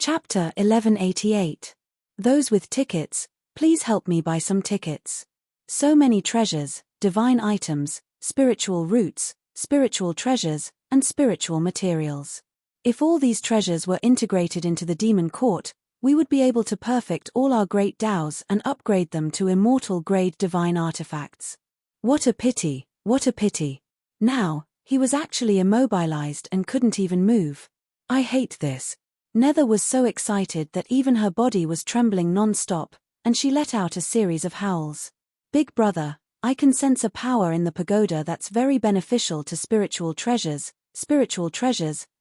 Chapter 1188. Those with tickets, please help me buy some tickets. So many treasures, divine items, spiritual roots, spiritual treasures, and spiritual materials. If all these treasures were integrated into the demon court, we would be able to perfect all our great Taos and upgrade them to immortal-grade divine artifacts. What a pity, what a pity. Now, he was actually immobilized and couldn't even move. I hate this. Nether was so excited that even her body was trembling non-stop, and she let out a series of howls. Big brother, I can sense a power in the pagoda that's very beneficial to spiritual treasures,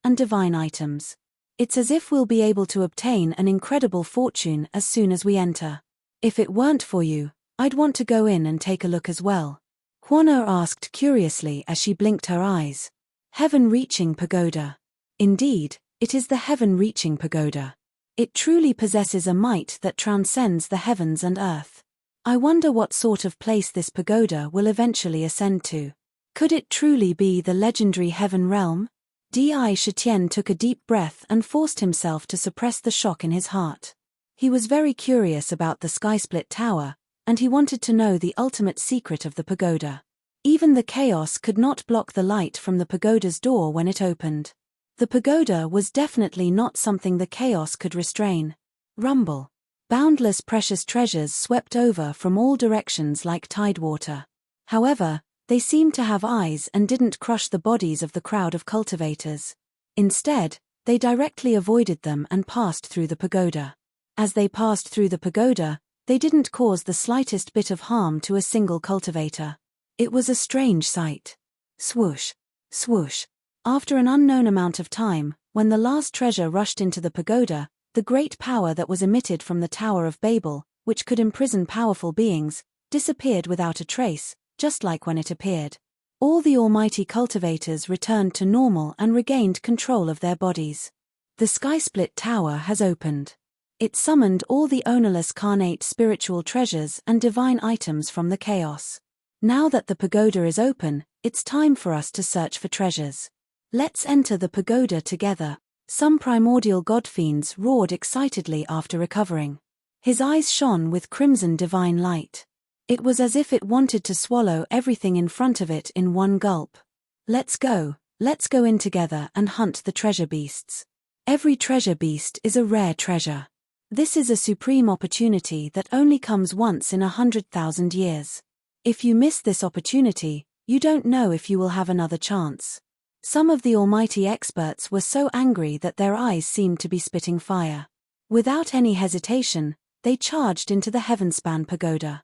and divine items. It's as if we'll be able to obtain an incredible fortune as soon as we enter. If it weren't for you, I'd want to go in and take a look as well. Huano asked curiously as she blinked her eyes. Heaven-reaching pagoda. Indeed, it is the heaven-reaching pagoda. It truly possesses a might that transcends the heavens and earth. I wonder what sort of place this pagoda will eventually ascend to. Could it truly be the legendary heaven realm? Di Shitian took a deep breath and forced himself to suppress the shock in his heart. He was very curious about the sky-split tower, and he wanted to know the ultimate secret of the pagoda. Even the chaos could not block the light from the pagoda's door when it opened. The pagoda was definitely not something the chaos could restrain. Rumble. Boundless precious treasures swept over from all directions like tidewater. However, they seemed to have eyes and didn't crush the bodies of the crowd of cultivators. Instead, they directly avoided them and passed through the pagoda. As they passed through the pagoda, they didn't cause the slightest bit of harm to a single cultivator. It was a strange sight. Swoosh, swoosh. After an unknown amount of time, when the last treasure rushed into the pagoda, the great power that was emitted from the Tower of Babel, which could imprison powerful beings, disappeared without a trace, just like when it appeared. All the almighty cultivators returned to normal and regained control of their bodies. The sky-split tower has opened. It summoned all the ownerless carnate spiritual treasures and divine items from the chaos. Now that the pagoda is open, it's time for us to search for treasures. Let's enter the pagoda together. Some primordial god-fiends roared excitedly after recovering. His eyes shone with crimson divine light. It was as if it wanted to swallow everything in front of it in one gulp. Let's go in together and hunt the treasure beasts. Every treasure beast is a rare treasure. This is a supreme opportunity that only comes once in 100,000 years. If you miss this opportunity, you don't know if you will have another chance. Some of the almighty experts were so angry that their eyes seemed to be spitting fire. Without any hesitation, they charged into the Heavenspan pagoda.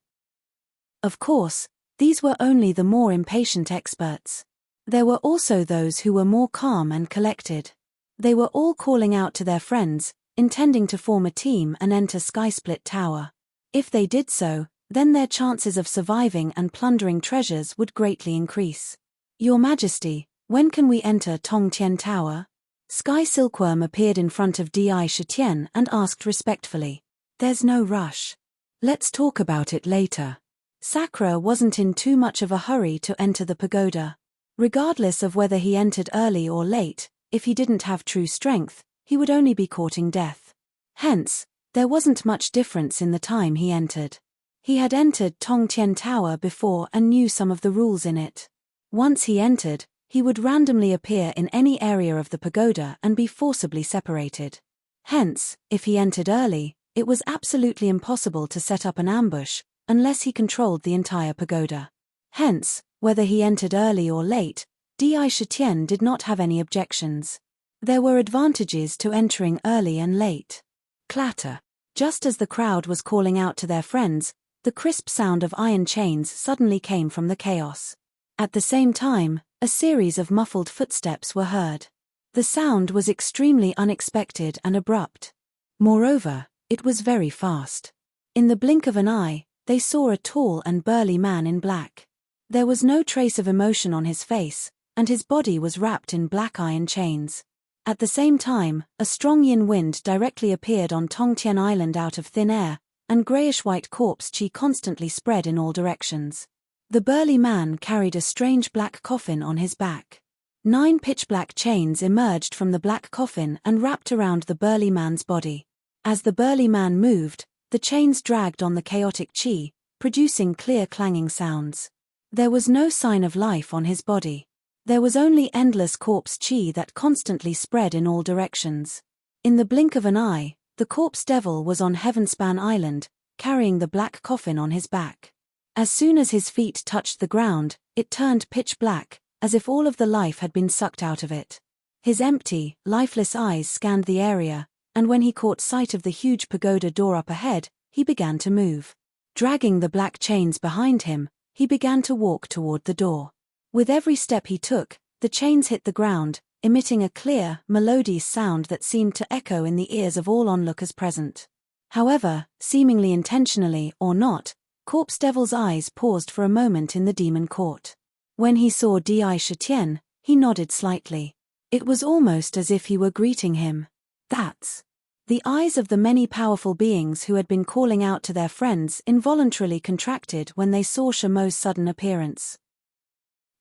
Of course, these were only the more impatient experts. There were also those who were more calm and collected. They were all calling out to their friends, intending to form a team and enter Skysplit Tower. If they did so, then their chances of surviving and plundering treasures would greatly increase. Your Majesty, when can we enter Tongtian Tower? Sky Silkworm appeared in front of Di Shitian and asked respectfully. There's no rush. Let's talk about it later. Sakura wasn't in too much of a hurry to enter the pagoda. Regardless of whether he entered early or late, if he didn't have true strength, he would only be courting death. Hence, there wasn't much difference in the time he entered. He had entered Tongtian Tower before and knew some of the rules in it. Once he entered, he would randomly appear in any area of the pagoda and be forcibly separated. Hence, if he entered early, it was absolutely impossible to set up an ambush, unless he controlled the entire pagoda. Hence, whether he entered early or late, Di Shitian did not have any objections. There were advantages to entering early and late. Clatter. Just as the crowd was calling out to their friends, the crisp sound of iron chains suddenly came from the chaos. At the same time, a series of muffled footsteps were heard. The sound was extremely unexpected and abrupt. Moreover, it was very fast. In the blink of an eye, they saw a tall and burly man in black. There was no trace of emotion on his face, and his body was wrapped in black iron chains. At the same time, a strong yin wind directly appeared on Tongtian Island out of thin air, and greyish-white corpse chi constantly spread in all directions. The burly man carried a strange black coffin on his back. 9 pitch-black chains emerged from the black coffin and wrapped around the burly man's body. As the burly man moved, the chains dragged on the chaotic chi, producing clear clanging sounds. There was no sign of life on his body. There was only endless corpse chi that constantly spread in all directions. In the blink of an eye, the corpse devil was on Heavenspan Island, carrying the black coffin on his back. As soon as his feet touched the ground, it turned pitch black, as if all of the life had been sucked out of it. His empty, lifeless eyes scanned the area, and when he caught sight of the huge pagoda door up ahead, he began to move. Dragging the black chains behind him, he began to walk toward the door. With every step he took, the chains hit the ground, emitting a clear, melodious sound that seemed to echo in the ears of all onlookers present. However, seemingly intentionally or not, Corpse Devil's eyes paused for a moment in the demon court. When he saw Di Shitian, he nodded slightly. It was almost as if he were greeting him. That's. The eyes of the many powerful beings who had been calling out to their friends involuntarily contracted when they saw Shamo's sudden appearance.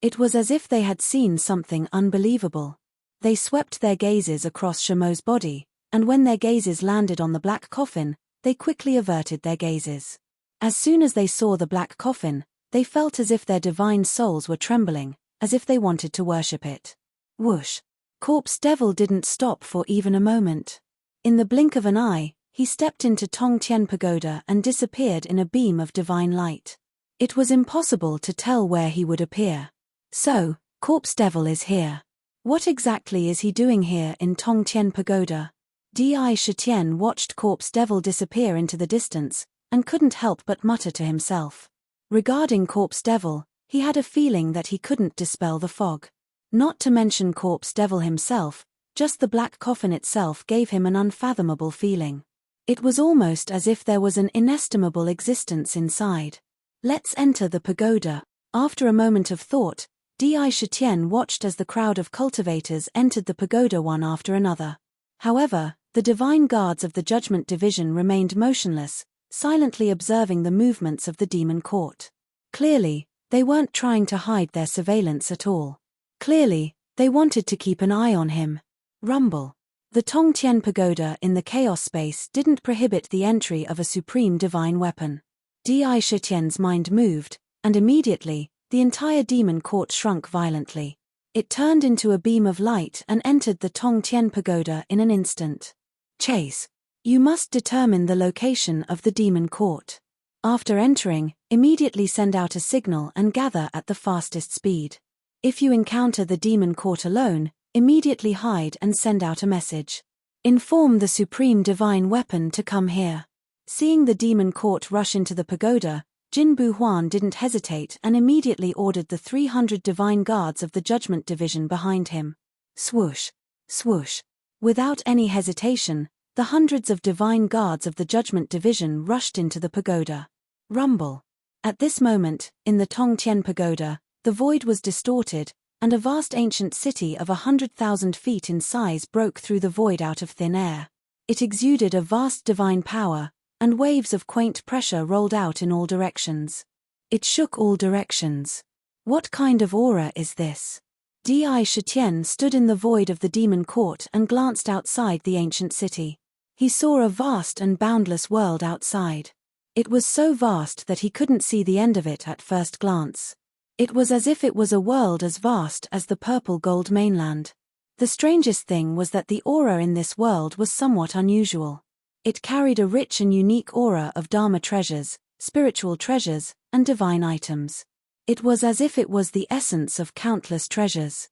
It was as if they had seen something unbelievable. They swept their gazes across Shamo's body, and when their gazes landed on the black coffin, they quickly averted their gazes. As soon as they saw the black coffin, they felt as if their divine souls were trembling, as if they wanted to worship it. Whoosh! Corpse Devil didn't stop for even a moment. In the blink of an eye, he stepped into Tong Tien Pagoda and disappeared in a beam of divine light. It was impossible to tell where he would appear. So, Corpse Devil is here. What exactly is he doing here in Tong Tien Pagoda? Di Shitian watched Corpse Devil disappear into the distance, and couldn't help but mutter to himself. Regarding Corpse Devil, he had a feeling that he couldn't dispel the fog. Not to mention Corpse Devil himself, just the black coffin itself gave him an unfathomable feeling. It was almost as if there was an inestimable existence inside. Let's enter the pagoda. After a moment of thought, Di Shitian watched as the crowd of cultivators entered the pagoda one after another. However, the divine guards of the Judgment Division remained motionless, silently observing the movements of the demon court. Clearly, they weren't trying to hide their surveillance at all. Clearly, they wanted to keep an eye on him. Rumble. The Tong Tien Pagoda in the chaos space didn't prohibit the entry of a supreme divine weapon. Di Shitian's mind moved, and immediately, the entire demon court shrunk violently. It turned into a beam of light and entered the Tong Tien Pagoda in an instant. Chase. You must determine the location of the demon court. After entering, immediately send out a signal and gather at the fastest speed. If you encounter the demon court alone, immediately hide and send out a message. Inform the supreme divine weapon to come here. Seeing the demon court rush into the pagoda, Jin Buhuan didn't hesitate and immediately ordered the 300 divine guards of the Judgment Division behind him. Swoosh! Swoosh! Without any hesitation, the hundreds of divine guards of the Judgment Division rushed into the pagoda. Rumble! At this moment, in the Tong Tien Pagoda, the void was distorted, and a vast ancient city of 100,000 feet in size broke through the void out of thin air. It exuded a vast divine power, and waves of quaint pressure rolled out in all directions. It shook all directions. What kind of aura is this? Di Shitian stood in the void of the demon court and glanced outside the ancient city. He saw a vast and boundless world outside. It was so vast that he couldn't see the end of it at first glance. It was as if it was a world as vast as the purple gold mainland. The strangest thing was that the aura in this world was somewhat unusual. It carried a rich and unique aura of Dharma treasures, spiritual treasures, and divine items. It was as if it was the essence of countless treasures.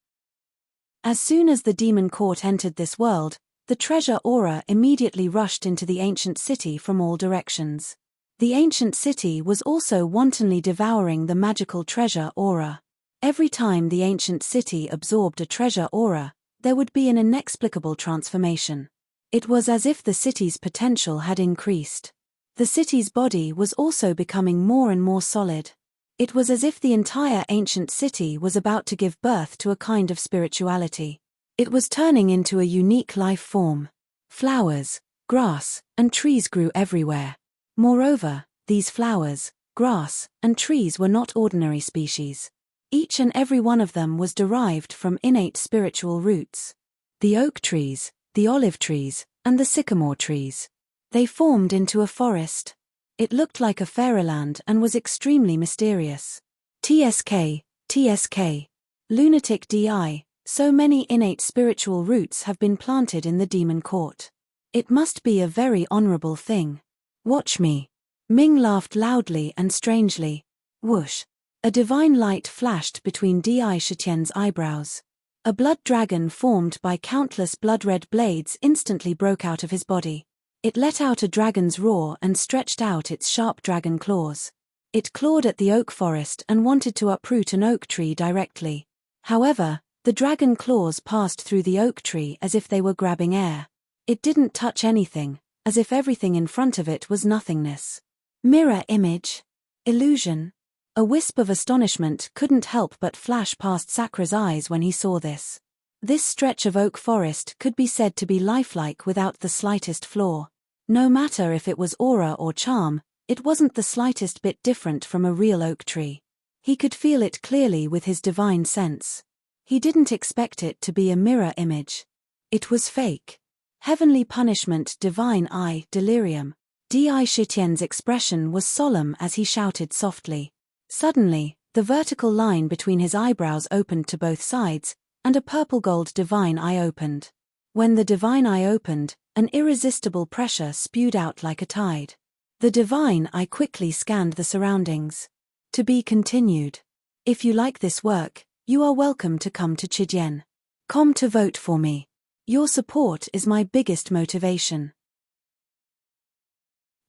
As soon as the demon court entered this world, the treasure aura immediately rushed into the ancient city from all directions. The ancient city was also wantonly devouring the magical treasure aura. Every time the ancient city absorbed a treasure aura, there would be an inexplicable transformation. It was as if the city's potential had increased. The city's body was also becoming more and more solid. It was as if the entire ancient city was about to give birth to a kind of spirituality. It was turning into a unique life form. Flowers, grass, and trees grew everywhere. Moreover, these flowers, grass, and trees were not ordinary species. Each and every one of them was derived from innate spiritual roots. The oak trees, the olive trees, and the sycamore trees. They formed into a forest. It looked like a fairyland and was extremely mysterious. TSK, TSK. Lunatic DI, so many innate spiritual roots have been planted in the demon court. It must be a very honorable thing. Watch me. Ming laughed loudly and strangely. Whoosh. A divine light flashed between Di Shitian's eyebrows. A blood dragon formed by countless blood-red blades instantly broke out of his body. It let out a dragon's roar and stretched out its sharp dragon claws. It clawed at the oak forest and wanted to uproot an oak tree directly. However, the dragon claws passed through the oak tree as if they were grabbing air. It didn't touch anything, as if everything in front of it was nothingness. Mirror image. Illusion. A wisp of astonishment couldn't help but flash past Sakra's eyes when he saw this. This stretch of oak forest could be said to be lifelike without the slightest flaw. No matter if it was aura or charm, it wasn't the slightest bit different from a real oak tree. He could feel it clearly with his divine sense. He didn't expect it to be a mirror image. It was fake. Heavenly punishment, divine eye, delirium. Di Shitian's expression was solemn as he shouted softly. Suddenly, the vertical line between his eyebrows opened to both sides, and a purple-gold divine eye opened. When the divine eye opened, an irresistible pressure spewed out like a tide. The divine eye quickly scanned the surroundings. To be continued. If you like this work, you are welcome to come to Chidian. Come to vote for me. Your support is my biggest motivation.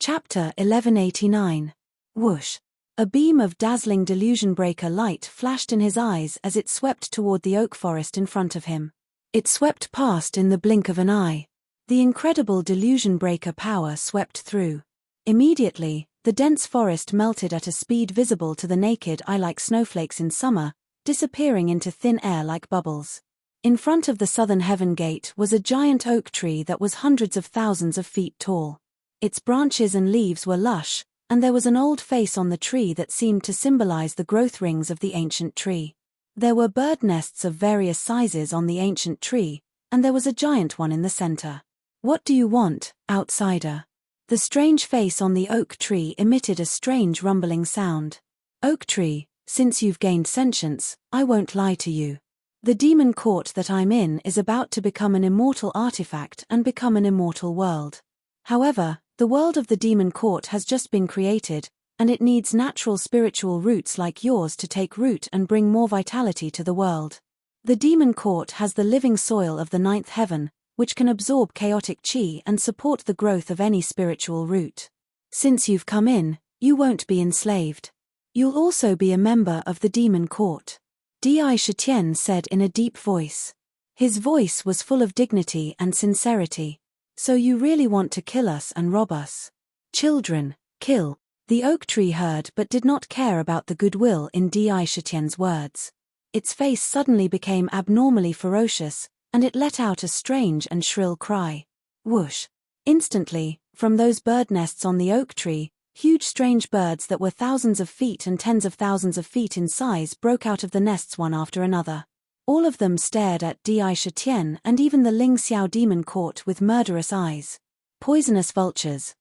Chapter 1189. Whoosh. A beam of dazzling delusion breaker light flashed in his eyes as it swept toward the oak forest in front of him. It swept past in the blink of an eye. The incredible delusion breaker power swept through. Immediately, the dense forest melted at a speed visible to the naked eye like snowflakes in summer, disappearing into thin air like bubbles. In front of the southern heaven gate was a giant oak tree that was hundreds of thousands of feet tall. Its branches and leaves were lush, and there was an old face on the tree that seemed to symbolize the growth rings of the ancient tree. There were bird nests of various sizes on the ancient tree, and there was a giant one in the center. What do you want, outsider? The strange face on the oak tree emitted a strange rumbling sound. Oak tree, since you've gained sentience, I won't lie to you. The demon court that I'm in is about to become an immortal artifact and become an immortal world. However, the world of the demon court has just been created, and it needs natural spiritual roots like yours to take root and bring more vitality to the world. The demon court has the living soil of the ninth heaven, which can absorb chaotic chi and support the growth of any spiritual root. Since you've come in, you won't be enslaved. You'll also be a member of the demon court. Di Shitian said in a deep voice. His voice was full of dignity and sincerity. So you really want to kill us and rob us? Children, kill. The oak tree heard but did not care about the goodwill in Di Shitian's words. Its face suddenly became abnormally ferocious, and it let out a strange and shrill cry. Whoosh. Instantly, from those bird nests on the oak tree, huge strange birds that were thousands of feet and tens of thousands of feet in size broke out of the nests one after another. All of them stared at Di Shitian and even the Ling Xiao demon court with murderous eyes. Poisonous vultures,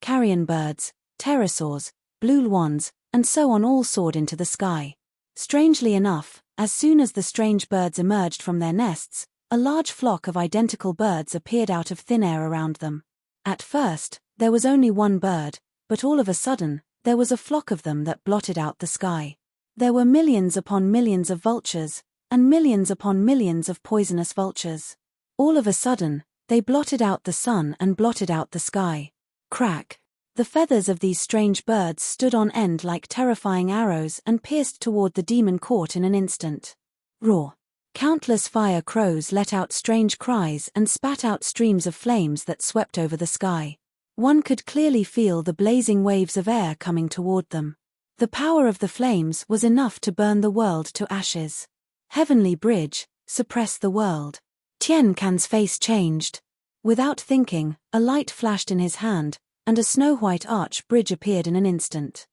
carrion birds, pterosaurs, blue swans, and so on all soared into the sky. Strangely enough, as soon as the strange birds emerged from their nests, a large flock of identical birds appeared out of thin air around them. At first, there was only one bird, but all of a sudden, there was a flock of them that blotted out the sky. There were millions upon millions of vultures, and millions upon millions of poisonous vultures. All of a sudden, they blotted out the sun and blotted out the sky. Crack! The feathers of these strange birds stood on end like terrifying arrows and pierced toward the demon court in an instant. Roar! Countless fire crows let out strange cries and spat out streams of flames that swept over the sky. One could clearly feel the blazing waves of air coming toward them. The power of the flames was enough to burn the world to ashes. Heavenly bridge, suppress the world. Tian Can's face changed. Without thinking, a light flashed in his hand, and a snow-white arch bridge appeared in an instant.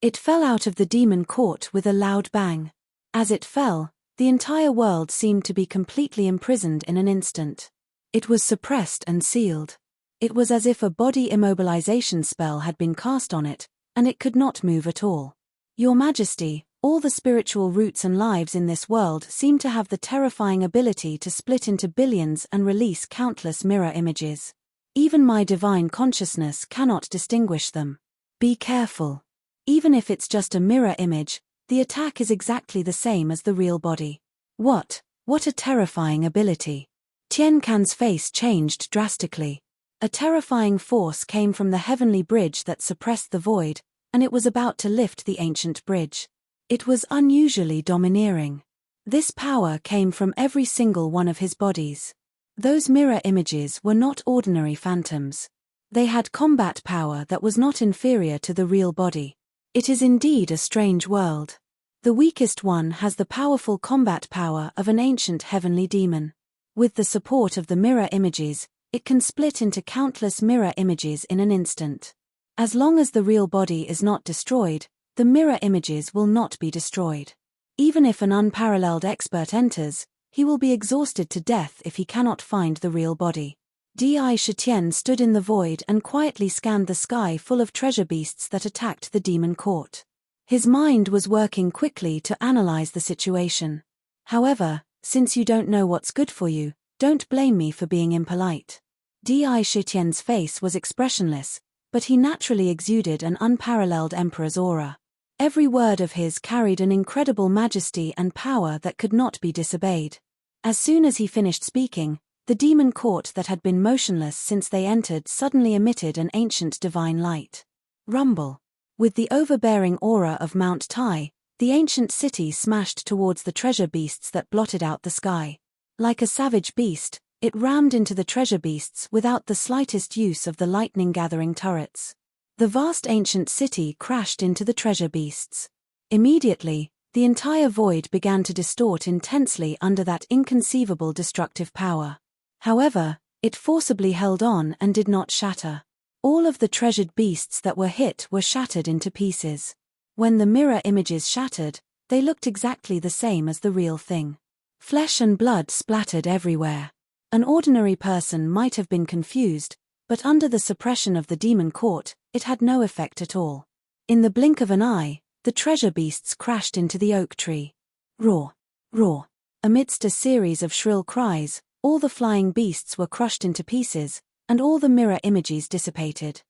It fell out of the demon court with a loud bang. As it fell, the entire world seemed to be completely imprisoned in an instant. It was suppressed and sealed. It was as if a body immobilization spell had been cast on it, and it could not move at all. Your Majesty, all the spiritual roots and lives in this world seem to have the terrifying ability to split into billions and release countless mirror images. Even my divine consciousness cannot distinguish them. Be careful. Even if it's just a mirror image, the attack is exactly the same as the real body. What a terrifying ability. Tian Can's face changed drastically. A terrifying force came from the heavenly bridge that suppressed the void, and it was about to lift the ancient bridge. It was unusually domineering. This power came from every single one of his bodies. Those mirror images were not ordinary phantoms. They had combat power that was not inferior to the real body. It is indeed a strange world. The weakest one has the powerful combat power of an ancient heavenly demon. With the support of the mirror images, it can split into countless mirror images in an instant. As long as the real body is not destroyed, the mirror images will not be destroyed. Even if an unparalleled expert enters, he will be exhausted to death if he cannot find the real body. Di Shitian stood in the void and quietly scanned the sky full of treasure beasts that attacked the demon court. His mind was working quickly to analyze the situation. However, since you don't know what's good for you, don't blame me for being impolite. Di Shitian's face was expressionless, but he naturally exuded an unparalleled emperor's aura. Every word of his carried an incredible majesty and power that could not be disobeyed. As soon as he finished speaking, the demon court that had been motionless since they entered suddenly emitted an ancient divine light. Rumble. With the overbearing aura of Mount Tai, the ancient city smashed towards the treasure beasts that blotted out the sky. Like a savage beast, it rammed into the treasure beasts without the slightest use of the lightning-gathering turrets. The vast ancient city crashed into the treasure beasts. Immediately, the entire void began to distort intensely under that inconceivable destructive power. However, it forcibly held on and did not shatter. All of the treasured beasts that were hit were shattered into pieces. When the mirror images shattered, they looked exactly the same as the real thing. Flesh and blood splattered everywhere. An ordinary person might have been confused, but under the suppression of the demon court, it had no effect at all. In the blink of an eye, the treasure beasts crashed into the oak tree. Roar! Roar! Amidst a series of shrill cries, all the flying beasts were crushed into pieces, and all the mirror images dissipated.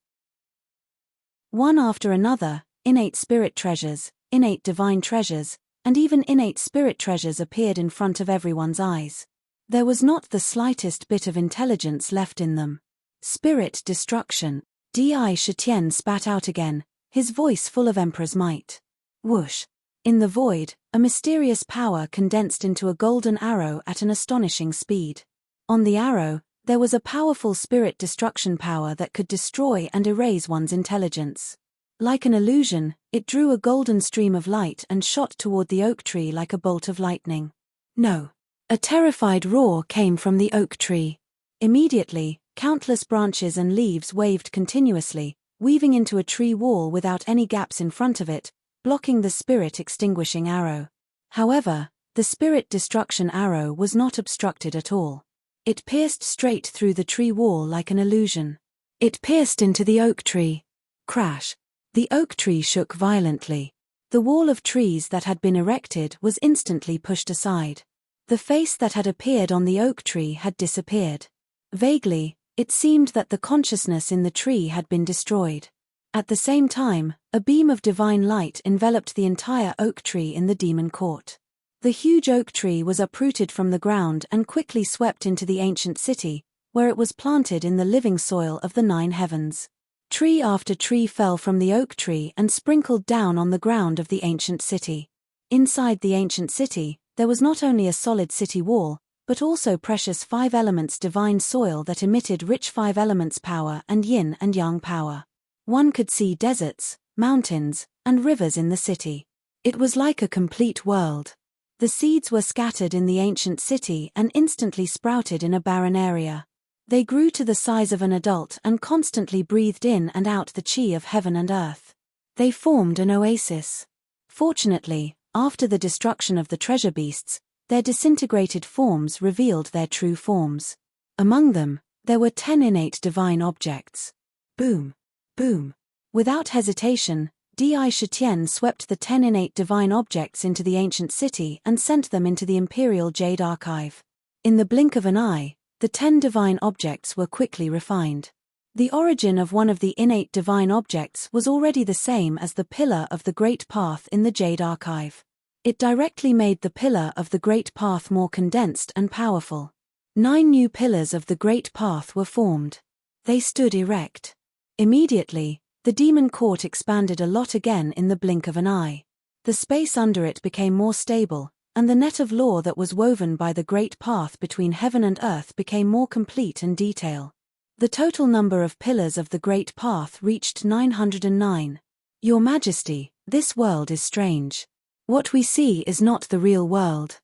One after another, innate spirit treasures, innate divine treasures, and even innate spirit treasures appeared in front of everyone's eyes. There was not the slightest bit of intelligence left in them. Spirit destruction. Di Shitian spat out again, his voice full of emperor's might. Whoosh! In the void, a mysterious power condensed into a golden arrow at an astonishing speed. On the arrow, there was a powerful spirit destruction power that could destroy and erase one's intelligence. Like an illusion, it drew a golden stream of light and shot toward the oak tree like a bolt of lightning. No! A terrified roar came from the oak tree. Immediately, countless branches and leaves waved continuously, weaving into a tree wall without any gaps in front of it, blocking the spirit-extinguishing arrow. However, the spirit-destruction arrow was not obstructed at all. It pierced straight through the tree wall like an illusion. It pierced into the oak tree. Crash! The oak tree shook violently. The wall of trees that had been erected was instantly pushed aside. The face that had appeared on the oak tree had disappeared. Vaguely, it seemed that the consciousness in the tree had been destroyed. At the same time, a beam of divine light enveloped the entire oak tree in the demon court. The huge oak tree was uprooted from the ground and quickly swept into the ancient city, where it was planted in the living soil of the 9 heavens. Tree after tree fell from the oak tree and sprinkled down on the ground of the ancient city. Inside the ancient city, there was not only a solid city wall, but also precious 5 elements divine soil that emitted rich 5 elements power and yin and yang power. One could see deserts, mountains, and rivers in the city. It was like a complete world. The seeds were scattered in the ancient city and instantly sprouted in a barren area. They grew to the size of an adult and constantly breathed in and out the chi of heaven and earth. They formed an oasis. Fortunately, after the destruction of the treasure beasts, their disintegrated forms revealed their true forms. Among them, there were 10 innate divine objects. Boom! Boom! Without hesitation, Di Shitian swept the 10 innate divine objects into the ancient city and sent them into the Imperial Jade Archive. In the blink of an eye, the 10 divine objects were quickly refined. The origin of one of the innate divine objects was already the same as the pillar of the Great Path in the Jade Archive. It directly made the pillar of the Great Path more condensed and powerful. 9 new pillars of the Great Path were formed. They stood erect. Immediately, the demon court expanded a lot again in the blink of an eye. The space under it became more stable, and the net of law that was woven by the Great Path between heaven and earth became more complete and detailed. The total number of pillars of the Great Path reached 909. Your Majesty, this world is strange. What we see is not the real world.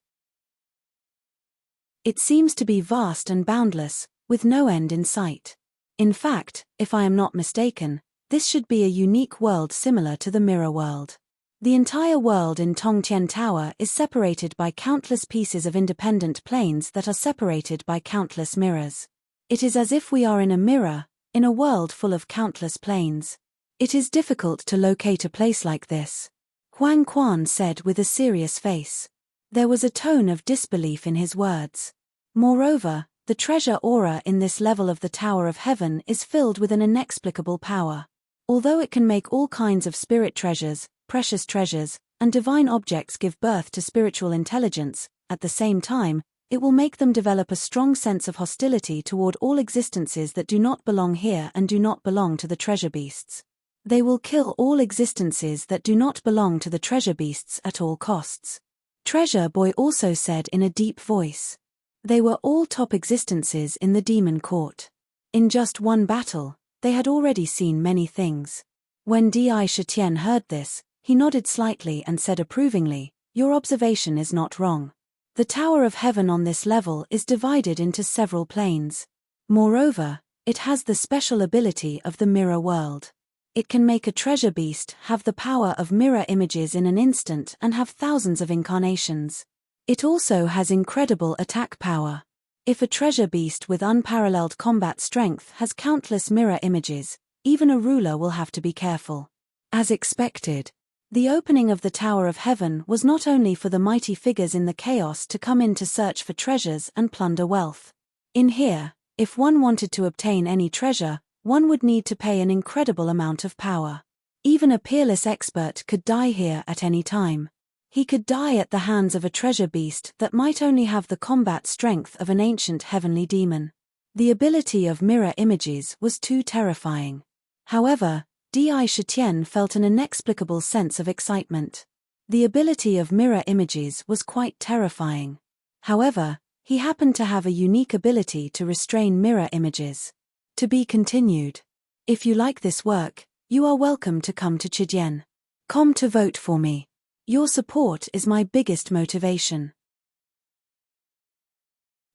It seems to be vast and boundless, with no end in sight. In fact, if I am not mistaken, this should be a unique world similar to the mirror world. The entire world in Tongtian Tower is separated by countless pieces of independent planes that are separated by countless mirrors. It is as if we are in a mirror, in a world full of countless planes. It is difficult to locate a place like this, Huang Quan said with a serious face. There was a tone of disbelief in his words. Moreover, the treasure aura in this level of the Tower of Heaven is filled with an inexplicable power. Although it can make all kinds of spirit treasures, precious treasures, and divine objects give birth to spiritual intelligence, at the same time, it will make them develop a strong sense of hostility toward all existences that do not belong here and do not belong to the treasure beasts. They will kill all existences that do not belong to the treasure beasts at all costs. Treasure Boy also said in a deep voice. They were all top existences in the demon court. In just one battle, they had already seen many things. When Di Shitian heard this, he nodded slightly and said approvingly, "Your observation is not wrong. The Tower of Heaven on this level is divided into several planes. Moreover, it has the special ability of the mirror world. It can make a treasure beast have the power of mirror images in an instant and have thousands of incarnations. It also has incredible attack power. If a treasure beast with unparalleled combat strength has countless mirror images, even a ruler will have to be careful." As expected, the opening of the Tower of Heaven was not only for the mighty figures in the chaos to come in to search for treasures and plunder wealth. In here, if one wanted to obtain any treasure, one would need to pay an incredible amount of power. Even a peerless expert could die here at any time. He could die at the hands of a treasure beast that might only have the combat strength of an ancient heavenly demon. The ability of mirror images was too terrifying. However, Di Shitian felt an inexplicable sense of excitement. The ability of mirror images was quite terrifying. However, he happened to have a unique ability to restrain mirror images. To be continued. If you like this work, you are welcome to come to Chidian.com to vote for me. Your support is my biggest motivation.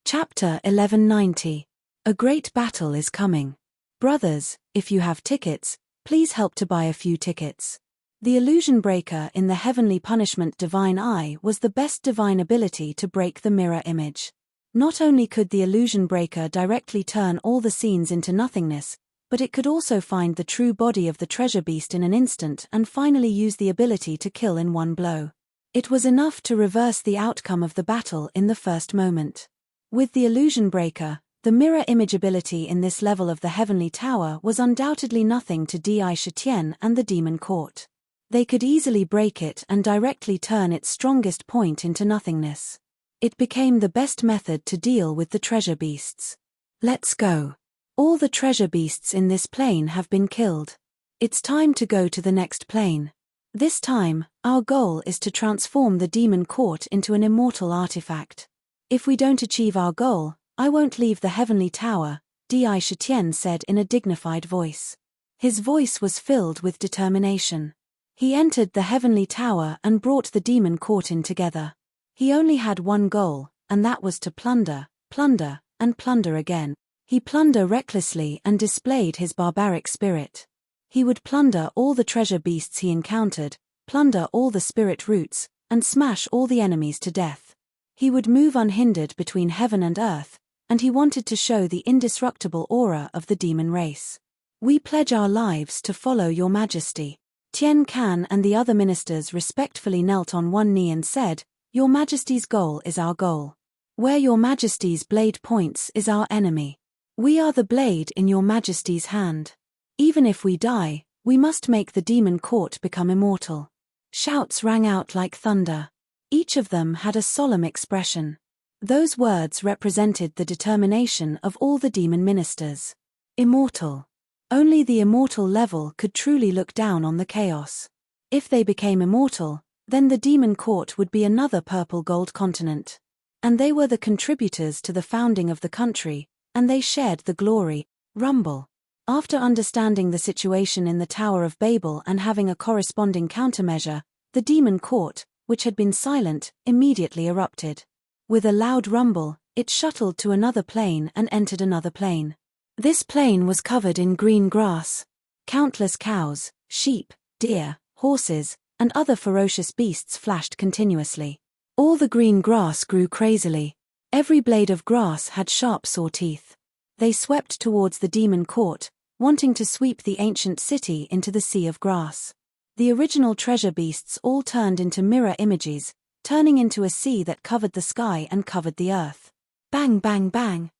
Chapter 1190. A great battle is coming. Brothers, if you have tickets, please help to buy a few tickets. The illusion breaker in the heavenly punishment divine eye was the best divine ability to break the mirror image. Not only could the illusion breaker directly turn all the scenes into nothingness, but it could also find the true body of the treasure beast in an instant and finally use the ability to kill in one blow. It was enough to reverse the outcome of the battle in the first moment. With the illusion breaker, the mirror image ability in this level of the heavenly tower was undoubtedly nothing to Di Shitian and the demon court. They could easily break it and directly turn its strongest point into nothingness. It became the best method to deal with the treasure beasts. Let's go. All the treasure beasts in this plane have been killed. It's time to go to the next plane. This time, our goal is to transform the demon court into an immortal artifact. If we don't achieve our goal, I won't leave the heavenly tower, Di Shitian said in a dignified voice. His voice was filled with determination. He entered the heavenly tower and brought the demon court in together. He only had one goal, and that was to plunder, plunder, and plunder again. He plundered recklessly and displayed his barbaric spirit. He would plunder all the treasure beasts he encountered, plunder all the spirit roots, and smash all the enemies to death. He would move unhindered between heaven and earth, and he wanted to show the indestructible aura of the demon race. We pledge our lives to follow your majesty. Tien Kan and the other ministers respectfully knelt on one knee and said, Your majesty's goal is our goal. Where your majesty's blade points is our enemy. We are the blade in your majesty's hand. Even if we die, we must make the demon court become immortal. Shouts rang out like thunder. Each of them had a solemn expression. Those words represented the determination of all the demon ministers. Immortal. Only the immortal level could truly look down on the chaos. If they became immortal, then the demon court would be another purple gold continent. And they were the contributors to the founding of the country, and they shared the glory. Rumble. After understanding the situation in the Tower of Babel and having a corresponding countermeasure, the demon court, which had been silent, immediately erupted. With a loud rumble, it shuttled to another plane and entered another plane. This plane was covered in green grass. Countless cows, sheep, deer, horses, and other ferocious beasts flashed continuously. All the green grass grew crazily. Every blade of grass had sharp saw teeth. They swept towards the demon court, wanting to sweep the ancient city into the sea of grass. The original treasure beasts all turned into mirror images, turning into a sea that covered the sky and covered the earth. Bang, bang, bang.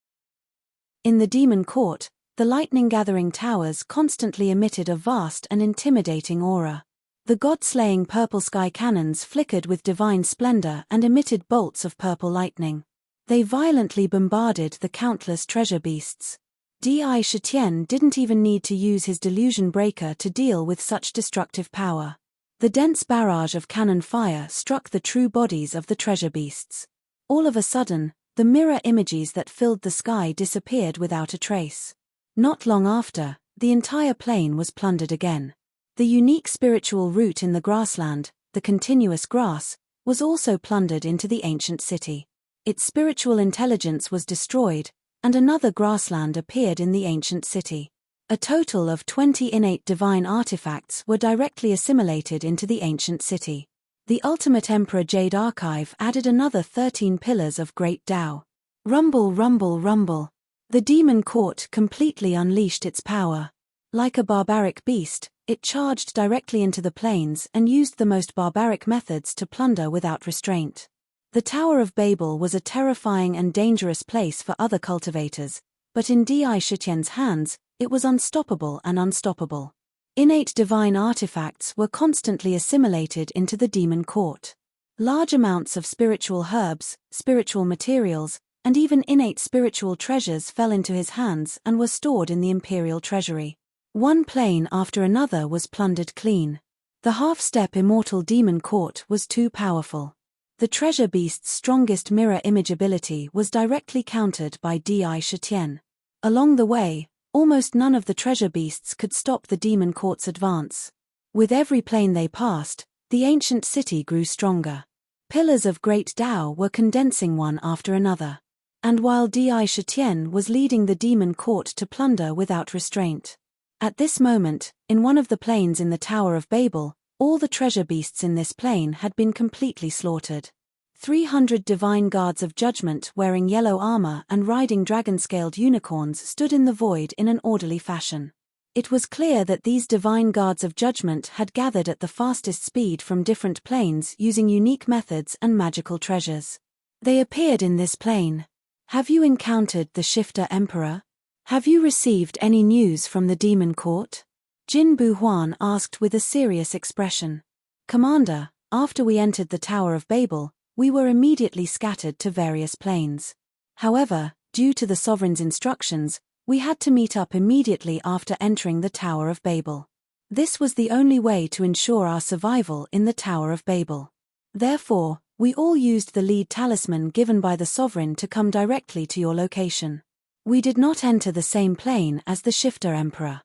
In the demon court, the lightning-gathering towers constantly emitted a vast and intimidating aura. The god-slaying purple sky cannons flickered with divine splendor and emitted bolts of purple lightning. They violently bombarded the countless treasure beasts. Di Shitian didn't even need to use his delusion breaker to deal with such destructive power. The dense barrage of cannon fire struck the true bodies of the treasure beasts. All of a sudden, the mirror images that filled the sky disappeared without a trace. Not long after, the entire plain was plundered again. The unique spiritual root in the grassland, the continuous grass, was also plundered into the ancient city. Its spiritual intelligence was destroyed, and another grassland appeared in the ancient city. A total of 20 innate divine artifacts were directly assimilated into the ancient city. The Ultimate Emperor Jade Archive added another 13 pillars of great Tao. Rumble, rumble, rumble. The demon court completely unleashed its power. Like a barbaric beast, it charged directly into the plains and used the most barbaric methods to plunder without restraint. The Tower of Babel was a terrifying and dangerous place for other cultivators, but in Di Shitian's hands, it was unstoppable and unstoppable. Innate divine artifacts were constantly assimilated into the demon court. Large amounts of spiritual herbs, spiritual materials, and even innate spiritual treasures fell into his hands and were stored in the imperial treasury. One plane after another was plundered clean. The half-step immortal demon court was too powerful. The treasure beast's strongest mirror image ability was directly countered by Di Shitian. Along the way, almost none of the treasure beasts could stop the demon court's advance. With every plane they passed, the ancient city grew stronger. Pillars of great Tao were condensing one after another. And while Di Shitian was leading the demon court to plunder without restraint. At this moment, in one of the planes in the Tower of Babel, all the treasure beasts in this plane had been completely slaughtered. 300 divine guards of judgment wearing yellow armor and riding dragon-scaled unicorns stood in the void in an orderly fashion. It was clear that these divine guards of judgment had gathered at the fastest speed from different planes using unique methods and magical treasures. They appeared in this plane. Have you encountered the Shifter Emperor? Have you received any news from the demon court? Jin Buhuan asked with a serious expression. Commander, after we entered the Tower of Babel, we were immediately scattered to various planes. However, due to the sovereign's instructions, we had to meet up immediately after entering the Tower of Babel. This was the only way to ensure our survival in the Tower of Babel. Therefore, we all used the lead talisman given by the sovereign to come directly to your location. We did not enter the same plane as the Shifter Emperor.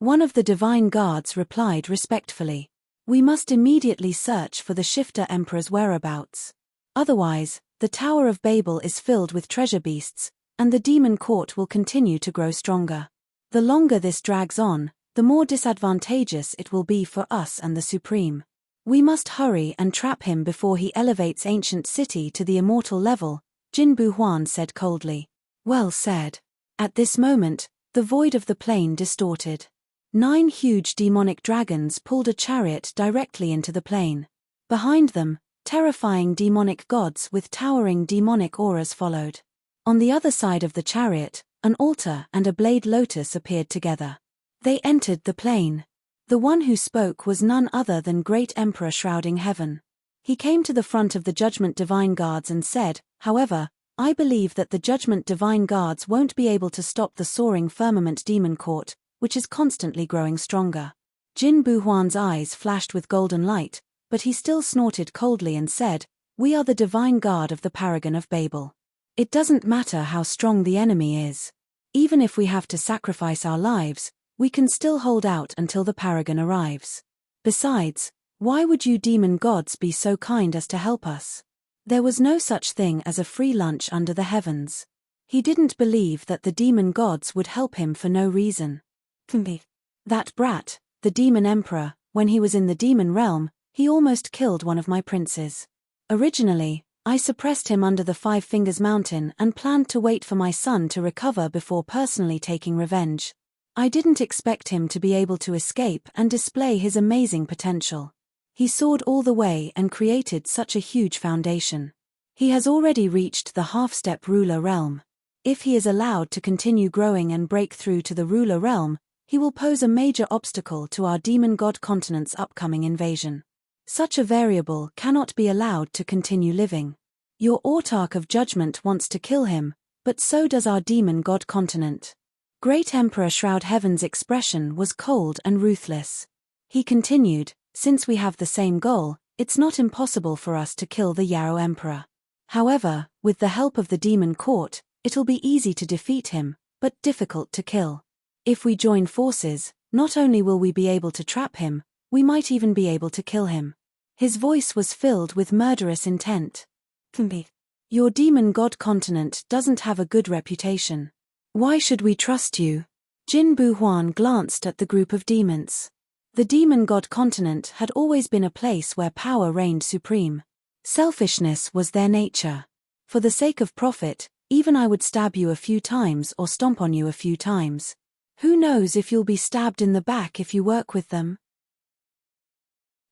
One of the divine guards replied respectfully. We must immediately search for the Shifter Emperor's whereabouts. Otherwise, the Tower of Babel is filled with treasure beasts, and the demon court will continue to grow stronger. The longer this drags on, the more disadvantageous it will be for us and the Supreme. We must hurry and trap him before he elevates ancient city to the immortal level, Jin Buhuan said coldly. Well said. At this moment, the void of the plain distorted. 9 huge demonic dragons pulled a chariot directly into the plain. Behind them, terrifying demonic gods with towering demonic auras followed. On the other side of the chariot, an altar and a blade lotus appeared together. They entered the plain. The one who spoke was none other than Great Emperor shrouding heaven. He came to the front of the Judgment Divine Guards and said, however, I believe that the Judgment Divine Guards won't be able to stop the soaring firmament demon court, which is constantly growing stronger. Jin Buhuan's eyes flashed with golden light, but he still snorted coldly and said, we are the Divine Guard of the Paragon of Babel. It doesn't matter how strong the enemy is. Even if we have to sacrifice our lives, we can still hold out until the Paragon arrives. Besides, why would you demon gods be so kind as to help us? There was no such thing as a free lunch under the heavens. He didn't believe that the demon gods would help him for no reason. That brat, the demon emperor, when he was in the demon realm, he almost killed one of my princes. Originally, I suppressed him under the 5 Fingers Mountain and planned to wait for my son to recover before personally taking revenge. I didn't expect him to be able to escape and display his amazing potential. He soared all the way and created such a huge foundation. He has already reached the half-step ruler realm. If he is allowed to continue growing and break through to the ruler realm, he will pose a major obstacle to our demon god continent's upcoming invasion. Such a variable cannot be allowed to continue living. Your autarch of judgment wants to kill him, but so does our demon god continent. Great Emperor Shroud Heaven's expression was cold and ruthless. He continued, since we have the same goal, it's not impossible for us to kill the Yarrow Emperor. However, with the help of the demon court, it'll be easy to defeat him, but difficult to kill. If we join forces, not only will we be able to trap him, we might even be able to kill him. His voice was filled with murderous intent. Your demon god continent doesn't have a good reputation. Why should we trust you? Jin Buhuan glanced at the group of demons. The demon god continent had always been a place where power reigned supreme. Selfishness was their nature. For the sake of profit, even I would stab you a few times or stomp on you a few times. Who knows if you'll be stabbed in the back if you work with them?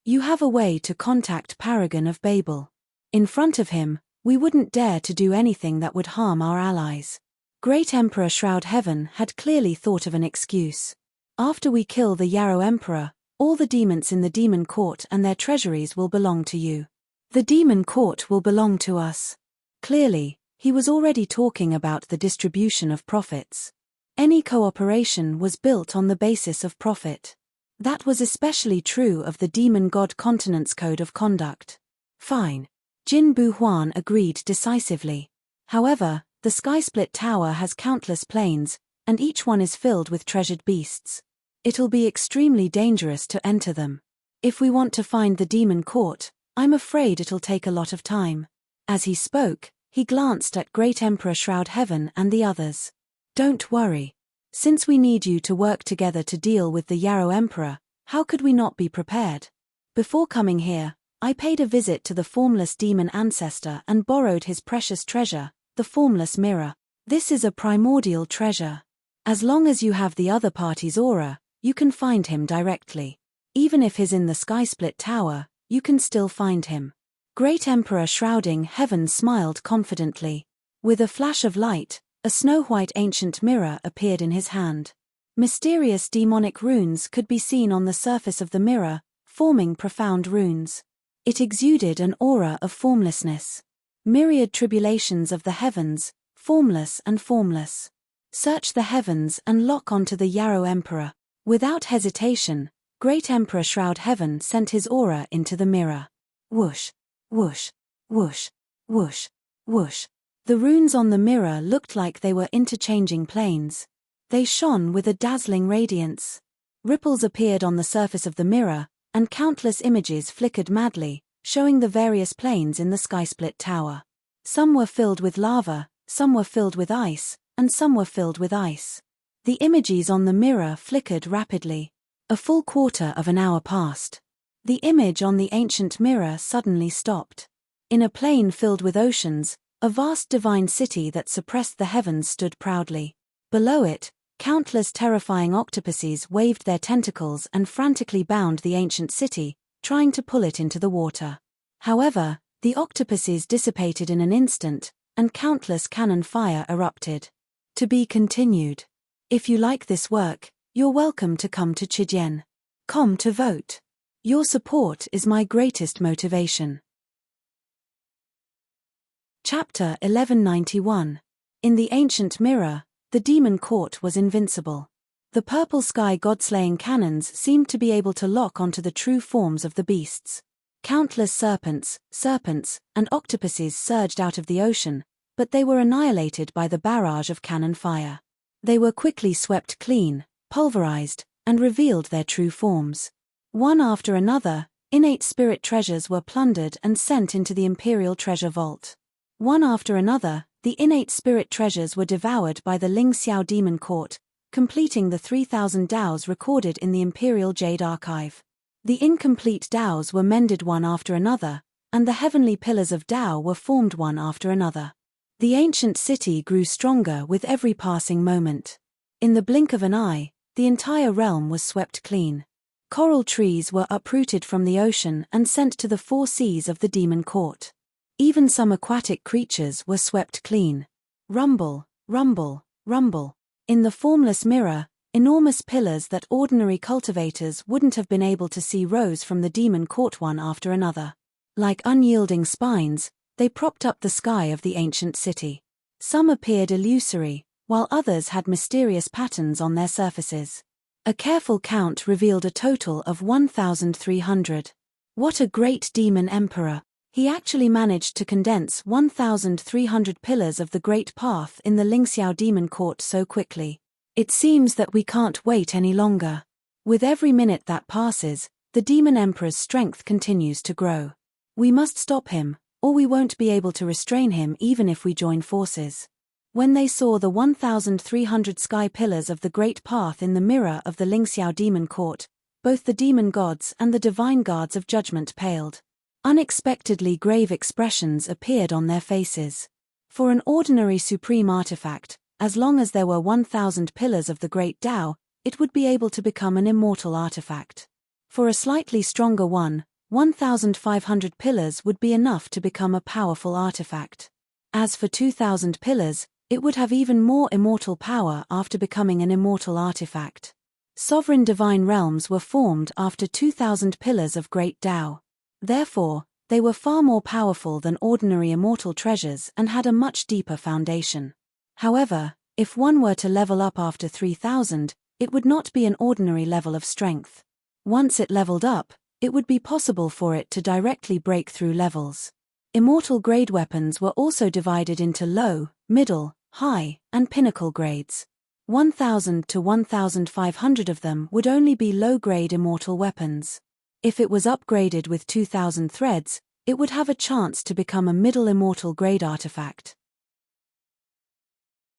You have a way to contact Paragon of Babel. In front of him, we wouldn't dare to do anything that would harm our allies. Great Emperor Shroud Heaven had clearly thought of an excuse. After we kill the Yarrow Emperor, all the demons in the demon court and their treasuries will belong to you. The demon court will belong to us. Clearly, he was already talking about the distribution of profits. Any cooperation was built on the basis of profit. That was especially true of the demon god continent's code of conduct. Fine. Jin Buhuan agreed decisively. However, the Sky-Split Tower has countless planes, and each one is filled with treasured beasts. It'll be extremely dangerous to enter them. If we want to find the demon court, I'm afraid it'll take a lot of time. As he spoke, he glanced at Great Emperor Shroud Heaven and the others. Don't worry. Since we need you to work together to deal with the Yarrow Emperor, how could we not be prepared? Before coming here, I paid a visit to the formless demon ancestor and borrowed his precious treasure, the formless mirror. This is a primordial treasure. As long as you have the other party's aura, you can find him directly. Even if he's in the Sky-Split Tower, you can still find him. Great Emperor Shrouding Heaven smiled confidently. With a flash of light, a snow-white ancient mirror appeared in his hand. Mysterious demonic runes could be seen on the surface of the mirror, forming profound runes. It exuded an aura of formlessness. Myriad tribulations of the heavens, formless and formless. Search the heavens and lock onto the Yarrow Emperor. Without hesitation, Great Emperor Shroud Heaven sent his aura into the mirror. Whoosh, whoosh, whoosh, whoosh, whoosh. The runes on the mirror looked like they were interchanging planes. They shone with a dazzling radiance. Ripples appeared on the surface of the mirror, and countless images flickered madly, showing the various planes in the Sky-Split Tower. Some were filled with lava, some were filled with ice, and some were filled with ice. The images on the mirror flickered rapidly. A full quarter of an hour passed. The image on the ancient mirror suddenly stopped. In a plain filled with oceans, a vast divine city that suppressed the heavens stood proudly. Below it, countless terrifying octopuses waved their tentacles and frantically bound the ancient city, trying to pull it into the water. However, the octopuses dissipated in an instant, and countless cannon fire erupted. To be continued. If you like this work, you're welcome to come to Chijien.com to vote. Your support is my greatest motivation. Chapter 1191. In the ancient mirror, the demon court was invincible. The purple sky god-slaying cannons seemed to be able to lock onto the true forms of the beasts. Countless serpents, and octopuses surged out of the ocean, but they were annihilated by the barrage of cannon fire. They were quickly swept clean, pulverized, and revealed their true forms. One after another, innate spirit treasures were plundered and sent into the imperial treasure vault. One after another, the innate spirit treasures were devoured by the Ling Xiao demon court, completing the 3,000 Daos recorded in the imperial jade archive. The incomplete Daos were mended one after another, and the heavenly pillars of Dao were formed one after another. The ancient city grew stronger with every passing moment. In the blink of an eye, the entire realm was swept clean. Coral trees were uprooted from the ocean and sent to the 4 seas of the demon court. Even some aquatic creatures were swept clean. Rumble, rumble, rumble. In the formless mirror, enormous pillars that ordinary cultivators wouldn't have been able to see rose from the demon court one after another. Like unyielding spines, they propped up the sky of the ancient city. Some appeared illusory, while others had mysterious patterns on their surfaces. A careful count revealed a total of 1,300. What a great demon emperor! He actually managed to condense 1,300 pillars of the Great Path in the Lingxiao demon court so quickly. It seems that we can't wait any longer. With every minute that passes, the demon emperor's strength continues to grow. We must stop him, or we won't be able to restrain him even if we join forces. When they saw the 1,300 sky pillars of the Great Path in the mirror of the Lingxiao demon court, both the demon gods and the divine guards of judgment paled. Unexpectedly grave expressions appeared on their faces. For an ordinary supreme artifact, as long as there were 1,000 pillars of the Great Tao, it would be able to become an immortal artifact. For a slightly stronger one, 1,500 pillars would be enough to become a powerful artifact. As for 2,000 pillars, it would have even more immortal power after becoming an immortal artifact. Sovereign divine realms were formed after 2,000 pillars of Great Tao. Therefore, they were far more powerful than ordinary immortal treasures and had a much deeper foundation. However, if one were to level up after 3,000, it would not be an ordinary level of strength. Once it leveled up, it would be possible for it to directly break through levels. Immortal grade weapons were also divided into low, middle, high, and pinnacle grades. 1,000 to 1,500 of them would only be low-grade immortal weapons. If it was upgraded with 2,000 threads, it would have a chance to become a middle immortal grade artifact.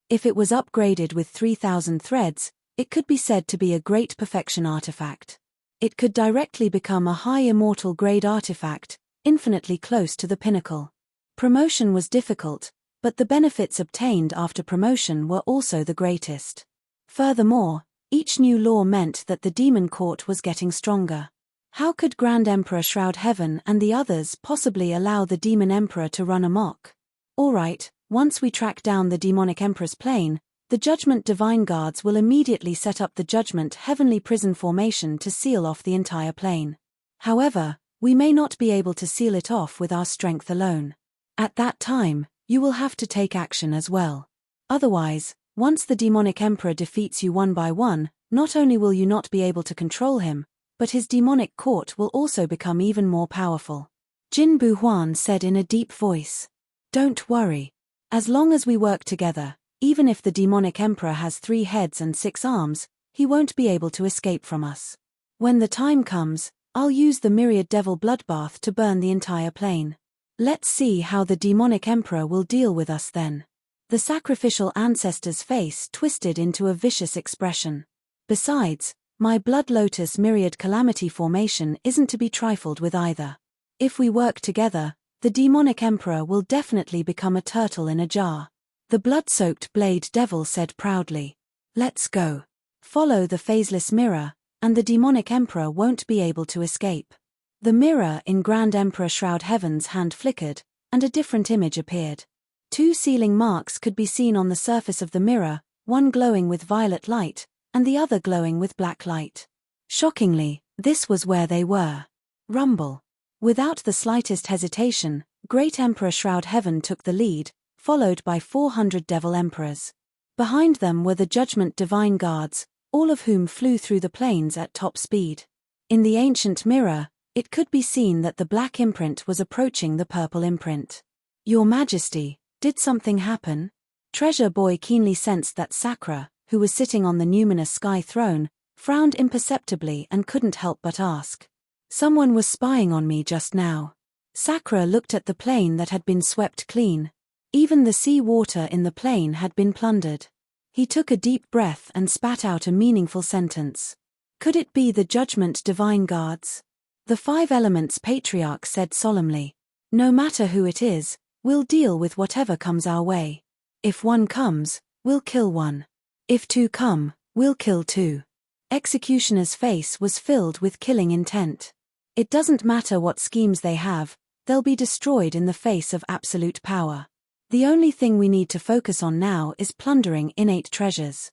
If it was upgraded with 3,000 threads, it could be said to be a great perfection artifact. It could directly become a high immortal grade artifact, infinitely close to the pinnacle. Promotion was difficult, but the benefits obtained after promotion were also the greatest. Furthermore, each new law meant that the demon court was getting stronger. How could Grand Emperor Shroud Heaven and the others possibly allow the demon emperor to run amok? Alright, once we track down the demonic emperor's plane, the Judgment Divine Guards will immediately set up the Judgment Heavenly Prison formation to seal off the entire plane. However, we may not be able to seal it off with our strength alone. At that time, you will have to take action as well. Otherwise, once the demonic emperor defeats you one by one, not only will you not be able to control him, but his demonic court will also become even more powerful. Jin Buhuan said in a deep voice. Don't worry. As long as we work together, even if the demonic emperor has 3 heads and 6 arms, he won't be able to escape from us. When the time comes, I'll use the myriad devil bloodbath to burn the entire plane. Let's see how the demonic emperor will deal with us then. The sacrificial ancestor's face twisted into a vicious expression. Besides, my blood lotus myriad calamity formation isn't to be trifled with either. If we work together, the demonic emperor will definitely become a turtle in a jar. The blood-soaked blade devil said proudly. Let's go. Follow the phaseless mirror, and the demonic emperor won't be able to escape. The mirror in Grand Emperor Shroud Heaven's hand flickered, and a different image appeared. 2 sealing marks could be seen on the surface of the mirror, one glowing with violet light, and the other glowing with black light. Shockingly, this was where they were. Rumble. Without the slightest hesitation, Great Emperor Shroud Heaven took the lead, followed by 400 Devil Emperors. Behind them were the Judgment Divine Guards, all of whom flew through the planes at top speed. In the ancient mirror, it could be seen that the black imprint was approaching the purple imprint. Your Majesty, did something happen? Treasure Boy keenly sensed that Sakura, who was sitting on the numinous sky throne, frowned imperceptibly and couldn't help but ask. Someone was spying on me just now. Sakura looked at the plane that had been swept clean. Even the sea water in the plane had been plundered. He took a deep breath and spat out a meaningful sentence. Could it be the Judgment Divine Guards? The 5 Elements Patriarch said solemnly. No matter who it is, we'll deal with whatever comes our way. If 1 comes, we'll kill 1. If 2 come, we'll kill 2. Executioner's face was filled with killing intent. It doesn't matter what schemes they have, they'll be destroyed in the face of absolute power. The only thing we need to focus on now is plundering innate treasures.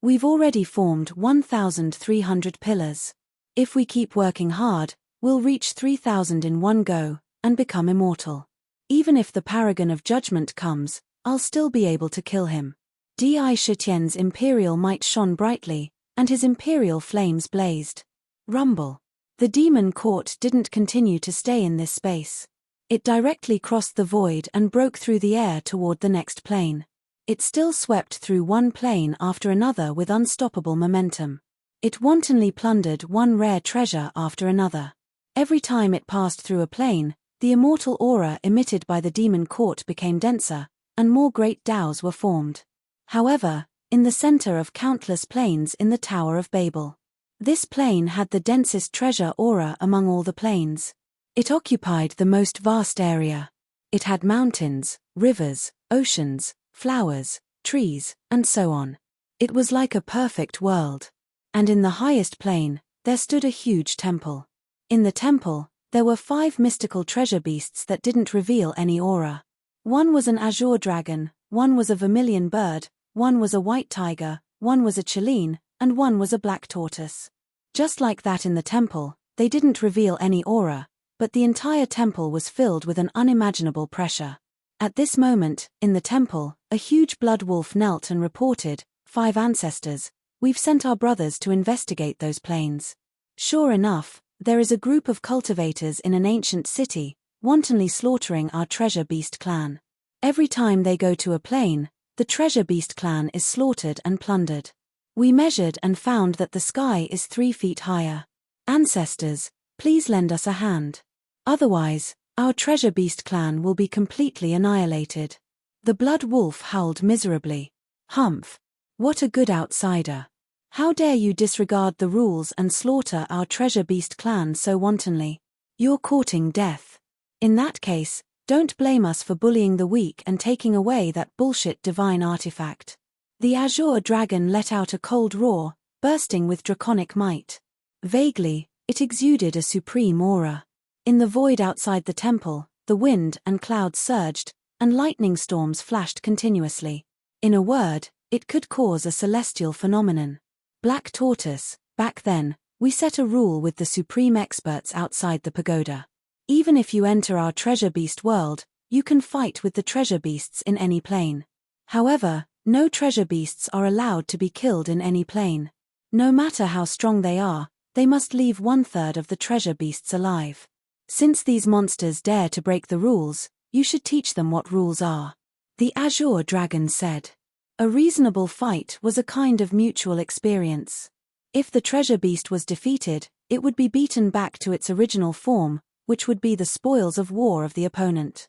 We've already formed 1,300 pillars. If we keep working hard, we'll reach 3,000 in one go, and become immortal. Even if the paragon of judgment comes, I'll still be able to kill him. Di Shitian's imperial might shone brightly, and his imperial flames blazed. Rumble. The demon court didn't continue to stay in this space. It directly crossed the void and broke through the air toward the next plane. It still swept through one plane after another with unstoppable momentum. It wantonly plundered one rare treasure after another. Every time it passed through a plane, the immortal aura emitted by the demon court became denser, and more great dows were formed. However, in the center of countless planes in the Tower of Babel, this plane had the densest treasure aura among all the planes. It occupied the most vast area. It had mountains, rivers, oceans, flowers, trees, and so on. It was like a perfect world. And in the highest plane, there stood a huge temple. In the temple, there were 5 mystical treasure beasts that didn't reveal any aura. One was an azure dragon, one was a vermilion bird, one was a white tiger, one was a chelene, and one was a black tortoise. Just like that in the temple, they didn't reveal any aura, but the entire temple was filled with an unimaginable pressure. At this moment, in the temple, a huge blood wolf knelt and reported, 5 ancestors, we've sent our brothers to investigate those planes. Sure enough, there is a group of cultivators in an ancient city, wantonly slaughtering our treasure beast clan. Every time they go to a plane, the treasure beast clan is slaughtered and plundered. We measured and found that the sky is 3 feet higher. Ancestors, please lend us a hand. Otherwise, our treasure beast clan will be completely annihilated. The blood wolf howled miserably. Humph. What a good outsider. How dare you disregard the rules and slaughter our treasure beast clan so wantonly? You're courting death. In that case, don't blame us for bullying the weak and taking away that bullshit divine artifact. The azure dragon let out a cold roar, bursting with draconic might. Vaguely, it exuded a supreme aura. In the void outside the temple, the wind and clouds surged, and lightning storms flashed continuously. In a word, it could cause a celestial phenomenon. Black Tortoise, back then, we set a rule with the supreme experts outside the pagoda. Even if you enter our treasure beast world, you can fight with the treasure beasts in any plane. However, no treasure beasts are allowed to be killed in any plane. No matter how strong they are, they must leave 1/3 of the treasure beasts alive. Since these monsters dare to break the rules, you should teach them what rules are. The azure dragon said. A reasonable fight was a kind of mutual experience. If the treasure beast was defeated, it would be beaten back to its original form, which would be the spoils of war of the opponent.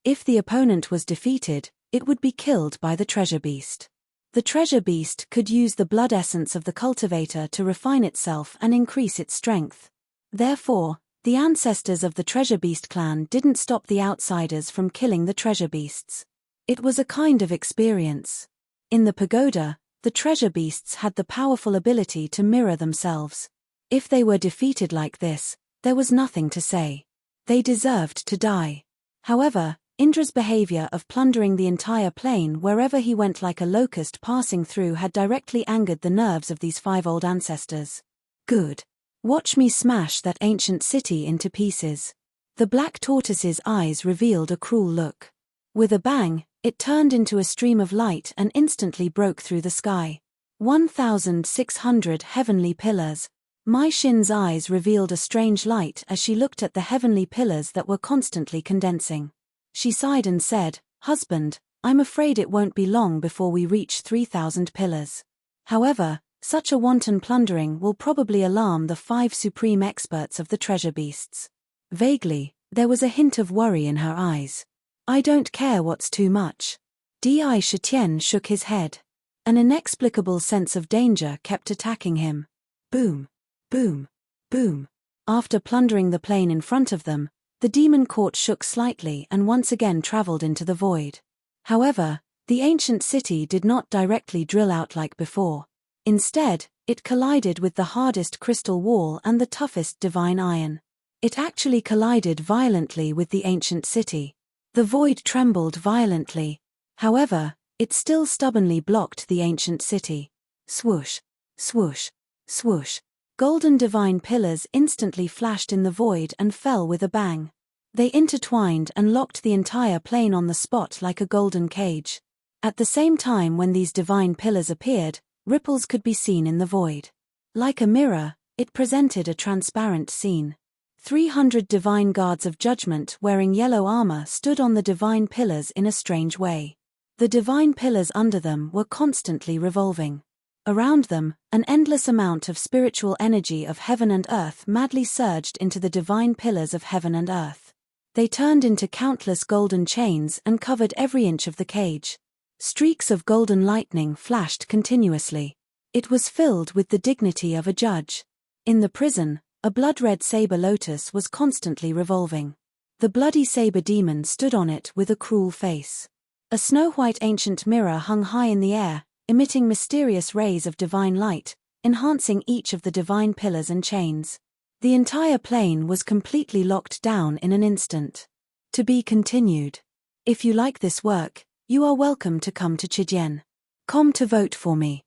If the opponent was defeated, it would be killed by the treasure beast. The treasure beast could use the blood essence of the cultivator to refine itself and increase its strength. Therefore, the ancestors of the treasure beast clan didn't stop the outsiders from killing the treasure beasts. It was a kind of experience. In the pagoda, the treasure beasts had the powerful ability to mirror themselves. If they were defeated like this, there was nothing to say. They deserved to die. However, Indra's behavior of plundering the entire plain wherever he went like a locust passing through had directly angered the nerves of these 5 old ancestors. Good. Watch me smash that ancient city into pieces. The black tortoise's eyes revealed a cruel look. With a bang, it turned into a stream of light and instantly broke through the sky. 1,600 heavenly pillars. Mai Xin's eyes revealed a strange light as she looked at the heavenly pillars that were constantly condensing. She sighed and said, "Husband, I'm afraid it won't be long before we reach 3,000 pillars. However, such a wanton plundering will probably alarm the 5 supreme experts of the treasure beasts." Vaguely, there was a hint of worry in her eyes. "I don't care what's too much." Di Shitian shook his head. An inexplicable sense of danger kept attacking him. Boom, boom, boom. After plundering the plain in front of them, the demon court shook slightly and once again traveled into the void. However, the ancient city did not directly drill out like before. Instead, it collided with the hardest crystal wall and the toughest divine iron. It actually collided violently with the ancient city. The void trembled violently. However, it still stubbornly blocked the ancient city. Swoosh, swoosh, swoosh. Golden divine pillars instantly flashed in the void and fell with a bang. They intertwined and locked the entire plain on the spot like a golden cage. At the same time when these divine pillars appeared, ripples could be seen in the void. Like a mirror, it presented a transparent scene. 300 divine guards of judgment wearing yellow armor stood on the divine pillars in a strange way. The divine pillars under them were constantly revolving. Around them, an endless amount of spiritual energy of heaven and earth madly surged into the divine pillars of heaven and earth. They turned into countless golden chains and covered every inch of the cage. Streaks of golden lightning flashed continuously. It was filled with the dignity of a judge. In the prison, a blood-red saber lotus was constantly revolving. The bloody saber demon stood on it with a cruel face. A snow-white ancient mirror hung high in the air, emitting mysterious rays of divine light, enhancing each of the divine pillars and chains. The entire plain was completely locked down in an instant. To be continued. If you like this work, you are welcome to come to Chidian.com to vote for me.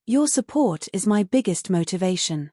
Your support is my biggest motivation.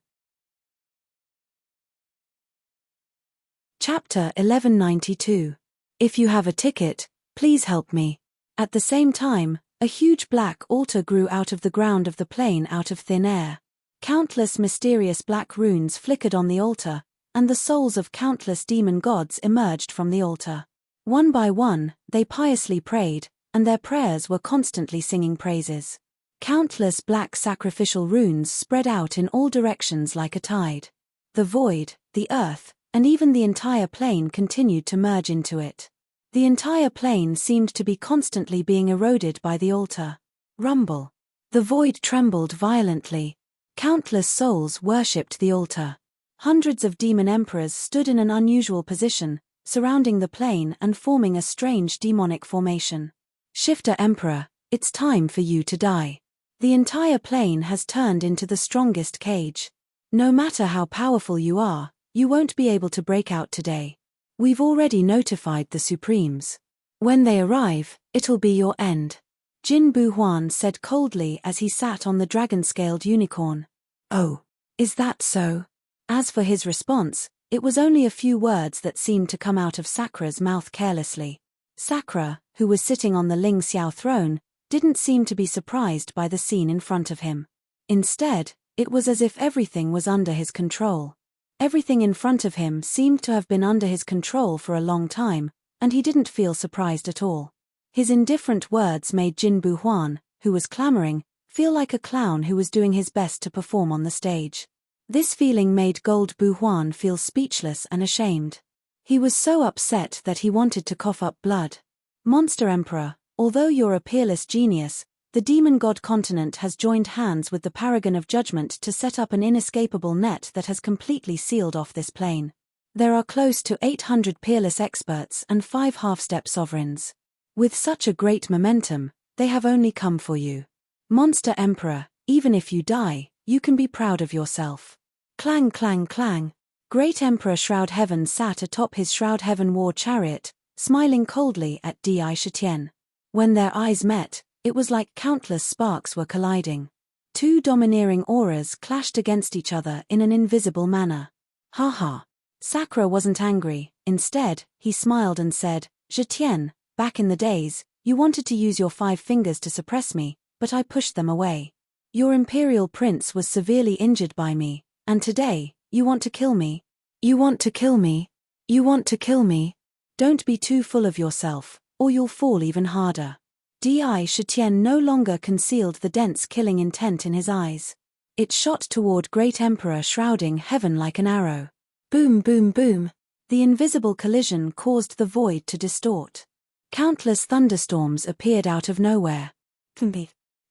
Chapter 1192. If you have a ticket, please help me. At the same time, a huge black altar grew out of the ground of the plain out of thin air. Countless mysterious black runes flickered on the altar, and the souls of countless demon gods emerged from the altar. One by one, they piously prayed, and their prayers were constantly singing praises. Countless black sacrificial runes spread out in all directions like a tide. The void, the earth, and even the entire plain continued to merge into it. The entire plain seemed to be constantly being eroded by the altar. Rumble. The void trembled violently. Countless souls worshipped the altar. Hundreds of demon emperors stood in an unusual position, surrounding the plain and forming a strange demonic formation. Shifter Emperor, it's time for you to die. The entire plain has turned into the strongest cage. No matter how powerful you are, you won't be able to break out today. We've already notified the Supremes. When they arrive, it'll be your end. Jin Buhuan said coldly as he sat on the dragon-scaled unicorn. Oh, is that so? As for his response, it was only a few words that seemed to come out of Sakra's mouth carelessly. Sakra, who was sitting on the Ling Xiao throne, didn't seem to be surprised by the scene in front of him. Instead, it was as if everything was under his control. Everything in front of him seemed to have been under his control for a long time, and he didn't feel surprised at all. His indifferent words made Jin Buhuan, who was clamoring, feel like a clown who was doing his best to perform on the stage. This feeling made Gold Buhuan feel speechless and ashamed. He was so upset that he wanted to cough up blood. Monster Emperor, although you're a peerless genius, the demon god continent has joined hands with the Paragon of Judgment to set up an inescapable net that has completely sealed off this plane. There are close to 800 peerless experts and 5 half-step sovereigns. With such a great momentum, they have only come for you. Monster Emperor, even if you die, you can be proud of yourself. Clang clang clang. Great Emperor Shroud Heaven sat atop his Shroud Heaven war chariot, smiling coldly at Di Shitian. When their eyes met, it was like countless sparks were colliding. Two domineering auras clashed against each other in an invisible manner. Ha ha. Sakura wasn't angry. Instead, he smiled and said, Shitian, back in the days, you wanted to use your 5 fingers to suppress me, but I pushed them away. Your imperial prince was severely injured by me, and today, you want to kill me? You want to kill me? You want to kill me? Don't be too full of yourself, or you'll fall even harder. Di Shitian no longer concealed the dense killing intent in his eyes. It shot toward Great Emperor Shrouding Heaven like an arrow. Boom boom boom. The invisible collision caused the void to distort. Countless thunderstorms appeared out of nowhere.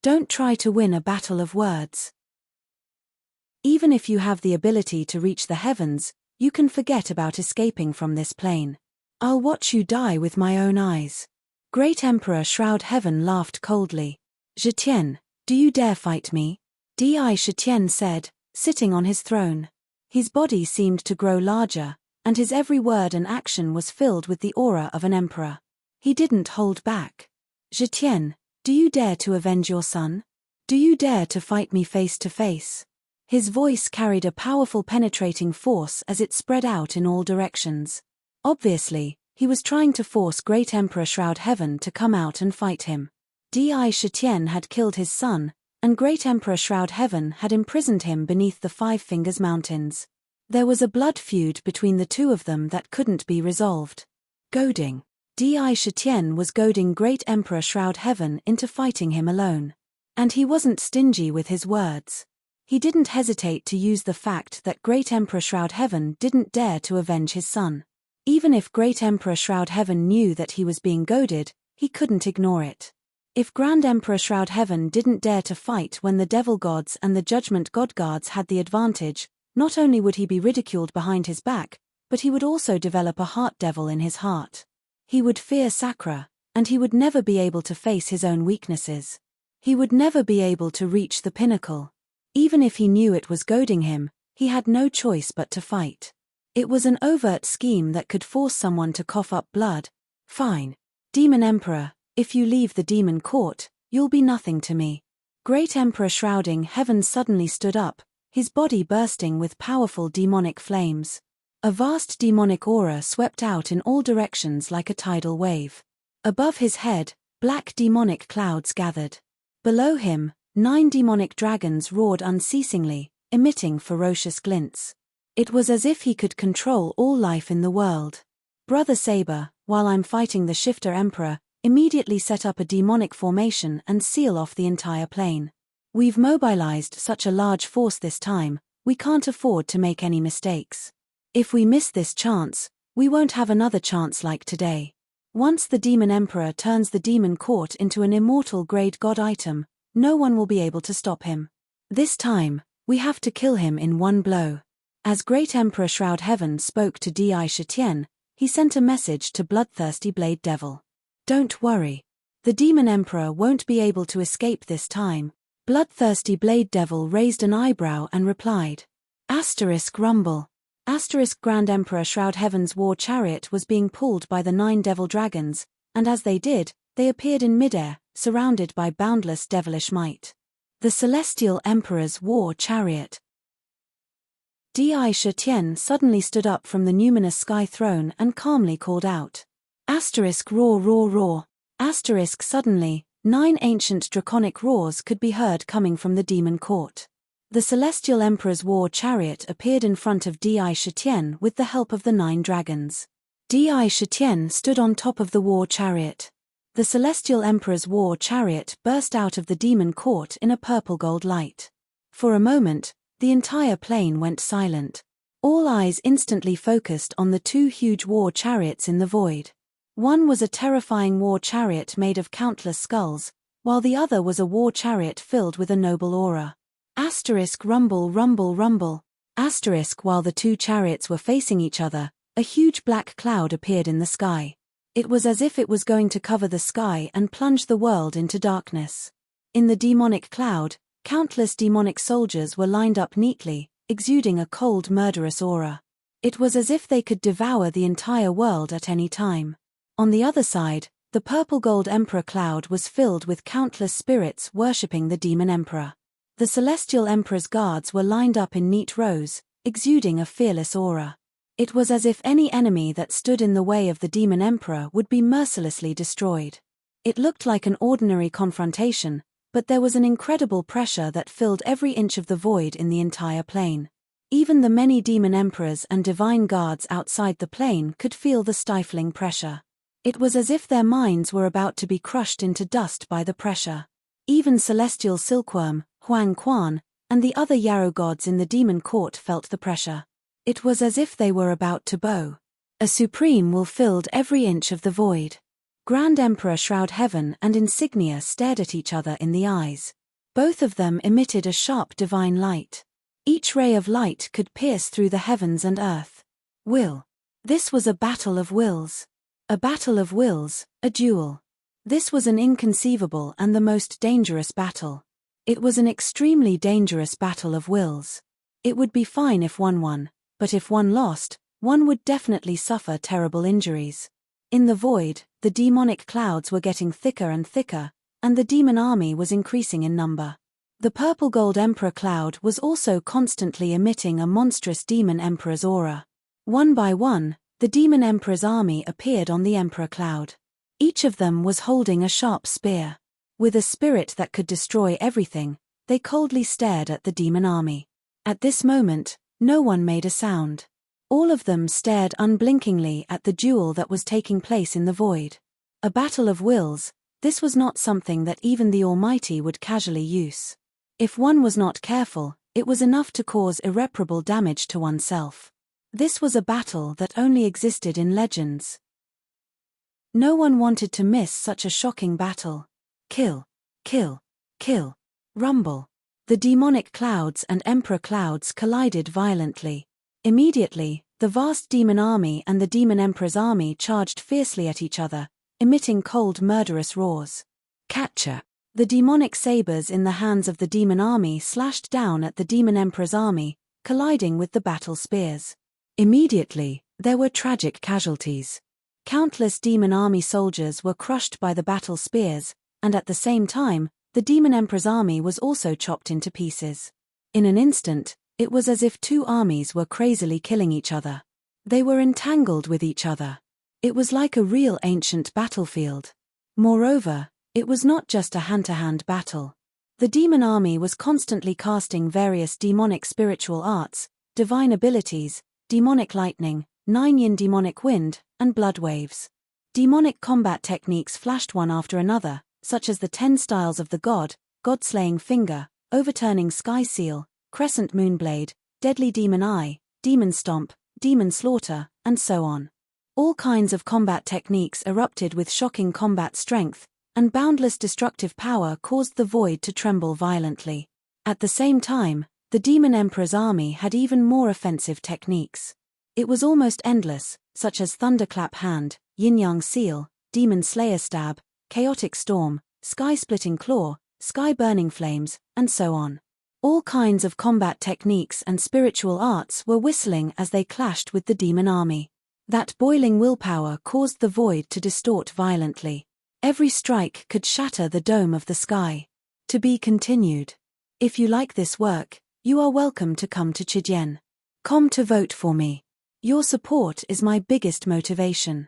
Don't try to win a battle of words. Even if you have the ability to reach the heavens, you can forget about escaping from this plane. I'll watch you die with my own eyes. Great Emperor Shroud Heaven laughed coldly. Shitian, do you dare fight me? Di Shitian said, sitting on his throne. His body seemed to grow larger, and his every word and action was filled with the aura of an emperor. He didn't hold back. Shitian, do you dare to avenge your son? Do you dare to fight me face to face? His voice carried a powerful penetrating force as it spread out in all directions. Obviously, he was trying to force Great Emperor Shroud Heaven to come out and fight him. Di Shitian had killed his son, and Great Emperor Shroud Heaven had imprisoned him beneath the 5 Fingers Mountains. There was a blood feud between the two of them that couldn't be resolved. Goading. Di Shitian was goading Great Emperor Shroud Heaven into fighting him alone. And he wasn't stingy with his words. He didn't hesitate to use the fact that Great Emperor Shroud Heaven didn't dare to avenge his son. Even if Great Emperor Shroud Heaven knew that he was being goaded, he couldn't ignore it. If Grand Emperor Shroud Heaven didn't dare to fight when the Devil Gods and the Judgment God Guards had the advantage, not only would he be ridiculed behind his back, but he would also develop a heart devil in his heart. He would fear Sakura, and he would never be able to face his own weaknesses. He would never be able to reach the pinnacle. Even if he knew it was goading him, he had no choice but to fight. It was an overt scheme that could force someone to cough up blood. Fine. Demon Emperor, if you leave the demon court, you'll be nothing to me. Great Emperor Shrouding Heaven suddenly stood up, his body bursting with powerful demonic flames. A vast demonic aura swept out in all directions like a tidal wave. Above his head, black demonic clouds gathered. Below him, 9 demonic dragons roared unceasingly, emitting ferocious glints. It was as if he could control all life in the world. Brother Saber, while I'm fighting the Shifter Emperor, immediately set up a demonic formation and seal off the entire plane. We've mobilized such a large force this time, we can't afford to make any mistakes. If we miss this chance, we won't have another chance like today. Once the Demon Emperor turns the Demon Court into an immortal grade god item, no one will be able to stop him. This time, we have to kill him in one blow. As Great Emperor Shroud Heaven spoke to Di Shitian, he sent a message to Bloodthirsty Blade Devil. Don't worry. The Demon Emperor won't be able to escape this time. Bloodthirsty Blade Devil raised an eyebrow and replied. Asterisk rumble. Asterisk Grand Emperor Shroud Heaven's war chariot was being pulled by the 9 devil dragons, and as they did, they appeared in midair, surrounded by boundless devilish might. The Celestial Emperor's war chariot. Di Shitian suddenly stood up from the numinous sky throne and calmly called out. Asterisk roar roar roar. Asterisk suddenly, 9 ancient draconic roars could be heard coming from the demon court. The Celestial Emperor's war chariot appeared in front of Di Shitian with the help of the 9 dragons. Di Shitian stood on top of the war chariot. The Celestial Emperor's war chariot burst out of the demon court in a purple-gold light. For a moment, the entire plane went silent. All eyes instantly focused on the two huge war chariots in the void. One was a terrifying war chariot made of countless skulls, while the other was a war chariot filled with a noble aura. Rumble, rumble, rumble. While the two chariots were facing each other, a huge black cloud appeared in the sky. It was as if it was going to cover the sky and plunge the world into darkness. In the demonic cloud, countless demonic soldiers were lined up neatly, exuding a cold, murderous aura. It was as if they could devour the entire world at any time. On the other side, the purple-gold emperor cloud was filled with countless spirits worshipping the demon emperor. The celestial emperor's guards were lined up in neat rows, exuding a fearless aura. It was as if any enemy that stood in the way of the demon emperor would be mercilessly destroyed. It looked like an ordinary confrontation, but there was an incredible pressure that filled every inch of the void in the entire plane. Even the many demon emperors and divine guards outside the plane could feel the stifling pressure. It was as if their minds were about to be crushed into dust by the pressure. Even celestial silkworm, Huang Quan, and the other yarrow gods in the demon court felt the pressure. It was as if they were about to bow. A supreme will filled every inch of the void. Grand Emperor Shroud Heaven and Insignia stared at each other in the eyes. Both of them emitted a sharp divine light. Each ray of light could pierce through the heavens and earth. Will. This was a battle of wills. A battle of wills, a duel. This was an inconceivable and the most dangerous battle. It was an extremely dangerous battle of wills. It would be fine if one won, but if one lost, one would definitely suffer terrible injuries. In the void, the demonic clouds were getting thicker and thicker, and the demon army was increasing in number. The purple-gold emperor cloud was also constantly emitting a monstrous demon emperor's aura. One by one, the demon emperor's army appeared on the emperor cloud. Each of them was holding a sharp spear. With a spirit that could destroy everything, they coldly stared at the demon army. At this moment, no one made a sound. All of them stared unblinkingly at the duel that was taking place in the void. A battle of wills, this was not something that even the Almighty would casually use. If one was not careful, it was enough to cause irreparable damage to oneself. This was a battle that only existed in legends. No one wanted to miss such a shocking battle. Kill, kill, kill, rumble. The demonic clouds and emperor clouds collided violently. Immediately, the vast demon army and the demon emperor's army charged fiercely at each other, emitting cold, murderous roars. Catcher. The demonic sabers in the hands of the demon army slashed down at the demon emperor's army, colliding with the battle spears. Immediately, there were tragic casualties. Countless demon army soldiers were crushed by the battle spears, and at the same time, the demon emperor's army was also chopped into pieces. In an instant, it was as if two armies were crazily killing each other. They were entangled with each other. It was like a real ancient battlefield. Moreover, it was not just a hand-to-hand battle. The demon army was constantly casting various demonic spiritual arts, divine abilities, demonic lightning, 9-yin demonic wind, and blood waves. Demonic combat techniques flashed one after another, such as the 10 styles of the God-slaying finger, overturning sky seal, crescent moonblade, deadly demon eye, demon stomp, demon slaughter, and so on. All kinds of combat techniques erupted with shocking combat strength, and boundless destructive power caused the void to tremble violently. At the same time, the demon emperor's army had even more offensive techniques. It was almost endless, such as thunderclap hand, yin-yang seal, demon slayer stab, chaotic storm, sky-splitting claw, sky-burning flames, and so on. All kinds of combat techniques and spiritual arts were whistling as they clashed with the demon army. That boiling willpower caused the void to distort violently. Every strike could shatter the dome of the sky. To be continued. If you like this work, you are welcome to come to Chijien.com to vote for me. Your support is my biggest motivation.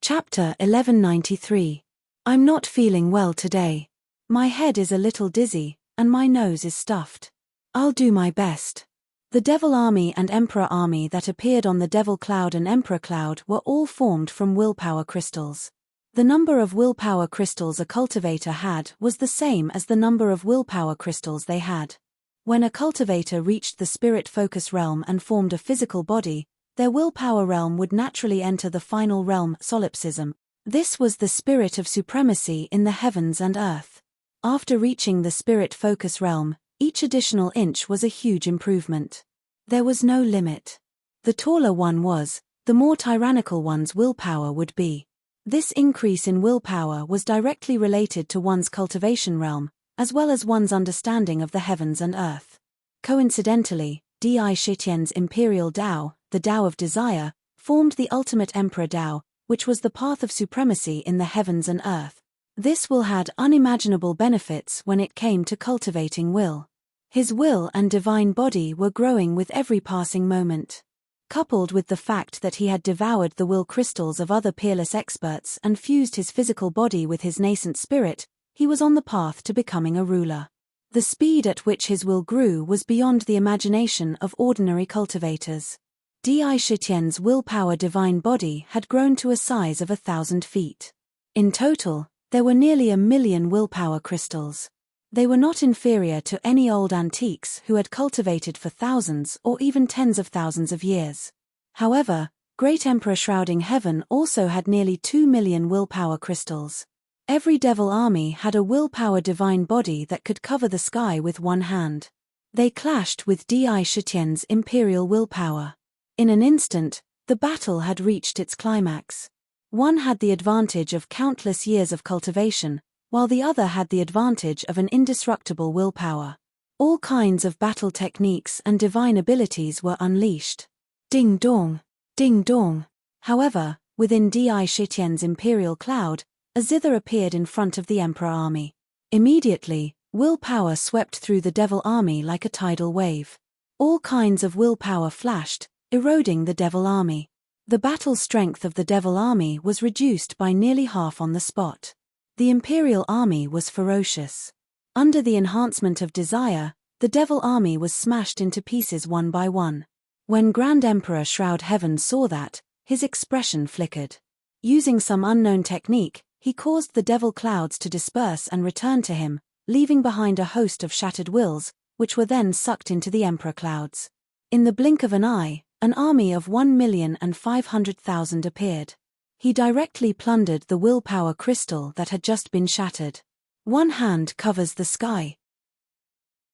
Chapter 1193. I'm not feeling well today. My head is a little dizzy, and my nose is stuffed. I'll do my best. The Devil Army and Emperor Army that appeared on the Devil Cloud and Emperor Cloud were all formed from willpower crystals. The number of willpower crystals a cultivator had was the same as the number of willpower crystals they had. When a cultivator reached the spirit focus realm and formed a physical body, their willpower realm would naturally enter the final realm, solipsism. This was the spirit of supremacy in the heavens and earth. After reaching the spirit focus realm, each additional inch was a huge improvement. There was no limit. The taller one was, the more tyrannical one's willpower would be. This increase in willpower was directly related to one's cultivation realm, as well as one's understanding of the heavens and earth. Coincidentally, Di Shitian's imperial Tao, the Tao of desire, formed the ultimate emperor Tao, which was the path of supremacy in the heavens and earth. This will had unimaginable benefits when it came to cultivating will. His will and divine body were growing with every passing moment. Coupled with the fact that he had devoured the will crystals of other peerless experts and fused his physical body with his nascent spirit, he was on the path to becoming a ruler. The speed at which his will grew was beyond the imagination of ordinary cultivators. Di Shitian's willpower divine body had grown to a size of 1,000 feet. In total, there were nearly 1,000,000 willpower crystals. They were not inferior to any old antiques who had cultivated for thousands or even tens of thousands of years. However, Great Emperor Shrouding Heaven also had nearly 2,000,000 willpower crystals. Every devil army had a willpower divine body that could cover the sky with one hand. They clashed with Di Shitian's imperial willpower. In an instant, the battle had reached its climax. One had the advantage of countless years of cultivation, while the other had the advantage of an indestructible willpower. All kinds of battle techniques and divine abilities were unleashed. Ding dong, ding dong. However, within Di Shitian's imperial cloud, a zither appeared in front of the emperor army. Immediately, willpower swept through the devil army like a tidal wave. All kinds of willpower flashed, eroding the devil army. The battle strength of the devil army was reduced by nearly half on the spot. The imperial army was ferocious. Under the enhancement of desire, the devil army was smashed into pieces one by one. When Grand Emperor Shroud Heaven saw that, his expression flickered. Using some unknown technique, he caused the devil clouds to disperse and return to him, leaving behind a host of shattered wills, which were then sucked into the emperor clouds. In the blink of an eye, an army of 1,500,000 appeared. He directly plundered the willpower crystal that had just been shattered. One hand covers the sky.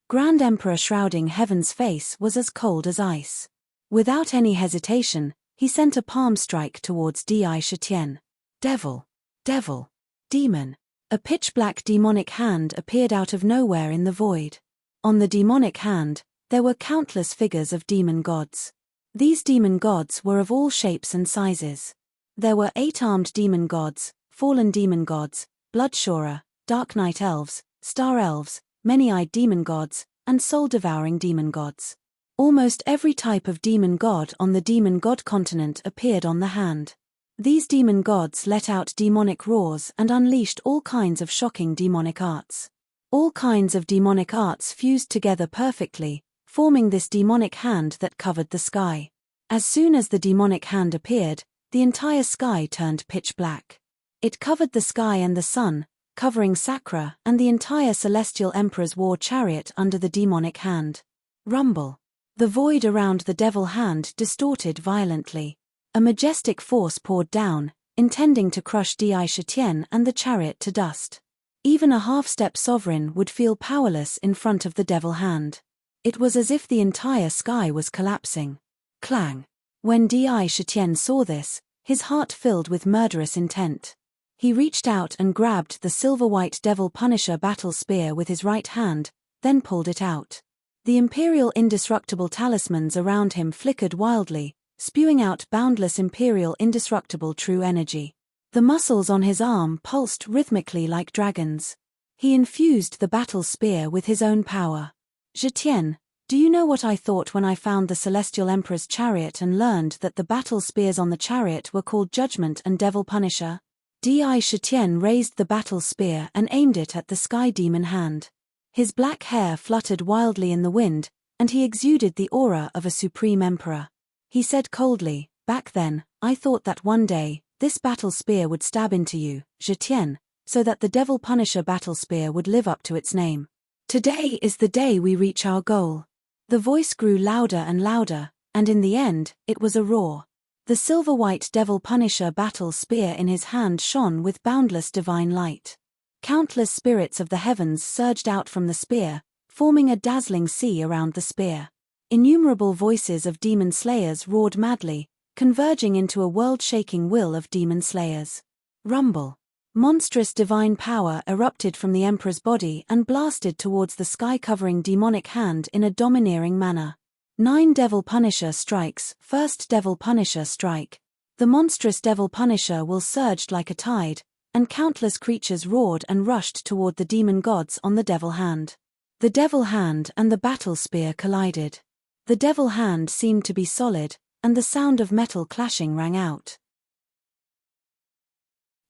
Grand Emperor Shrouding Heaven's face was as cold as ice. Without any hesitation, he sent a palm strike towards Di Shitian. Devil. Devil. Demon. A pitch-black demonic hand appeared out of nowhere in the void. On the demonic hand, there were countless figures of demon gods. These demon gods were of all shapes and sizes. There were 8-armed demon gods, fallen demon gods, bloodshorer, dark night elves, star elves, many-eyed demon gods, and soul-devouring demon gods. Almost every type of demon god on the demon god continent appeared on the hand. These demon gods let out demonic roars and unleashed all kinds of shocking demonic arts. All kinds of demonic arts fused together perfectly, forming this demonic hand that covered the sky. As soon as the demonic hand appeared, the entire sky turned pitch black. It covered the sky and the sun, covering Sakra and the entire Celestial Emperor's war chariot under the demonic hand. Rumble. The void around the devil hand distorted violently. A majestic force poured down, intending to crush Di Shitian and the chariot to dust. Even a half-step sovereign would feel powerless in front of the devil hand. It was as if the entire sky was collapsing. Clang. When Di Shitian saw this, his heart filled with murderous intent. He reached out and grabbed the silver-white Devil Punisher battle spear with his right hand, then pulled it out. The imperial indestructible talismans around him flickered wildly, spewing out boundless imperial indestructible true energy. The muscles on his arm pulsed rhythmically like dragons. He infused the battle spear with his own power. Zhetian, do you know what I thought when I found the Celestial Emperor's chariot and learned that the battle spears on the chariot were called Judgment and Devil Punisher? Di Shitian raised the battle spear and aimed it at the sky demon hand. His black hair fluttered wildly in the wind, and he exuded the aura of a supreme emperor. He said coldly, "Back then, I thought that one day, this battle spear would stab into you, Zhetian, so that the Devil Punisher battle spear would live up to its name. Today is the day we reach our goal. The voice grew louder and louder, and in the end, it was a roar. The silver-white devil punisher battle spear in his hand shone with boundless divine light. Countless spirits of the heavens surged out from the spear, forming a dazzling sea around the spear. Innumerable voices of demon slayers roared madly, converging into a world-shaking will of demon slayers. Rumble. Monstrous divine power erupted from the Emperor's body and blasted towards the sky-covering demonic hand in a domineering manner. 9 Devil Punisher strikes. First Devil Punisher strike. The monstrous Devil Punisher will surged like a tide, and countless creatures roared and rushed toward the demon gods on the Devil Hand. The Devil Hand and the battle spear collided. The Devil Hand seemed to be solid, and the sound of metal clashing rang out.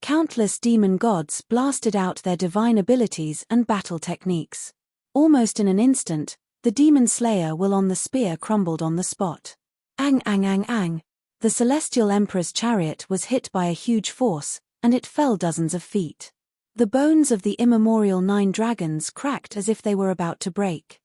Countless demon gods blasted out their divine abilities and battle techniques. Almost in an instant, the demon slayer will on the spear crumbled on the spot. Ang ang ang ang. The celestial emperor's chariot was hit by a huge force, and it fell dozens of feet. The bones of the immemorial 9 dragons cracked as if they were about to break.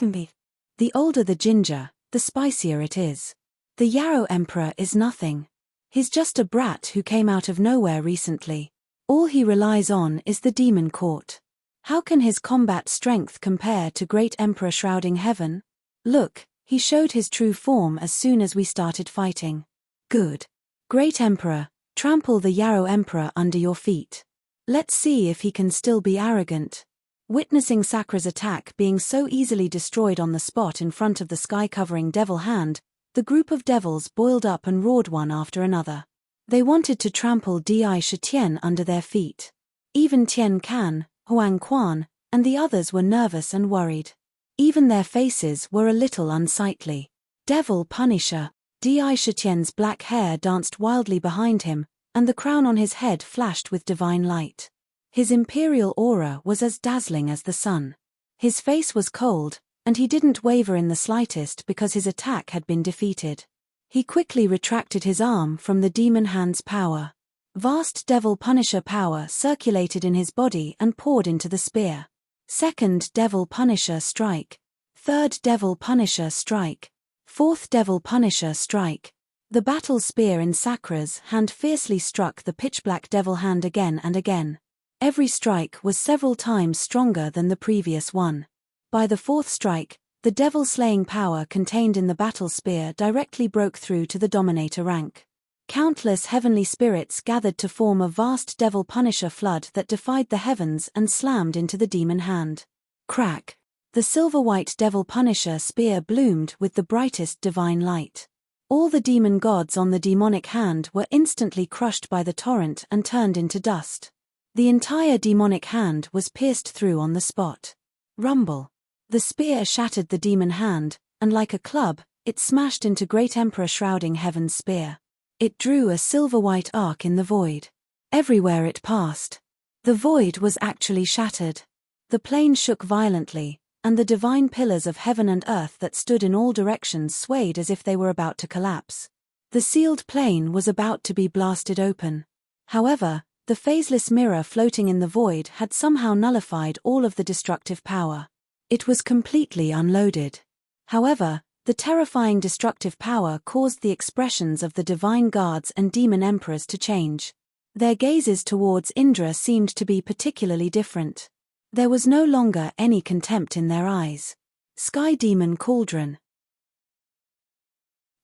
The older the ginger, the spicier it is. The Yarrow Emperor is nothing. He's just a brat who came out of nowhere recently. All he relies on is the demon court. How can his combat strength compare to Great Emperor shrouding heaven? Look, he showed his true form as soon as we started fighting. Good. Great Emperor, trample the Yarrow Emperor under your feet. Let's see if he can still be arrogant. Witnessing Sakra's attack being so easily destroyed on the spot in front of the sky-covering devil hand, the group of devils boiled up and roared one after another. They wanted to trample Di Shitian under their feet. Even Tian Can, Huang Quan, and the others were nervous and worried. Even their faces were a little unsightly. Devil Punisher. Di Shitian's black hair danced wildly behind him, and the crown on his head flashed with divine light. His imperial aura was as dazzling as the sun. His face was cold, and he didn't waver in the slightest because his attack had been defeated. He quickly retracted his arm from the demon hand's power. Vast Devil Punisher power circulated in his body and poured into the spear. Second Devil Punisher strike. Third Devil Punisher strike. Fourth Devil Punisher strike. The battle spear in Sakra's hand fiercely struck the pitch-black devil hand again and again. Every strike was several times stronger than the previous one. By the 4th strike, the devil-slaying power contained in the battle spear directly broke through to the dominator rank. Countless heavenly spirits gathered to form a vast devil punisher flood that defied the heavens and slammed into the demon hand. Crack! The silver-white devil punisher spear bloomed with the brightest divine light. All the demon gods on the demonic hand were instantly crushed by the torrent and turned into dust. The entire demonic hand was pierced through on the spot. Rumble! The spear shattered the demon hand, and like a club, it smashed into Great Emperor shrouding heaven's spear. It drew a silver-white arc in the void. Everywhere it passed, the void was actually shattered. The plane shook violently, and the divine pillars of heaven and earth that stood in all directions swayed as if they were about to collapse. The sealed plane was about to be blasted open. However, the phaseless mirror floating in the void had somehow nullified all of the destructive power. It was completely unloaded. However, the terrifying destructive power caused the expressions of the divine guards and demon emperors to change. Their gazes towards Indra seemed to be particularly different. There was no longer any contempt in their eyes. Sky Demon Cauldron.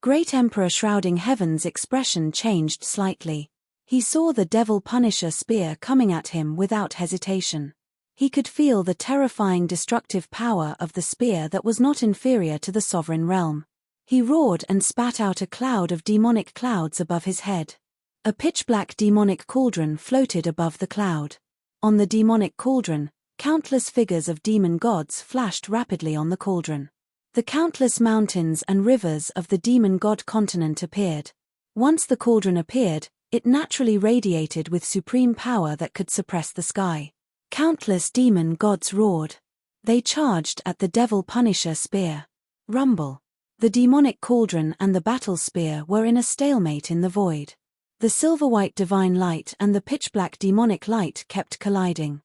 Great Emperor shrouding heaven's expression changed slightly. He saw the Devil Punisher spear coming at him without hesitation. He could feel the terrifying destructive power of the spear that was not inferior to the sovereign realm. He roared and spat out a cloud of demonic clouds above his head. A pitch-black demonic cauldron floated above the cloud. On the demonic cauldron, countless figures of demon gods flashed rapidly on the cauldron. The countless mountains and rivers of the demon god continent appeared. Once the cauldron appeared, it naturally radiated with supreme power that could suppress the sky. Countless demon gods roared. They charged at the Devil Punisher spear. Rumble! The demonic cauldron and the battle spear were in a stalemate in the void. The silver-white divine light and the pitch-black demonic light kept colliding.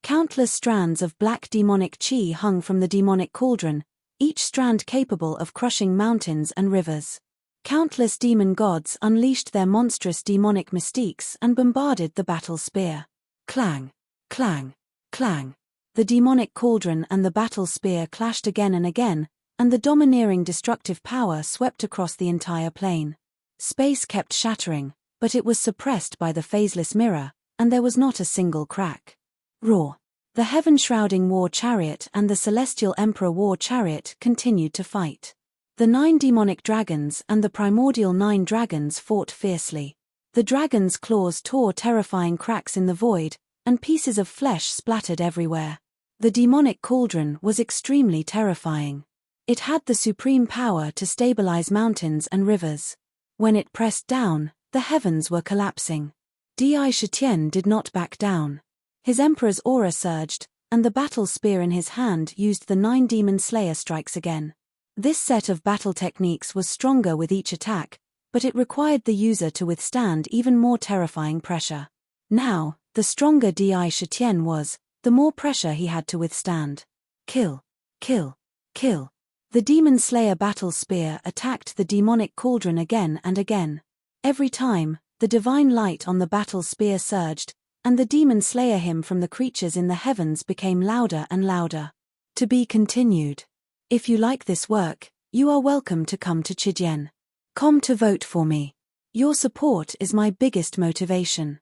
Countless strands of black demonic chi hung from the demonic cauldron, each strand capable of crushing mountains and rivers. Countless demon gods unleashed their monstrous demonic mystiques and bombarded the battle spear. Clang, clang, clang. The demonic cauldron and the battle spear clashed again and again, and the domineering destructive power swept across the entire plane. Space kept shattering, but it was suppressed by the phaseless mirror, and there was not a single crack. Roar. The heaven-shrouding war chariot and the celestial emperor war chariot continued to fight. The 9 demonic dragons and the primordial 9 dragons fought fiercely. The dragons' claws tore terrifying cracks in the void, and pieces of flesh splattered everywhere. The demonic cauldron was extremely terrifying. It had the supreme power to stabilize mountains and rivers. When it pressed down, the heavens were collapsing. Di Shitian did not back down. His emperor's aura surged, and the battle spear in his hand used the 9 demon slayer strikes again. This set of battle techniques was stronger with each attack, but it required the user to withstand even more terrifying pressure. Now, the stronger Di Shitian was, the more pressure he had to withstand. Kill, kill, kill. The demon slayer battle spear attacked the demonic cauldron again and again. Every time, the divine light on the battle spear surged, and the demon slayer hymn from the creatures in the heavens became louder and louder. To be continued. If you like this work, you are welcome to come to Chidian.com to vote for me. Your support is my biggest motivation.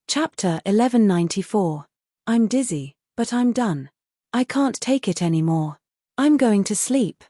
Chapter 1194. I'm dizzy, but I'm done. I can't take it anymore. I'm going to sleep.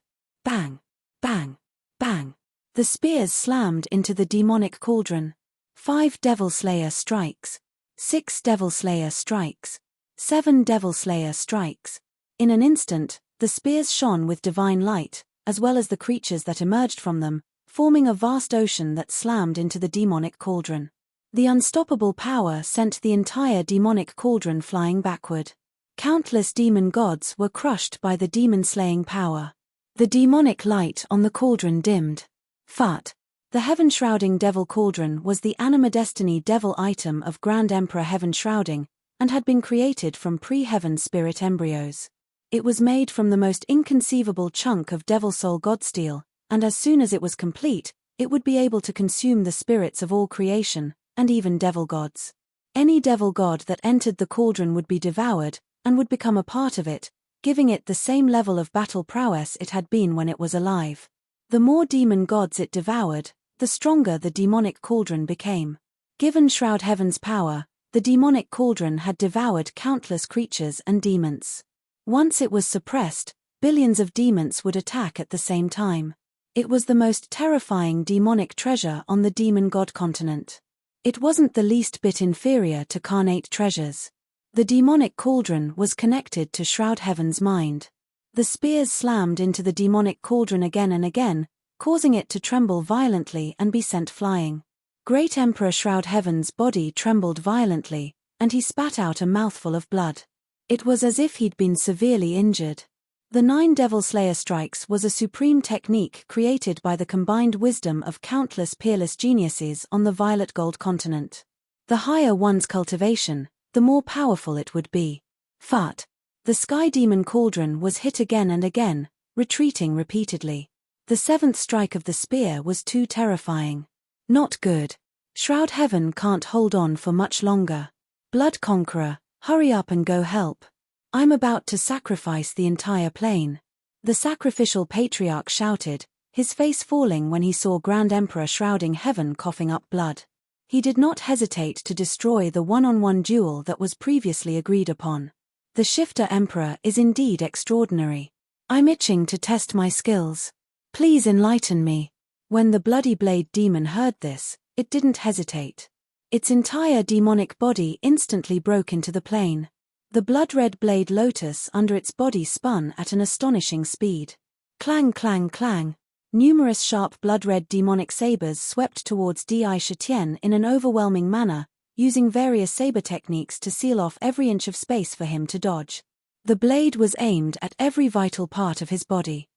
Bang, bang, bang. The spears slammed into the demonic cauldron. 5 Devil Slayer strikes. 6 Devil Slayer strikes. 7 Devil Slayer strikes. In an instant, the spears shone with divine light, as well as the creatures that emerged from them, forming a vast ocean that slammed into the demonic cauldron. The unstoppable power sent the entire demonic cauldron flying backward. Countless demon gods were crushed by the demon-slaying power. The demonic light on the cauldron dimmed. Fat. The heaven-shrouding devil cauldron was the anima destiny devil item of Grand Emperor Heaven Shrouding, and had been created from pre-heaven spirit embryos. It was made from the most inconceivable chunk of devil soul god steel, and as soon as it was complete, it would be able to consume the spirits of all creation, and even devil gods. Any devil god that entered the cauldron would be devoured, and would become a part of it, giving it the same level of battle prowess it had been when it was alive. The more demon gods it devoured, the stronger the demonic cauldron became. Given Shroud Heaven's power, the demonic cauldron had devoured countless creatures and demons. Once it was suppressed, billions of demons would attack at the same time. It was the most terrifying demonic treasure on the demon god continent. It wasn't the least bit inferior to carnate treasures. The demonic cauldron was connected to Shroud Heaven's mind. The spears slammed into the demonic cauldron again and again, causing it to tremble violently and be sent flying. Great Emperor Shroud Heaven's body trembled violently, and he spat out a mouthful of blood. It was as if he'd been severely injured. The 9 Devil Slayer strikes was a supreme technique created by the combined wisdom of countless peerless geniuses on the violet gold continent. The higher one's cultivation, the more powerful it would be. Fat. The sky demon cauldron was hit again and again, retreating repeatedly. The 7th strike of the spear was too terrifying. Not good. Shroud Heaven can't hold on for much longer. Blood Conqueror, hurry up and go help. I'm about to sacrifice the entire plane. The sacrificial patriarch shouted, his face falling when he saw Grand Emperor Shrouding Heaven coughing up blood. He did not hesitate to destroy the one-on-one duel that was previously agreed upon. The Shifter Emperor is indeed extraordinary. I'm itching to test my skills. Please enlighten me. When the Bloody Blade demon heard this, it didn't hesitate. Its entire demonic body instantly broke into the plane. The blood-red blade lotus under its body spun at an astonishing speed. Clang clang clang. Numerous sharp blood-red demonic sabers swept towards Di Shitian in an overwhelming manner, using various saber techniques to seal off every inch of space for him to dodge. The blade was aimed at every vital part of his body.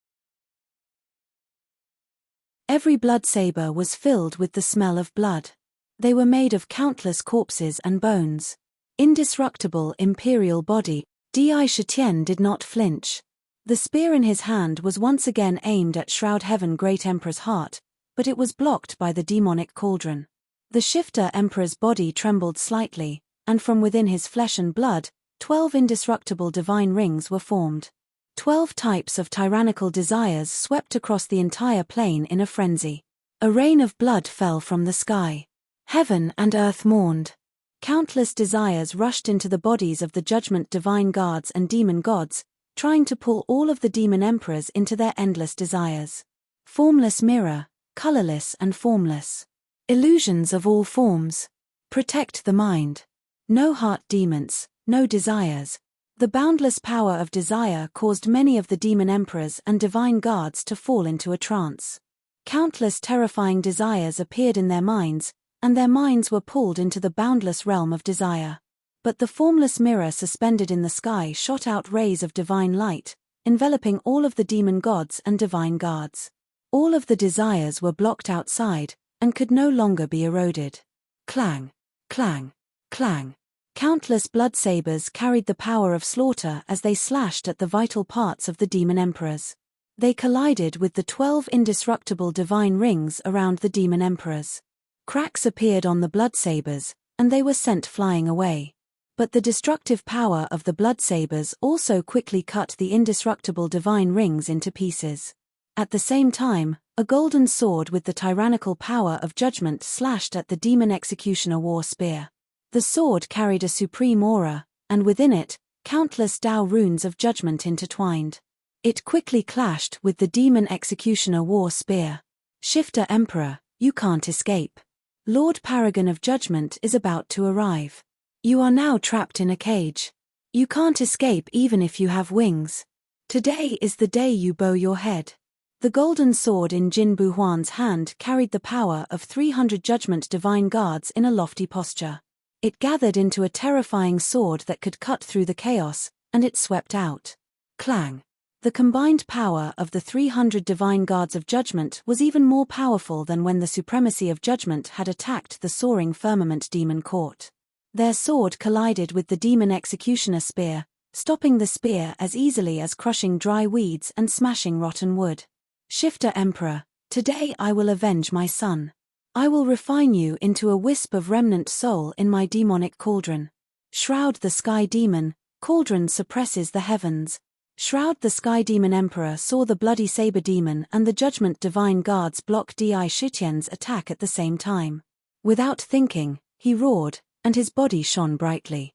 Every blood saber was filled with the smell of blood. They were made of countless corpses and bones. Indestructible imperial body, Di Shitian did not flinch. The spear in his hand was once again aimed at Shroud Heaven Great Emperor's heart, but it was blocked by the demonic cauldron. The shifter emperor's body trembled slightly, and from within his flesh and blood, 12 indestructible divine rings were formed. 12 types of tyrannical desires swept across the entire plane in a frenzy. A rain of blood fell from the sky. Heaven and earth mourned. Countless desires rushed into the bodies of the judgment divine guards and demon gods, trying to pull all of the demon emperors into their endless desires. Formless mirror, colorless and formless. Illusions of all forms. Protect the mind. No heart demons, no desires. The boundless power of desire caused many of the demon emperors and divine guards to fall into a trance. Countless terrifying desires appeared in their minds, and their minds were pulled into the boundless realm of desire. But the formless mirror suspended in the sky shot out rays of divine light, enveloping all of the demon gods and divine guards. All of the desires were blocked outside, and could no longer be eroded. Clang, clang, clang. Countless blood sabers carried the power of slaughter as they slashed at the vital parts of the demon emperors. They collided with the 12 indestructible divine rings around the demon emperors. Cracks appeared on the blood sabers, and they were sent flying away. But the destructive power of the blood sabers also quickly cut the indestructible divine rings into pieces. At the same time, a golden sword with the tyrannical power of judgment slashed at the demon executioner war spear. The sword carried a supreme aura, and within it, countless Tao runes of judgment intertwined. It quickly clashed with the demon executioner war spear. Shifter Emperor, you can't escape. Lord Paragon of Judgment is about to arrive. You are now trapped in a cage. You can't escape even if you have wings. Today is the day you bow your head. The golden sword in Jin Buhuan's hand carried the power of 300 judgment divine guards in a lofty posture. It gathered into a terrifying sword that could cut through the chaos, and it swept out. Clang. The combined power of the 300 divine guards of judgment was even more powerful than when the supremacy of judgment had attacked the soaring firmament demon court. Their sword collided with the demon executioner spear, stopping the spear as easily as crushing dry weeds and smashing rotten wood. Shifter Emperor, today I will avenge my son. I will refine you into a wisp of remnant soul in my demonic cauldron. Shroud the sky demon, cauldron suppresses the heavens. Shroud the sky demon emperor saw the bloody saber demon and the judgment divine guards block Di Shitian's attack at the same time. Without thinking, he roared, and his body shone brightly.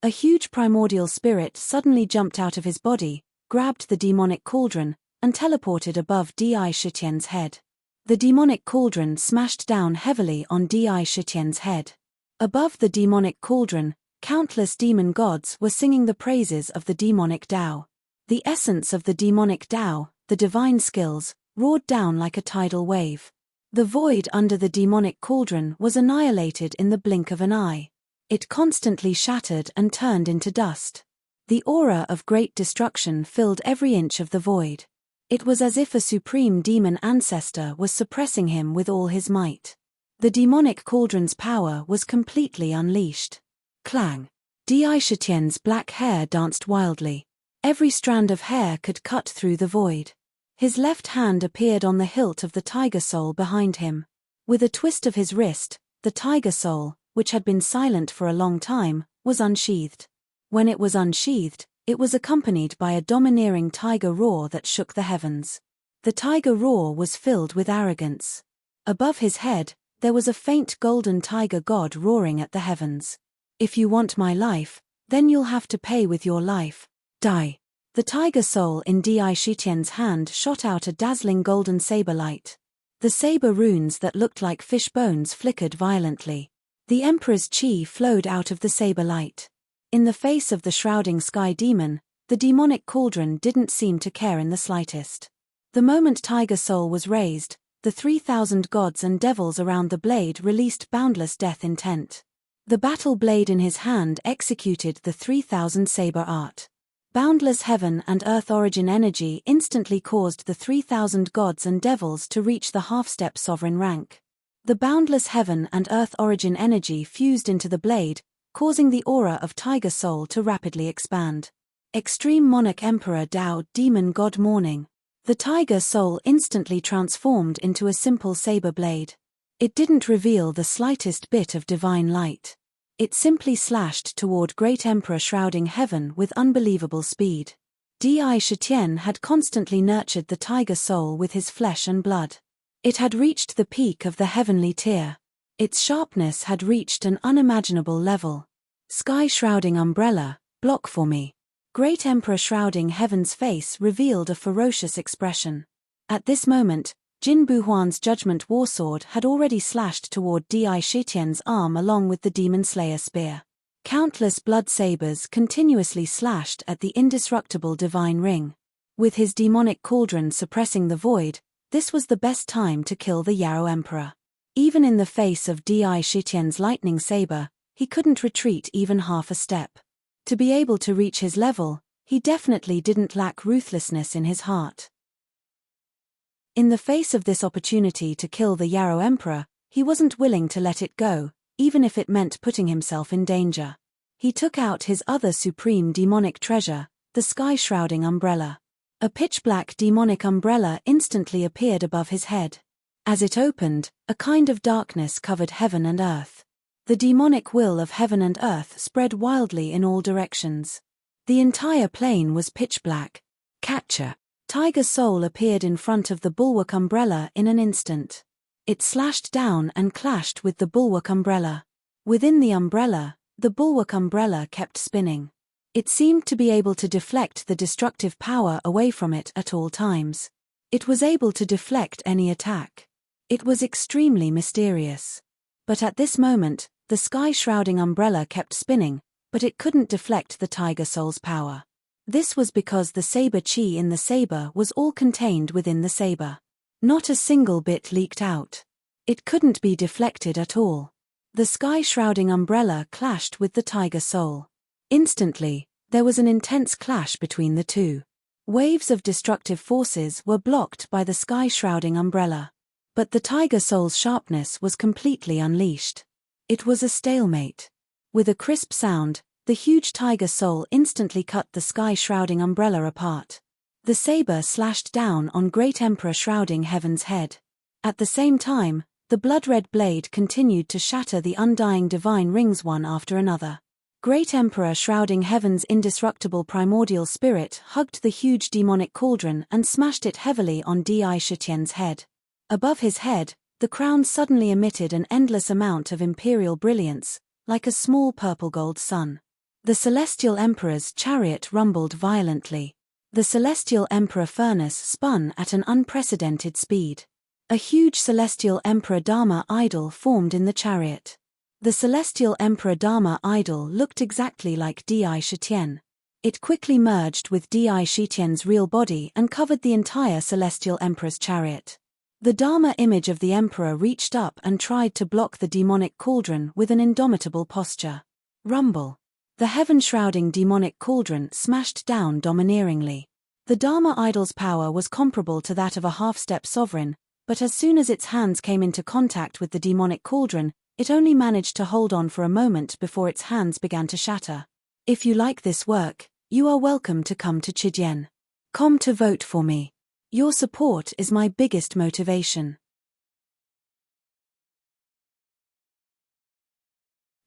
A huge primordial spirit suddenly jumped out of his body, grabbed the demonic cauldron, and teleported above Di Shitian's head. The demonic cauldron smashed down heavily on Di Shitian's head. Above the demonic cauldron, countless demon gods were singing the praises of the demonic Tao. The essence of the demonic Tao, the divine skills, roared down like a tidal wave. The void under the demonic cauldron was annihilated in the blink of an eye. It constantly shattered and turned into dust. The aura of great destruction filled every inch of the void. It was as if a supreme demon ancestor was suppressing him with all his might. The demonic cauldron's power was completely unleashed. Clang. Di Shitian's black hair danced wildly. Every strand of hair could cut through the void. His left hand appeared on the hilt of the tiger soul behind him. With a twist of his wrist, the tiger soul, which had been silent for a long time, was unsheathed. When it was unsheathed, it was accompanied by a domineering tiger roar that shook the heavens. The tiger roar was filled with arrogance. Above his head, there was a faint golden tiger god roaring at the heavens. If you want my life, then you'll have to pay with your life. Die. The tiger soul in Di Shitian's hand shot out a dazzling golden saber light. The saber runes that looked like fish bones flickered violently. The emperor's chi flowed out of the saber light. In the face of the shrouding sky demon, the demonic cauldron didn't seem to care in the slightest. The moment tiger soul was raised, the 3,000 gods and devils around the blade released boundless death intent. The battle blade in his hand executed the 3,000 saber art. Boundless heaven and earth origin energy instantly caused the 3,000 gods and devils to reach the half-step sovereign rank. The boundless heaven and earth origin energy fused into the blade, causing the aura of Tiger Soul to rapidly expand. Extreme Monarch Emperor Dao Demon God Morning. The Tiger Soul instantly transformed into a simple saber blade. It didn't reveal the slightest bit of divine light. It simply slashed toward Great Emperor shrouding heaven with unbelievable speed. Di Shitian had constantly nurtured the Tiger Soul with his flesh and blood. It had reached the peak of the heavenly tier. Its sharpness had reached an unimaginable level. Sky shrouding umbrella, block for me. Great Emperor shrouding heaven's face revealed a ferocious expression. At this moment, Jin Buhuan's Judgment Warsword had already slashed toward Di Shitian's arm along with the Demon Slayer spear. Countless blood sabers continuously slashed at the indestructible divine ring. With his demonic cauldron suppressing the void, this was the best time to kill the Yarrow Emperor. Even in the face of Di Shitian's lightning saber, he couldn't retreat even half a step. To be able to reach his level, he definitely didn't lack ruthlessness in his heart. In the face of this opportunity to kill the Yarrow Emperor, he wasn't willing to let it go, even if it meant putting himself in danger. He took out his other supreme demonic treasure, the sky-shrouding umbrella. A pitch-black demonic umbrella instantly appeared above his head. As it opened, a kind of darkness covered heaven and earth. The demonic will of heaven and earth spread wildly in all directions. The entire plane was pitch black. Catcher. Tiger Soul appeared in front of the bulwark umbrella in an instant. It slashed down and clashed with the bulwark umbrella. Within the bulwark umbrella kept spinning. It seemed to be able to deflect the destructive power away from it at all times. It was able to deflect any attack. It was extremely mysterious. But at this moment, the sky-shrouding umbrella kept spinning, but it couldn't deflect the Tiger Soul's power. This was because the saber chi in the saber was all contained within the saber. Not a single bit leaked out. It couldn't be deflected at all. The sky-shrouding umbrella clashed with the Tiger Soul. Instantly, there was an intense clash between the two. Waves of destructive forces were blocked by the sky-shrouding umbrella. But the Tiger Soul's sharpness was completely unleashed. It was a stalemate. With a crisp sound, the huge Tiger Soul instantly cut the sky-shrouding umbrella apart. The saber slashed down on Great Emperor shrouding heaven's head. At the same time, the blood-red blade continued to shatter the undying divine rings one after another. Great Emperor shrouding heaven's indestructible primordial spirit hugged the huge demonic cauldron and smashed it heavily on Di Shitian's head. Above his head, the crown suddenly emitted an endless amount of imperial brilliance, like a small purple-gold sun. The Celestial Emperor's chariot rumbled violently. The Celestial Emperor furnace spun at an unprecedented speed. A huge Celestial Emperor Dharma idol formed in the chariot. The Celestial Emperor Dharma idol looked exactly like Di Shitian. It quickly merged with Di Shitian's real body and covered the entire Celestial Emperor's chariot. The Dharma image of the Emperor reached up and tried to block the demonic cauldron with an indomitable posture. Rumble. The heaven-shrouding demonic cauldron smashed down domineeringly. The Dharma idol's power was comparable to that of a half-step sovereign, but as soon as its hands came into contact with the demonic cauldron, it only managed to hold on for a moment before its hands began to shatter. If you like this work, you are welcome to come to Chidian.com to vote for me. Your support is my biggest motivation.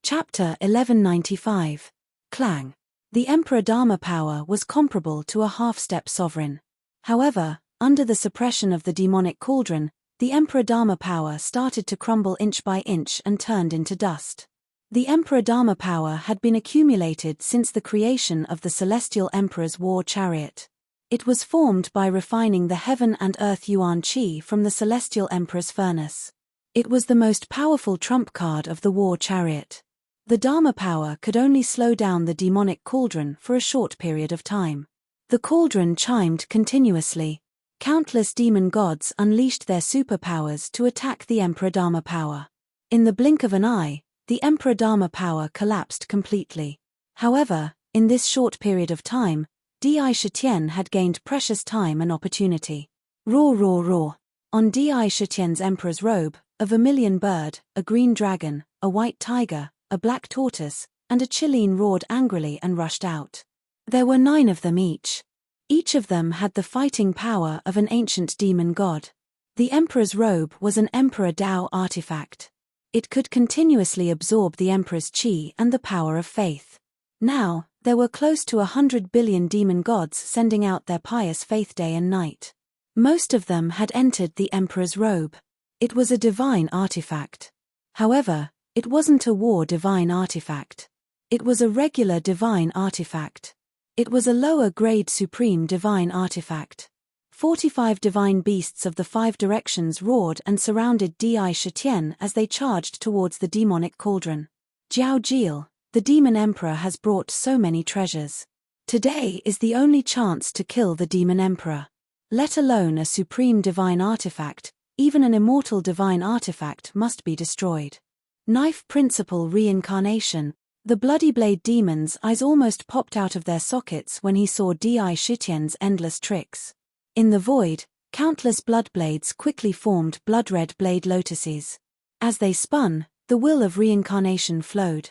Chapter 1195. Clang. The Emperor Dharma power was comparable to a half-step sovereign. However, under the suppression of the demonic cauldron, the Emperor Dharma power started to crumble inch by inch and turned into dust. The Emperor Dharma power had been accumulated since the creation of the Celestial Emperor's war chariot. It was formed by refining the heaven and earth yuan qi from the Celestial Emperor's furnace. It was the most powerful trump card of the war chariot. The Dharma power could only slow down the demonic cauldron for a short period of time. The cauldron chimed continuously. Countless demon gods unleashed their superpowers to attack the Emperor Dharma power. In the blink of an eye, the Emperor Dharma power collapsed completely. However, in this short period of time, Di Shitian had gained precious time and opportunity. Roar, roar, roar. On Di Shitian's emperor's robe, a vermilion bird, a green dragon, a white tiger, a black tortoise, and a chileen roared angrily and rushed out. There were 9 of them each. Each of them had the fighting power of an ancient demon god. The Emperor's robe was an Emperor Dao artifact. It could continuously absorb the Emperor's chi and the power of faith. Now, there were close to 100 billion demon gods sending out their pious faith day and night. Most of them had entered the Emperor's robe. It was a divine artifact. However, it wasn't a war divine artifact. It was a regular divine artifact. It was a lower-grade supreme divine artifact. 45 divine beasts of the 5 directions roared and surrounded Di Shitian as they charged towards the demonic cauldron. Jiao Jil, the demon emperor has brought so many treasures. Today is the only chance to kill the demon emperor. Let alone a supreme divine artifact, even an immortal divine artifact must be destroyed. Knife principle reincarnation. The Bloody Blade demon's eyes almost popped out of their sockets when he saw Di Shitian's endless tricks. In the void, countless blood blades quickly formed blood-red blade lotuses. As they spun, the will of reincarnation flowed.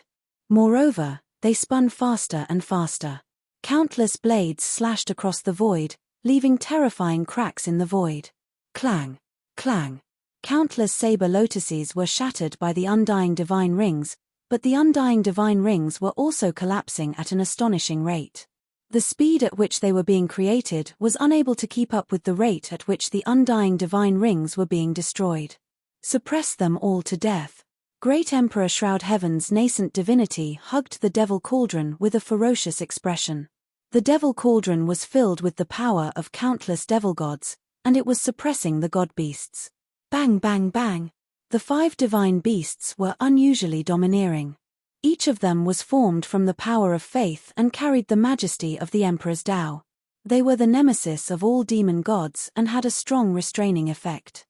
Moreover, they spun faster and faster. Countless blades slashed across the void, leaving terrifying cracks in the void. Clang! Clang! Countless saber lotuses were shattered by the undying divine rings, but the undying divine rings were also collapsing at an astonishing rate. The speed at which they were being created was unable to keep up with the rate at which the undying divine rings were being destroyed. Suppress them all to death. Great Emperor Shroud Heaven's nascent divinity hugged the Devil Cauldron with a ferocious expression. The Devil Cauldron was filled with the power of countless devil gods, and it was suppressing the god beasts. Bang bang bang! The 5 divine beasts were unusually domineering. Each of them was formed from the power of faith and carried the majesty of the Emperor's Tao. They were the nemesis of all demon gods and had a strong restraining effect.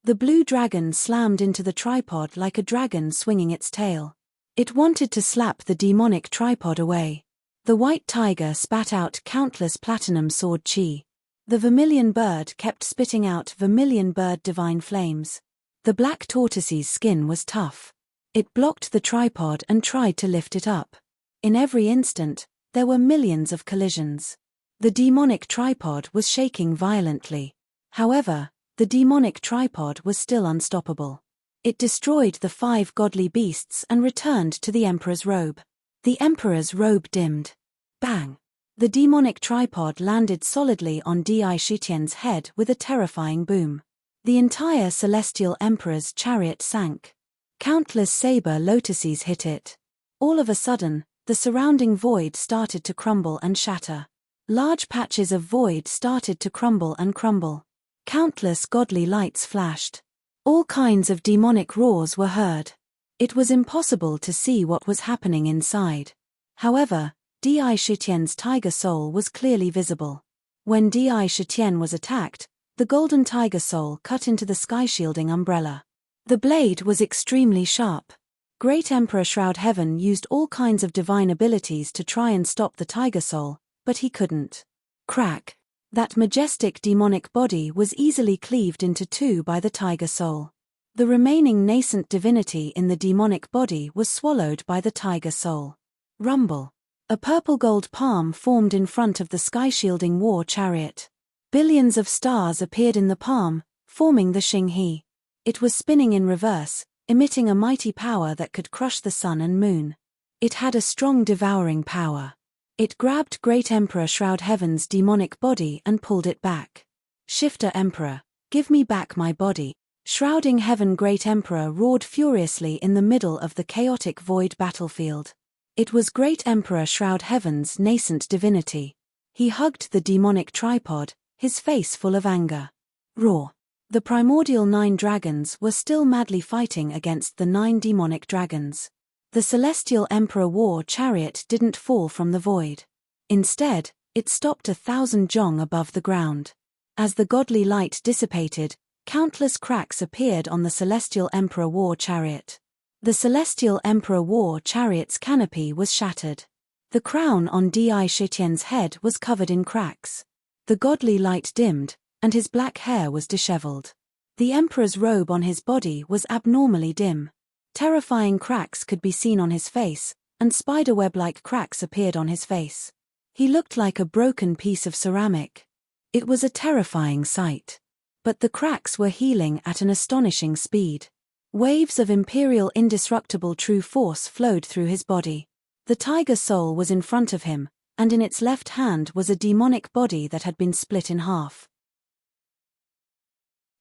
The blue dragon slammed into the tripod like a dragon swinging its tail. It wanted to slap the demonic tripod away. The white tiger spat out countless platinum sword chi. The vermilion bird kept spitting out vermilion bird divine flames. The black tortoise's skin was tough. It blocked the tripod and tried to lift it up. In every instant, there were millions of collisions. The demonic tripod was shaking violently. However, the demonic tripod was still unstoppable. It destroyed the 5 godly beasts and returned to the Emperor's robe. The Emperor's robe dimmed. Bang! The demonic tripod landed solidly on Di Shitian's head with a terrifying boom. The entire Celestial Emperor's chariot sank. Countless saber lotuses hit it. All of a sudden, the surrounding void started to crumble and shatter. Large patches of void started to crumble and crumble. Countless godly lights flashed. All kinds of demonic roars were heard. It was impossible to see what was happening inside. However, Di Shitian's tiger soul was clearly visible. When Di Shitian was attacked, the golden tiger soul cut into the sky-shielding umbrella. The blade was extremely sharp. Great Emperor Shroud Heaven used all kinds of divine abilities to try and stop the tiger soul, but he couldn't. Crack! That majestic demonic body was easily cleaved into 2 by the tiger soul. The remaining nascent divinity in the demonic body was swallowed by the tiger soul. Rumble! A purple-gold palm formed in front of the sky-shielding war chariot. Billions of stars appeared in the palm, forming the Xinghe. It was spinning in reverse, emitting a mighty power that could crush the sun and moon. It had a strong devouring power. It grabbed Great Emperor Shroud Heaven's demonic body and pulled it back. Shifter Emperor, give me back my body. Shrouding Heaven Great Emperor roared furiously in the middle of the chaotic void battlefield. It was Great Emperor Shroud Heaven's nascent divinity. He hugged the demonic tripod, his face full of anger. Roar! The primordial 9 dragons were still madly fighting against the 9 demonic dragons. The Celestial Emperor war chariot didn't fall from the void. Instead, it stopped 1,000 jong above the ground. As the godly light dissipated, countless cracks appeared on the Celestial Emperor war chariot. The Celestial Emperor war chariot's canopy was shattered. The crown on Di Shitian's head was covered in cracks. The godly light dimmed, and his black hair was disheveled. The emperor's robe on his body was abnormally dim. Terrifying cracks could be seen on his face, and spiderweb-like cracks appeared on his face. He looked like a broken piece of ceramic. It was a terrifying sight. But the cracks were healing at an astonishing speed. Waves of imperial indestructible true force flowed through his body. The tiger soul was in front of him, and in its left hand was a demonic body that had been split in half.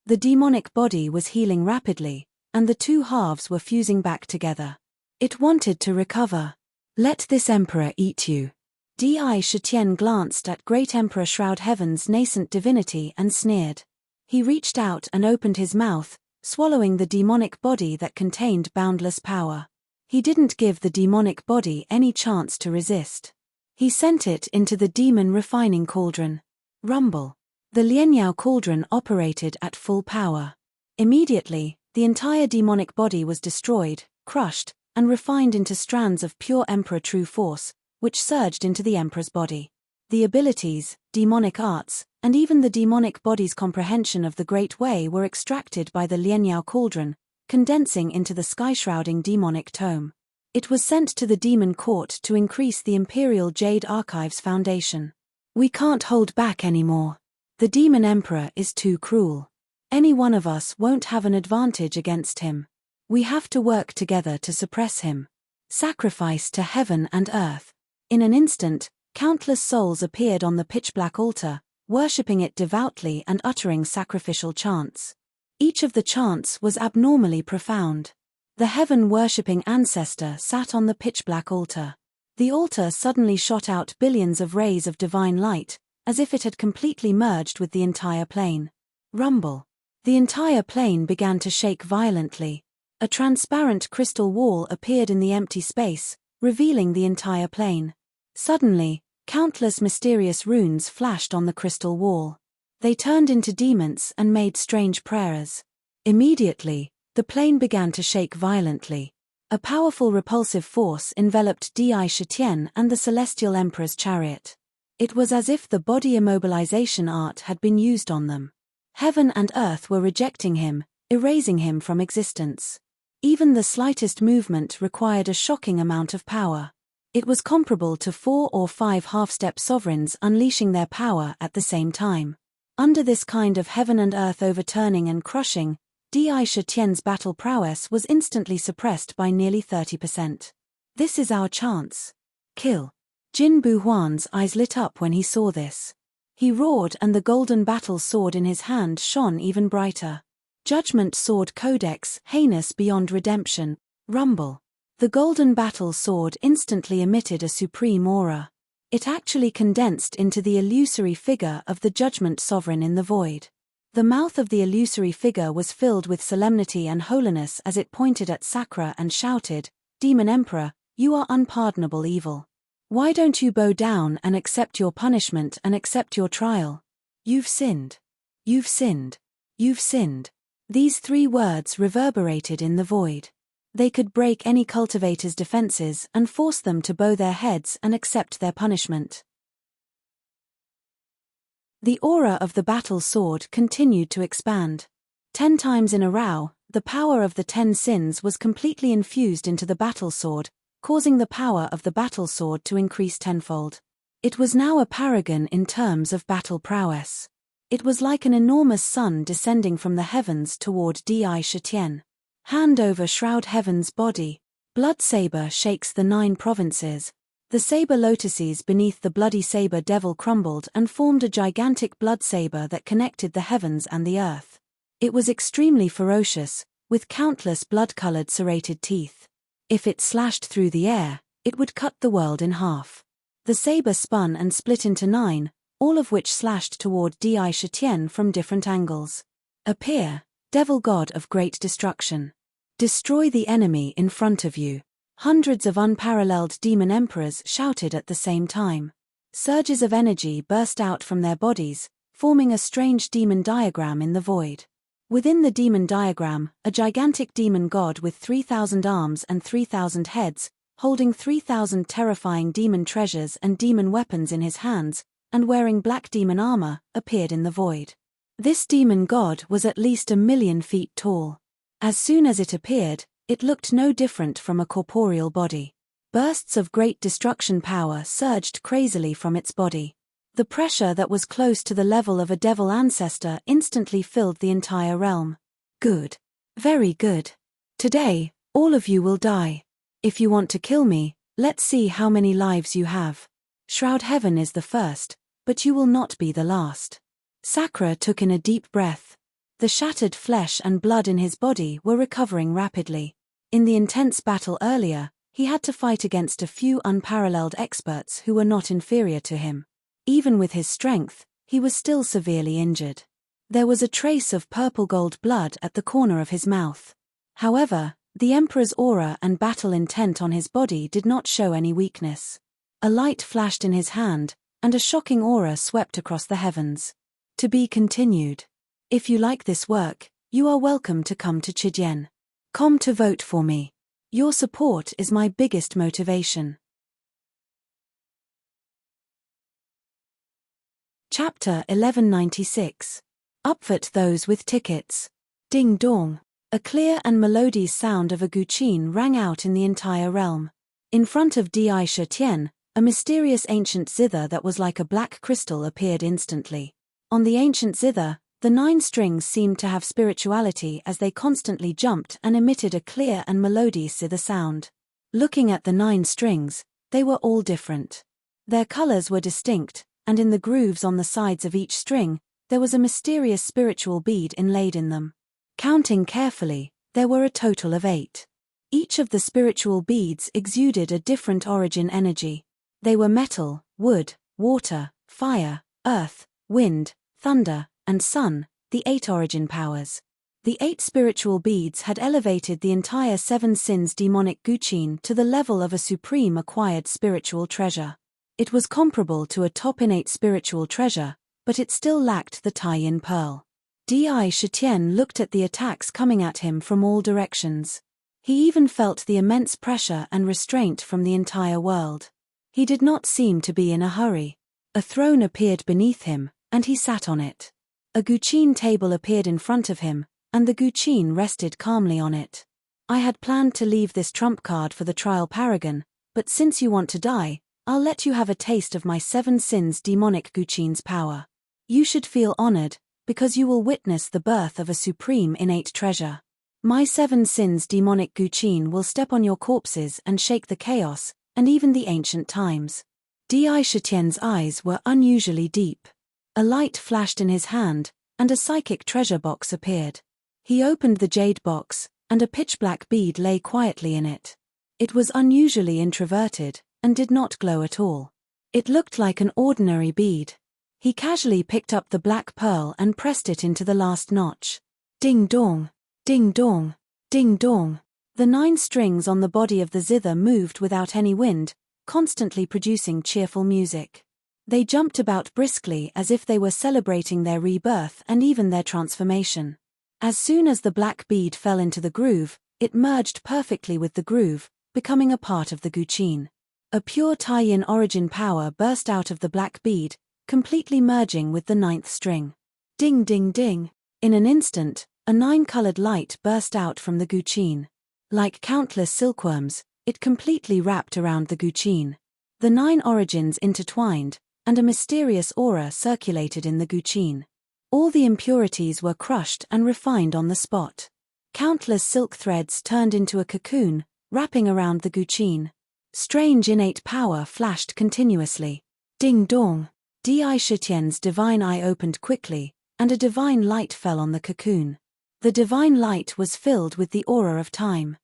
The demonic body was healing rapidly, and the two halves were fusing back together. It wanted to recover. Let this emperor eat you. Di Shitian glanced at Great Emperor Shroud Heaven's nascent divinity and sneered. He reached out and opened his mouth, swallowing the demonic body that contained boundless power. He didn't give the demonic body any chance to resist. He sent it into the demon refining cauldron. Rumble. The Lianyao cauldron operated at full power. Immediately, the entire demonic body was destroyed, crushed, and refined into strands of pure Emperor true force, which surged into the Emperor's body. The abilities, demonic arts, and even the demonic body's comprehension of the Great Way were extracted by the Lianyao cauldron, condensing into the sky-shrouding demonic tome. It was sent to the demon court to increase the Imperial Jade Archives Foundation. We can't hold back anymore. The demon emperor is too cruel. Any one of us won't have an advantage against him. We have to work together to suppress him. Sacrifice to heaven and earth. In an instant, countless souls appeared on the pitch-black altar, worshipping it devoutly and uttering sacrificial chants. Each of the chants was abnormally profound. The heaven-worshipping ancestor sat on the pitch-black altar. The altar suddenly shot out billions of rays of divine light, as if it had completely merged with the entire plane. Rumble. The entire plane began to shake violently. A transparent crystal wall appeared in the empty space, revealing the entire plane. Suddenly, countless mysterious runes flashed on the crystal wall. They turned into demons and made strange prayers. Immediately, the plane began to shake violently. A powerful repulsive force enveloped Di Shitian and the Celestial Emperor's chariot. It was as if the body immobilization art had been used on them. Heaven and earth were rejecting him, erasing him from existence. Even the slightest movement required a shocking amount of power. It was comparable to 4 or 5 half-step sovereigns unleashing their power at the same time. Under this kind of heaven and earth overturning and crushing, Di Shitian's battle prowess was instantly suppressed by nearly 30%. This is our chance. Kill. Jin Buhuan's eyes lit up when he saw this. He roared and the golden battle sword in his hand shone even brighter. Judgment Sword Codex, heinous beyond redemption. Rumble. The golden battle sword instantly emitted a supreme aura. It actually condensed into the illusory figure of the Judgment Sovereign in the void. The mouth of the illusory figure was filled with solemnity and holiness as it pointed at Sakura and shouted, "Demon Emperor, you are unpardonable evil. Why don't you bow down and accept your punishment and accept your trial? You've sinned. You've sinned. You've sinned." These 3 words reverberated in the void. They could break any cultivator's defenses and force them to bow their heads and accept their punishment. The aura of the battle sword continued to expand. 10 times in a row, the power of the 10 sins was completely infused into the battle sword, causing the power of the battle sword to increase tenfold. It was now a paragon in terms of battle prowess. It was like an enormous sun descending from the heavens toward Di Shitian. Hand over Shroud Heaven's body. Blood saber shakes the 9 provinces. The saber lotuses beneath the bloody saber devil crumbled and formed a gigantic blood saber that connected the heavens and the earth. It was extremely ferocious, with countless blood-colored serrated teeth. If it slashed through the air, it would cut the world in half. The saber spun and split into 9, all of which slashed toward Di Shitian from different angles. Appear, devil god of great destruction. Destroy the enemy in front of you. Hundreds of unparalleled demon emperors shouted at the same time. Surges of energy burst out from their bodies, forming a strange demon diagram in the void. Within the demon diagram, a gigantic demon god with 3,000 arms and 3,000 heads, holding 3,000 terrifying demon treasures and demon weapons in his hands, and wearing black demon armor, appeared in the void. This demon god was at least 1,000,000 feet tall. As soon as it appeared, it looked no different from a corporeal body. Bursts of great destruction power surged crazily from its body. The pressure that was close to the level of a devil ancestor instantly filled the entire realm. Good. Very good. Today, all of you will die. If you want to kill me, let's see how many lives you have. Shroud Heaven is the first, but you will not be the last. Sakura took in a deep breath. The shattered flesh and blood in his body were recovering rapidly. In the intense battle earlier, he had to fight against a few unparalleled experts who were not inferior to him. Even with his strength, he was still severely injured. There was a trace of purple-gold blood at the corner of his mouth. However, the Emperor's aura and battle intent on his body did not show any weakness. A light flashed in his hand, and a shocking aura swept across the heavens. To be continued. If you like this work, you are welcome to come to Chidian.com to vote for me. Your support is my biggest motivation. Chapter 1196. Upvote those with tickets. Ding dong. A clear and melodious sound of a guqin rang out in the entire realm. In front of Di Shetian, a mysterious ancient zither that was like a black crystal appeared instantly. On the ancient zither, the 9 strings seemed to have spirituality as they constantly jumped and emitted a clear and melodious zither sound. Looking at the 9 strings, they were all different. Their colors were distinct, and in the grooves on the sides of each string, there was a mysterious spiritual bead inlaid in them. Counting carefully, there were a total of 8. Each of the spiritual beads exuded a different origin energy. They were metal, wood, water, fire, earth, wind, thunder, and sun, the 8 origin powers. The 8 spiritual beads had elevated the entire 7 sins demonic guqin to the level of a supreme acquired spiritual treasure. It was comparable to a top innate spiritual treasure, but it still lacked the tie-in pearl. Di Shetian looked at the attacks coming at him from all directions. He even felt the immense pressure and restraint from the entire world. He did not seem to be in a hurry. A throne appeared beneath him, and he sat on it. A guqin table appeared in front of him, and the guqin rested calmly on it. I had planned to leave this trump card for the trial paragon, but since you want to die, I'll let you have a taste of my 7 sins demonic guqin's power. You should feel honored, because you will witness the birth of a supreme innate treasure. My 7 sins demonic guqin will step on your corpses and shake the chaos, and even the ancient times. Di Shetian's eyes were unusually deep. A light flashed in his hand, and a psychic treasure box appeared. He opened the jade box, and a pitch-black bead lay quietly in it. It was unusually introverted, and did not glow at all. It looked like an ordinary bead. He casually picked up the black pearl and pressed it into the last notch. Ding dong, ding dong, ding dong. The 9 strings on the body of the zither moved without any wind, constantly producing cheerful music. They jumped about briskly as if they were celebrating their rebirth and even their transformation. As soon as the black bead fell into the groove, it merged perfectly with the groove, becoming a part of the guqin. A pure tie-in origin power burst out of the black bead, completely merging with the 9th string. Ding ding ding. In an instant, a 9-colored light burst out from the guqin. Like countless silkworms, it completely wrapped around the guqin. The 9 origins intertwined, and a mysterious aura circulated in the guqin. All the impurities were crushed and refined on the spot. Countless silk threads turned into a cocoon, wrapping around the guqin. Strange innate power flashed continuously. Ding dong. Di Shetian's divine eye opened quickly, and a divine light fell on the cocoon. The divine light was filled with the aura of time.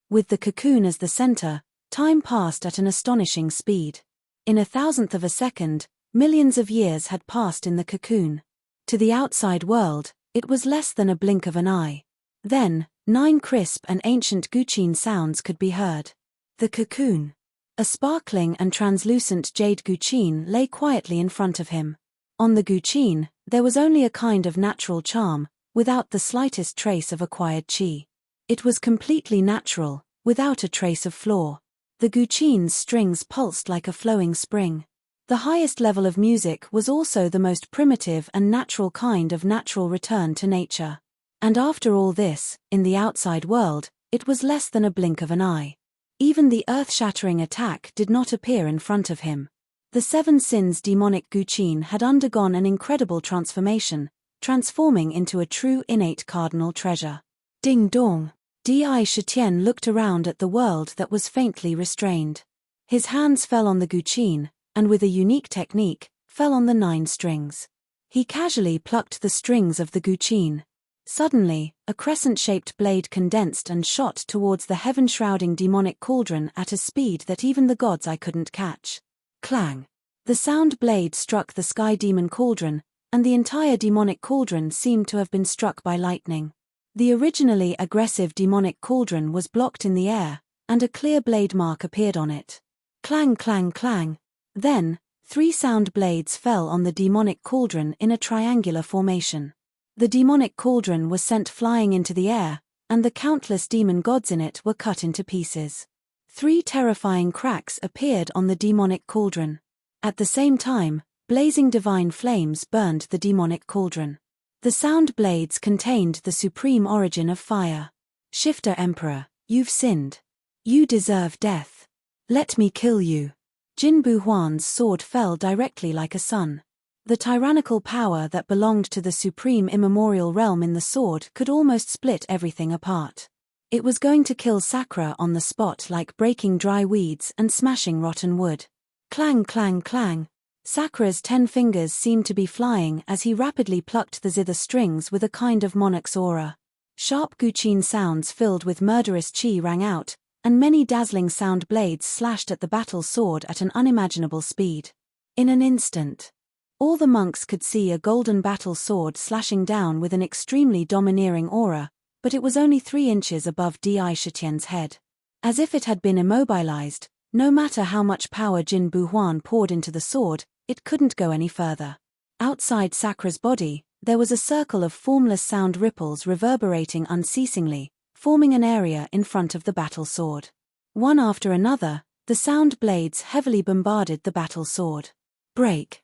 With the cocoon as the center, time passed at an astonishing speed. In 1,000th of a second, millions of years had passed in the cocoon. To the outside world, it was less than a blink of an eye. Then, 9 crisp and ancient guqin sounds could be heard. The cocoon. A sparkling and translucent jade guqin lay quietly in front of him. On the guqin, there was only a kind of natural charm, without the slightest trace of acquired qi. It was completely natural, without a trace of flaw. The guqin's strings pulsed like a flowing spring. The highest level of music was also the most primitive and natural kind of natural return to nature. And after all this, in the outside world, it was less than a blink of an eye. Even the earth-shattering attack did not appear in front of him. The Seven Sins demonic Guqin had undergone an incredible transformation, transforming into a true innate cardinal treasure. Ding dong! Di Shitian looked around at the world that was faintly restrained. His hands fell on the Guqin, and with a unique technique, fell on the 9 strings. He casually plucked the strings of the Guqin. Suddenly, a crescent-shaped blade condensed and shot towards the heaven-shrouding demonic cauldron at a speed that even the gods I couldn't catch. Clang! The sound blade struck the sky demon cauldron, and the entire demonic cauldron seemed to have been struck by lightning. The originally aggressive demonic cauldron was blocked in the air, and a clear blade mark appeared on it. Clang clang clang! Then, 3 sound blades fell on the demonic cauldron in a triangular formation. The demonic cauldron was sent flying into the air, and the countless demon gods in it were cut into pieces. 3 terrifying cracks appeared on the demonic cauldron. At the same time, blazing divine flames burned the demonic cauldron. The sound blades contained the supreme origin of fire. Shifter Emperor, you've sinned. You deserve death. Let me kill you. Jin Buhuan's sword fell directly like a sun. The tyrannical power that belonged to the supreme immemorial realm in the sword could almost split everything apart. It was going to kill Sakura on the spot like breaking dry weeds and smashing rotten wood. Clang clang clang! Sakura's 10 fingers seemed to be flying as he rapidly plucked the zither strings with a kind of monarch's aura. Sharp Guqin sounds filled with murderous chi rang out, and many dazzling sound blades slashed at the battle sword at an unimaginable speed. In an instant, all the monks could see a golden battle sword slashing down with an extremely domineering aura, but it was only 3 inches above Di Shitian's head. As if it had been immobilized, no matter how much power Jin Buhuan poured into the sword, it couldn't go any further. Outside Sakura's body, there was a circle of formless sound ripples reverberating unceasingly, forming an area in front of the battle sword. One after another, the sound blades heavily bombarded the battle sword. Break!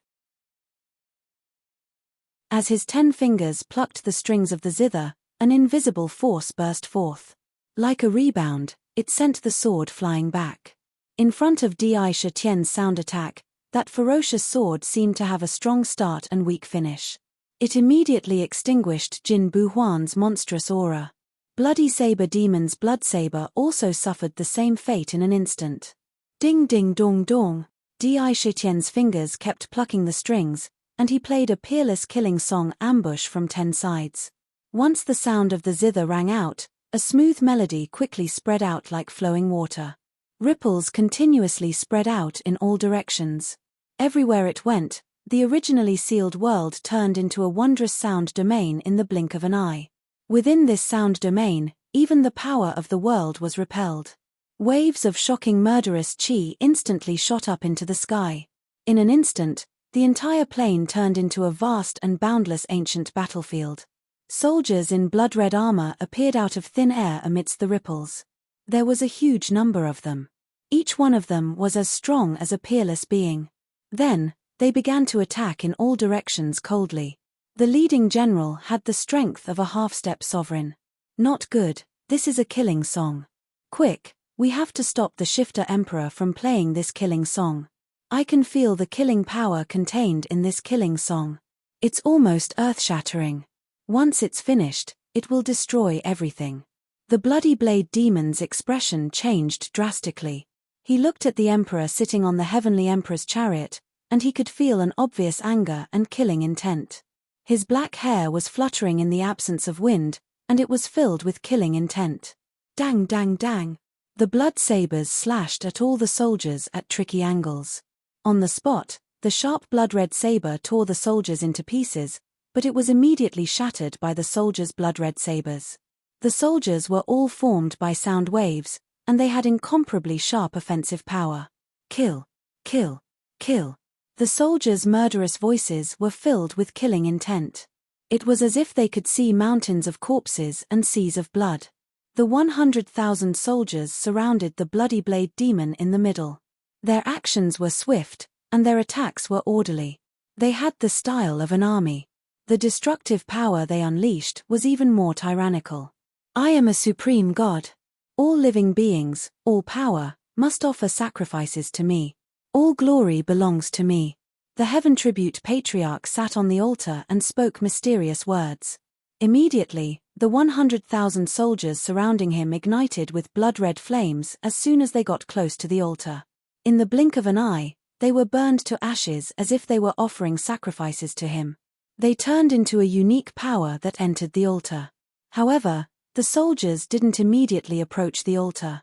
As his 10 fingers plucked the strings of the zither, an invisible force burst forth. Like a rebound, it sent the sword flying back. In front of Di Shitian's sound attack, that ferocious sword seemed to have a strong start and weak finish. It immediately extinguished Jin Buhuan's monstrous aura. Bloody Saber Demon's blood saber also suffered the same fate in an instant. Ding ding dong dong! Di Shitian's fingers kept plucking the strings, and he played a peerless killing song Ambush from 10 sides. Once the sound of the zither rang out, a smooth melody quickly spread out like flowing water. Ripples continuously spread out in all directions. Everywhere it went, the originally sealed world turned into a wondrous sound domain in the blink of an eye. Within this sound domain, even the power of the world was repelled. Waves of shocking murderous chi instantly shot up into the sky. In an instant, the entire plain turned into a vast and boundless ancient battlefield. Soldiers in blood-red armor appeared out of thin air amidst the ripples. There was a huge number of them. Each one of them was as strong as a peerless being. Then, they began to attack in all directions coldly. The leading general had the strength of a half-step sovereign. Not good, this is a killing song. Quick, we have to stop the Shifter Emperor from playing this killing song. I can feel the killing power contained in this killing song. It's almost earth-shattering. Once it's finished, it will destroy everything. The Bloody Blade Demon's expression changed drastically. He looked at the Emperor sitting on the Heavenly Emperor's chariot, and he could feel an obvious anger and killing intent. His black hair was fluttering in the absence of wind, and it was filled with killing intent. Dang dang dang! The blood sabers slashed at all the soldiers at tricky angles. On the spot, the sharp blood-red saber tore the soldiers into pieces, but it was immediately shattered by the soldiers' blood-red sabers. The soldiers were all formed by sound waves, and they had incomparably sharp offensive power. Kill! Kill! Kill! The soldiers' murderous voices were filled with killing intent. It was as if they could see mountains of corpses and seas of blood. The 100,000 soldiers surrounded the Bloody Blade Demon in the middle. Their actions were swift, and their attacks were orderly. They had the style of an army. The destructive power they unleashed was even more tyrannical. I am a supreme god. All living beings, all power, must offer sacrifices to me. All glory belongs to me. The heaven tribute patriarch sat on the altar and spoke mysterious words. Immediately, the 100,000 soldiers surrounding him ignited with blood-red flames as soon as they got close to the altar. In the blink of an eye, they were burned to ashes as if they were offering sacrifices to him. They turned into a unique power that entered the altar. However, the soldiers didn't immediately approach the altar.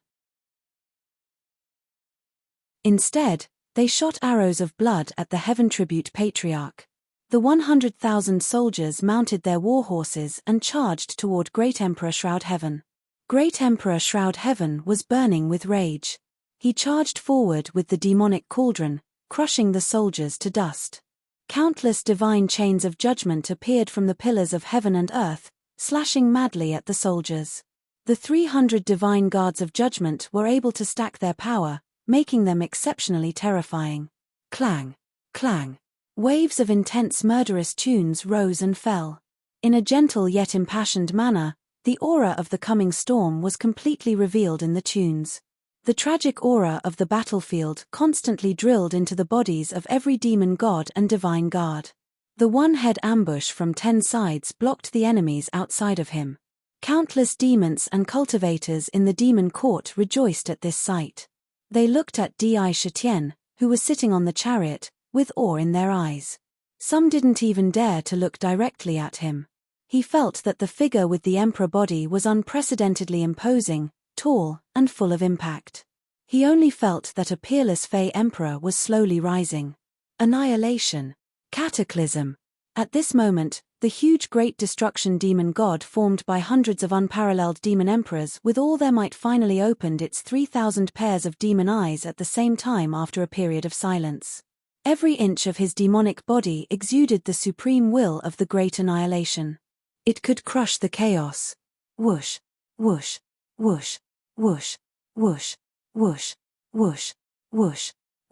Instead, they shot arrows of blood at the heaven tribute patriarch. The 100,000 soldiers mounted their war horses and charged toward Great Emperor Shroud Heaven. Great Emperor Shroud Heaven was burning with rage. He charged forward with the demonic cauldron, crushing the soldiers to dust. Countless divine chains of judgment appeared from the pillars of heaven and earth, slashing madly at the soldiers. The 300 divine guards of judgment were able to stack their power, making them exceptionally terrifying. Clang! Clang! Waves of intense murderous tunes rose and fell. In a gentle yet impassioned manner, the aura of the coming storm was completely revealed in the tunes. The tragic aura of the battlefield constantly drilled into the bodies of every demon god and divine guard. The one-head ambush from 10 sides blocked the enemies outside of him. Countless demons and cultivators in the demon court rejoiced at this sight. They looked at Di Shetien, who was sitting on the chariot, with awe in their eyes. Some didn't even dare to look directly at him. He felt that the figure with the emperor body was unprecedentedly imposing, tall, and full of impact. He only felt that a peerless Fey emperor was slowly rising. Annihilation. Cataclysm. At this moment, the huge great destruction demon god formed by hundreds of unparalleled demon emperors with all their might finally opened its 3,000 pairs of demon eyes at the same time after a period of silence. Every inch of his demonic body exuded the supreme will of the great annihilation. It could crush the chaos. Whoosh, whoosh, whoosh, whoosh, whoosh, whoosh, whoosh, whoosh, whoosh,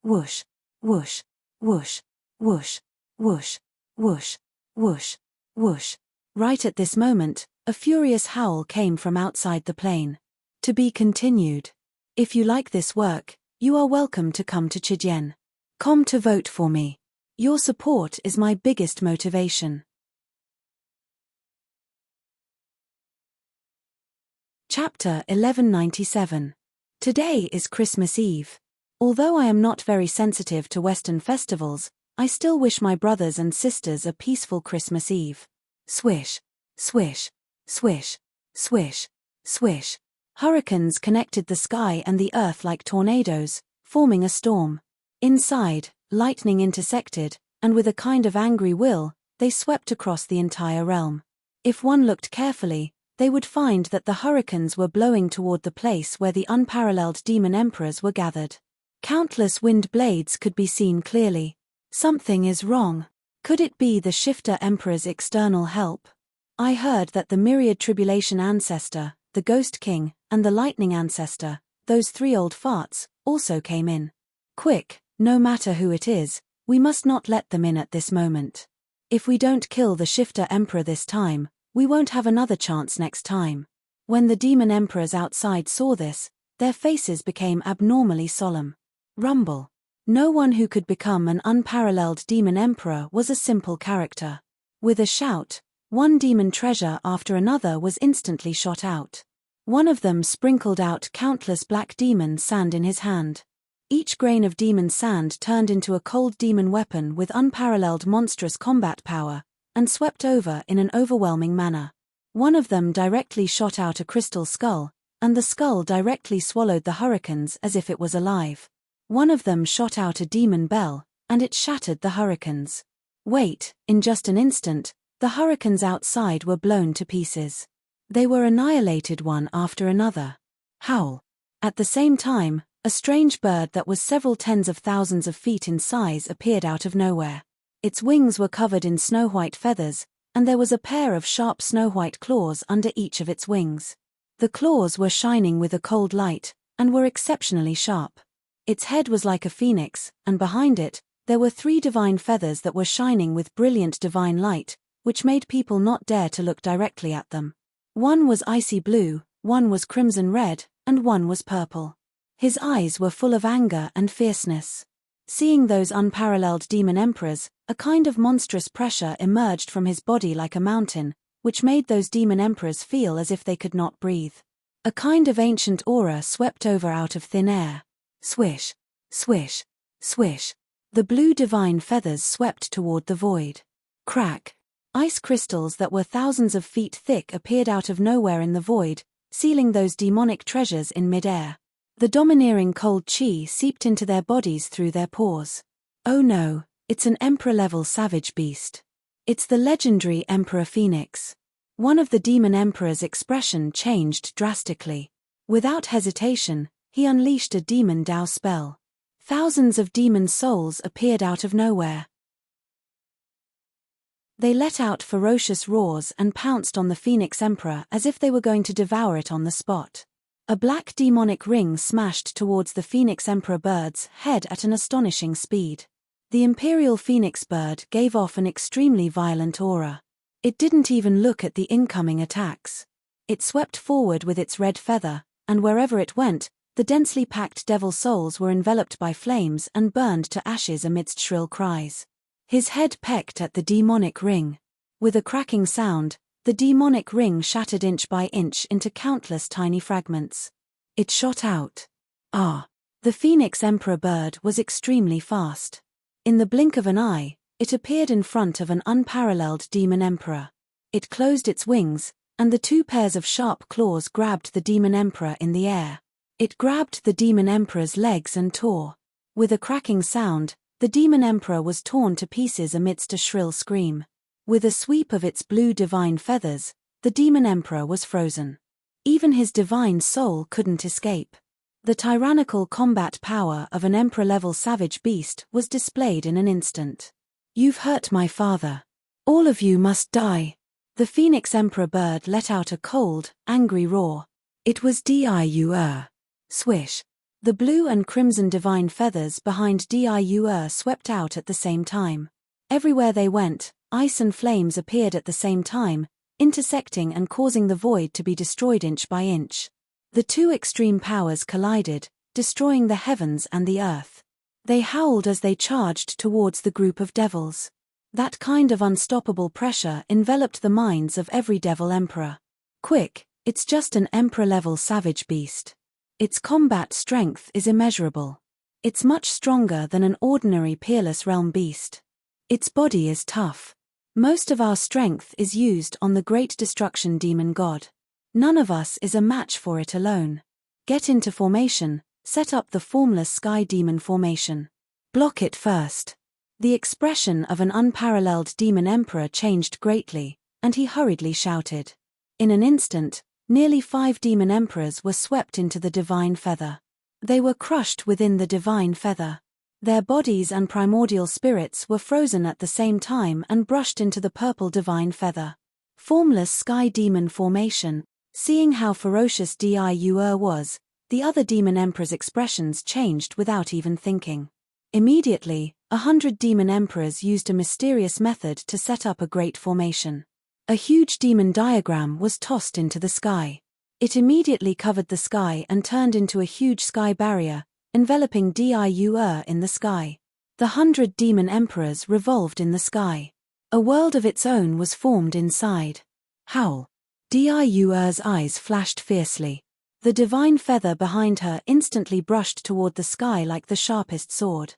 whoosh, whoosh, whoosh, whoosh, whoosh, whoosh, whoosh, whoosh. Right at this moment, a furious howl came from outside the plane. To be continued. If you like this work, you are welcome to come to Chijien.com to vote for me. Your support is my biggest motivation. Chapter 1197. Today is Christmas Eve. Although I am not very sensitive to Western festivals, I still wish my brothers and sisters a peaceful Christmas Eve. Swish, swish, swish, swish, swish. Hurricanes connected the sky and the earth like tornadoes, forming a storm. Inside, lightning intersected, and with a kind of angry will, they swept across the entire realm. If one looked carefully, they would find that the hurricanes were blowing toward the place where the unparalleled demon emperors were gathered. Countless wind blades could be seen clearly. Something is wrong. Could it be the shifter emperor's external help? I heard that the myriad tribulation ancestor, the ghost king, and the lightning ancestor, those 3 old farts, also came in. Quick, no matter who it is, we must not let them in at this moment. If we don't kill the shifter emperor this time, we won't have another chance next time. When the demon emperors outside saw this, their faces became abnormally solemn. Rumble. No one who could become an unparalleled demon emperor was a simple character. With a shout, one demon treasure after another was instantly shot out. One of them sprinkled out countless black demon sand in his hand. Each grain of demon sand turned into a cold demon weapon with unparalleled monstrous combat power, and swept over in an overwhelming manner. One of them directly shot out a crystal skull, and the skull directly swallowed the hurricanes as if it was alive. One of them shot out a demon bell, and it shattered the hurricanes. Wait, in just an instant, the hurricanes outside were blown to pieces. They were annihilated one after another. Howl. At the same time, a strange bird that was several tens of thousands of feet in size appeared out of nowhere. Its wings were covered in snow-white feathers, and there was a pair of sharp snow-white claws under each of its wings. The claws were shining with a cold light, and were exceptionally sharp. Its head was like a phoenix, and behind it, there were 3 divine feathers that were shining with brilliant divine light, which made people not dare to look directly at them. One was icy blue, one was crimson red, and one was purple. His eyes were full of anger and fierceness. Seeing those unparalleled demon emperors, a kind of monstrous pressure emerged from his body like a mountain, which made those demon emperors feel as if they could not breathe. A kind of ancient aura swept over out of thin air. Swish, swish, swish. The blue divine feathers swept toward the void. Crack. Ice crystals that were thousands of feet thick appeared out of nowhere in the void, sealing those demonic treasures in mid-air. The domineering cold chi seeped into their bodies through their pores. Oh no, it's an emperor-level savage beast. It's the legendary Emperor Phoenix. One of the demon emperor's expression changed drastically. Without hesitation, he unleashed a demon Dao spell. Thousands of demon souls appeared out of nowhere. They let out ferocious roars and pounced on the Phoenix Emperor as if they were going to devour it on the spot. A black demonic ring smashed towards the Phoenix Emperor bird's head at an astonishing speed. The Imperial Phoenix bird gave off an extremely violent aura. It didn't even look at the incoming attacks. It swept forward with its red feather, and wherever it went, the densely packed devil souls were enveloped by flames and burned to ashes amidst shrill cries. His head pecked at the demonic ring. With a cracking sound, the demonic ring shattered inch by inch into countless tiny fragments. It shot out. The Phoenix Emperor bird was extremely fast. In the blink of an eye, it appeared in front of an unparalleled demon emperor. It closed its wings, and the 2 pairs of sharp claws grabbed the demon emperor in the air. It grabbed the demon emperor's legs and tore. With a cracking sound, the demon emperor was torn to pieces amidst a shrill scream. With a sweep of its blue divine feathers, the demon emperor was frozen. Even his divine soul couldn't escape. The tyrannical combat power of an emperor-level savage beast was displayed in an instant. "You've hurt my father. All of you must die." The Phoenix Emperor bird let out a cold, angry roar. It was Diu. Swish. The blue and crimson divine feathers behind Diu swept out at the same time. Everywhere they went, ice and flames appeared at the same time, intersecting and causing the void to be destroyed inch by inch. The 2 extreme powers collided, destroying the heavens and the earth. They howled as they charged towards the group of devils. That kind of unstoppable pressure enveloped the minds of every devil emperor. Quick, it's just an emperor-level savage beast. Its combat strength is immeasurable. It's much stronger than an ordinary peerless realm beast. Its body is tough. Most of our strength is used on the great destruction demon god. None of us is a match for it alone. Get into formation, set up the formless sky demon formation. Block it first. The expression of an unparalleled demon emperor changed greatly, and he hurriedly shouted. In an instant, nearly 5 demon emperors were swept into the divine feather. They were crushed within the divine feather. Their bodies and primordial spirits were frozen at the same time and brushed into the purple divine feather. Formless sky demon formation. Seeing how ferocious Diu was, the other demon emperors' expressions changed without even thinking. Immediately, 100 demon emperors used a mysterious method to set up a great formation. A huge demon diagram was tossed into the sky. It immediately covered the sky and turned into a huge sky barrier, enveloping Diu in the sky. The 100 demon emperors revolved in the sky. A world of its own was formed inside. Howl. Diu's eyes flashed fiercely. The divine feather behind her instantly brushed toward the sky like the sharpest sword.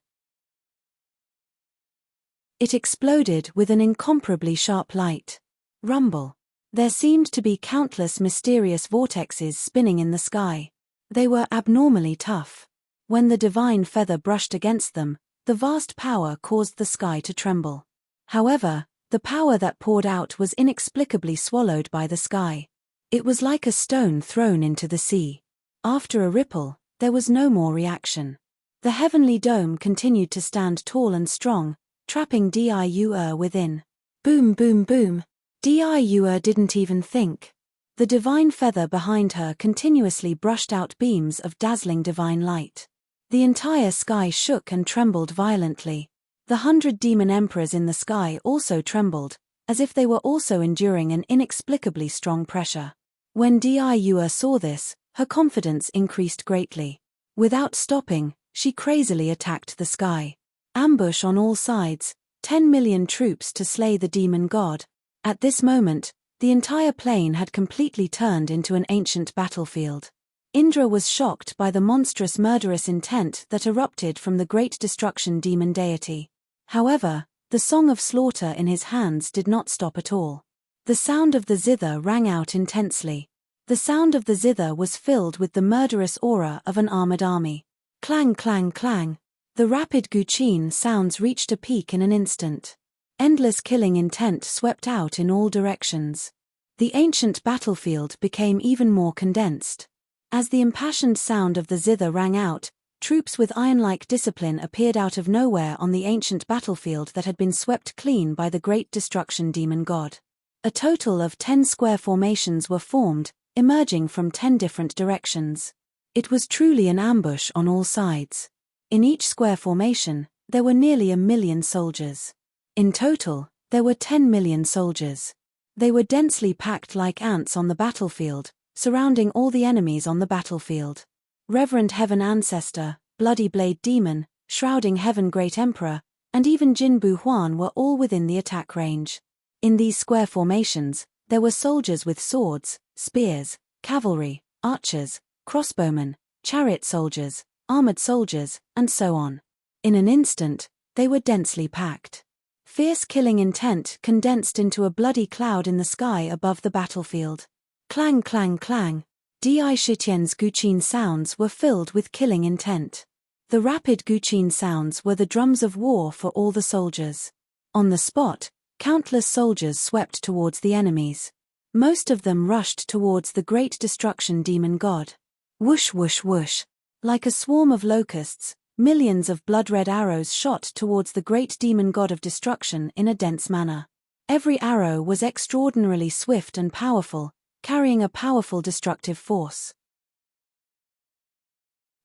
It exploded with an incomparably sharp light. Rumble. There seemed to be countless mysterious vortexes spinning in the sky. They were abnormally tough. When the divine feather brushed against them, the vast power caused the sky to tremble. However, the power that poured out was inexplicably swallowed by the sky. It was like a stone thrown into the sea. After a ripple, there was no more reaction. The heavenly dome continued to stand tall and strong, trapping Diu within. Boom, boom, boom. Diu didn't even think. The divine feather behind her continuously brushed out beams of dazzling divine light. The entire sky shook and trembled violently. The 100 demon emperors in the sky also trembled, as if they were also enduring an inexplicably strong pressure. When Diua saw this, her confidence increased greatly. Without stopping, she crazily attacked the sky. Ambush on all sides, 10 million troops to slay the demon god. At this moment, the entire plain had completely turned into an ancient battlefield. Indra was shocked by the monstrous murderous intent that erupted from the great destruction demon deity. However, the song of slaughter in his hands did not stop at all. The sound of the zither rang out intensely. The sound of the zither was filled with the murderous aura of an armored army. Clang, clang, clang. The rapid Guqin sounds reached a peak in an instant. Endless killing intent swept out in all directions. The ancient battlefield became even more condensed. As the impassioned sound of the zither rang out, troops with iron-like discipline appeared out of nowhere on the ancient battlefield that had been swept clean by the great destruction demon god. A total of 10 square formations were formed, emerging from 10 different directions. It was truly an ambush on all sides. In each square formation, there were nearly 1 million soldiers. In total, there were 10 million soldiers. They were densely packed like ants on the battlefield, surrounding all the enemies on the battlefield. Reverend Heaven Ancestor, Bloody Blade Demon, Shrouding Heaven Great Emperor, and even Jin Bu Huan were all within the attack range. In these square formations, there were soldiers with swords, spears, cavalry, archers, crossbowmen, chariot soldiers, armored soldiers, and so on. In an instant, they were densely packed. Fierce killing intent condensed into a bloody cloud in the sky above the battlefield. Clang, clang, clang. Di Shitian's Guqin sounds were filled with killing intent. The rapid Guqin sounds were the drums of war for all the soldiers. On the spot, countless soldiers swept towards the enemies. Most of them rushed towards the great destruction demon god. Whoosh, whoosh, whoosh. Like a swarm of locusts, millions of blood-red arrows shot towards the great demon god of destruction in a dense manner. Every arrow was extraordinarily swift and powerful, carrying a powerful destructive force.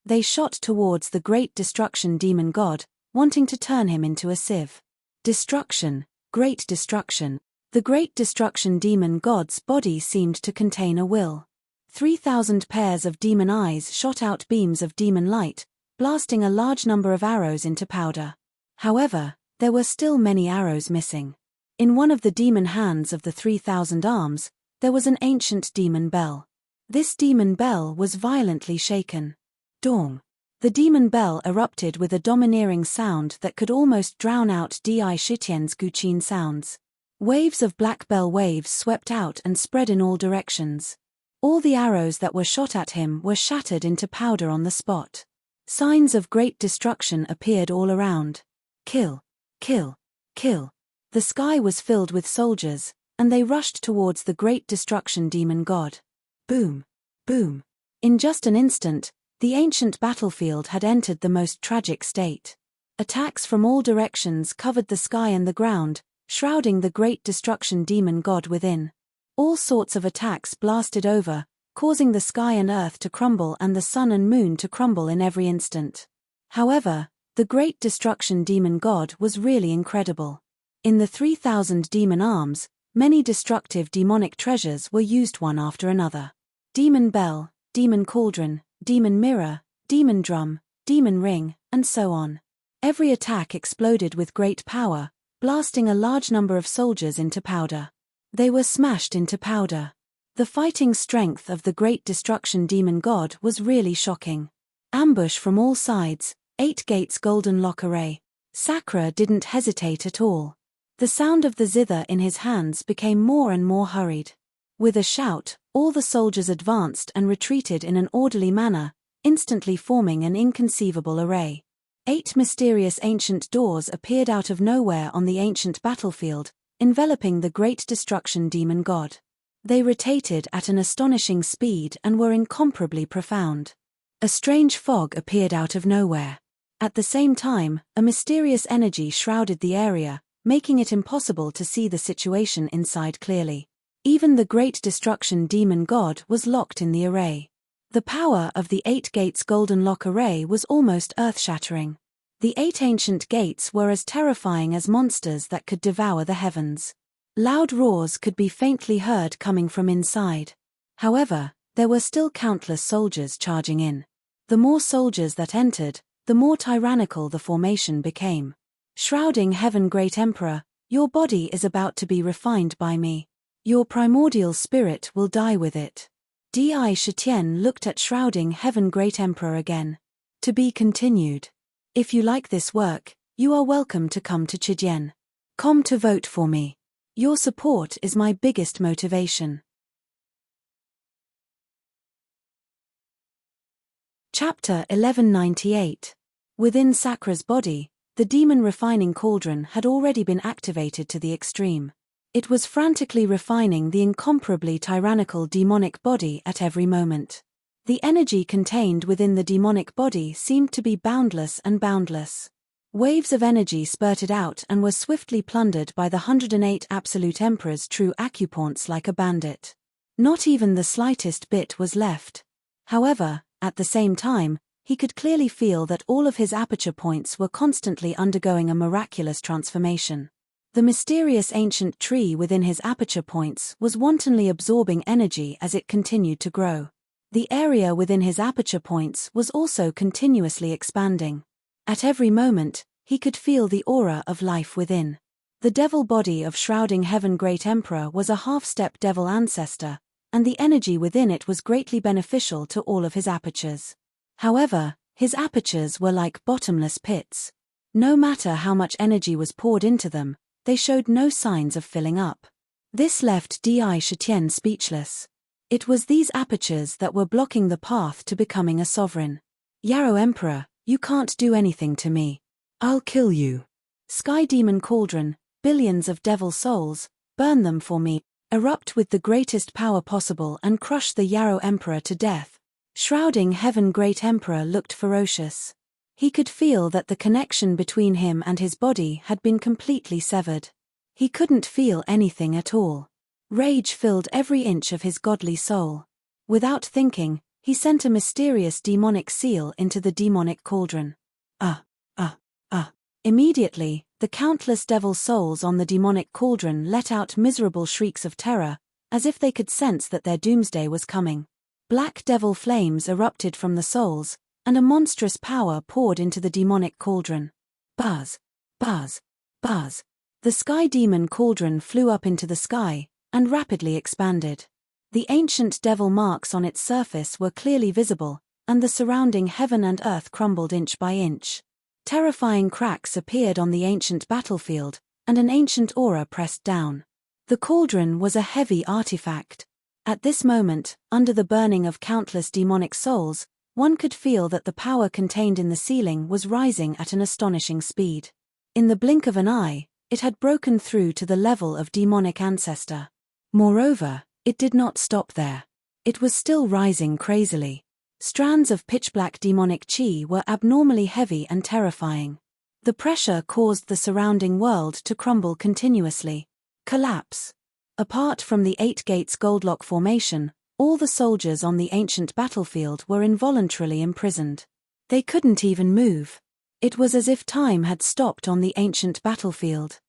They shot towards the great destruction demon god, wanting to turn him into a sieve. Destruction, great destruction. The great destruction demon god's body seemed to contain a will. 3,000 pairs of demon eyes shot out beams of demon light, blasting a large number of arrows into powder. However, there were still many arrows missing. In one of the demon hands of the 3,000 arms, there was an ancient demon bell. This demon bell was violently shaken. Dong. The demon bell erupted with a domineering sound that could almost drown out Di Shitian's Guqin sounds. Waves of black bell waves swept out and spread in all directions. All the arrows that were shot at him were shattered into powder on the spot. Signs of great destruction appeared all around. Kill, kill, kill. The sky was filled with soldiers, and they rushed towards the great destruction demon god. Boom, boom. In just an instant, the ancient battlefield had entered the most tragic state. Attacks from all directions covered the sky and the ground, shrouding the great destruction demon god within. All sorts of attacks blasted over, causing the sky and earth to crumble and the sun and moon to crumble in every instant. However, the great destruction demon god was really incredible. In the 3,000 demon arms, many destructive demonic treasures were used one after another. Demon bell, demon cauldron, demon mirror, demon drum, demon ring, and so on. Every attack exploded with great power, blasting a large number of soldiers into powder. They were smashed into powder. The fighting strength of the great destruction demon god was really shocking. Ambush from all sides, 8 gates golden lock array. Sakra didn't hesitate at all. The sound of the zither in his hands became more and more hurried. With a shout, all the soldiers advanced and retreated in an orderly manner, instantly forming an inconceivable array. 8 mysterious ancient doors appeared out of nowhere on the ancient battlefield, enveloping the great destruction demon god. They rotated at an astonishing speed and were incomparably profound. A strange fog appeared out of nowhere. At the same time, a mysterious energy shrouded the area, making it impossible to see the situation inside clearly. Even the great destruction demon god was locked in the array. The power of the 8 gates golden lock array was almost earth-shattering. The 8 ancient gates were as terrifying as monsters that could devour the heavens. Loud roars could be faintly heard coming from inside. However, there were still countless soldiers charging in. The more soldiers that entered, the more tyrannical the formation became. Shrouding heaven, great emperor, your body is about to be refined by me. Your primordial spirit will die with it. Di Shitian looked at shrouding heaven, great emperor again. To be continued. If you like this work, you are welcome to come to Chijian. Come to vote for me. Your support is my biggest motivation. Chapter 1198. Within Sakra's body, the demon refining cauldron had already been activated to the extreme. It was frantically refining the incomparably tyrannical demonic body at every moment. The energy contained within the demonic body seemed to be boundless and boundless. Waves of energy spurted out and were swiftly plundered by the 108 absolute emperor's true acupoints like a bandit. Not even the slightest bit was left. However, at the same time, he could clearly feel that all of his aperture points were constantly undergoing a miraculous transformation. The mysterious ancient tree within his aperture points was wantonly absorbing energy as it continued to grow. The area within his aperture points was also continuously expanding. At every moment, he could feel the aura of life within. The devil body of shrouding heaven, great emperor, was a half-step devil ancestor, and the energy within it was greatly beneficial to all of his apertures. However, his apertures were like bottomless pits. No matter how much energy was poured into them, they showed no signs of filling up. This left Di Shitian speechless. It was these apertures that were blocking the path to becoming a sovereign. Yarrow Emperor, you can't do anything to me. I'll kill you. Sky Demon Cauldron, billions of devil souls, burn them for me, erupt with the greatest power possible and crush the Yarrow Emperor to death. Shrouding heaven, great emperor looked ferocious. He could feel that the connection between him and his body had been completely severed. He couldn't feel anything at all. Rage filled every inch of his godly soul. Without thinking, he sent a mysterious demonic seal into the demonic cauldron. Immediately, the countless devil souls on the demonic cauldron let out miserable shrieks of terror, as if they could sense that their doomsday was coming. Black devil flames erupted from the souls, and a monstrous power poured into the demonic cauldron. Buzz, buzz, buzz. The sky demon cauldron flew up into the sky, and rapidly expanded. The ancient devil marks on its surface were clearly visible, and the surrounding heaven and earth crumbled inch by inch. Terrifying cracks appeared on the ancient battlefield, and an ancient aura pressed down. The cauldron was a heavy artifact. At this moment, under the burning of countless demonic souls, one could feel that the power contained in the ceiling was rising at an astonishing speed. In the blink of an eye, it had broken through to the level of demonic ancestor. Moreover, it did not stop there. It was still rising crazily. Strands of pitch-black demonic chi were abnormally heavy and terrifying. The pressure caused the surrounding world to crumble continuously. Collapse. Apart from the 8 gates goldlock formation, all the soldiers on the ancient battlefield were involuntarily imprisoned. They couldn't even move. It was as if time had stopped on the ancient battlefield.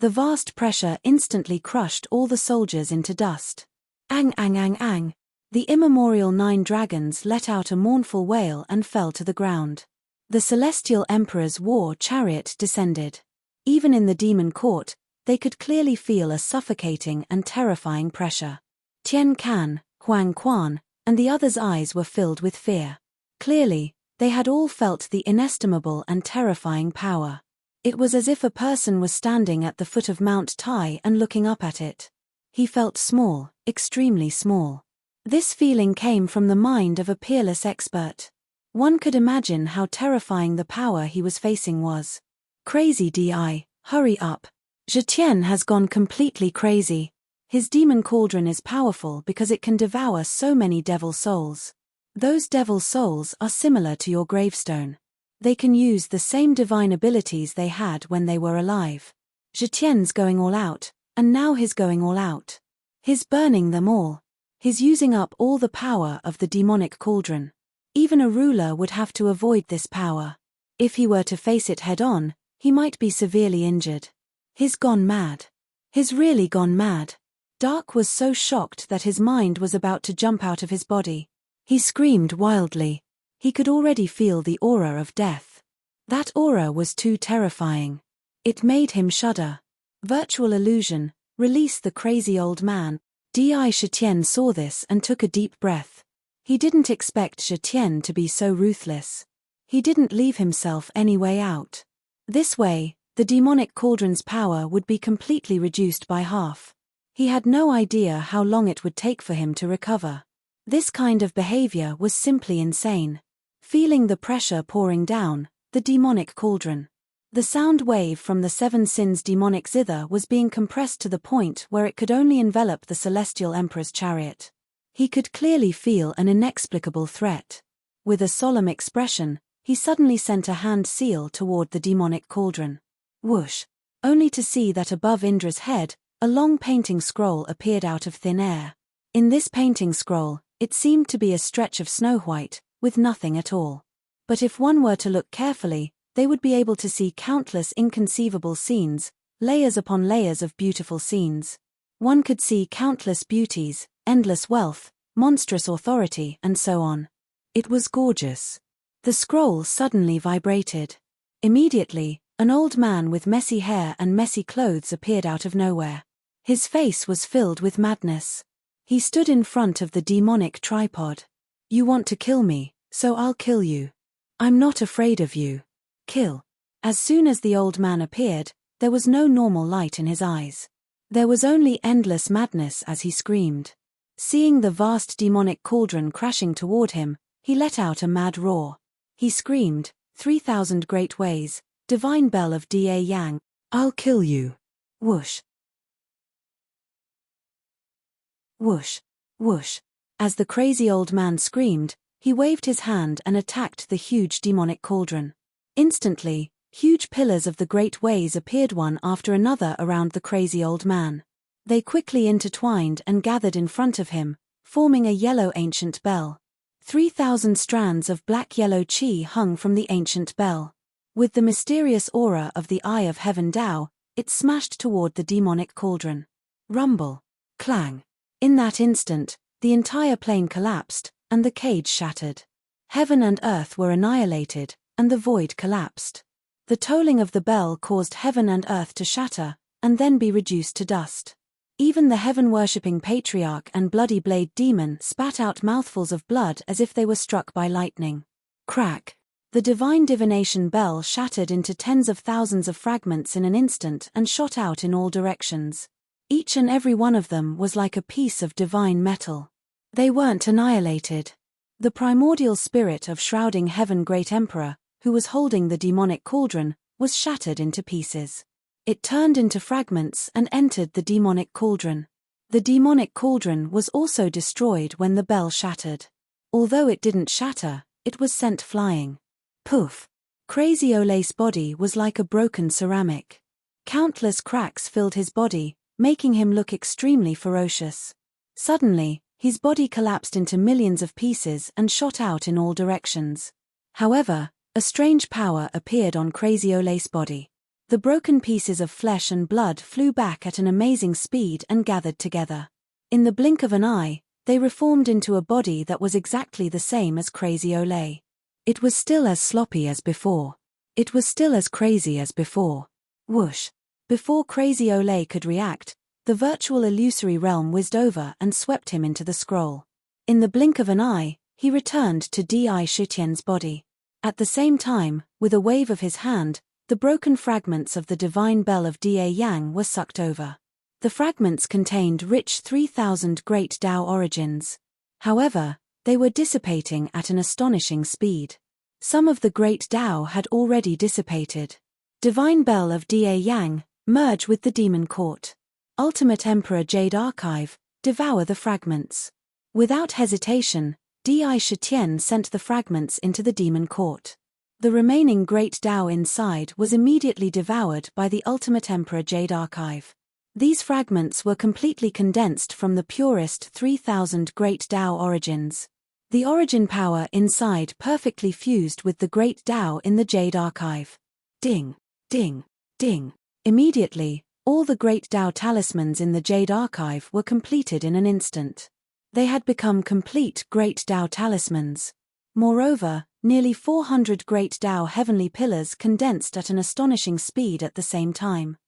The vast pressure instantly crushed all the soldiers into dust. Ang ang ang ang. The immemorial 9 dragons let out a mournful wail and fell to the ground. The celestial emperor's war chariot descended. Even in the demon court, they could clearly feel a suffocating and terrifying pressure. Tian Kan, Huang Quan, and the others' eyes were filled with fear. Clearly, they had all felt the inestimable and terrifying power. It was as if a person was standing at the foot of Mount Tai and looking up at it. He felt small, extremely small. This feeling came from the mind of a peerless expert. One could imagine how terrifying the power he was facing was. Crazy Di, hurry up. Zetian has gone completely crazy. His demon cauldron is powerful because it can devour so many devil souls. Those devil souls are similar to your gravestone. They can use the same divine abilities they had when they were alive. Zetian's going all out, and now he's going all out. He's burning them all. He's using up all the power of the demonic cauldron. Even a ruler would have to avoid this power. If he were to face it head-on, he might be severely injured. He's gone mad. He's really gone mad. Dark was so shocked that his mind was about to jump out of his body. He screamed wildly. He could already feel the aura of death. That aura was too terrifying. It made him shudder. Virtual illusion, release the crazy old man. Di Shitian saw this and took a deep breath. He didn't expect Shitian to be so ruthless. He didn't leave himself any way out. This way, the demonic cauldron's power would be completely reduced by half. He had no idea how long it would take for him to recover. This kind of behavior was simply insane. Feeling the pressure pouring down, the demonic cauldron. The sound wave from the seven sins demonic zither was being compressed to the point where it could only envelop the celestial emperor's chariot. He could clearly feel an inexplicable threat. With a solemn expression, he suddenly sent a hand seal toward the demonic cauldron. Whoosh! Only to see that above Indra's head, a long painting scroll appeared out of thin air. In this painting scroll, it seemed to be a stretch of snow white, with nothing at all. But if one were to look carefully, they would be able to see countless inconceivable scenes, layers upon layers of beautiful scenes. One could see countless beauties, endless wealth, monstrous authority, and so on. It was gorgeous. The scroll suddenly vibrated. Immediately, an old man with messy hair and messy clothes appeared out of nowhere. His face was filled with madness. He stood in front of the demonic tripod. "You want to kill me, so I'll kill you. I'm not afraid of you. Kill." As soon as the old man appeared, there was no normal light in his eyes. There was only endless madness as he screamed. Seeing the vast demonic cauldron crashing toward him, he let out a mad roar. He screamed, 3,000 great ways, divine bell of Da Yang, I'll kill you. Whoosh. Whoosh. Whoosh. As the crazy old man screamed, he waved his hand and attacked the huge demonic cauldron. Instantly, huge pillars of the great ways appeared one after another around the crazy old man. They quickly intertwined and gathered in front of him, forming a yellow ancient bell. 3,000 strands of black-yellow chi hung from the ancient bell. With the mysterious aura of the Eye of Heaven Tao, it smashed toward the demonic cauldron. Rumble. Clang. In that instant, the entire plane collapsed, and the cage shattered. Heaven and earth were annihilated, and the void collapsed. The tolling of the bell caused heaven and earth to shatter, and then be reduced to dust. Even the heaven-worshipping patriarch and bloody blade demon spat out mouthfuls of blood as if they were struck by lightning. Crack! The divine divination bell shattered into tens of thousands of fragments in an instant and shot out in all directions. Each and every one of them was like a piece of divine metal. They weren't annihilated. The primordial spirit of shrouding heaven great emperor, who was holding the demonic cauldron, was shattered into pieces. It turned into fragments and entered the demonic cauldron. The demonic cauldron was also destroyed when the bell shattered. Although it didn't shatter, it was sent flying. Poof! Crazy Ole's body was like a broken ceramic. Countless cracks filled his body, making him look extremely ferocious. Suddenly, his body collapsed into millions of pieces and shot out in all directions. However, a strange power appeared on Crazy Ole's body. The broken pieces of flesh and blood flew back at an amazing speed and gathered together. In the blink of an eye, they reformed into a body that was exactly the same as Crazy Ole. It was still as sloppy as before. It was still as crazy as before. Whoosh! Before Crazy Ole could react, the virtual illusory realm whizzed over and swept him into the scroll. In the blink of an eye, he returned to Di Shutian's body. At the same time, with a wave of his hand, the broken fragments of the divine bell of Da Yang were sucked over. The fragments contained rich 3,000 great Tao origins. However, they were dissipating at an astonishing speed. Some of the great Tao had already dissipated. Divine bell of Da Yang, merge with the demon court. Ultimate Emperor Jade Archive, devour the fragments. Without hesitation, Di Shitian sent the fragments into the demon court. The remaining great Tao inside was immediately devoured by the Ultimate Emperor Jade Archive. These fragments were completely condensed from the purest 3000 Great Tao origins. The origin power inside perfectly fused with the Great Tao in the Jade Archive. Ding, ding, ding. Immediately, all the Great Tao talismans in the Jade Archive were completed in an instant. They had become complete Great Tao talismans. Moreover, nearly 400 Great Tao heavenly pillars condensed at an astonishing speed at the same time.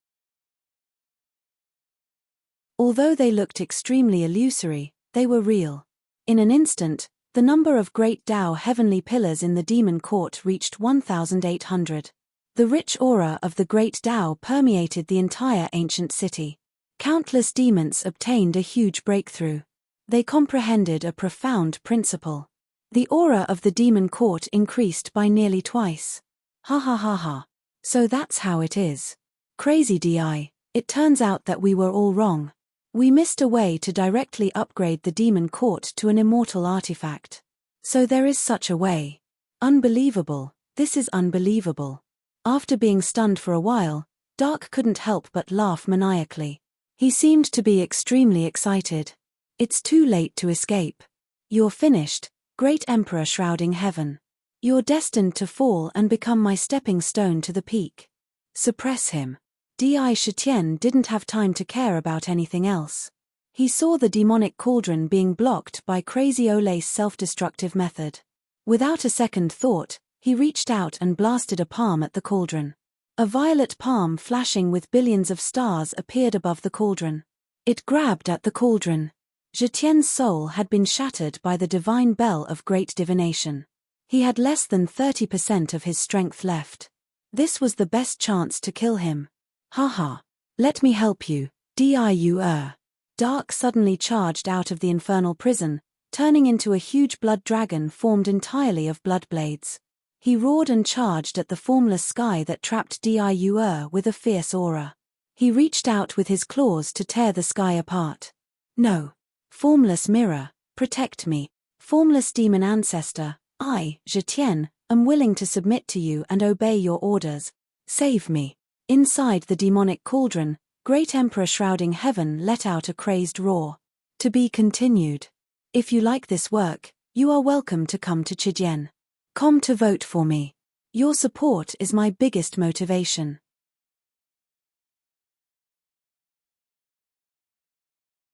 Although they looked extremely illusory, they were real. In an instant, the number of Great Tao heavenly pillars in the demon court reached 1,800. The rich aura of the Great Tao permeated the entire ancient city. Countless demons obtained a huge breakthrough. They comprehended a profound principle. The aura of the demon court increased by nearly twice. Ha ha ha ha. So that's how it is. Crazy DI, it turns out that we were all wrong. We missed a way to directly upgrade the demon court to an immortal artifact. So there is such a way. Unbelievable, this is unbelievable. After being stunned for a while, Dark couldn't help but laugh maniacally. He seemed to be extremely excited. It's too late to escape. You're finished, Great Emperor shrouding heaven. You're destined to fall and become my stepping stone to the peak. Suppress him. Di Shitian didn't have time to care about anything else. He saw the demonic cauldron being blocked by Crazy Ole's self-destructive method. Without a second thought, he reached out and blasted a palm at the cauldron. A violet palm flashing with billions of stars appeared above the cauldron. It grabbed at the cauldron. Zhetien's soul had been shattered by the divine bell of great divination. He had less than 30% of his strength left. This was the best chance to kill him. Haha. Let me help you, Diu. Dark suddenly charged out of the infernal prison, turning into a huge blood dragon formed entirely of blood blades. He roared and charged at the formless sky that trapped Diu with a fierce aura. He reached out with his claws to tear the sky apart. No. Formless mirror, protect me. Formless demon ancestor, I, Zhetien, am willing to submit to you and obey your orders. Save me. Inside the demonic cauldron, Great Emperor shrouding heaven let out a crazed roar. To be continued. If you like this work, you are welcome to come to Chijian. Come to vote for me. Your support is my biggest motivation.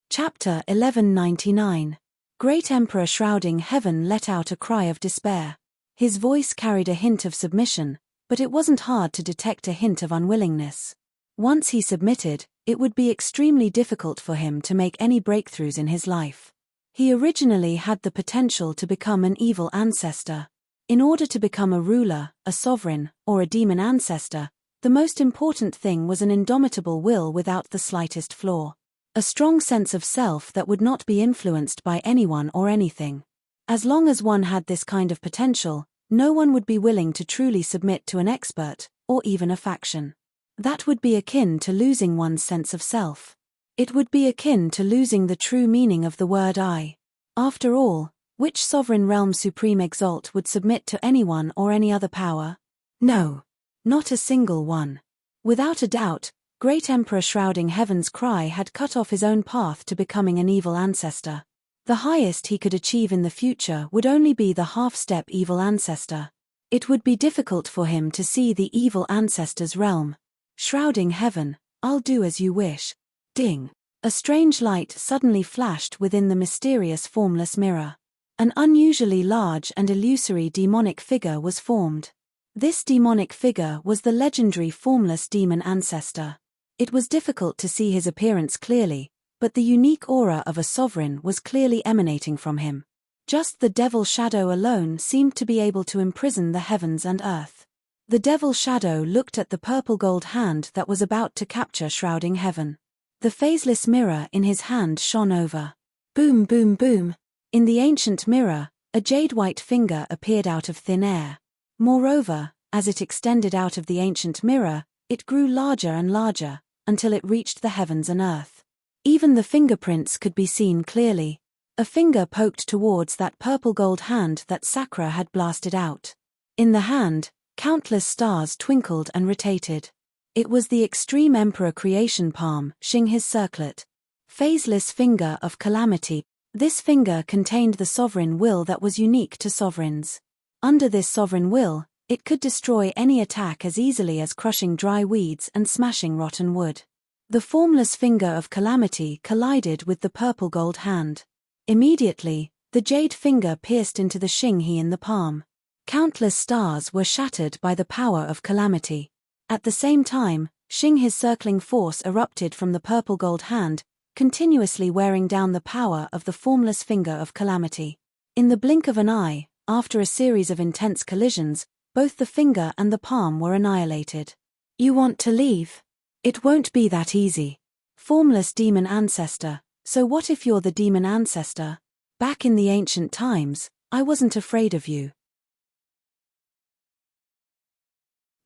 Chapter 1199. Great Emperor shrouding heaven let out a cry of despair. His voice carried a hint of submission, but it wasn't hard to detect a hint of unwillingness. Once he submitted, it would be extremely difficult for him to make any breakthroughs in his life. He originally had the potential to become an evil ancestor. In order to become a ruler, a sovereign, or a demon ancestor, the most important thing was an indomitable will without the slightest flaw. A strong sense of self that would not be influenced by anyone or anything. As long as one had this kind of potential, no one would be willing to truly submit to an expert, or even a faction. That would be akin to losing one's sense of self. It would be akin to losing the true meaning of the word I. After all, which sovereign realm supreme exalt would submit to anyone or any other power? No. Not a single one. Without a doubt, Great Emperor shrouding heaven's cry had cut off his own path to becoming an evil ancestor. The highest he could achieve in the future would only be the half-step evil ancestor. It would be difficult for him to see the evil ancestor's realm. Shrouding heaven, I'll do as you wish. Ding. A strange light suddenly flashed within the mysterious formless mirror. An unusually large and illusory demonic figure was formed. This demonic figure was the legendary formless demon ancestor. It was difficult to see his appearance clearly, but the unique aura of a sovereign was clearly emanating from him. Just the devil shadow alone seemed to be able to imprison the heavens and earth. The devil shadow looked at the purple gold hand that was about to capture shrouding heaven. The phaseless mirror in his hand shone over. Boom boom boom. In the ancient mirror, a jade-white finger appeared out of thin air. Moreover, as it extended out of the ancient mirror, it grew larger and larger, until it reached the heavens and earth. Even the fingerprints could be seen clearly. A finger poked towards that purple gold hand that Sakura had blasted out. In the hand, countless stars twinkled and rotated. It was the extreme emperor creation palm, Xing his circlet. Phaseless finger of calamity. This finger contained the sovereign will that was unique to sovereigns. Under this sovereign will, it could destroy any attack as easily as crushing dry weeds and smashing rotten wood. The formless finger of calamity collided with the purple gold hand. Immediately, the jade finger pierced into the Xinghe in the palm. Countless stars were shattered by the power of calamity. At the same time, Xinghe's circling force erupted from the purple gold hand, continuously wearing down the power of the formless finger of calamity. In the blink of an eye, after a series of intense collisions, both the finger and the palm were annihilated. You want to leave? It won't be that easy. Formless demon ancestor, so what if you're the demon ancestor? Back in the ancient times, I wasn't afraid of you.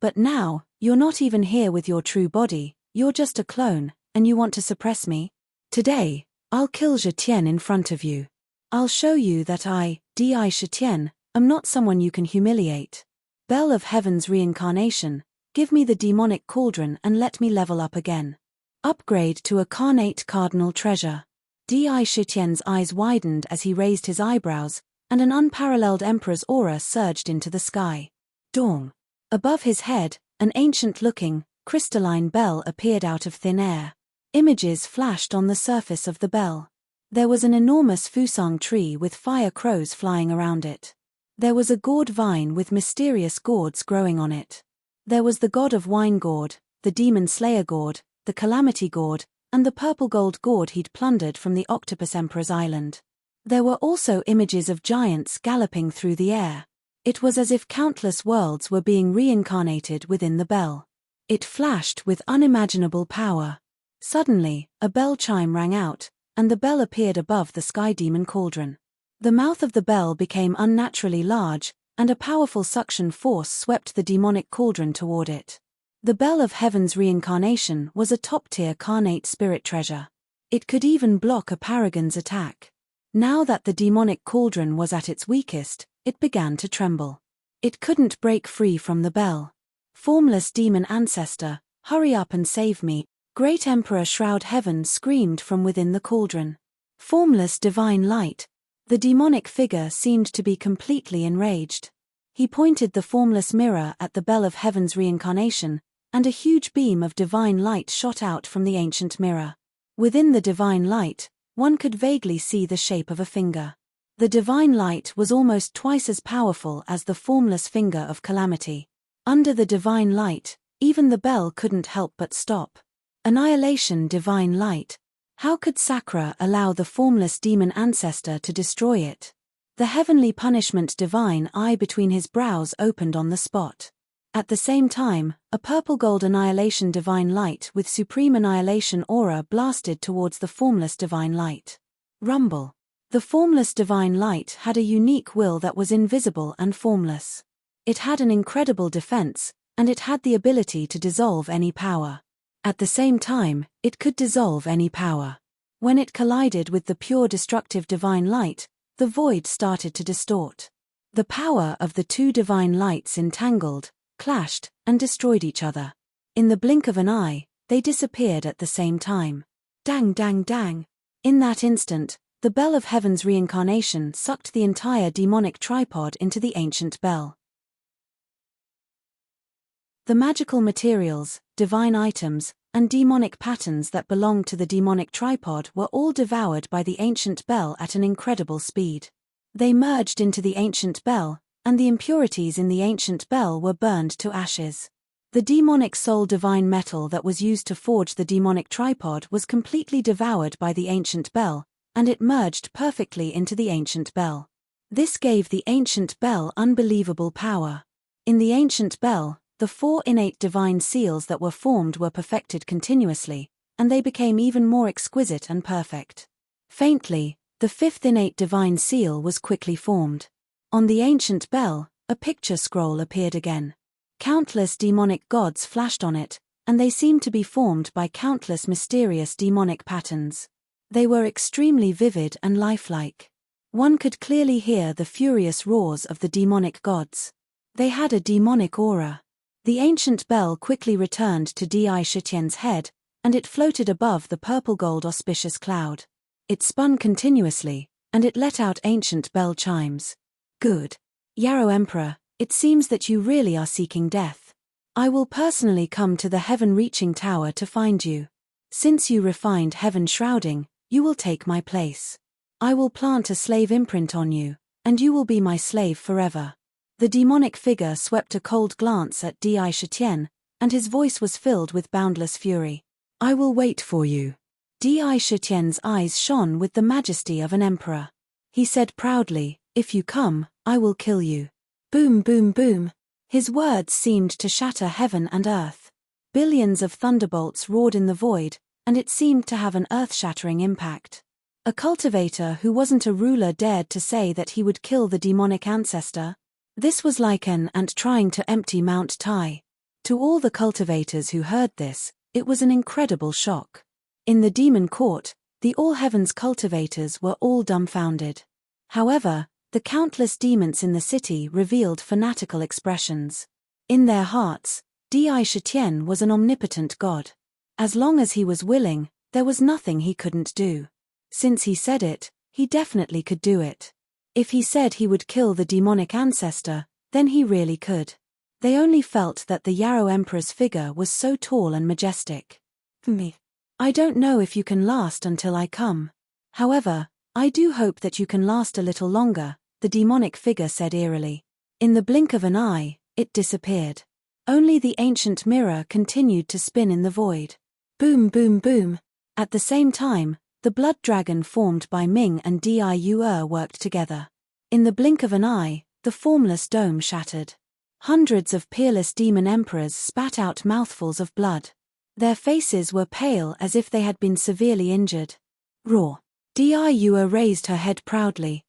But now, you're not even here with your true body, you're just a clone, and you want to suppress me? Today, I'll kill Zetian in front of you. I'll show you that I, Zetian, am not someone you can humiliate. Bell of Heaven's reincarnation, give me the demonic cauldron and let me level up again. Upgrade to a carnate cardinal treasure. Zetian's eyes widened as he raised his eyebrows, and an unparalleled emperor's aura surged into the sky. Dawn. Above his head, an ancient-looking, crystalline bell appeared out of thin air. Images flashed on the surface of the bell. There was an enormous fusang tree with fire crows flying around it. There was a gourd vine with mysterious gourds growing on it. There was the god of wine gourd, the demon slayer gourd, the calamity gourd, and the purple gold gourd he'd plundered from the octopus emperor's island. There were also images of giants galloping through the air. It was as if countless worlds were being reincarnated within the bell. It flashed with unimaginable power. Suddenly, a bell chime rang out, and the bell appeared above the sky demon cauldron. The mouth of the bell became unnaturally large, and a powerful suction force swept the demonic cauldron toward it. The Bell of Heaven's reincarnation was a top-tier carnate spirit treasure. It could even block a paragon's attack. Now that the demonic cauldron was at its weakest, it began to tremble. It couldn't break free from the bell. Formless demon ancestor, hurry up and save me, Great Emperor Shroud Heaven screamed from within the cauldron. Formless divine light. The demonic figure seemed to be completely enraged. He pointed the formless mirror at the Bell of Heaven's reincarnation, and a huge beam of divine light shot out from the ancient mirror. Within the divine light, one could vaguely see the shape of a finger. The divine light was almost twice as powerful as the formless finger of calamity. Under the divine light, even the bell couldn't help but stop. Annihilation divine light. How could Sakra allow the formless demon ancestor to destroy it? The heavenly punishment divine eye between his brows opened on the spot. At the same time, a purple gold annihilation divine light with supreme annihilation aura blasted towards the formless divine light. Rumble. The formless divine light had a unique will that was invisible and formless. It had an incredible defense, and it had the ability to dissolve any power. At the same time, it could dissolve any power. When it collided with the pure destructive divine light, the void started to distort. The power of the two divine lights entangled, clashed, and destroyed each other. In the blink of an eye, they disappeared at the same time. Dang dang dang. In that instant, the Bell of Heaven's reincarnation sucked the entire demonic tripod into the ancient bell. The magical materials, divine items, and demonic patterns that belonged to the demonic tripod were all devoured by the ancient bell at an incredible speed. They merged into the ancient bell, and the impurities in the ancient bell were burned to ashes. The demonic soul divine metal that was used to forge the demonic tripod was completely devoured by the ancient bell, and it merged perfectly into the ancient bell. This gave the ancient bell unbelievable power. In the ancient bell, the 4 innate divine seals that were formed were perfected continuously, and they became even more exquisite and perfect. Faintly, the 5th innate divine seal was quickly formed. On the ancient bell, a picture scroll appeared again. Countless demonic gods flashed on it, and they seemed to be formed by countless mysterious demonic patterns. They were extremely vivid and lifelike. One could clearly hear the furious roars of the demonic gods. They had a demonic aura. The ancient bell quickly returned to Di Shitien's head, and it floated above the purple-gold auspicious cloud. It spun continuously, and it let out ancient bell chimes. Good. Yarrow Emperor, it seems that you really are seeking death. I will personally come to the heaven-reaching tower to find you. Since you refined heaven shrouding, you will take my place. I will plant a slave imprint on you, and you will be my slave forever. The demonic figure swept a cold glance at Di Shitien, and his voice was filled with boundless fury. I will wait for you. Di Shitien's eyes shone with the majesty of an emperor. He said proudly, if you come, I will kill you. Boom, boom, boom. His words seemed to shatter heaven and earth. Billions of thunderbolts roared in the void, and it seemed to have an earth-shattering impact. A cultivator who wasn't a ruler dared to say that he would kill the demonic ancestor. This was like an ant trying to empty Mount Tai. To all the cultivators who heard this, it was an incredible shock. In the demon court, the all-heavens cultivators were all dumbfounded. However, the countless demons in the city revealed fanatical expressions. In their hearts, Di Shitien was an omnipotent god. As long as he was willing, there was nothing he couldn't do. Since he said it, he definitely could do it. If he said he would kill the demonic ancestor, then he really could. They only felt that the Yarrow Emperor's figure was so tall and majestic. I don't know if you can last until I come. However, I do hope that you can last a little longer, the demonic figure said eerily. In the blink of an eye, it disappeared. Only the ancient mirror continued to spin in the void. Boom, boom, boom. At the same time, the blood dragon formed by Ming and Diu worked together. In the blink of an eye, the formless dome shattered. Hundreds of peerless demon emperors spat out mouthfuls of blood. Their faces were pale as if they had been severely injured. Roar. Diu raised her head proudly.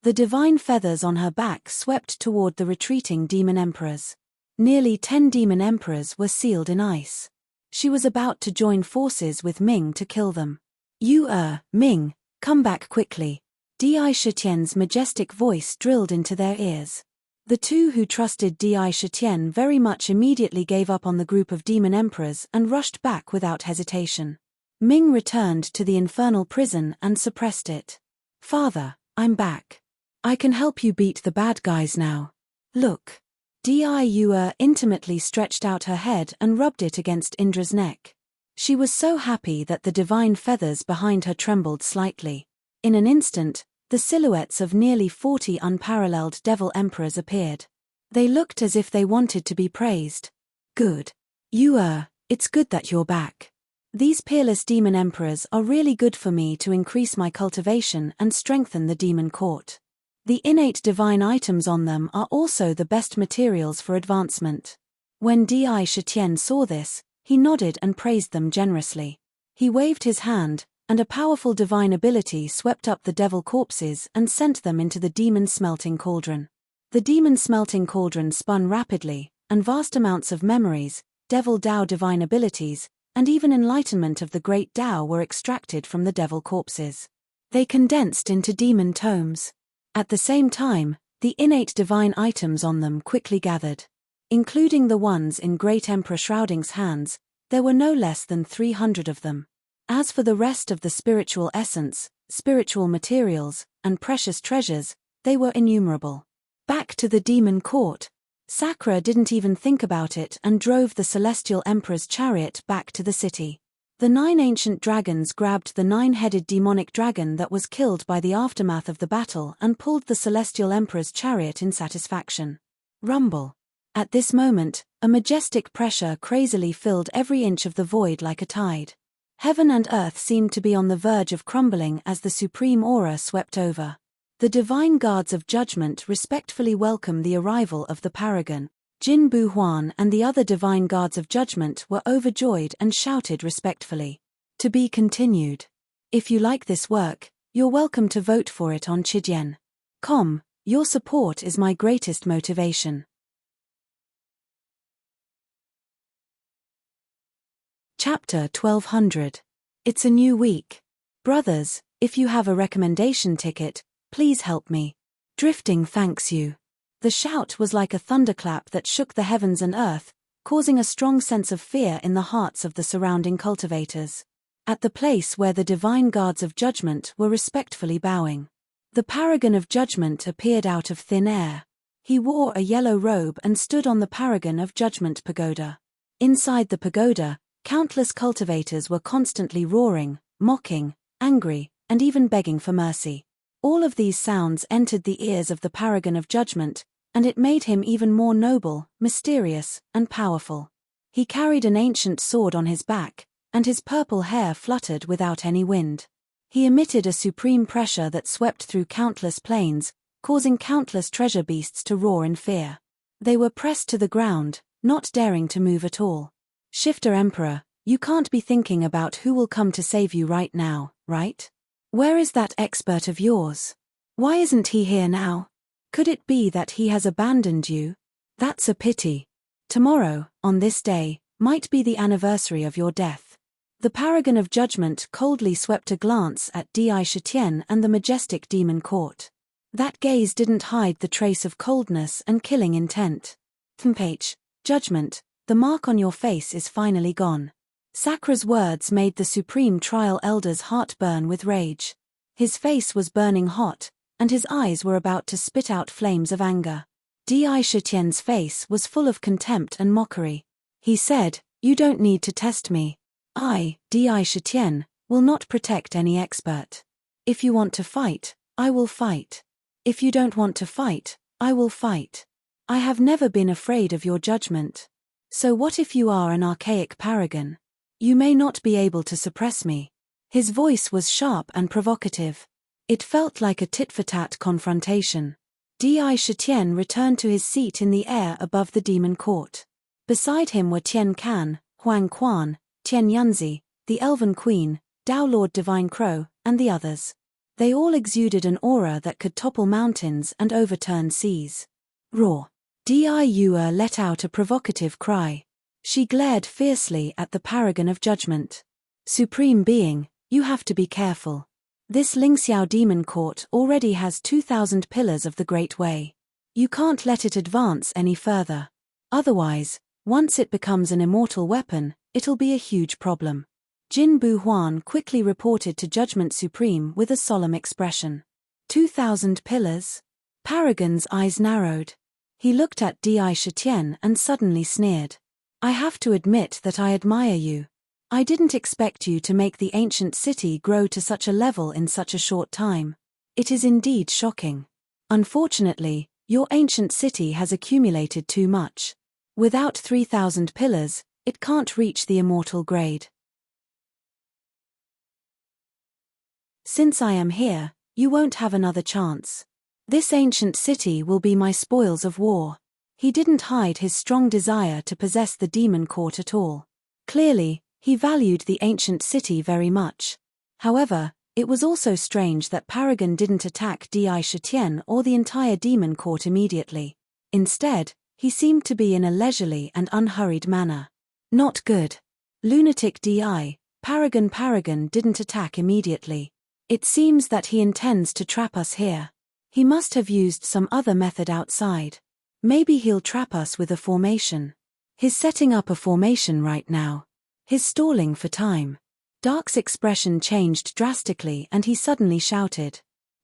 The divine feathers on her back swept toward the retreating demon emperors. Nearly 10 demon emperors were sealed in ice. She was about to join forces with Ming to kill them. Ming, come back quickly. Di Shitien's majestic voice drilled into their ears. The two who trusted Di Shitien very much immediately gave up on the group of demon emperors and rushed back without hesitation. Ming returned to the infernal prison and suppressed it. Father, I'm back. I can help you beat the bad guys now. Look. Diu intimately stretched out her head and rubbed it against Indra's neck. She was so happy that the divine feathers behind her trembled slightly. In an instant, the silhouettes of nearly 40 unparalleled devil emperors appeared. They looked as if they wanted to be praised. Good. It's good that you're back. These peerless demon emperors are really good for me to increase my cultivation and strengthen the demon court. The innate divine items on them are also the best materials for advancement. When Di Shitien saw this, he nodded and praised them generously. He waved his hand, and a powerful divine ability swept up the devil corpses and sent them into the demon smelting cauldron. The demon smelting cauldron spun rapidly, and vast amounts of memories, devil Tao divine abilities, and even enlightenment of the great Tao were extracted from the devil corpses. They condensed into demon tomes. At the same time, the innate divine items on them quickly gathered. Including the ones in Great Emperor Shrouding's hands, there were no less than 300 of them. As for the rest of the spiritual essence, spiritual materials, and precious treasures, they were innumerable. Back to the demon court. Sakura didn't even think about it and drove the Celestial Emperor's chariot back to the city. The 9 ancient dragons grabbed the 9-headed demonic dragon that was killed by the aftermath of the battle and pulled the Celestial Emperor's chariot in satisfaction. Rumble. At this moment, a majestic pressure crazily filled every inch of the void like a tide. Heaven and earth seemed to be on the verge of crumbling as the supreme aura swept over. The divine guards of judgment respectfully welcomed the arrival of the paragon. Jin Bu Huan and the other divine guards of judgment were overjoyed and shouted respectfully. To be continued. If you like this work, you're welcome to vote for it on Chidian.com. Your support is my greatest motivation. Chapter 1200. It's a new week. Brothers, if you have a recommendation ticket, please help me. Drifting thanks you. The shout was like a thunderclap that shook the heavens and earth, causing a strong sense of fear in the hearts of the surrounding cultivators. At the place where the divine guards of judgment were respectfully bowing, the paragon of judgment appeared out of thin air. He wore a yellow robe and stood on the paragon of judgment pagoda. Inside the pagoda, countless cultivators were constantly roaring, mocking, angry, and even begging for mercy. All of these sounds entered the ears of the paragon of judgment, and it made him even more noble, mysterious, and powerful. He carried an ancient sword on his back, and his purple hair fluttered without any wind. He emitted a supreme pressure that swept through countless plains, causing countless treasure beasts to roar in fear. They were pressed to the ground, not daring to move at all. Shifter Emperor, you can't be thinking about who will come to save you right now, right? Where is that expert of yours? Why isn't he here now? Could it be that he has abandoned you? That's a pity. Tomorrow, on this day, might be the anniversary of your death. The paragon of judgment coldly swept a glance at Di Shitian and the majestic demon court. That gaze didn't hide the trace of coldness and killing intent. H. Judgment, the mark on your face is finally gone. Sakra's words made the supreme trial elder's heart burn with rage. His face was burning hot, and his eyes were about to spit out flames of anger. Di Shitian's face was full of contempt and mockery. He said, "You don't need to test me. I, Di Shitian, will not protect any expert. If you want to fight, I will fight. If you don't want to fight, I will fight. I have never been afraid of your judgment. So what if you are an archaic paragon? You may not be able to suppress me." His voice was sharp and provocative. It felt like a tit-for-tat confrontation. Di Shitian returned to his seat in the air above the demon court. Beside him were Tian Kan, Huang Quan, Tian Yunzi, the Elven Queen, Dao Lord Divine Crow, and the others. They all exuded an aura that could topple mountains and overturn seas. Roar. Di Yue let out a provocative cry. She glared fiercely at the paragon of judgment. Supreme Being, you have to be careful. This Lingxiao demon court already has 2,000 pillars of the Great Way. You can't let it advance any further. Otherwise, once it becomes an immortal weapon, it'll be a huge problem. Jin Bu Huan quickly reported to Judgment Supreme with a solemn expression. 2,000 pillars? Paragon's eyes narrowed. He looked at Di Shitian and suddenly sneered. I have to admit that I admire you. I didn't expect you to make the ancient city grow to such a level in such a short time. It is indeed shocking. Unfortunately, your ancient city has accumulated too much. Without 3,000 pillars, it can't reach the immortal grade. Since I am here, you won't have another chance. This ancient city will be my spoils of war. He didn't hide his strong desire to possess the demon court at all. Clearly, he valued the ancient city very much. However, it was also strange that Paragon didn't attack Di Shitian or the entire demon court immediately. Instead, he seemed to be in a leisurely and unhurried manner. Not good. Lunatic Di, Paragon didn't attack immediately. It seems that he intends to trap us here. He must have used some other method outside. Maybe he'll trap us with a formation. He's setting up a formation right now. He's stalling for time. Dark's expression changed drastically and he suddenly shouted.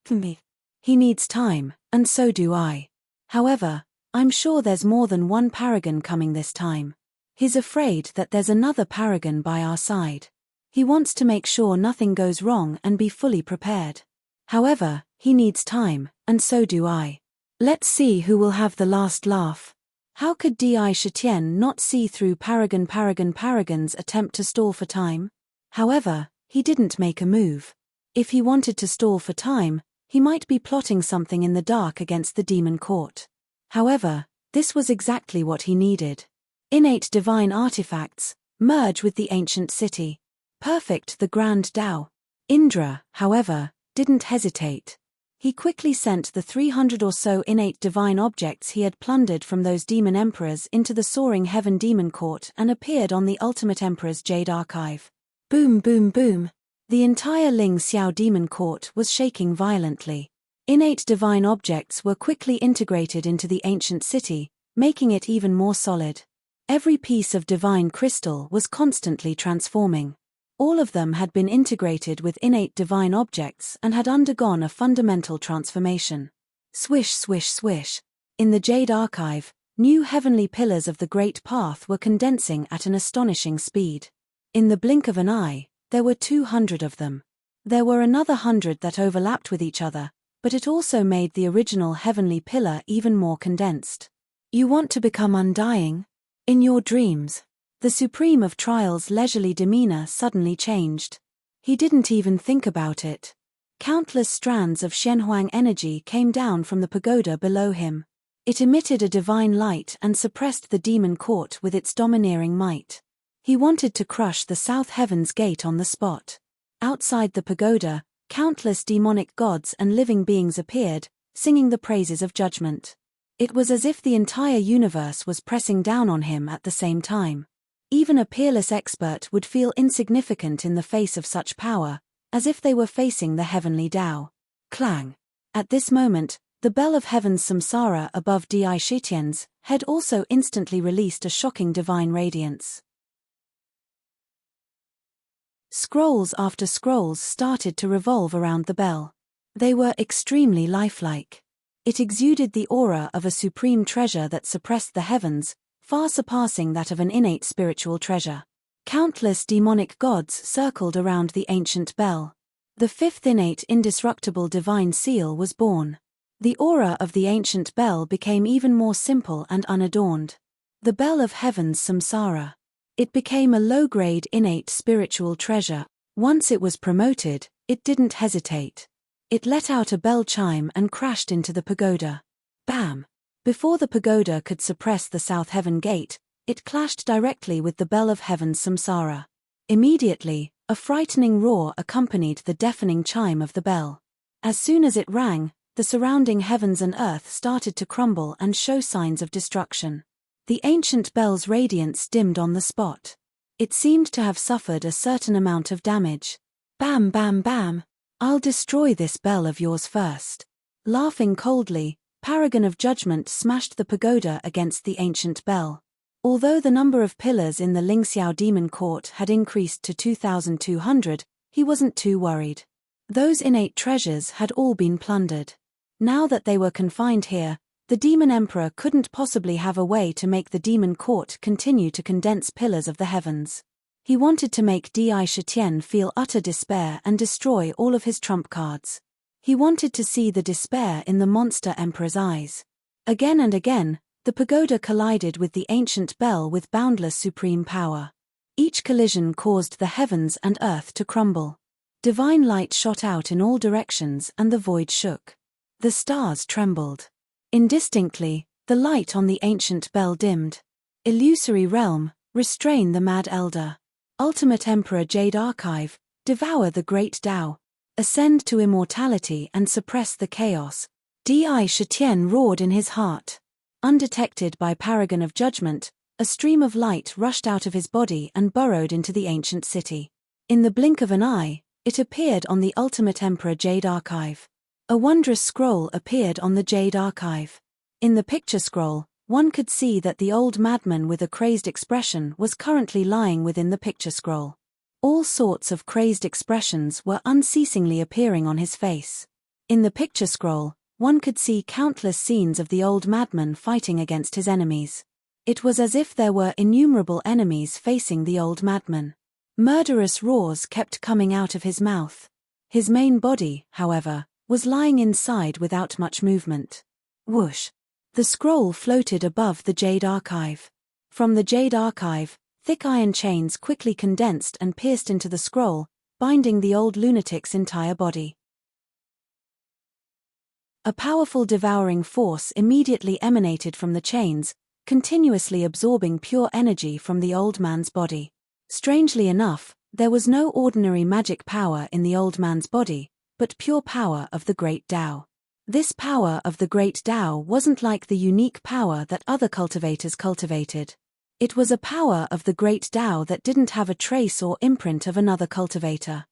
Me. He needs time, and so do I. However, I'm sure there's more than one Paragon coming this time. He's afraid that there's another Paragon by our side. He wants to make sure nothing goes wrong and be fully prepared. However, he needs time, and so do I. Let's see who will have the last laugh. How could Di Shitian not see through Paragon's attempt to stall for time? However, he didn't make a move. If he wanted to stall for time, he might be plotting something in the dark against the demon court. However, this was exactly what he needed. Innate divine artifacts merge with the ancient city. Perfect the grand Tao. Indra, however, didn't hesitate. He quickly sent the 300 or so innate divine objects he had plundered from those demon emperors into the soaring heaven demon court and appeared on the ultimate emperor's jade archive. Boom boom boom. The entire Ling Xiao demon court was shaking violently. Innate divine objects were quickly integrated into the ancient city, making it even more solid. Every piece of divine crystal was constantly transforming. All of them had been integrated with innate divine objects and had undergone a fundamental transformation. Swish, swish, swish. In the Jade Archive, new heavenly pillars of the Great Path were condensing at an astonishing speed. In the blink of an eye, there were 200 of them. There were another 100 that overlapped with each other, but it also made the original heavenly pillar even more condensed. You want to become undying? In your dreams. The Supreme of Trials' leisurely demeanor suddenly changed. He didn't even think about it. Countless strands of Shenhuang energy came down from the pagoda below him. It emitted a divine light and suppressed the demon court with its domineering might. He wanted to crush the South Heaven's gate on the spot. Outside the pagoda, countless demonic gods and living beings appeared, singing the praises of judgment. It was as if the entire universe was pressing down on him at the same time. Even a peerless expert would feel insignificant in the face of such power, as if they were facing the heavenly Tao. Clang! At this moment, the bell of heaven's samsara above Di Shitian's head also instantly released a shocking divine radiance. Scrolls after scrolls started to revolve around the bell. They were extremely lifelike. It exuded the aura of a supreme treasure that suppressed the heavens, far surpassing that of an innate spiritual treasure. Countless demonic gods circled around the ancient bell. The fifth innate indestructible divine seal was born. The aura of the ancient bell became even more simple and unadorned. The bell of heaven's samsara. It became a low-grade innate spiritual treasure. Once it was promoted, it didn't hesitate. It let out a bell chime and crashed into the pagoda. Bam! Before the pagoda could suppress the South Heaven gate, it clashed directly with the bell of heaven's samsara. Immediately, a frightening roar accompanied the deafening chime of the bell. As soon as it rang, the surrounding heavens and earth started to crumble and show signs of destruction. The ancient bell's radiance dimmed on the spot. It seemed to have suffered a certain amount of damage. Bam, bam, bam! I'll destroy this bell of yours first. Laughing coldly, Paragon of Judgment smashed the pagoda against the ancient bell. Although the number of pillars in the Lingxiao demon court had increased to 2,200, he wasn't too worried. Those innate treasures had all been plundered. Now that they were confined here, the demon emperor couldn't possibly have a way to make the demon court continue to condense pillars of the heavens. He wanted to make Di Shitian feel utter despair and destroy all of his trump cards. He wanted to see the despair in the monster emperor's eyes. Again and again, the pagoda collided with the ancient bell with boundless supreme power. Each collision caused the heavens and earth to crumble. Divine light shot out in all directions and the void shook. The stars trembled. Indistinctly, the light on the ancient bell dimmed. Illusory realm, restrain the mad elder. Ultimate Emperor Jade Archive, devour the great Tao. Ascend to immortality and suppress the chaos. Di Shitian roared in his heart. Undetected by Paragon of Judgment, a stream of light rushed out of his body and burrowed into the ancient city. In the blink of an eye, it appeared on the Ultimate Emperor Jade Archive. A wondrous scroll appeared on the Jade Archive. In the picture scroll, one could see that the old madman with a crazed expression was currently lying within the picture scroll. All sorts of crazed expressions were unceasingly appearing on his face. In the picture scroll, one could see countless scenes of the old madman fighting against his enemies. It was as if there were innumerable enemies facing the old madman. Murderous roars kept coming out of his mouth. His main body, however, was lying inside without much movement. Whoosh! The scroll floated above the Jade Archive. From the Jade Archive, thick iron chains quickly condensed and pierced into the scroll, binding the old lunatic's entire body. A powerful devouring force immediately emanated from the chains, continuously absorbing pure energy from the old man's body. Strangely enough, there was no ordinary magic power in the old man's body, but pure power of the great Tao. This power of the great Tao wasn't like the unique power that other cultivators cultivated. It was a power of the great Tao that didn't have a trace or imprint of another cultivator.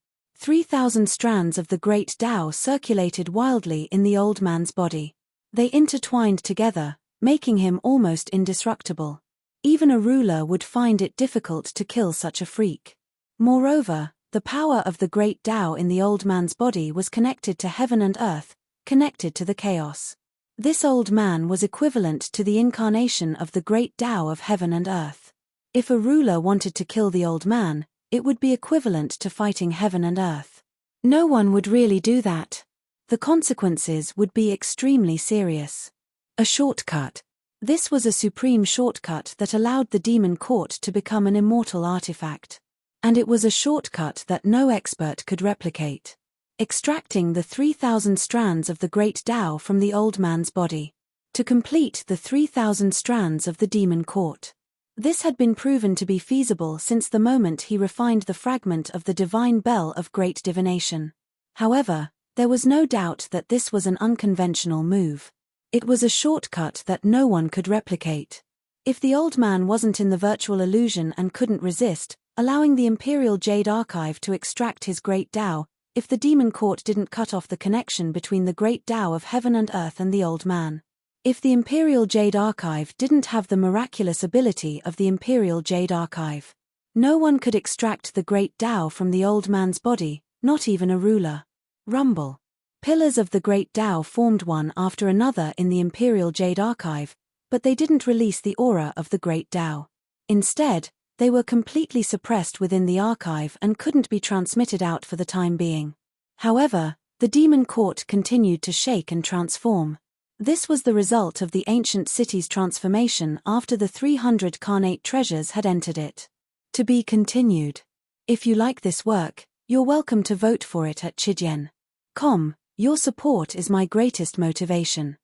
3,000 strands of the great Tao circulated wildly in the old man's body. They intertwined together, making him almost indestructible. Even a ruler would find it difficult to kill such a freak. Moreover, the power of the great Tao in the old man's body was connected to heaven and earth, connected to the chaos. This old man was equivalent to the incarnation of the great Tao of heaven and earth. If a ruler wanted to kill the old man, it would be equivalent to fighting heaven and earth. No one would really do that. The consequences would be extremely serious. A shortcut. This was a supreme shortcut that allowed the demon court to become an immortal artifact. And it was a shortcut that no expert could replicate. Extracting the 3,000 strands of the great Tao from the old man's body. To complete the 3,000 strands of the demon court. This had been proven to be feasible since the moment he refined the fragment of the divine bell of great divination. However, there was no doubt that this was an unconventional move. It was a shortcut that no one could replicate. If the old man wasn't in the virtual illusion and couldn't resist, allowing the Imperial Jade Archive to extract his great Tao, if the demon court didn't cut off the connection between the great Tao of heaven and earth and the old man. If the Imperial Jade Archive didn't have the miraculous ability of the Imperial Jade Archive. No one could extract the great Tao from the old man's body, not even a ruler. Rumble. Pillars of the great Tao formed one after another in the Imperial Jade Archive, but they didn't release the aura of the great Tao. Instead, they were completely suppressed within the archive and couldn't be transmitted out for the time being. However, the demon court continued to shake and transform. This was the result of the ancient city's transformation after the 300 carnate treasures had entered it. To be continued. If you like this work, you're welcome to vote for it at Chidyen.com. Your support is my greatest motivation.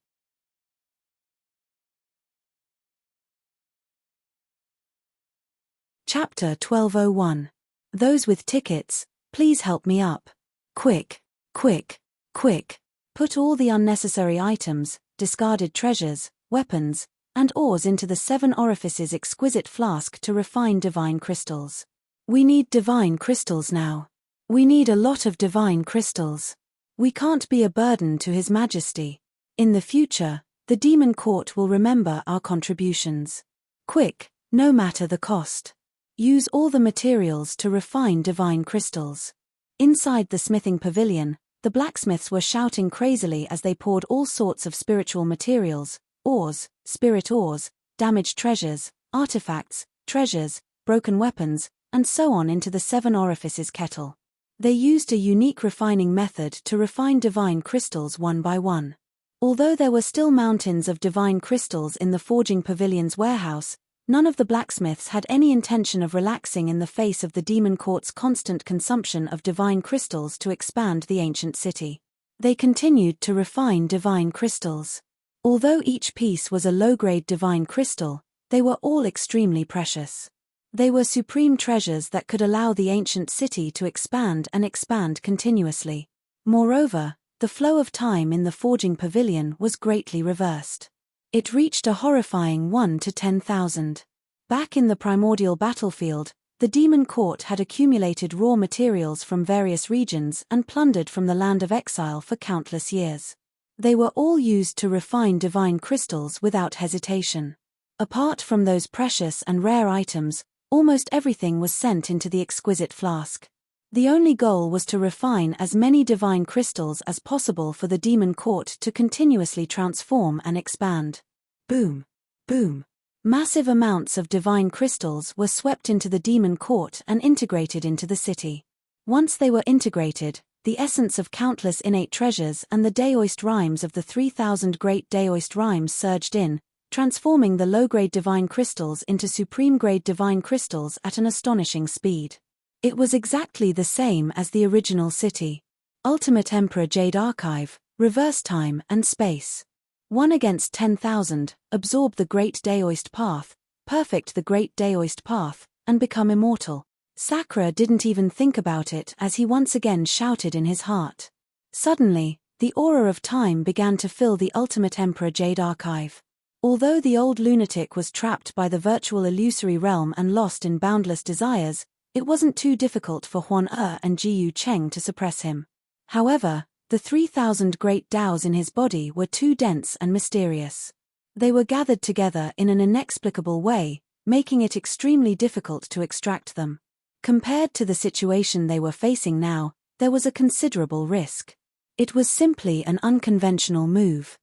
Chapter 1201. Those with tickets, please help me up. Quick, quick, quick. Put all the unnecessary items, discarded treasures, weapons, and ores into the 7 orifices exquisite flask to refine divine crystals. We need divine crystals now. We need a lot of divine crystals. We can't be a burden to His Majesty. In the future, the demon court will remember our contributions. Quick, no matter the cost. Use all the materials to refine divine crystals. Inside the smithing pavilion, the blacksmiths were shouting crazily as they poured all sorts of spiritual materials, ores, spirit ores, damaged treasures, artifacts, treasures, broken weapons, and so on into the 7 orifices kettle. They used a unique refining method to refine divine crystals one by one. Although there were still mountains of divine crystals in the forging pavilion's warehouse, none of the blacksmiths had any intention of relaxing in the face of the demon court's constant consumption of divine crystals to expand the ancient city. They continued to refine divine crystals. Although each piece was a low-grade divine crystal, they were all extremely precious. They were supreme treasures that could allow the ancient city to expand and expand continuously. Moreover, the flow of time in the forging pavilion was greatly reversed. It reached a horrifying 1 to 10,000. Back in the primordial battlefield, the demon court had accumulated raw materials from various regions and plundered from the land of exile for countless years. They were all used to refine divine crystals without hesitation. Apart from those precious and rare items, almost everything was sent into the exquisite flask. The only goal was to refine as many divine crystals as possible for the demon court to continuously transform and expand. Boom. Boom. Massive amounts of divine crystals were swept into the demon court and integrated into the city. Once they were integrated, the essence of countless innate treasures and the Daoist rhymes of the 3,000 great Daoist rhymes surged in, transforming the low-grade divine crystals into supreme-grade divine crystals at an astonishing speed. It was exactly the same as the original city. Ultimate Emperor Jade Archive, reverse time and space. 1 against 10,000, absorb the great Daoist path, perfect the great Daoist path, and become immortal. Sakura didn't even think about it as he once again shouted in his heart. Suddenly, the aura of time began to fill the Ultimate Emperor Jade Archive. Although the old lunatic was trapped by the virtual illusory realm and lost in boundless desires, It wasn't too difficult for Huan and Jiyu Cheng to suppress him. However, the 3,000 great Taos in his body were too dense and mysterious. They were gathered together in an inexplicable way, making it extremely difficult to extract them. Compared to the situation they were facing now, there was a considerable risk. It was simply an unconventional move.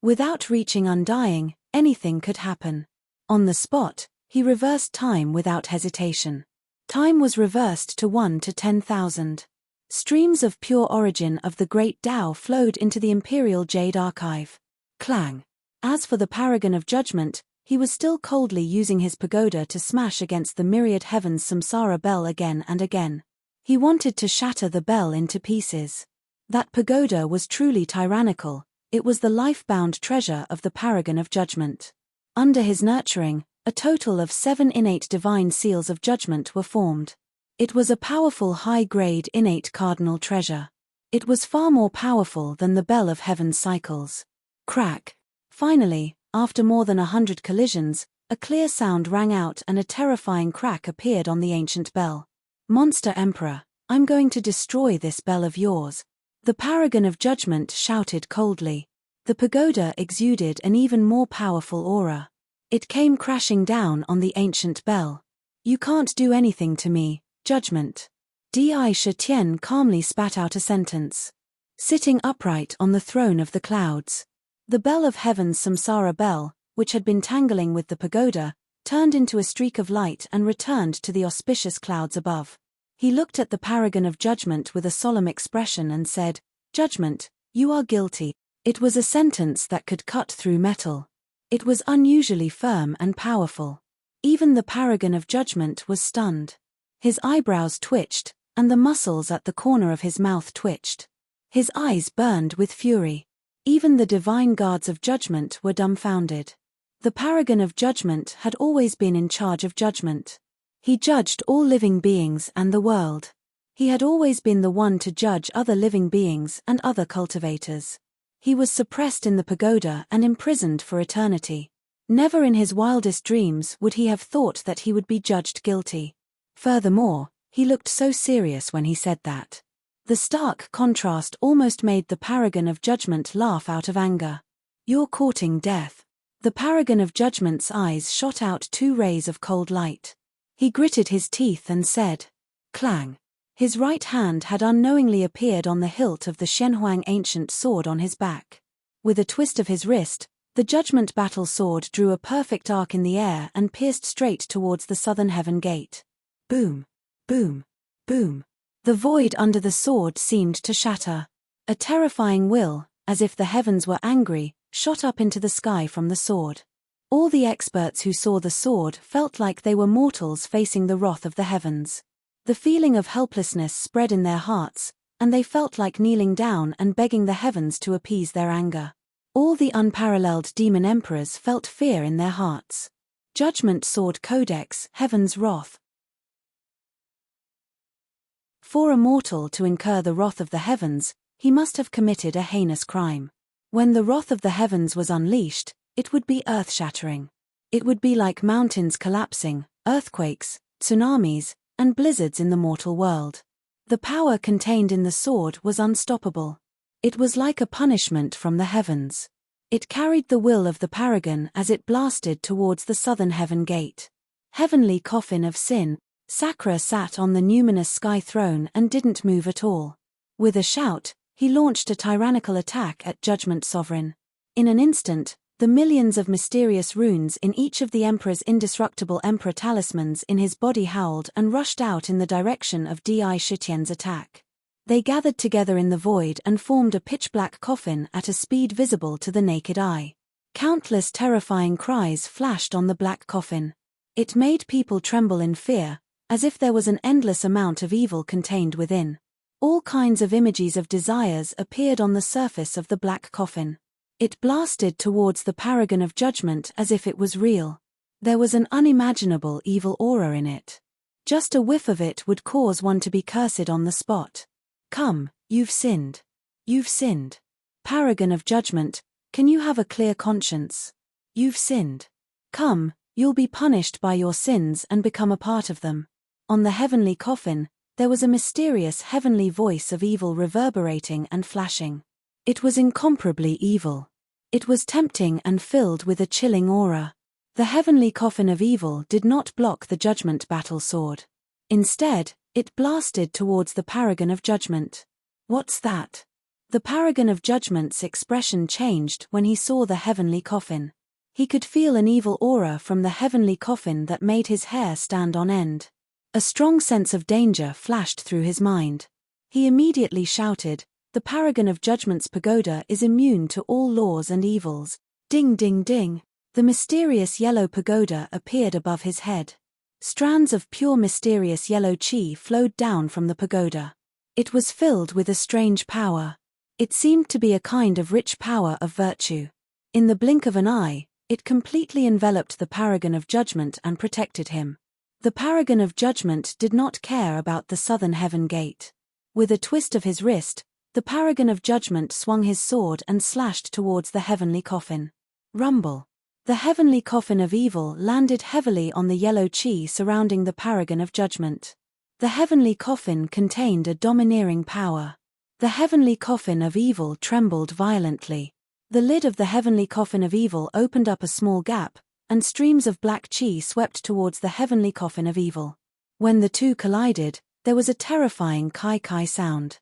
Without reaching undying, anything could happen. On the spot, he reversed time without hesitation. Time was reversed to 1 to 10,000. Streams of pure origin of the great Tao flowed into the Imperial Jade Archive. Clang. As for the Paragon of Judgment, he was still coldly using his pagoda to smash against the myriad heavens samsara bell again and again. He wanted to shatter the bell into pieces. That pagoda was truly tyrannical. It was the life-bound treasure of the Paragon of Judgment. Under his nurturing, a total of 7 innate divine seals of judgment were formed. It was a powerful high-grade innate cardinal treasure. It was far more powerful than the bell of heaven's cycles. Crack. Finally, after more than 100 collisions, a clear sound rang out and a terrifying crack appeared on the ancient bell. Monster Emperor, I'm going to destroy this bell of yours. The Paragon of Judgment shouted coldly. The pagoda exuded an even more powerful aura. It came crashing down on the ancient bell. You can't do anything to me, Judgment. Di Shitian calmly spat out a sentence. Sitting upright on the throne of the clouds. The bell of heaven's samsara bell, which had been tangling with the pagoda, turned into a streak of light and returned to the auspicious clouds above. He looked at the Paragon of Judgment with a solemn expression and said, Judgment, you are guilty. It was a sentence that could cut through metal. It was unusually firm and powerful. Even the Paragon of Judgment was stunned. His eyebrows twitched, and the muscles at the corner of his mouth twitched. His eyes burned with fury. Even the divine guards of judgment were dumbfounded. The Paragon of Judgment had always been in charge of judgment. He judged all living beings and the world. He had always been the one to judge other living beings and other cultivators. He was suppressed in the pagoda and imprisoned for eternity. Never in his wildest dreams would he have thought that he would be judged guilty. Furthermore, he looked so serious when he said that. The stark contrast almost made the Paragon of Judgment laugh out of anger. You're courting death. The Paragon of Judgment's eyes shot out 2 rays of cold light. He gritted his teeth and said, Clang. His right hand had unknowingly appeared on the hilt of the Shenhuang ancient sword on his back. With a twist of his wrist, the Judgment battle sword drew a perfect arc in the air and pierced straight towards the southern heaven gate. Boom, boom, boom. The void under the sword seemed to shatter. A terrifying will, as if the heavens were angry, shot up into the sky from the sword. All the experts who saw the sword felt like they were mortals facing the wrath of the heavens. The feeling of helplessness spread in their hearts, and they felt like kneeling down and begging the heavens to appease their anger. All the unparalleled demon emperors felt fear in their hearts. Judgment Sword Codex, Heaven's Wrath. For a mortal to incur the wrath of the heavens, he must have committed a heinous crime. When the wrath of the heavens was unleashed, it would be earth-shattering. It would be like mountains collapsing, earthquakes, tsunamis, and blizzards in the mortal world. The power contained in the sword was unstoppable. It was like a punishment from the heavens. It carried the will of the Paragon as it blasted towards the southern heaven gate. Heavenly coffin of sin, Sakra sat on the numinous sky throne and didn't move at all. With a shout, he launched a tyrannical attack at Judgment Sovereign. In an instant, the millions of mysterious runes in each of the Emperor's indestructible Emperor talismans in his body howled and rushed out in the direction of Di Shitian's attack. They gathered together in the void and formed a pitch-black coffin at a speed visible to the naked eye. Countless terrifying cries flashed on the black coffin. It made people tremble in fear, as if there was an endless amount of evil contained within. All kinds of images of desires appeared on the surface of the black coffin. It blasted towards the Paragon of Judgment as if it was real. There was an unimaginable evil aura in it. Just a whiff of it would cause one to be cursed on the spot. Come, you've sinned. You've sinned. Paragon of Judgment, can you have a clear conscience? You've sinned. Come, You'll be punished by your sins and become a part of them. On the heavenly coffin, there was a mysterious heavenly voice of evil reverberating and flashing. It was incomparably evil. It was tempting and filled with a chilling aura. The heavenly coffin of evil did not block the judgment battle sword. Instead, it blasted towards the paragon of judgment. What's that? The paragon of judgment's expression changed when he saw the heavenly coffin. He could feel an evil aura from the heavenly coffin that made his hair stand on end. A strong sense of danger flashed through his mind. He immediately shouted, "The paragon of judgment's pagoda is immune to all laws and evils." Ding ding ding. The mysterious yellow pagoda appeared above his head. Strands of pure mysterious yellow chi flowed down from the pagoda. It was filled with a strange power. It seemed to be a kind of rich power of virtue. In the blink of an eye, it completely enveloped the paragon of judgment and protected him. The paragon of judgment did not care about the southern heaven gate. With a twist of his wrist, the paragon of judgment swung his sword and slashed towards the heavenly coffin. Rumble. The heavenly coffin of evil landed heavily on the yellow chi surrounding the paragon of judgment. The heavenly coffin contained a domineering power. The heavenly coffin of evil trembled violently. The lid of the heavenly coffin of evil opened up a small gap, and streams of black chi swept towards the heavenly coffin of evil. When the two collided, there was a terrifying kai-kai sound.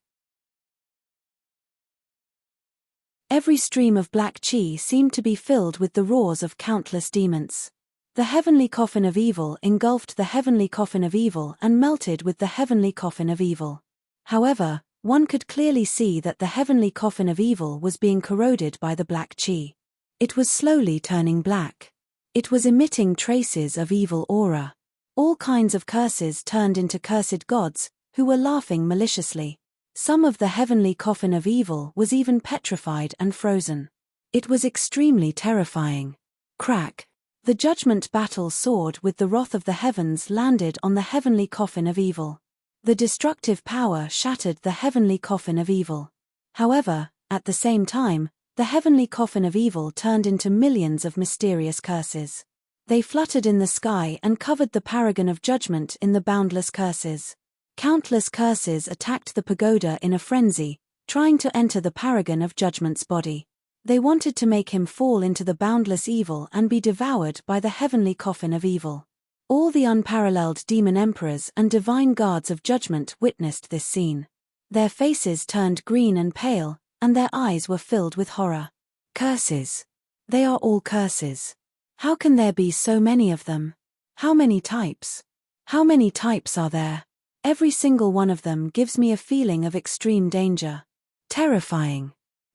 Every stream of black chi seemed to be filled with the roars of countless demons. The heavenly coffin of evil engulfed the heavenly coffin of evil and melted with the heavenly coffin of evil. However, one could clearly see that the heavenly coffin of evil was being corroded by the black chi. It was slowly turning black. It was emitting traces of evil aura. All kinds of curses turned into cursed gods, who were laughing maliciously. Some of the heavenly coffin of evil was even petrified and frozen. It was extremely terrifying. Crack! The judgment battle sword with the wrath of the heavens landed on the heavenly coffin of evil. The destructive power shattered the heavenly coffin of evil. However, at the same time, the heavenly coffin of evil turned into millions of mysterious curses. They fluttered in the sky and covered the paragon of judgment in the boundless curses. Countless curses attacked the pagoda in a frenzy, trying to enter the paragon of judgment's body. They wanted to make him fall into the boundless evil and be devoured by the heavenly coffin of evil. All the unparalleled demon emperors and divine guards of judgment witnessed this scene. Their faces turned green and pale, and their eyes were filled with horror. Curses. They are all curses. How can there be so many of them? How many types? How many types are there? Every single one of them gives me a feeling of extreme danger. Terrifying.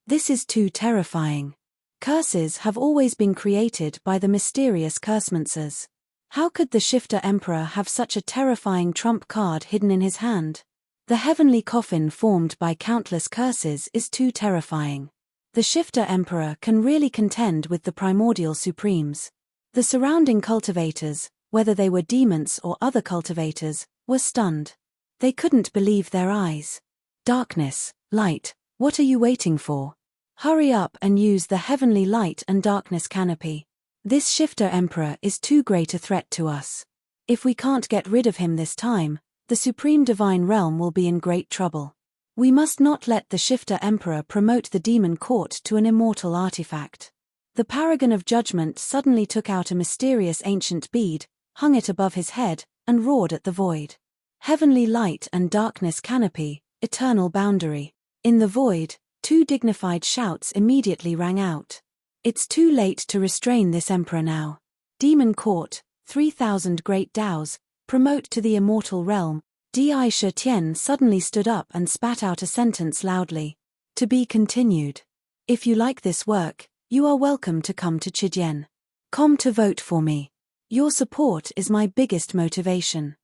This is too terrifying. Curses have always been created by the mysterious cursemoncers. How could the Shifter Emperor have such a terrifying trump card hidden in his hand? The heavenly coffin formed by countless curses is too terrifying. The Shifter Emperor can really contend with the primordial supremes. The surrounding cultivators, whether they were demons or other cultivators, were stunned. They couldn't believe their eyes. Darkness, light, what are you waiting for? Hurry up and use the heavenly light and darkness canopy. This Shifter Emperor is too great a threat to us. If we can't get rid of him this time, the Supreme Divine Realm will be in great trouble. We must not let the Shifter Emperor promote the demon court to an immortal artifact. The paragon of judgment suddenly took out a mysterious ancient bead, hung it above his head, and roared at the void. Heavenly light and darkness canopy, eternal boundary. In the void, two dignified shouts immediately rang out. It's too late to restrain this emperor now. Demon Court, 3,000 great Daos, promote to the immortal realm. Di Shi Tian suddenly stood up and spat out a sentence loudly. To be continued. If you like this work, you are welcome to come to Chidian. Come to vote for me. Your support is my biggest motivation.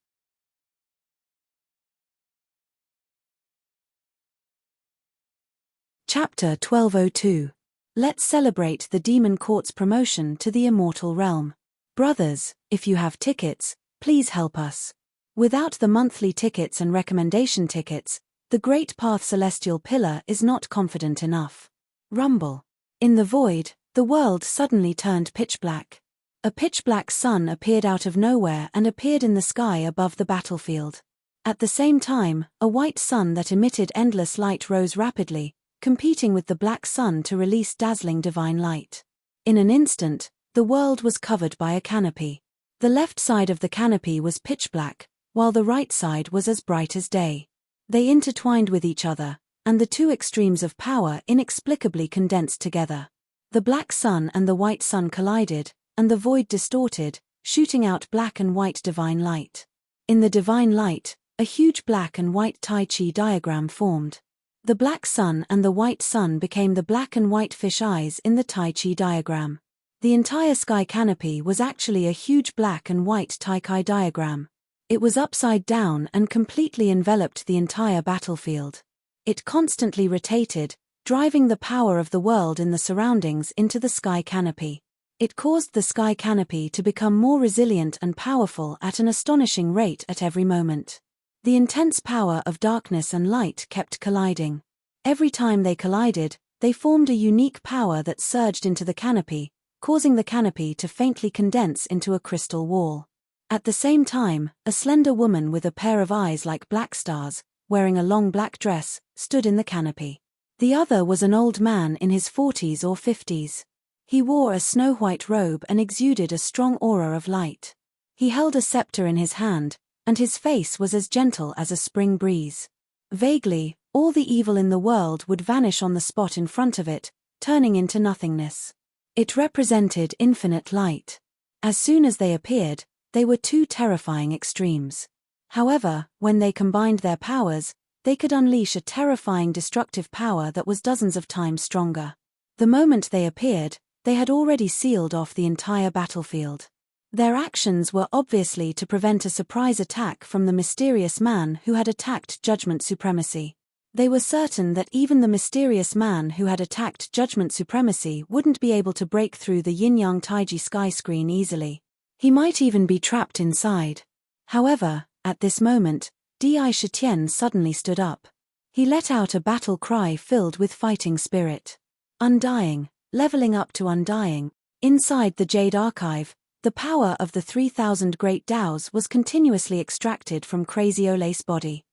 Chapter 1202. Let's celebrate the Demon Court's promotion to the immortal realm. Brothers, if you have tickets, please help us. Without the monthly tickets and recommendation tickets, the Great Path Celestial Pillar is not confident enough. Rumble. In the void, the world suddenly turned pitch black. A pitch-black sun appeared out of nowhere and appeared in the sky above the battlefield. At the same time, a white sun that emitted endless light rose rapidly, competing with the black sun to release dazzling divine light. In an instant, the world was covered by a canopy. The left side of the canopy was pitch black, while the right side was as bright as day. They intertwined with each other, and the two extremes of power inexplicably condensed together. The black sun and the white sun collided, and the void distorted, shooting out black and white divine light. In the divine light, a huge black and white Tai Chi diagram formed. The black sun and the white sun became the black and white fish eyes in the Tai Chi diagram. The entire sky canopy was actually a huge black and white Tai Chi diagram. It was upside down and completely enveloped the entire battlefield. It constantly rotated, driving the power of the world in the surroundings into the sky canopy. It caused the sky canopy to become more resilient and powerful at an astonishing rate at every moment. The intense power of darkness and light kept colliding. Every time they collided, they formed a unique power that surged into the canopy, causing the canopy to faintly condense into a crystal wall. At the same time, a slender woman with a pair of eyes like black stars, wearing a long black dress, stood in the canopy. The other was an old man in his 40s or 50s. He wore a snow-white robe and exuded a strong aura of light. He held a scepter in his hand, and his face was as gentle as a spring breeze. Vaguely, all the evil in the world would vanish on the spot in front of it, turning into nothingness. It represented infinite light. As soon as they appeared, they were two terrifying extremes. However, when they combined their powers, they could unleash a terrifying destructive power that was dozens of times stronger. The moment they appeared, they had already sealed off the entire battlefield. Their actions were obviously to prevent a surprise attack from the mysterious man who had attacked Judgment Supremacy. They were certain that even the mysterious man who had attacked Judgment Supremacy wouldn't be able to break through the yin-yang taiji sky screen easily. He might even be trapped inside. However, at this moment, Di Shitian suddenly stood up. He let out a battle cry filled with fighting spirit. Undying, leveling up to undying. Inside the Jade Archive, the power of the 3,000 great Taos was continuously extracted from Crazy Ole's body.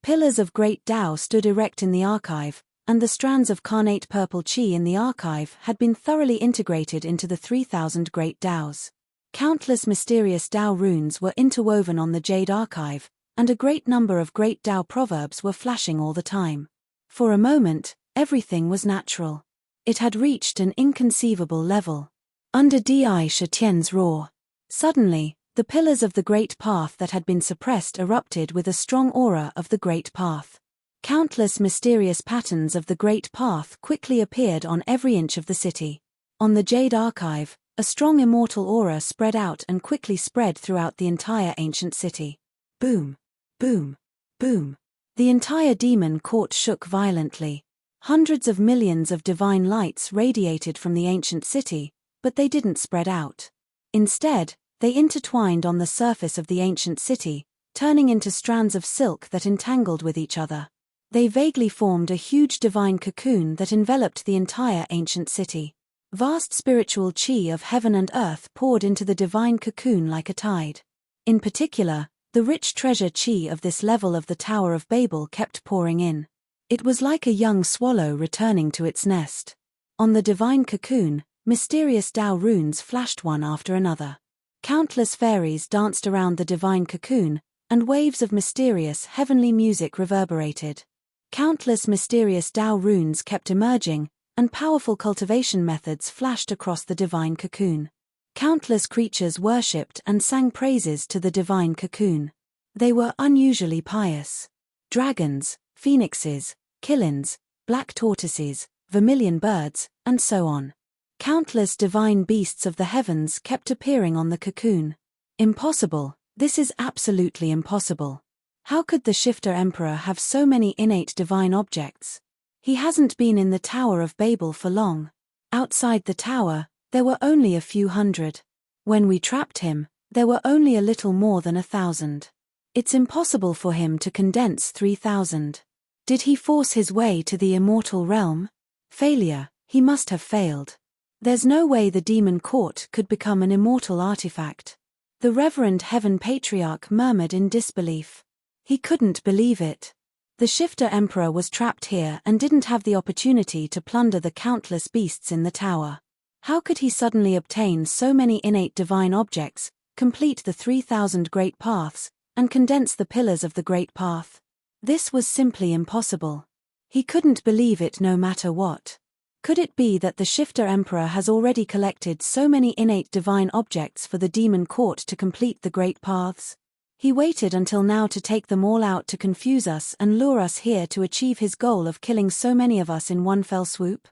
Pillars of great Tao stood erect in the archive, and the strands of carnate purple chi in the archive had been thoroughly integrated into the 3,000 great Taos. Countless mysterious Tao runes were interwoven on the Jade Archive, and a great number of great Tao proverbs were flashing all the time. For a moment, everything was natural. It had reached an inconceivable level. Under Di Shitian's roar, suddenly, the pillars of the Great Path that had been suppressed erupted with a strong aura of the Great Path. Countless mysterious patterns of the Great Path quickly appeared on every inch of the city. On the Jade Archive, a strong immortal aura spread out and quickly spread throughout the entire ancient city. Boom, boom, boom. The entire demon court shook violently. Hundreds of millions of divine lights radiated from the ancient city, but they didn't spread out. Instead, they intertwined on the surface of the ancient city, turning into strands of silk that entangled with each other. They vaguely formed a huge divine cocoon that enveloped the entire ancient city. Vast spiritual chi of heaven and earth poured into the divine cocoon like a tide. In particular, the rich treasure chi of this level of the Tower of Babel kept pouring in. It was like a young swallow returning to its nest. On the divine cocoon, mysterious Tao runes flashed one after another. Countless fairies danced around the divine cocoon, and waves of mysterious heavenly music reverberated. Countless mysterious Tao runes kept emerging, and powerful cultivation methods flashed across the divine cocoon. Countless creatures worshipped and sang praises to the divine cocoon. They were unusually pious. Dragons, phoenixes, killins, black tortoises, vermilion birds, and so on. Countless divine beasts of the heavens kept appearing on the cocoon. Impossible, this is absolutely impossible. How could the Shifter Emperor have so many innate divine objects? He hasn't been in the Tower of Babel for long. Outside the tower, there were only a few hundred. When we trapped him, there were only a little more than 1,000. It's impossible for him to condense 3,000. Did he force his way to the immortal realm? Failure, he must have failed. There's no way the demon court could become an immortal artifact. The Reverend Heaven Patriarch murmured in disbelief. He couldn't believe it. The Shifter Emperor was trapped here and didn't have the opportunity to plunder the countless beasts in the tower. How could he suddenly obtain so many innate divine objects, complete the 3,000 great paths, and condense the pillars of the great path? This was simply impossible. He couldn't believe it no matter what. Could it be that the Shifter Emperor has already collected so many innate divine objects for the demon court to complete the great paths? He waited until now to take them all out to confuse us and lure us here to achieve his goal of killing so many of us in one fell swoop?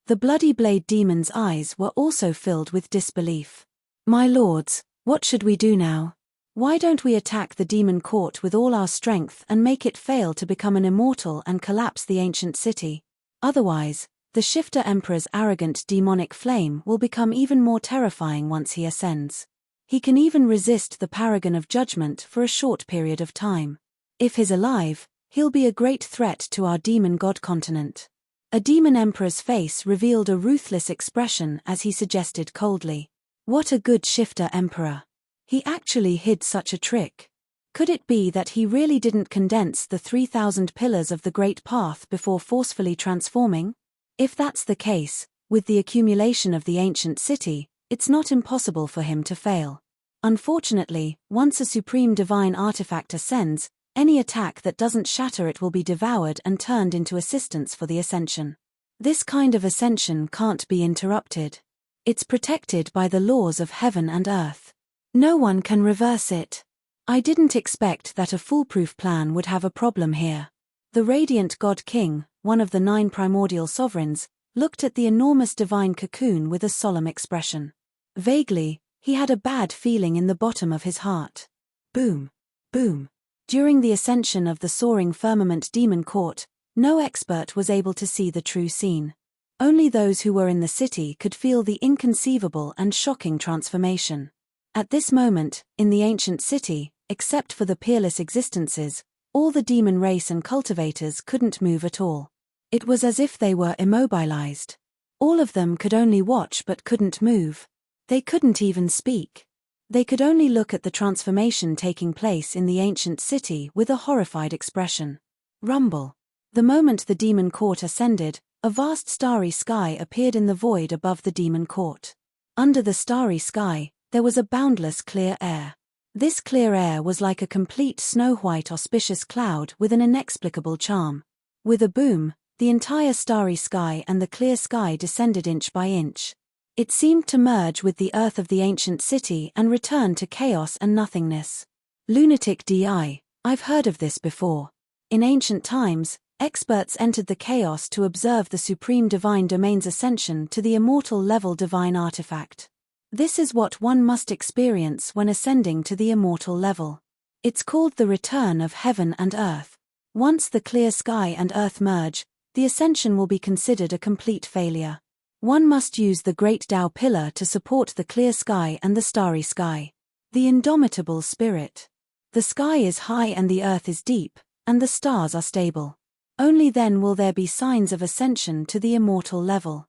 The Bloody Blade Demon's eyes were also filled with disbelief. My lords, what should we do now? Why don't we attack the demon court with all our strength and make it fail to become an immortal and collapse the ancient city? Otherwise, the Shifter Emperor's arrogant demonic flame will become even more terrifying once he ascends. He can even resist the paragon of judgment for a short period of time. If he's alive, he'll be a great threat to our demon god continent. A demon emperor's face revealed a ruthless expression as he suggested coldly. What a good Shifter Emperor. He actually hid such a trick. Could it be that he really didn't condense the 3,000 pillars of the Great Path before forcefully transforming? If that's the case, with the accumulation of the ancient city, it's not impossible for him to fail. Unfortunately, once a supreme divine artifact ascends, any attack that doesn't shatter it will be devoured and turned into assistance for the ascension. This kind of ascension can't be interrupted. It's protected by the laws of heaven and earth. No one can reverse it. I didn't expect that a foolproof plan would have a problem here. The Radiant God King, one of the 9 primordial sovereigns, looked at the enormous divine cocoon with a solemn expression. Vaguely, he had a bad feeling in the bottom of his heart. Boom. Boom. During the ascension of the soaring firmament demon court, no expert was able to see the true scene. Only those who were in the city could feel the inconceivable and shocking transformation. At this moment, in the ancient city, except for the peerless existences, all the demon race and cultivators couldn't move at all. It was as if they were immobilized. All of them could only watch but couldn't move. They couldn't even speak. They could only look at the transformation taking place in the ancient city with a horrified expression. Rumble. The moment the demon court ascended, a vast starry sky appeared in the void above the demon court. Under the starry sky, there was a boundless clear air. This clear air was like a complete snow-white auspicious cloud with an inexplicable charm. With a boom, the entire starry sky and the clear sky descended inch by inch. It seemed to merge with the earth of the ancient city and return to chaos and nothingness. Lunatic DI, I've heard of this before. In ancient times, experts entered the chaos to observe the supreme divine domain's ascension to the immortal level divine artifact. This is what one must experience when ascending to the immortal level. It's called the return of heaven and earth. Once the clear sky and earth merge, the ascension will be considered a complete failure. One must use the great Tao pillar to support the clear sky and the starry sky. The indomitable spirit. The sky is high and the earth is deep, and the stars are stable. Only then will there be signs of ascension to the immortal level.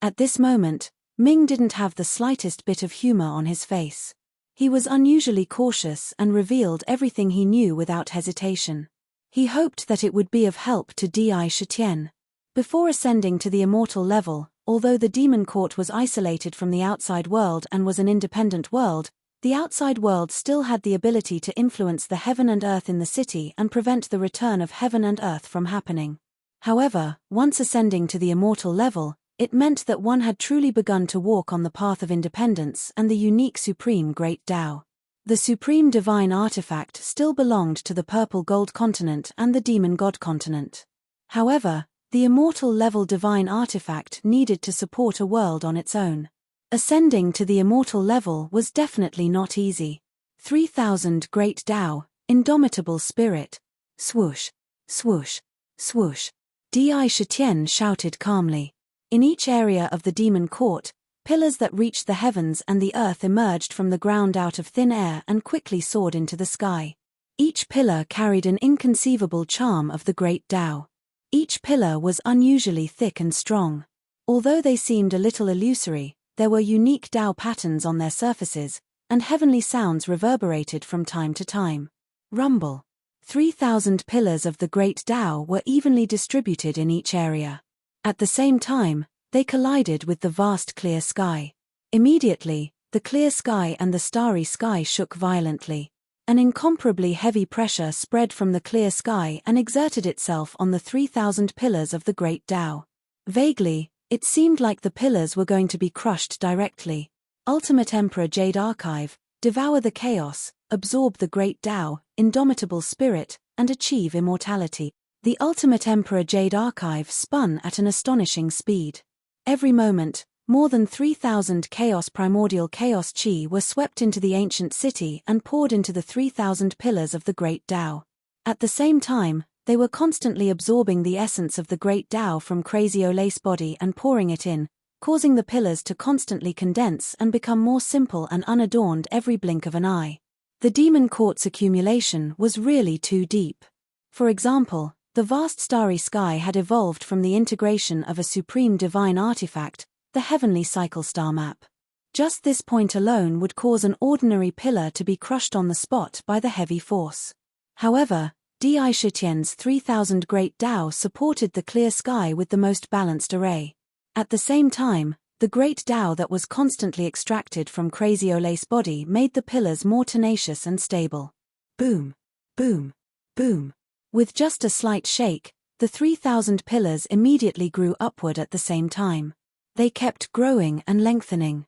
At this moment, Ming didn't have the slightest bit of humor on his face. He was unusually cautious and revealed everything he knew without hesitation. He hoped that it would be of help to Di Shitian. Before ascending to the immortal level, although the demon court was isolated from the outside world and was an independent world, the outside world still had the ability to influence the heaven and earth in the city and prevent the return of heaven and earth from happening. However, once ascending to the immortal level, it meant that one had truly begun to walk on the path of independence and the unique supreme great Tao. The supreme divine artifact still belonged to the purple gold continent and the demon god continent. However, the immortal level divine artifact needed to support a world on its own. Ascending to the immortal level was definitely not easy. 3,000 great Tao, indomitable spirit. Swoosh, swoosh, swoosh. Di Shitian shouted calmly. In each area of the demon court, pillars that reached the heavens and the earth emerged from the ground out of thin air and quickly soared into the sky. Each pillar carried an inconceivable charm of the great Tao. Each pillar was unusually thick and strong. Although they seemed a little illusory, there were unique Tao patterns on their surfaces, and heavenly sounds reverberated from time to time. Rumble. 3,000 pillars of the great Tao were evenly distributed in each area. At the same time, they collided with the vast clear sky. Immediately, the clear sky and the starry sky shook violently. An incomparably heavy pressure spread from the clear sky and exerted itself on the 3,000 pillars of the great Tao. Vaguely, it seemed like the pillars were going to be crushed directly. Ultimate Emperor Jade Archive, devour the chaos, absorb the great Tao, indomitable spirit, and achieve immortality. The Ultimate Emperor Jade Archive spun at an astonishing speed. Every moment, more than 3,000 primordial chaos chi were swept into the ancient city and poured into the 3,000 pillars of the great Tao. At the same time, they were constantly absorbing the essence of the great Tao from Crazy Olace's body and pouring it in, causing the pillars to constantly condense and become more simple and unadorned every blink of an eye. The demon court's accumulation was really too deep. For example, the vast starry sky had evolved from the integration of a supreme divine artifact, the heavenly cycle star map. Just this point alone would cause an ordinary pillar to be crushed on the spot by the heavy force. However, Di Shitian's 3,000 great Tao supported the clear sky with the most balanced array. At the same time, the great Tao that was constantly extracted from Crazy Olace's body made the pillars more tenacious and stable. Boom, boom, boom. With just a slight shake, the 3,000 pillars immediately grew upward at the same time. They kept growing and lengthening.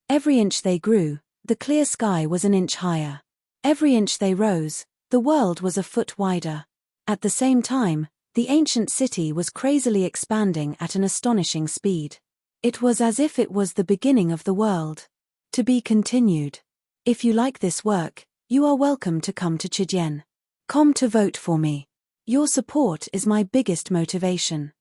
Every inch they grew, the clear sky was an inch higher. Every inch they rose, the world was a foot wider. At the same time, the ancient city was crazily expanding at an astonishing speed. It was as if it was the beginning of the world. To be continued. If you like this work, you are welcome to come to Chijian.com to vote for me. Your support is my biggest motivation.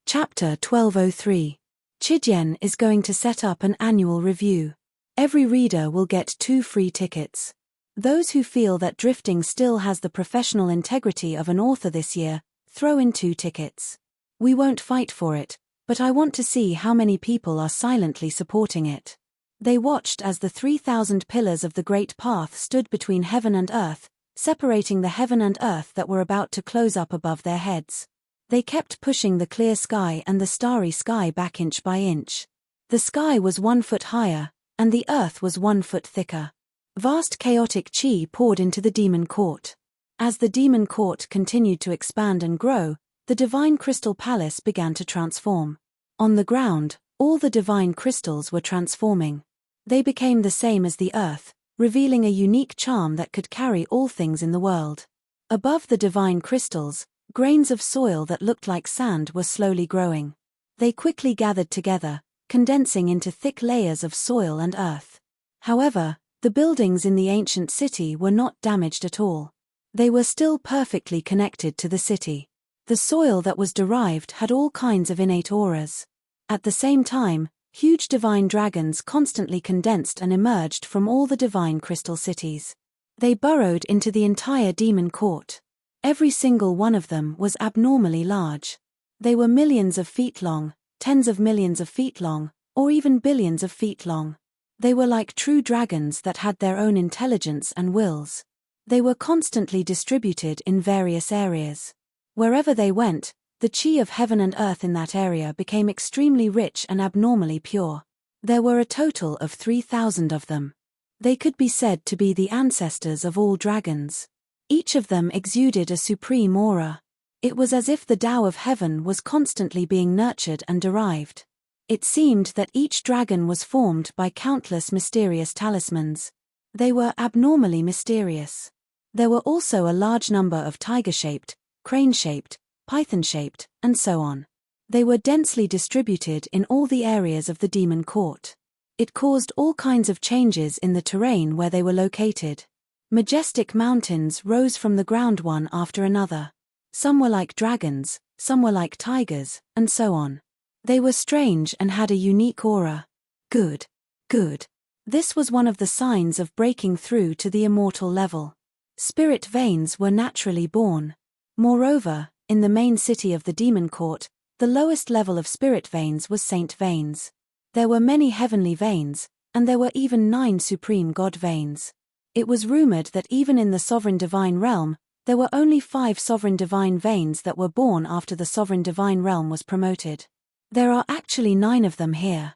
Chapter 1203. Chijian is going to set up an annual review. Every reader will get 2 free tickets. Those who feel that drifting still has the professional integrity of an author this year, throw in 2 tickets. We won't fight for it, but I want to see how many people are silently supporting it. They watched as the 3,000 pillars of the Great Path stood between heaven and earth, separating the heaven and earth that were about to close up above their heads. They kept pushing the clear sky and the starry sky back inch by inch. The sky was 1 foot higher, and the earth was 1 foot thicker. Vast chaotic chi poured into the demon court. As the demon court continued to expand and grow, the divine crystal palace began to transform. On the ground, all the divine crystals were transforming. They became the same as the earth, revealing a unique charm that could carry all things in the world. Above the divine crystals, grains of soil that looked like sand were slowly growing. They quickly gathered together, condensing into thick layers of soil and earth. However, the buildings in the ancient city were not damaged at all. They were still perfectly connected to the city. The soil that was derived had all kinds of innate auras. At the same time, huge divine dragons constantly condensed and emerged from all the divine crystal cities. They burrowed into the entire demon court. Every single one of them was abnormally large. They were millions of feet long, tens of millions of feet long, or even billions of feet long. They were like true dragons that had their own intelligence and wills. They were constantly distributed in various areas. Wherever they went, the chi of heaven and earth in that area became extremely rich and abnormally pure. There were a total of 3,000 of them. They could be said to be the ancestors of all dragons. Each of them exuded a supreme aura. It was as if the Tao of heaven was constantly being nurtured and derived. It seemed that each dragon was formed by countless mysterious talismans. They were abnormally mysterious. There were also a large number of tiger-shaped, crane-shaped, python-shaped, and so on. They were densely distributed in all the areas of the demon court. It caused all kinds of changes in the terrain where they were located. Majestic mountains rose from the ground one after another. Some were like dragons, some were like tigers, and so on. They were strange and had a unique aura. Good. Good. This was one of the signs of breaking through to the immortal level. Spirit veins were naturally born. Moreover, in the main city of the demon court, the lowest level of spirit veins was saint veins. There were many heavenly veins, and there were even 9 supreme god veins. It was rumored that even in the sovereign divine realm, there were only 5 sovereign divine veins that were born after the sovereign divine realm was promoted. There are actually 9 of them here.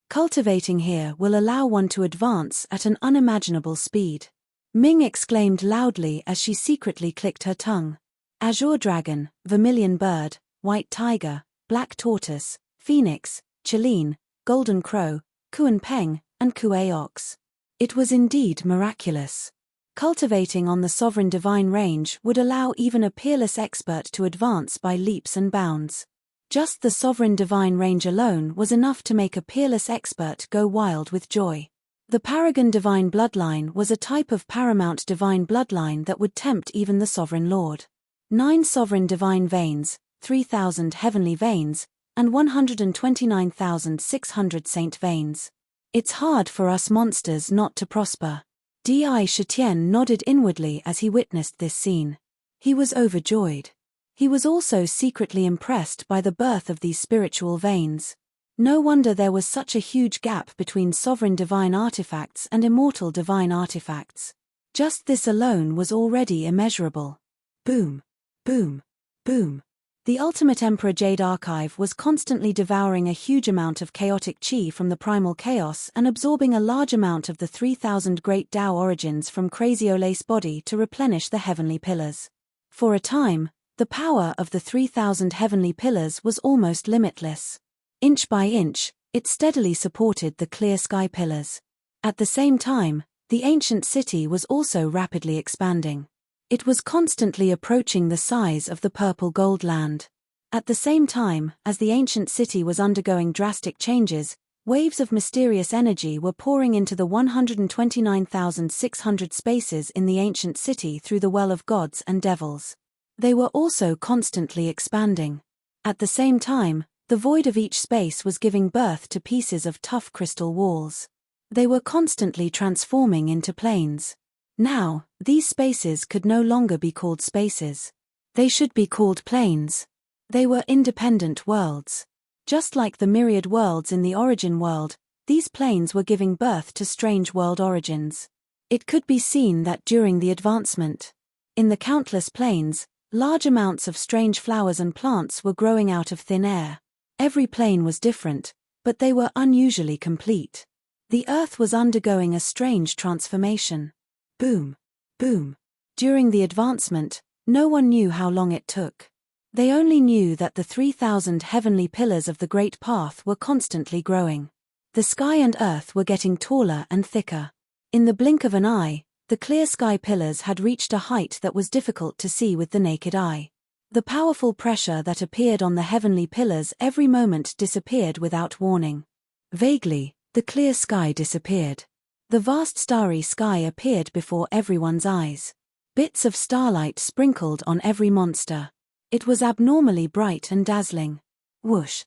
Cultivating here will allow one to advance at an unimaginable speed. Ming exclaimed loudly as she secretly clicked her tongue. Azure dragon, vermilion bird, white tiger, black tortoise, phoenix, Chileen, golden crow, Kuan Peng, and Kuei ox. It was indeed miraculous. Cultivating on the sovereign divine range would allow even a peerless expert to advance by leaps and bounds. Just the sovereign divine range alone was enough to make a peerless expert go wild with joy. The paragon divine bloodline was a type of paramount divine bloodline that would tempt even the sovereign lord. 9 sovereign divine veins, 3,000 heavenly veins, and 129,600 saint veins. It's hard for us monsters not to prosper. Di Shitian nodded inwardly as he witnessed this scene. He was overjoyed. He was also secretly impressed by the birth of these spiritual veins. No wonder there was such a huge gap between sovereign divine artifacts and immortal divine artifacts. Just this alone was already immeasurable. Boom. Boom. Boom. The Ultimate Emperor Jade Archive was constantly devouring a huge amount of chaotic chi from the primal chaos and absorbing a large amount of the 3,000 great Tao origins from Crazy Olace's body to replenish the heavenly pillars. For a time, the power of the 3,000 heavenly pillars was almost limitless. Inch by inch, it steadily supported the clear sky pillars. At the same time, the ancient city was also rapidly expanding. It was constantly approaching the size of the purple gold land. At the same time, as the ancient city was undergoing drastic changes, waves of mysterious energy were pouring into the 129,600 spaces in the ancient city through the Well of Gods and Devils. They were also constantly expanding. At the same time, the void of each space was giving birth to pieces of tough crystal walls. They were constantly transforming into planes. Now, these spaces could no longer be called spaces. They should be called planes. They were independent worlds. Just like the myriad worlds in the origin world, these planes were giving birth to strange world origins. It could be seen that during the advancement, in the countless planes, large amounts of strange flowers and plants were growing out of thin air. Every plane was different, but they were unusually complete. The Earth was undergoing a strange transformation. Boom. Boom. During the advancement, no one knew how long it took. They only knew that the 3,000 heavenly pillars of the Great Path were constantly growing. The sky and earth were getting taller and thicker. In the blink of an eye, the clear sky pillars had reached a height that was difficult to see with the naked eye. The powerful pressure that appeared on the heavenly pillars every moment disappeared without warning. Vaguely, the clear sky disappeared. The vast starry sky appeared before everyone's eyes. Bits of starlight sprinkled on every monster. It was abnormally bright and dazzling. Whoosh.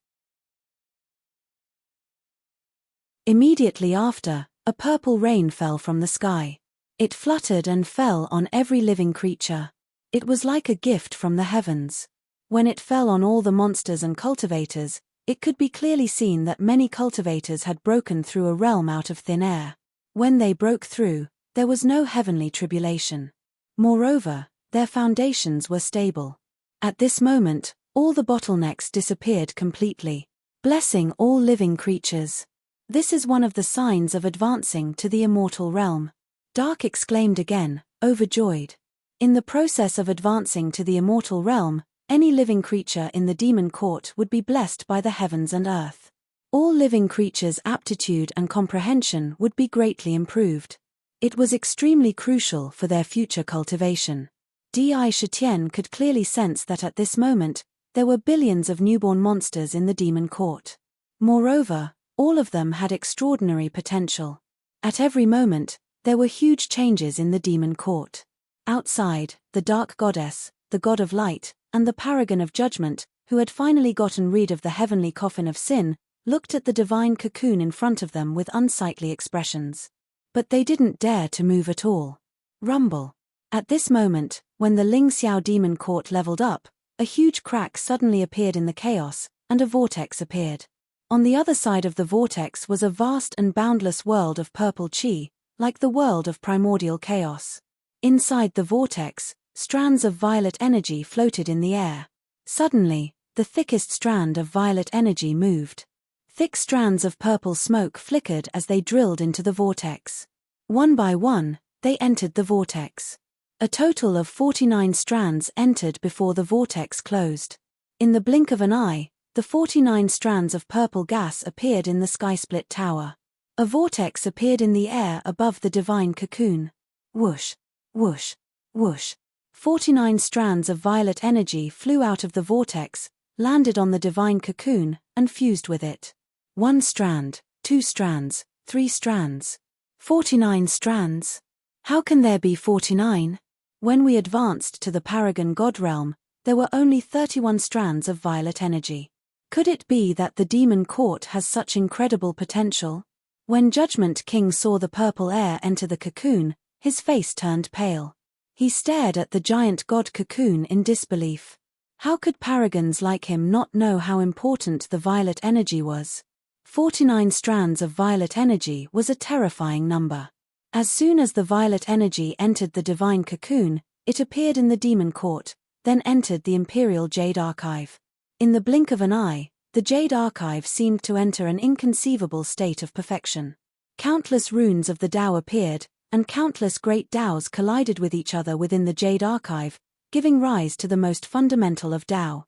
Immediately after, a purple rain fell from the sky. It fluttered and fell on every living creature. It was like a gift from the heavens. When it fell on all the monsters and cultivators, it could be clearly seen that many cultivators had broken through a realm out of thin air. When they broke through, there was no heavenly tribulation. Moreover, their foundations were stable. At this moment, all the bottlenecks disappeared completely, blessing all living creatures. This is one of the signs of advancing to the immortal realm. Dark exclaimed again, overjoyed. In the process of advancing to the immortal realm, any living creature in the demon court would be blessed by the heavens and earth. All living creatures' aptitude and comprehension would be greatly improved. It was extremely crucial for their future cultivation. Di Shitian could clearly sense that at this moment, there were billions of newborn monsters in the demon court. Moreover, all of them had extraordinary potential. At every moment, there were huge changes in the demon court. Outside, the dark goddess, the god of light, and the paragon of judgment, who had finally gotten rid of the heavenly coffin of sin, looked at the divine cocoon in front of them with unsightly expressions. But they didn't dare to move at all. Rumble. At this moment, when the Ling Xiao demon court leveled up, a huge crack suddenly appeared in the chaos, and a vortex appeared. On the other side of the vortex was a vast and boundless world of purple chi, like the world of primordial chaos. Inside the vortex, strands of violet energy floated in the air. Suddenly, the thickest strand of violet energy moved. Thick strands of purple smoke flickered as they drilled into the vortex. One by one, they entered the vortex. A total of 49 strands entered before the vortex closed. In the blink of an eye, the 49 strands of purple gas appeared in the sky-split tower. A vortex appeared in the air above the divine cocoon. Whoosh, whoosh, whoosh. 49 strands of violet energy flew out of the vortex, landed on the divine cocoon, and fused with it. 1 strand, 2 strands, 3 strands. 49 strands. How can there be 49? When we advanced to the Paragon God realm, there were only 31 strands of violet energy. Could it be that the demon court has such incredible potential? When Judgment King saw the purple air enter the cocoon, his face turned pale. He stared at the giant god cocoon in disbelief. How could paragons like him not know how important the violet energy was? 49 strands of violet energy was a terrifying number. As soon as the violet energy entered the divine cocoon, it appeared in the demon court, then entered the Imperial Jade Archive. In the blink of an eye, the Jade Archive seemed to enter an inconceivable state of perfection. Countless runes of the Tao appeared, and countless great Taos collided with each other within the Jade Archive, giving rise to the most fundamental of Tao.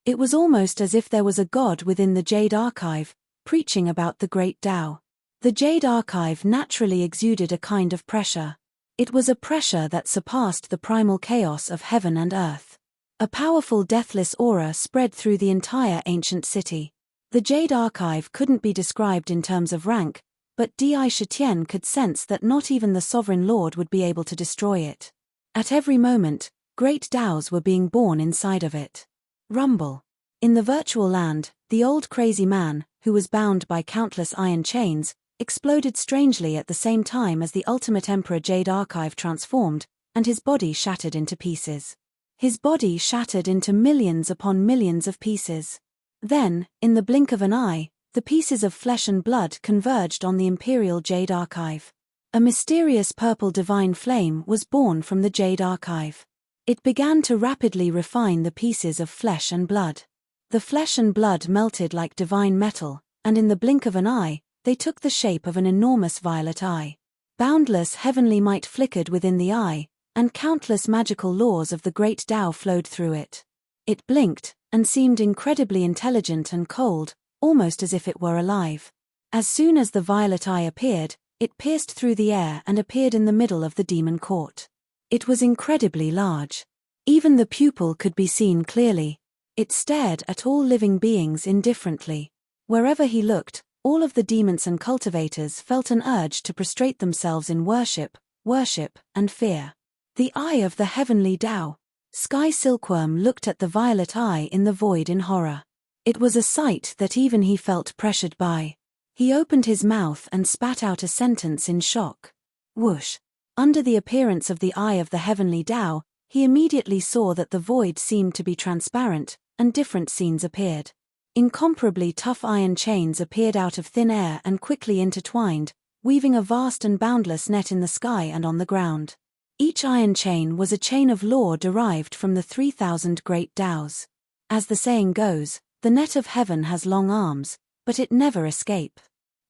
It was almost as if there was a god within the Jade Archive, preaching about the great Tao. The Jade Archive naturally exuded a kind of pressure. It was a pressure that surpassed the primal chaos of heaven and earth. A powerful deathless aura spread through the entire ancient city. The Jade Archive couldn't be described in terms of rank, but Di Shitian could sense that not even the Sovereign Lord would be able to destroy it. At every moment, great Taos were being born inside of it. Rumble. In the virtual land, the old crazy man, who was bound by countless iron chains, exploded strangely at the same time as the Ultimate Emperor Jade Archive transformed, and his body shattered into pieces. His body shattered into millions upon millions of pieces. Then, in the blink of an eye, the pieces of flesh and blood converged on the Imperial Jade Archive. A mysterious purple divine flame was born from the Jade Archive. It began to rapidly refine the pieces of flesh and blood. The flesh and blood melted like divine metal, and in the blink of an eye, they took the shape of an enormous violet eye. Boundless heavenly might flickered within the eye, and countless magical laws of the great Tao flowed through it. It blinked, and seemed incredibly intelligent and cold, almost as if it were alive. As soon as the violet eye appeared, it pierced through the air and appeared in the middle of the demon court. It was incredibly large. Even the pupil could be seen clearly. It stared at all living beings indifferently. Wherever he looked, all of the demons and cultivators felt an urge to prostrate themselves in worship, and fear. The eye of the heavenly Tao. Sky Silkworm looked at the violet eye in the void in horror. It was a sight that even he felt pressured by. He opened his mouth and spat out a sentence in shock. Whoosh. Under the appearance of the eye of the heavenly Tao, he immediately saw that the void seemed to be transparent, and different scenes appeared. Incomparably tough iron chains appeared out of thin air and quickly intertwined, weaving a vast and boundless net in the sky and on the ground. Each iron chain was a chain of law derived from the 3,000 great Taos. As the saying goes, the net of heaven has long arms, but it never escape.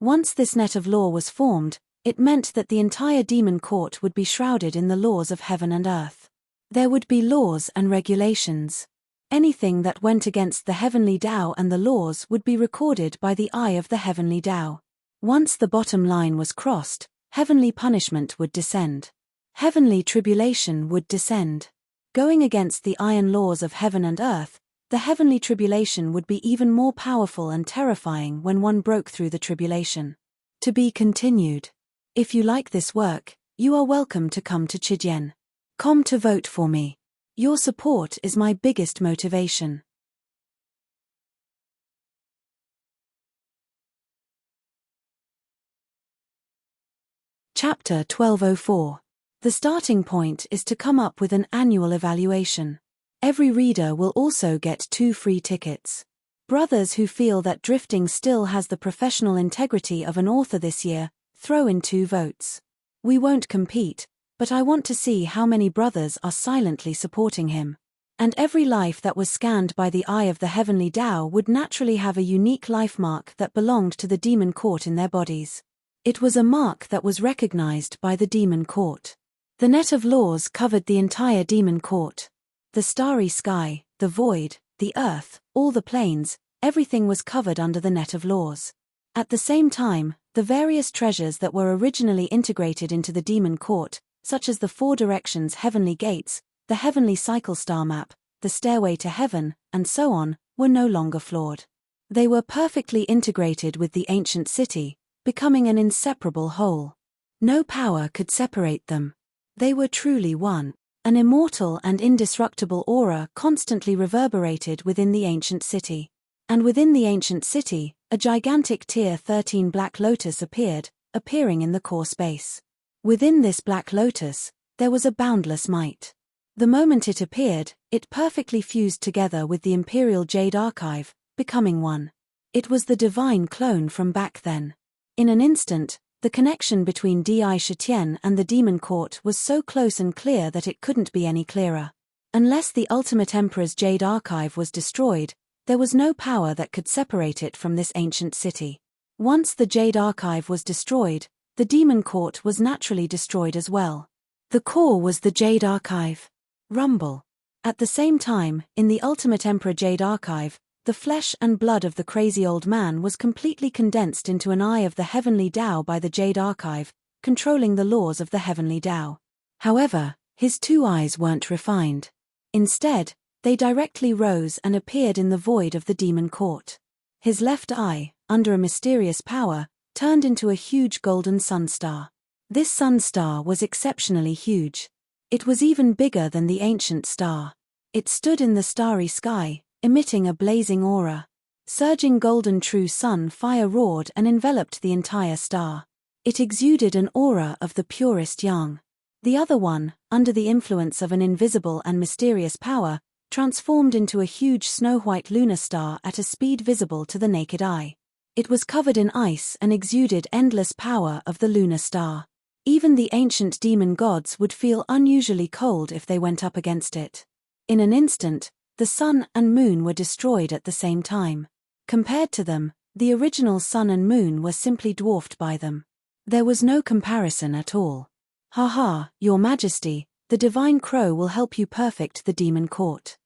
Once this net of law was formed, it meant that the entire demon court would be shrouded in the laws of heaven and earth. There would be laws and regulations. Anything that went against the heavenly Tao and the laws would be recorded by the eye of the heavenly Tao. Once the bottom line was crossed, heavenly punishment would descend. Heavenly tribulation would descend. Going against the iron laws of heaven and earth, the heavenly tribulation would be even more powerful and terrifying when one broke through the tribulation. To be continued. If you like this work, you are welcome to come to Chidyen.com to vote for me. Your support is my biggest motivation. Chapter 1204. The starting point is to come up with an annual evaluation. Every reader will also get 2 free tickets. Brothers who feel that drifting still has the professional integrity of an author this year, throw in 2 votes. We won't compete, but I want to see how many brothers are silently supporting him. And every life that was scanned by the eye of the heavenly Tao would naturally have a unique life mark that belonged to the demon court in their bodies. It was a mark that was recognized by the demon court. The net of laws covered the entire demon court. The starry sky, the void, the earth, all the planes, everything was covered under the net of laws. At the same time, the various treasures that were originally integrated into the demon court, such as the 4 directions heavenly gates, the heavenly cycle star map, the stairway to heaven, and so on, were no longer flawed. They were perfectly integrated with the ancient city, becoming an inseparable whole. No power could separate them. They were truly one. An immortal and indestructible aura constantly reverberated within the ancient city. And within the ancient city, a gigantic Tier 13 Black Lotus appearing in the core space. Within this Black Lotus, there was a boundless might. The moment it appeared, it perfectly fused together with the Imperial Jade Archive, becoming one. It was the divine clone from back then. In an instant, the connection between Di Shitian and the demon court was so close and clear that it couldn't be any clearer. Unless the Ultimate Emperor's Jade Archive was destroyed, there was no power that could separate it from this ancient city. Once the Jade Archive was destroyed, the demon court was naturally destroyed as well. The core was the Jade Archive. Rumble. At the same time, in the Ultimate Emperor Jade Archive, the flesh and blood of the crazy old man was completely condensed into an eye of the heavenly Tao by the Jade Archive, controlling the laws of the heavenly Tao. However, his 2 eyes weren't refined. Instead, they directly rose and appeared in the void of the demon court. His left eye, under a mysterious power, turned into a huge golden sun star. This sun star was exceptionally huge. It was even bigger than the ancient star. It stood in the starry sky, emitting a blazing aura. Surging golden true sun fire roared and enveloped the entire star. It exuded an aura of the purest yang. The other one, under the influence of an invisible and mysterious power, transformed into a huge snow-white lunar star at a speed visible to the naked eye. It was covered in ice and exuded endless power of the lunar star. Even the ancient demon gods would feel unusually cold if they went up against it. In an instant, the sun and moon were destroyed at the same time. Compared to them, the original sun and moon were simply dwarfed by them. There was no comparison at all. Haha, Your Majesty, the divine crow will help you perfect the demon court.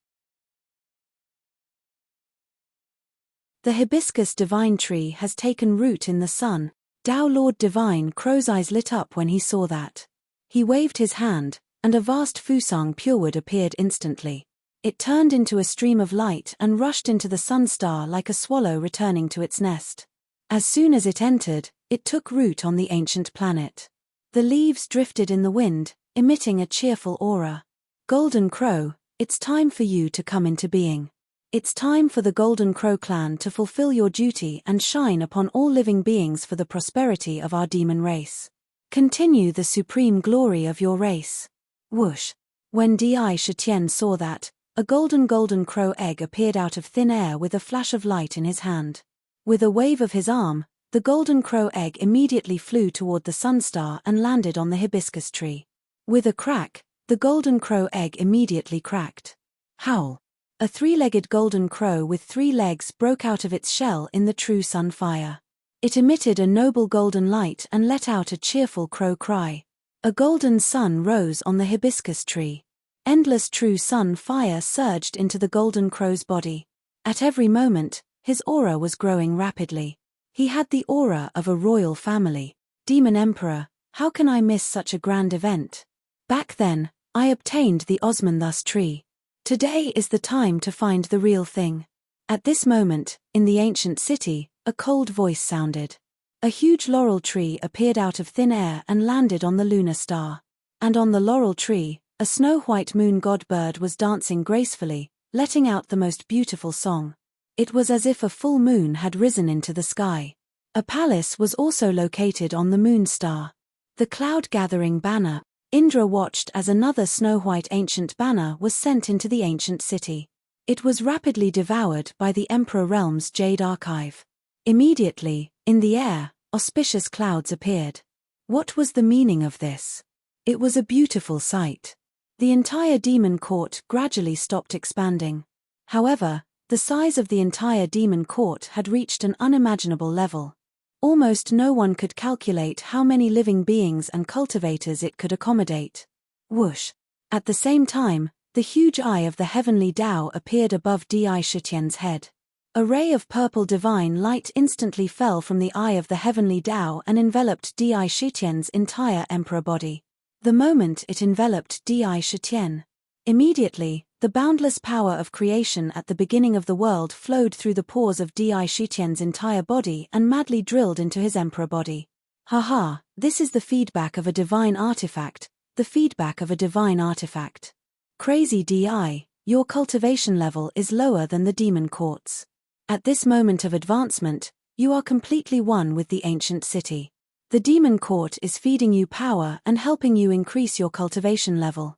The hibiscus divine tree has taken root in the sun. Tao Lord Divine Crow's eyes lit up when he saw that. He waved his hand, and a vast Fusang purewood appeared instantly. It turned into a stream of light and rushed into the sun star like a swallow returning to its nest. As soon as it entered, it took root on the ancient planet. The leaves drifted in the wind, emitting a cheerful aura. Golden Crow, it's time for you to come into being. It's time for the Golden Crow clan to fulfill your duty and shine upon all living beings for the prosperity of our demon race. Continue the supreme glory of your race. Whoosh. When Di Shitian saw that, a golden crow egg appeared out of thin air with a flash of light in his hand. With a wave of his arm, the golden crow egg immediately flew toward the sun star and landed on the hibiscus tree. With a crack, the golden crow egg immediately cracked. Howl. A 3-legged golden crow with 3 legs broke out of its shell in the true sun fire. It emitted a noble golden light and let out a cheerful crow cry. A golden sun rose on the hibiscus tree. Endless true sun fire surged into the golden crow's body. At every moment, his aura was growing rapidly. He had the aura of a royal family. Demon Emperor, how can I miss such a grand event? Back then, I obtained the Osmanthus tree. Today is the time to find the real thing. At this moment, in the ancient city, a cold voice sounded. A huge laurel tree appeared out of thin air and landed on the lunar star. And on the laurel tree, A snow-white moon godbird was dancing gracefully, letting out the most beautiful song. It was as if a full moon had risen into the sky. A palace was also located on the moon star. The cloud-gathering banner. Indra watched as another snow-white ancient banner was sent into the ancient city. It was rapidly devoured by the Emperor Realm's jade archive. Immediately, in the air, auspicious clouds appeared. What was the meaning of this? It was a beautiful sight. The entire demon court gradually stopped expanding. However, the size of the entire demon court had reached an unimaginable level. Almost no one could calculate how many living beings and cultivators it could accommodate. Whoosh! At the same time, the huge eye of the heavenly Tao appeared above Di Shitian's head. A ray of purple divine light instantly fell from the eye of the heavenly Tao and enveloped Di Shitian's entire emperor body. The moment it enveloped Di Shitian, immediately, the boundless power of creation at the beginning of the world flowed through the pores of Di Shitian's entire body and madly drilled into his emperor body. Haha, this is the feedback of a divine artifact, the feedback of a divine artifact. Crazy Di, your cultivation level is lower than the demon court's. At this moment of advancement, you are completely one with the ancient city. The demon court is feeding you power and helping you increase your cultivation level.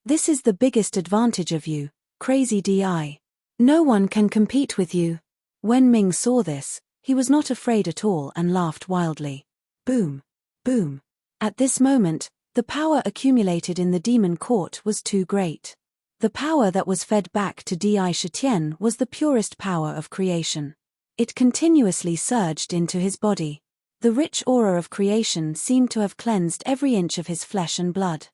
This is the biggest advantage of you, crazy Di. No one can compete with you. When Ming saw this, he was not afraid at all and laughed wildly. Boom! Boom! At this moment, the power accumulated in the demon court was too great. The power that was fed back to Di Shitian was the purest power of creation. It continuously surged into his body. The rich aura of creation seemed to have cleansed every inch of his flesh and blood.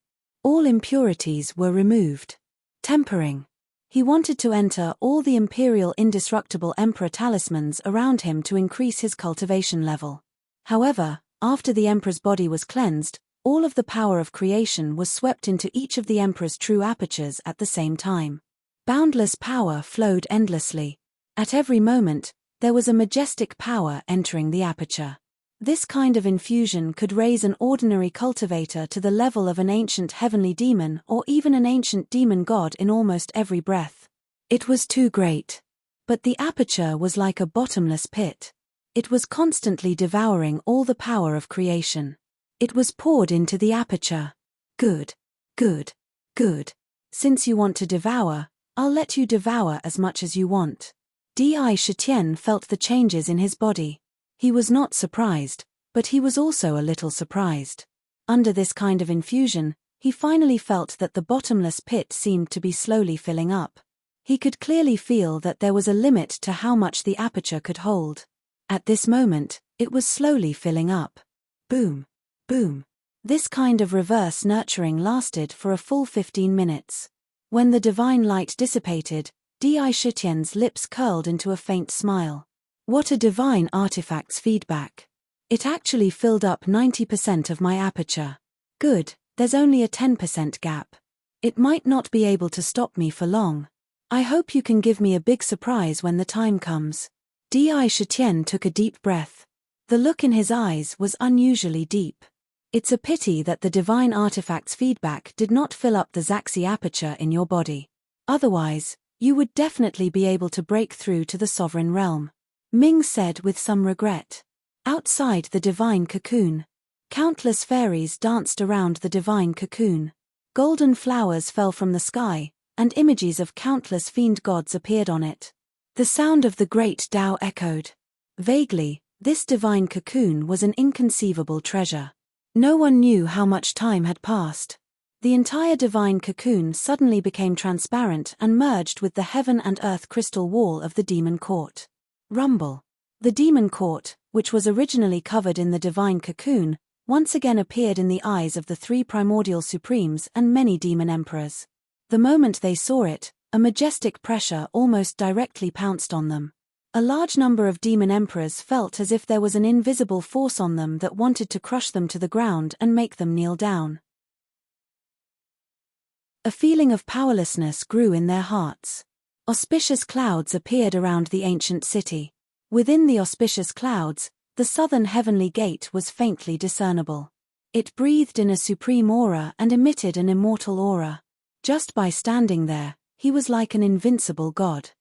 All impurities were removed. Tempering. He wanted to enter all the imperial indestructible emperor talismans around him to increase his cultivation level. However, after the emperor's body was cleansed, all of the power of creation was swept into each of the emperor's true apertures at the same time. Boundless power flowed endlessly. At every moment, there was a majestic power entering the aperture. This kind of infusion could raise an ordinary cultivator to the level of an ancient heavenly demon or even an ancient demon god in almost every breath. It was too great. But the aperture was like a bottomless pit. It was constantly devouring all the power of creation. It was poured into the aperture. Good. Good. Good. Since you want to devour, I'll let you devour as much as you want. Di Shitian felt the changes in his body. He was not surprised, but he was also a little surprised. Under this kind of infusion, he finally felt that the bottomless pit seemed to be slowly filling up. He could clearly feel that there was a limit to how much the aperture could hold. At this moment, it was slowly filling up. Boom. Boom. This kind of reverse nurturing lasted for a full 15 minutes. When the divine light dissipated, Di Shitian's lips curled into a faint smile. What a divine artifact's feedback. It actually filled up 90% of my aperture. Good, there's only a 10% gap. It might not be able to stop me for long. I hope you can give me a big surprise when the time comes. Di Shitian took a deep breath. The look in his eyes was unusually deep. It's a pity that the divine artifact's feedback did not fill up the Zaxi aperture in your body. Otherwise, you would definitely be able to break through to the sovereign realm. Ming said with some regret. Outside the divine cocoon, countless fairies danced around the divine cocoon. Golden flowers fell from the sky, and images of countless fiend gods appeared on it. The sound of the great Tao echoed. Vaguely, this divine cocoon was an inconceivable treasure. No one knew how much time had passed. The entire divine cocoon suddenly became transparent and merged with the heaven and earth crystal wall of the demon court. Rumble. The demon court, which was originally covered in the divine cocoon, once again appeared in the eyes of the three primordial supremes and many demon emperors. The moment they saw it, a majestic pressure almost directly pounced on them. A large number of demon emperors felt as if there was an invisible force on them that wanted to crush them to the ground and make them kneel down. A feeling of powerlessness grew in their hearts. Auspicious clouds appeared around the ancient city. Within the auspicious clouds, the southern heavenly gate was faintly discernible. It breathed in a supreme aura and emitted an immortal aura. Just by standing there, he was like an invincible god.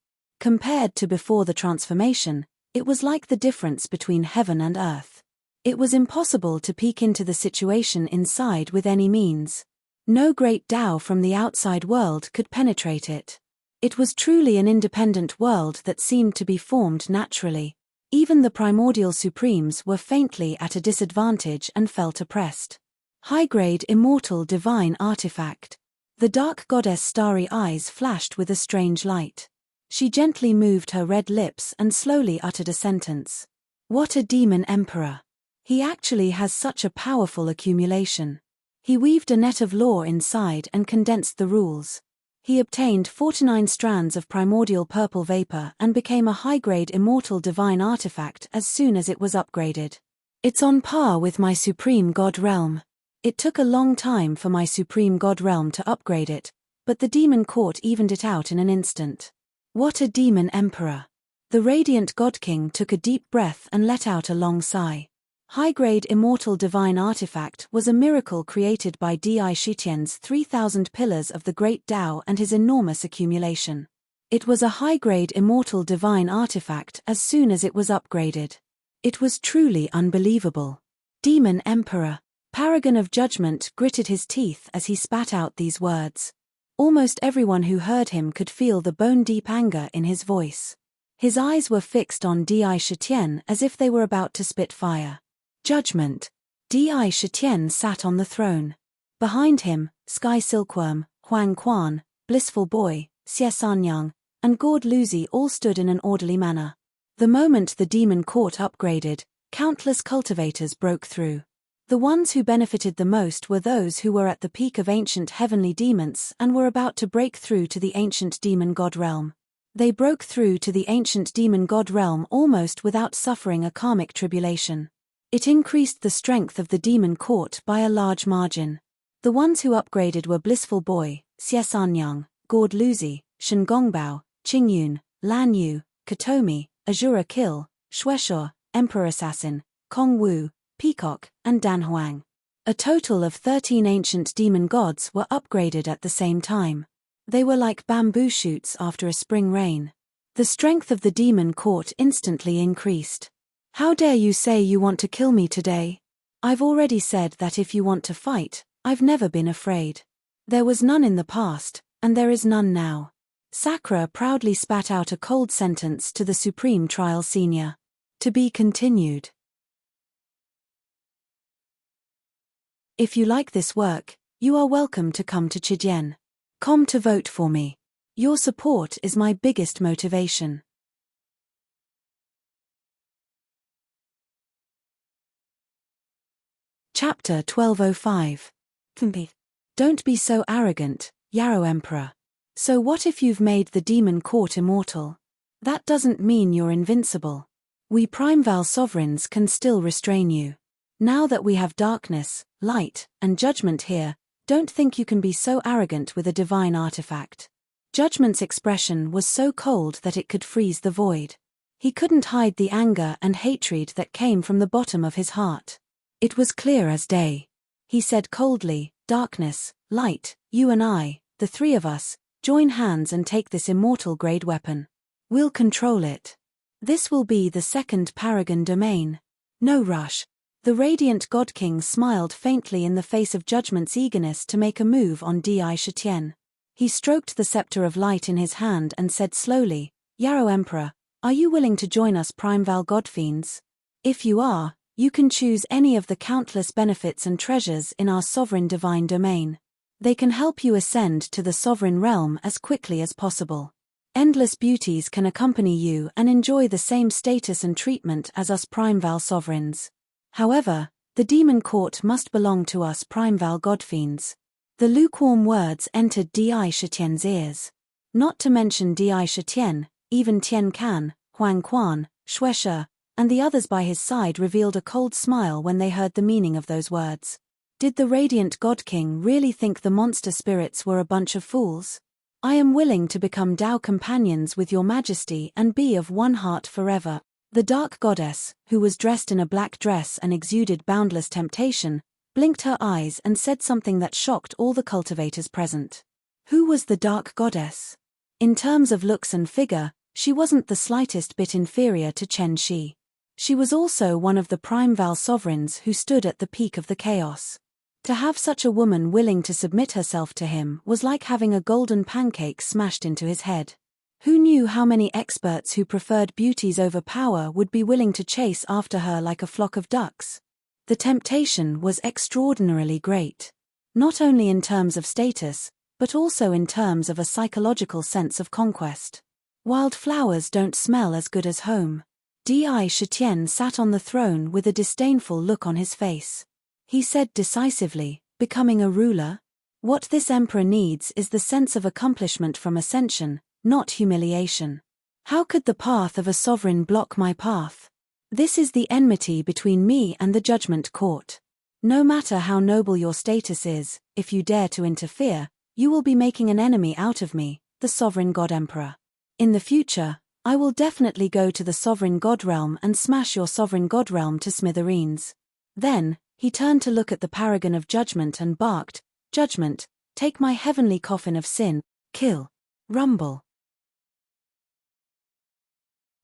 Compared to before the transformation, it was like the difference between heaven and earth. It was impossible to peek into the situation inside with any means. No great Tao from the outside world could penetrate it. It was truly an independent world that seemed to be formed naturally. Even the primordial supremes were faintly at a disadvantage and felt oppressed. High-grade immortal divine artifact. The dark goddess' starry eyes flashed with a strange light. She gently moved her red lips and slowly uttered a sentence. What a demon emperor! He actually has such a powerful accumulation. He weaved a net of lore inside and condensed the rules. He obtained 49 strands of primordial purple vapor and became a high-grade immortal divine artifact as soon as it was upgraded. It's on par with my supreme god realm. It took a long time for my supreme god realm to upgrade it, but the demon court evened it out in an instant. What a demon emperor! The radiant god king took a deep breath and let out a long sigh. High-grade immortal divine artifact was a miracle created by Di Shitian's 3,000 pillars of the great Tao and his enormous accumulation. It was a high-grade immortal divine artifact as soon as it was upgraded. It was truly unbelievable. Demon Emperor, Paragon of Judgment, gritted his teeth as he spat out these words. Almost everyone who heard him could feel the bone-deep anger in his voice. His eyes were fixed on Di Shitian as if they were about to spit fire. Judgment. Di Shitian sat on the throne. Behind him, Sky Silkworm, Huang Quan, Blissful Boy, Xie Sanyang, and Gord Luzi all stood in an orderly manner. The moment the demon court upgraded, countless cultivators broke through. The ones who benefited the most were those who were at the peak of ancient heavenly demons and were about to break through to the ancient demon god realm. They broke through to the ancient demon god realm almost without suffering a karmic tribulation. It increased the strength of the demon court by a large margin. The ones who upgraded were Blissful Boy, Xie Sanyang, Gord Luzi, Shen Gongbao, Qingyun, Lan Yu, Katomi, Azura Kill, Shueshur, Emperor Assassin, Kong Wu, Peacock, and Dan Huang. A total of 13 ancient demon gods were upgraded at the same time. They were like bamboo shoots after a spring rain. The strength of the demon court instantly increased. How dare you say you want to kill me today? I've already said that if you want to fight, I've never been afraid. There was none in the past, and there is none now. Sakura proudly spat out a cold sentence to the Supreme Trial Senior. To be continued. If you like this work, you are welcome to come to Chijian.com to vote for me. Your support is my biggest motivation. Chapter 1205. Don't be so arrogant, Yarrow Emperor. So what if you've made the demon court immortal? That doesn't mean you're invincible. We Primeval sovereigns can still restrain you. Now that we have darkness, light, and judgment here, don't think you can be so arrogant with a divine artifact. Judgment's expression was so cold that it could freeze the void. He couldn't hide the anger and hatred that came from the bottom of his heart. It was clear as day. He said coldly, "Darkness, light, you and I, the three of us, join hands and take this immortal-grade weapon. We'll control it. This will be the second Paragon domain. No rush." The radiant God King smiled faintly in the face of Judgment's eagerness to make a move on Di Shitian. He stroked the scepter of light in his hand and said slowly, "Yarrow Emperor, are you willing to join us Primeval Godfiends? If you are, you can choose any of the countless benefits and treasures in our sovereign divine domain. They can help you ascend to the sovereign realm as quickly as possible. Endless beauties can accompany you and enjoy the same status and treatment as us Primeval sovereigns. However, the demon court must belong to us Primeval Godfiends." The lukewarm words entered Di Shitian's ears. Not to mention Di Shitian, even Tian Can, Huang Quan, Shueshur, and the others by his side revealed a cold smile when they heard the meaning of those words. Did the radiant God King really think the monster spirits were a bunch of fools? "I am willing to become Tao companions with your majesty and be of one heart forever." The dark goddess, who was dressed in a black dress and exuded boundless temptation, blinked her eyes and said something that shocked all the cultivators present. Who was the dark goddess? In terms of looks and figure, she wasn't the slightest bit inferior to Chen Shi. She was also one of the prime Val sovereigns who stood at the peak of the chaos. To have such a woman willing to submit herself to him was like having a golden pancake smashed into his head. Who knew how many experts who preferred beauties over power would be willing to chase after her like a flock of ducks? The temptation was extraordinarily great. Not only in terms of status, but also in terms of a psychological sense of conquest. Wildflowers don't smell as good as home. Di Shitian sat on the throne with a disdainful look on his face. He said decisively, becoming a ruler? What this emperor needs is the sense of accomplishment from ascension, not humiliation. How could the path of a sovereign block my path? This is the enmity between me and the judgment court. No matter how noble your status is, if you dare to interfere, you will be making an enemy out of me, the sovereign god emperor. In the future, I will definitely go to the sovereign god realm and smash your sovereign god realm to smithereens. Then, he turned to look at the paragon of judgment and barked, Judgment, take my heavenly coffin of sin, kill. Rumble.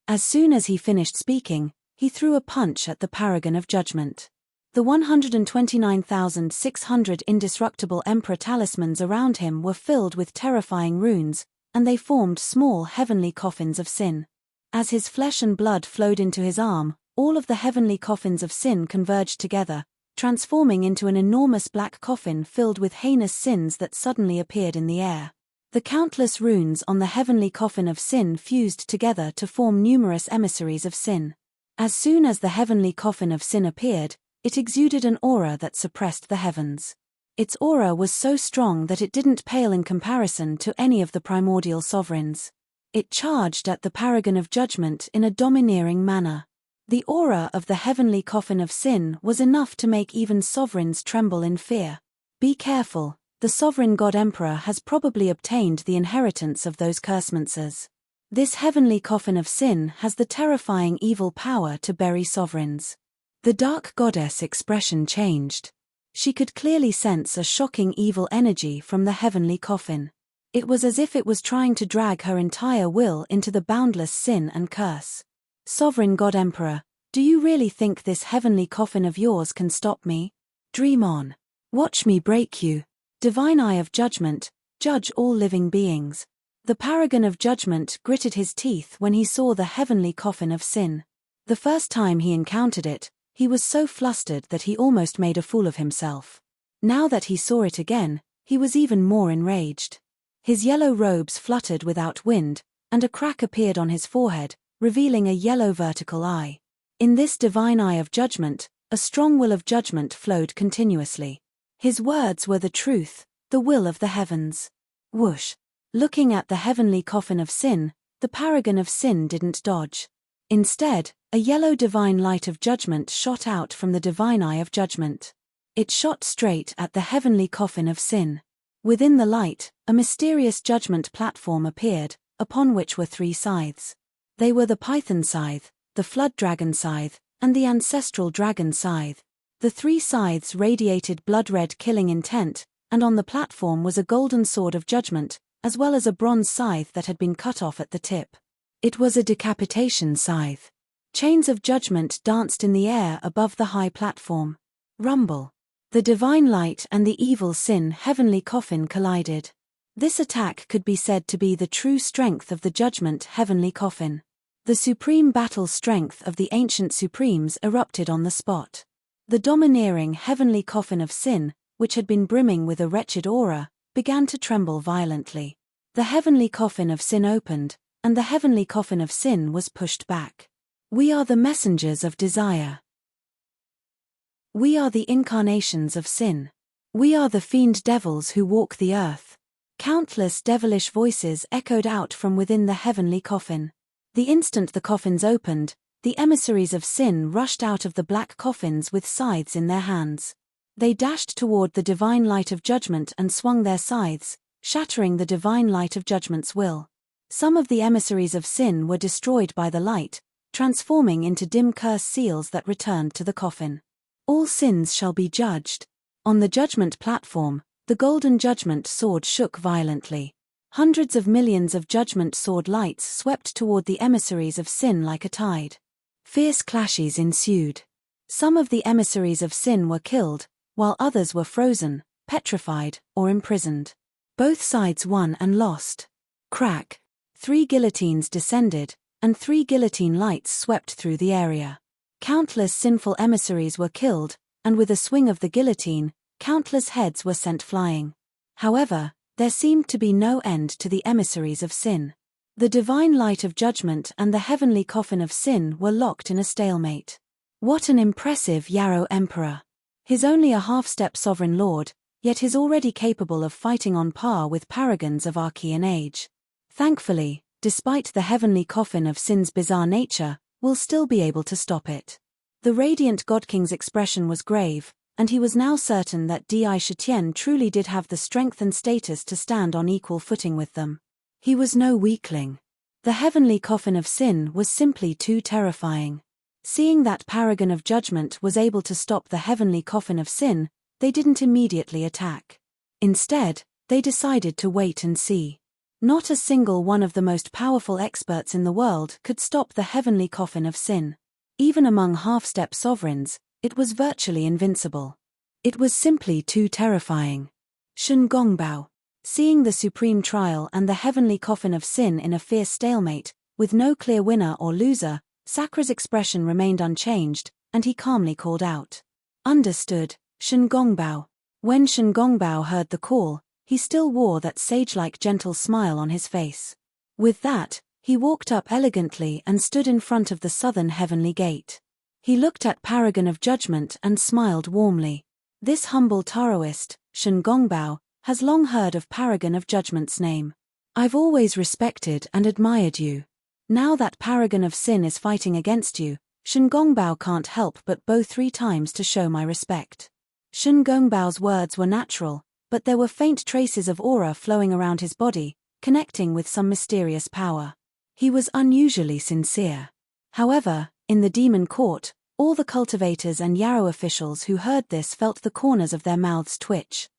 As soon as he finished speaking, he threw a punch at the paragon of judgment. The 129,600 indestructible emperor talismans around him were filled with terrifying runes, and they formed small heavenly coffins of sin. As his flesh and blood flowed into his arm, all of the heavenly coffins of sin converged together, transforming into an enormous black coffin filled with heinous sins that suddenly appeared in the air. The countless runes on the heavenly coffin of sin fused together to form numerous emissaries of sin. As soon as the heavenly coffin of sin appeared, it exuded an aura that suppressed the heavens. Its aura was so strong that it didn't pale in comparison to any of the primordial sovereigns. It charged at the paragon of judgment in a domineering manner. The aura of the heavenly coffin of sin was enough to make even sovereigns tremble in fear. Be careful, the sovereign god emperor has probably obtained the inheritance of those cursemanters. This heavenly coffin of sin has the terrifying evil power to bury sovereigns. The dark goddess' expression changed. She could clearly sense a shocking evil energy from the heavenly coffin. It was as if it was trying to drag her entire will into the boundless sin and curse. Sovereign God Emperor, do you really think this heavenly coffin of yours can stop me? Dream on. Watch me break you. Divine Eye of Judgment, judge all living beings. The paragon of judgment gritted his teeth when he saw the heavenly coffin of sin. The first time he encountered it, he was so flustered that he almost made a fool of himself. Now that he saw it again, he was even more enraged. His yellow robes fluttered without wind, and a crack appeared on his forehead, revealing a yellow vertical eye. In this divine eye of judgment, a strong will of judgment flowed continuously. His words were the truth, the will of the heavens. Whoosh! Looking at the heavenly coffin of sin, the paragon of sin didn't dodge. Instead, a yellow divine light of judgment shot out from the divine eye of judgment. It shot straight at the heavenly coffin of sin. Within the light, a mysterious judgment platform appeared, upon which were 3 scythes. They were the Python scythe, the Flood Dragon scythe, and the Ancestral Dragon scythe. The 3 scythes radiated blood-red killing intent, and on the platform was a golden sword of judgment, as well as a bronze scythe that had been cut off at the tip. It was a decapitation scythe. Chains of judgment danced in the air above the high platform. Rumble. The divine light and the evil sin heavenly coffin collided. This attack could be said to be the true strength of the judgment heavenly coffin. The supreme battle strength of the ancient supremes erupted on the spot. The domineering heavenly coffin of sin, which had been brimming with a wretched aura, began to tremble violently. The heavenly coffin of sin opened, and the heavenly coffin of sin was pushed back. We are the messengers of desire. We are the incarnations of sin. We are the fiend devils who walk the earth. Countless devilish voices echoed out from within the heavenly coffin. The instant the coffins opened, the emissaries of sin rushed out of the black coffins with scythes in their hands. They dashed toward the divine light of judgment and swung their scythes, shattering the divine light of judgment's will. Some of the emissaries of sin were destroyed by the light, transforming into dim curse seals that returned to the coffin. All sins shall be judged. On the judgment platform, the golden judgment sword shook violently. Hundreds of millions of judgment sword lights swept toward the emissaries of sin like a tide. Fierce clashes ensued. Some of the emissaries of sin were killed, while others were frozen, petrified, or imprisoned. Both sides won and lost. Crack. 3 guillotines descended, and 3 guillotine lights swept through the area. Countless sinful emissaries were killed, and with a swing of the guillotine, countless heads were sent flying. However, there seemed to be no end to the emissaries of sin. The divine light of judgment and the heavenly coffin of sin were locked in a stalemate. What an impressive Yarrow emperor! He's only a half-step sovereign lord, yet he's already capable of fighting on par with paragons of Archean age. Thankfully, despite the heavenly coffin of sin's bizarre nature, we'll still be able to stop it. The radiant God-King's expression was grave, and he was now certain that Di Shitian truly did have the strength and status to stand on equal footing with them. He was no weakling. The heavenly coffin of sin was simply too terrifying. Seeing that paragon of judgment was able to stop the heavenly coffin of sin, they didn't immediately attack. Instead, they decided to wait and see. Not a single one of the most powerful experts in the world could stop the heavenly coffin of sin. Even among half-step sovereigns, it was virtually invincible. It was simply too terrifying. Shen Gongbao. Seeing the supreme trial and the heavenly coffin of sin in a fierce stalemate, with no clear winner or loser, Sakra's expression remained unchanged, and he calmly called out. Understood, Shen Gongbao. When Shen Gongbao heard the call, he still wore that sage-like gentle smile on his face. With that, he walked up elegantly and stood in front of the southern heavenly gate. He looked at Paragon of Judgment and smiled warmly. This humble Taoist, Shen Gongbao, has long heard of Paragon of Judgment's name. I've always respected and admired you. Now that Paragon of Sin is fighting against you, Shen Gongbao can't help but bow 3 times to show my respect. Shen Gongbao's words were natural, but there were faint traces of aura flowing around his body, connecting with some mysterious power. He was unusually sincere. However, in the demon court, all the cultivators and Yarrow officials who heard this felt the corners of their mouths twitch.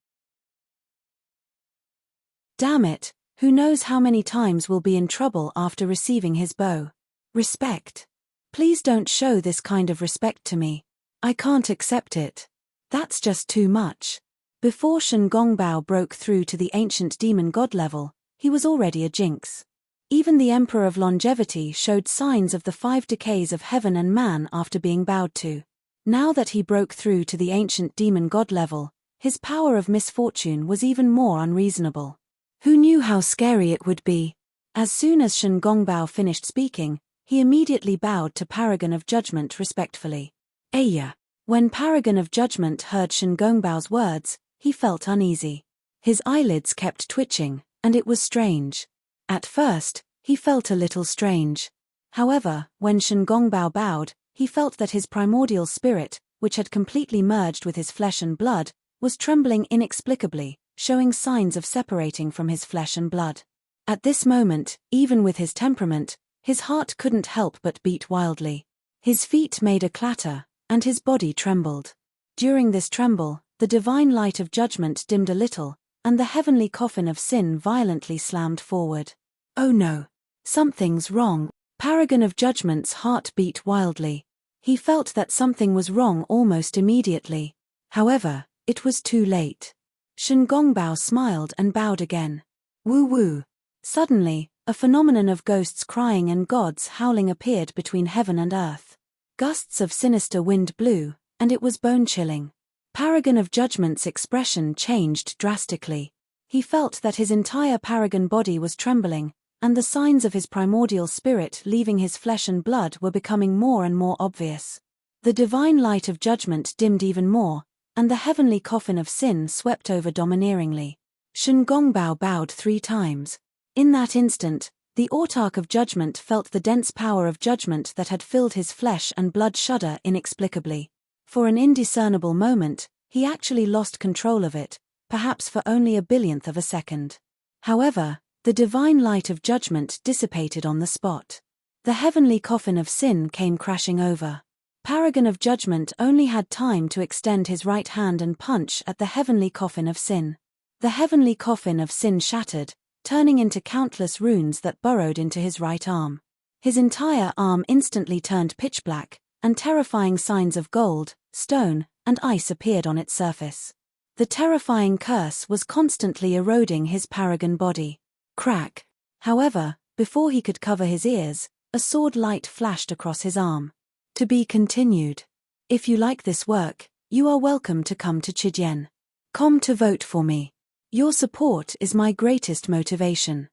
Damn it, who knows how many times we'll be in trouble after receiving his bow. Respect. Please don't show this kind of respect to me. I can't accept it. That's just too much. Before Shen Gongbao broke through to the ancient demon god level, he was already a jinx. Even the Emperor of Longevity showed signs of the 5 decays of heaven and man after being bowed to. Now that he broke through to the ancient demon god level, his power of misfortune was even more unreasonable. Who knew how scary it would be? As soon as Shen Gongbao finished speaking, he immediately bowed to Paragon of Judgment respectfully. Aya. When Paragon of Judgment heard Shen Gongbao's words, he felt uneasy. His eyelids kept twitching, and it was strange. At first, he felt a little strange. However, when Shen Gongbao bowed, he felt that his primordial spirit, which had completely merged with his flesh and blood, was trembling inexplicably, showing signs of separating from his flesh and blood. At this moment, even with his temperament, his heart couldn't help but beat wildly. His feet made a clatter, and his body trembled. During this tremble, the divine light of judgment dimmed a little, and the heavenly coffin of sin violently slammed forward. Oh no! Something's wrong. Paragon of Judgment's heart beat wildly. He felt that something was wrong almost immediately. However, it was too late. Shen Gongbao smiled and bowed again. Woo-woo. Suddenly, a phenomenon of ghosts crying and gods howling appeared between heaven and earth. Gusts of sinister wind blew, and it was bone-chilling. Paragon of Judgment's expression changed drastically. He felt that his entire paragon body was trembling, and the signs of his primordial spirit leaving his flesh and blood were becoming more and more obvious. The divine light of judgment dimmed even more, and the heavenly coffin of sin swept over domineeringly. Shen Gongbao bowed 3 times. In that instant, the autarch of judgment felt the dense power of judgment that had filled his flesh and blood shudder inexplicably. For an indiscernible moment, he actually lost control of it, perhaps for only a billionth of a second. However, the divine light of judgment dissipated on the spot. The heavenly coffin of sin came crashing over. Paragon of Judgment only had time to extend his right hand and punch at the heavenly coffin of sin. The heavenly coffin of sin shattered, turning into countless runes that burrowed into his right arm. His entire arm instantly turned pitch black, and terrifying signs of gold, stone, and ice appeared on its surface. The terrifying curse was constantly eroding his paragon body. Crack! However, before he could cover his ears, a sword light flashed across his arm. To be continued. If you like this work, you are welcome to come to Chidyen.com to vote for me. Your support is my greatest motivation.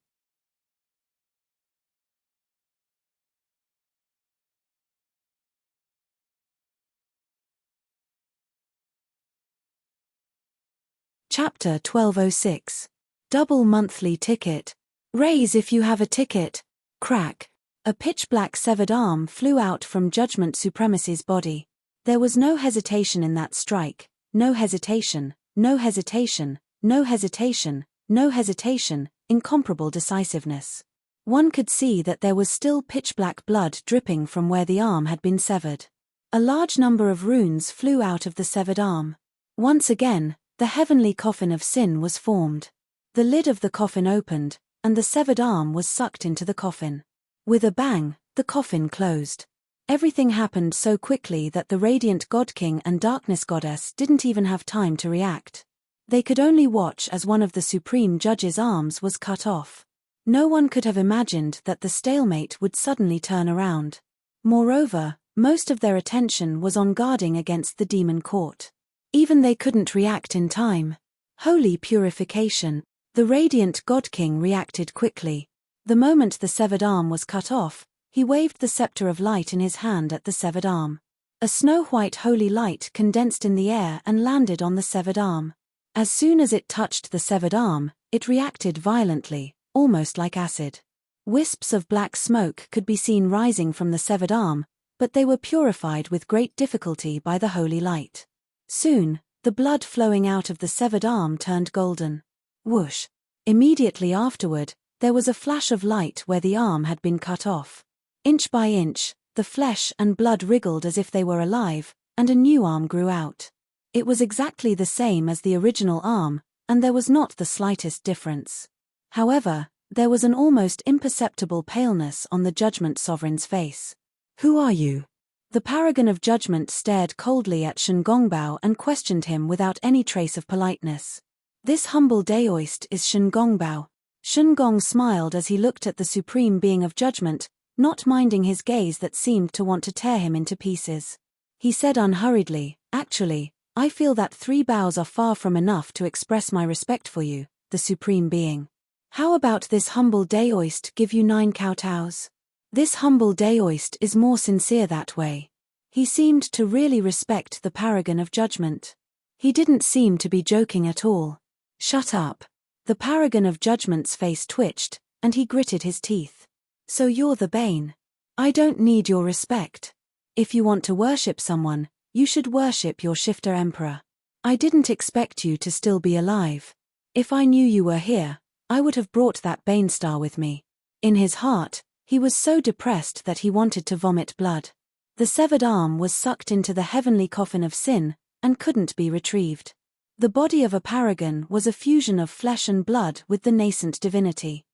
Chapter 1206. Double monthly ticket. Raise if you have a ticket. Crack. A pitch-black severed arm flew out from Judgment Supremacy's body. There was no hesitation in that strike, no hesitation, no hesitation, no hesitation, no hesitation, incomparable decisiveness. One could see that there was still pitch-black blood dripping from where the arm had been severed. A large number of runes flew out of the severed arm. Once again, the heavenly coffin of sin was formed. The lid of the coffin opened, and the severed arm was sucked into the coffin. With a bang, the coffin closed. Everything happened so quickly that the Radiant God King and Darkness Goddess didn't even have time to react. They could only watch as one of the Supreme Judge's arms was cut off. No one could have imagined that the stalemate would suddenly turn around. Moreover, most of their attention was on guarding against the demon court. Even they couldn't react in time. Holy purification. The Radiant God King reacted quickly. The moment the severed arm was cut off, he waved the scepter of light in his hand at the severed arm. A snow-white holy light condensed in the air and landed on the severed arm. As soon as it touched the severed arm, it reacted violently, almost like acid. Wisps of black smoke could be seen rising from the severed arm, but they were purified with great difficulty by the holy light. Soon, the blood flowing out of the severed arm turned golden. Whoosh! Immediately afterward, there was a flash of light where the arm had been cut off. Inch by inch, the flesh and blood wriggled as if they were alive, and a new arm grew out. It was exactly the same as the original arm, and there was not the slightest difference. However, there was an almost imperceptible paleness on the Judgment Sovereign's face. "Who are you?" The Paragon of Judgment stared coldly at Shen Gongbao and questioned him without any trace of politeness. "This humble daoist is Shen Gongbao." Shen Gong smiled as he looked at the Supreme Being of Judgment, not minding his gaze that seemed to want to tear him into pieces. He said unhurriedly, "Actually, I feel that 3 bows are far from enough to express my respect for you, the Supreme Being. How about this humble daoist give you 9 kowtows? This humble daoist is more sincere that way." He seemed to really respect the Paragon of Judgment. He didn't seem to be joking at all. "Shut up." The Paragon of Judgment's face twitched, and he gritted his teeth. "So you're the Bane. I don't need your respect. If you want to worship someone, you should worship your shifter emperor. I didn't expect you to still be alive. If I knew you were here, I would have brought that Bane star with me." In his heart, he was so depressed that he wanted to vomit blood. The severed arm was sucked into the heavenly coffin of sin, and couldn't be retrieved. The body of a paragon was a fusion of flesh and blood with the nascent divinity.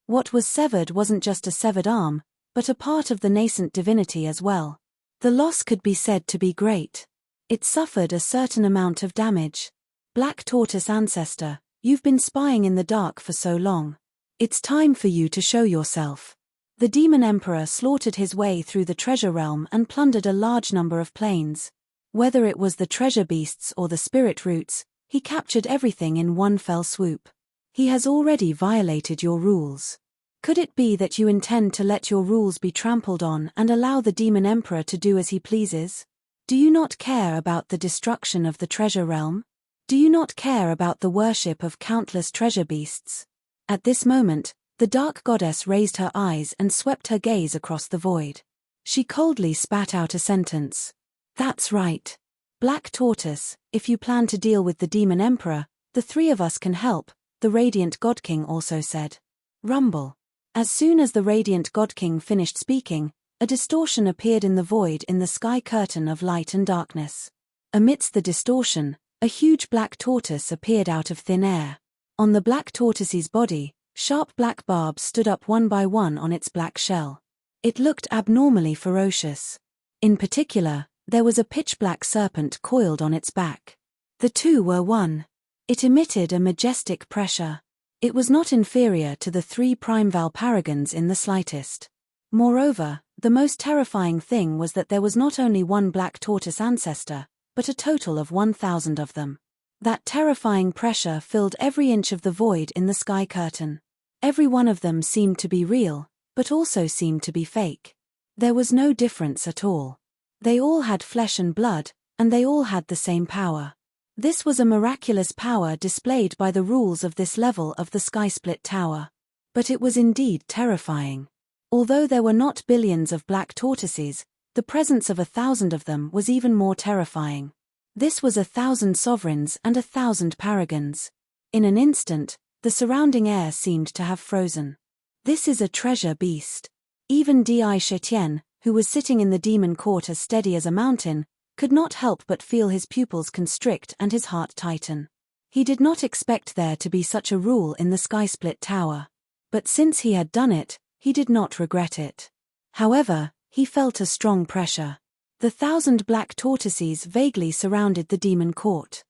What was severed wasn't just a severed arm, but a part of the nascent divinity as well. The loss could be said to be great. It suffered a certain amount of damage. Black Tortoise Ancestor, you've been spying in the dark for so long. It's time for you to show yourself. The Demon Emperor slaughtered his way through the treasure realm and plundered a large number of planes. Whether it was the treasure beasts or the spirit roots, he captured everything in one fell swoop. He has already violated your rules. Could it be that you intend to let your rules be trampled on and allow the Demon Emperor to do as he pleases? Do you not care about the destruction of the treasure realm? Do you not care about the worship of countless treasure beasts? At this moment, the Dark Goddess raised her eyes and swept her gaze across the void. She coldly spat out a sentence. "That's right. Black Tortoise, if you plan to deal with the Demon Emperor, the 3 of us can help," the Radiant God King also said. Rumble. As soon as the radiant God King finished speaking, a distortion appeared in the void in the sky curtain of light and darkness. Amidst the distortion, a huge black tortoise appeared out of thin air. On the black tortoise's body, sharp black barbs stood up one by one on its black shell. It looked abnormally ferocious. In particular, there was a pitch-black serpent coiled on its back. The two were one. It emitted a majestic pressure. It was not inferior to the 3 prime Valparagons in the slightest. Moreover, the most terrifying thing was that there was not only one black tortoise ancestor, but a total of 1,000 of them. That terrifying pressure filled every inch of the void in the sky curtain. Every one of them seemed to be real, but also seemed to be fake. There was no difference at all. They all had flesh and blood, and they all had the same power. This was a miraculous power displayed by the rules of this level of the Skysplit Tower. But it was indeed terrifying. Although there were not billions of black tortoises, the presence of 1,000 of them was even more terrifying. This was 1,000 sovereigns and 1,000 paragons. In an instant, the surrounding air seemed to have frozen. This is a treasure beast. Even Di Shetien, who was sitting in the demon court as steady as a mountain, could not help but feel his pupils constrict and his heart tighten. He did not expect there to be such a rule in the Skysplit Tower. But since he had done it, he did not regret it. However, he felt a strong pressure. The 1,000 black tortoises vaguely surrounded the demon court.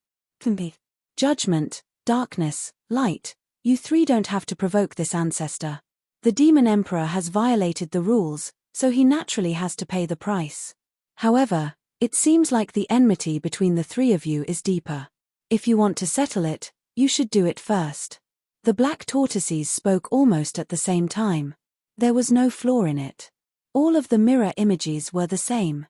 Judgment, darkness, light, you 3 don't have to provoke this ancestor. The demon emperor has violated the rules, so he naturally has to pay the price. However, it seems like the enmity between the 3 of you is deeper. If you want to settle it, you should do it first. The black tortoises spoke almost at the same time. There was no flaw in it. All of the mirror images were the same.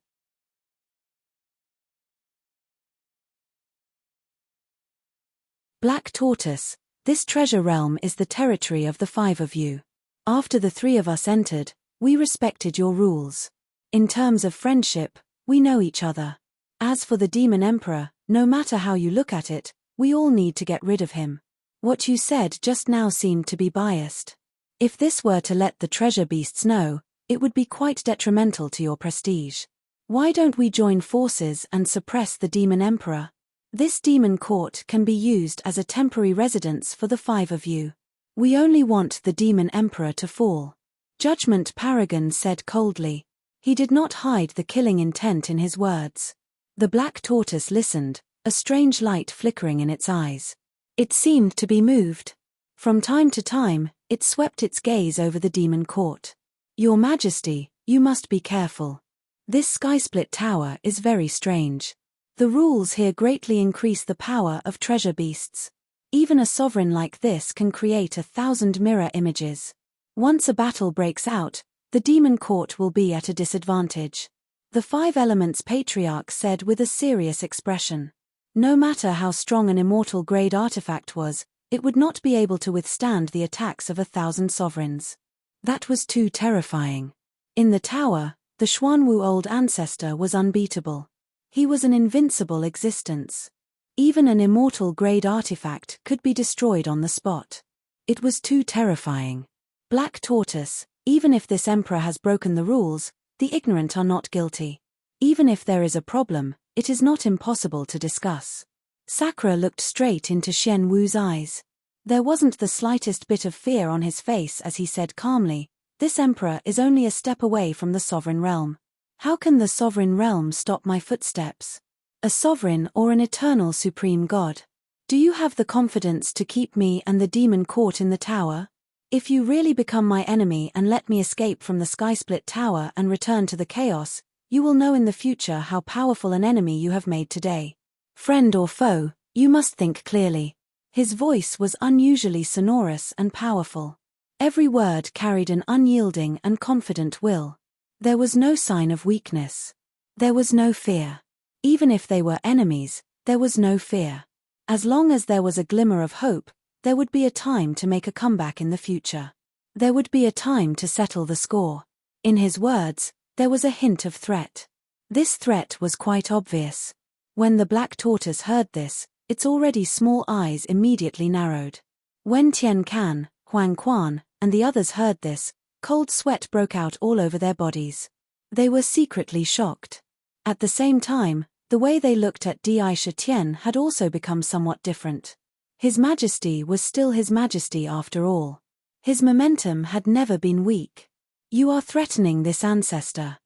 Black Tortoise, this treasure realm is the territory of the 5 of you. After the 3 of us entered, we respected your rules. In terms of friendship, we know each other. As for the demon emperor, no matter how you look at it, we all need to get rid of him. What you said just now seemed to be biased. If this were to let the treasure beasts know, it would be quite detrimental to your prestige. Why don't we join forces and suppress the demon emperor? This demon court can be used as a temporary residence for the 5 of you. We only want the demon emperor to fall. Judgment Paragon said coldly. He did not hide the killing intent in his words. The black tortoise listened, a strange light flickering in its eyes. It seemed to be moved. From time to time, it swept its gaze over the demon court. Your Majesty, you must be careful. This Skysplit Tower is very strange. The rules here greatly increase the power of treasure beasts. Even a sovereign like this can create 1,000 mirror images. Once a battle breaks out, the demon court will be at a disadvantage. The 5 Elements Patriarch said with a serious expression. No matter how strong an immortal grade artifact was, it would not be able to withstand the attacks of 1,000 sovereigns. That was too terrifying. In the tower, the Xuanwu old ancestor was unbeatable. He was an invincible existence. Even an immortal grade artifact could be destroyed on the spot. It was too terrifying. Black Tortoise, even if this emperor has broken the rules, the ignorant are not guilty. Even if there is a problem, it is not impossible to discuss. Sakura looked straight into Xian Wu's eyes. There wasn't the slightest bit of fear on his face as he said calmly, "This emperor is only a step away from the sovereign realm. How can the sovereign realm stop my footsteps? A sovereign or an eternal supreme god? Do you have the confidence to keep me and the demon court in the tower? If you really become my enemy and let me escape from the Skysplit Tower and return to the chaos, you will know in the future how powerful an enemy you have made today. Friend or foe, you must think clearly." His voice was unusually sonorous and powerful. Every word carried an unyielding and confident will. There was no sign of weakness. There was no fear. Even if they were enemies, there was no fear. As long as there was a glimmer of hope, there would be a time to make a comeback in the future. There would be a time to settle the score. In his words, there was a hint of threat. This threat was quite obvious. When the black tortoise heard this, its already small eyes immediately narrowed. When Tian Can, Huang Quan, and the others heard this, cold sweat broke out all over their bodies. They were secretly shocked. At the same time, the way they looked at Di had also become somewhat different. His Majesty was still His Majesty after all. His momentum had never been weak. You are threatening this ancestor.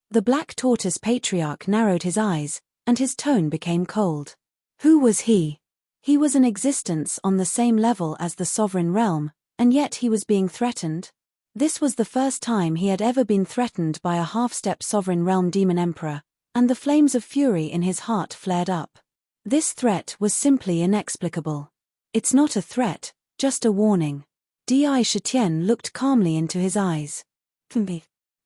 The Black Tortoise Patriarch narrowed his eyes, and his tone became cold. Who was he? He was an existence on the same level as the sovereign realm, and yet he was being threatened. This was the first time he had ever been threatened by a half-step sovereign realm demon emperor, and the flames of fury in his heart flared up. This threat was simply inexplicable. It's not a threat, just a warning. Di looked calmly into his eyes.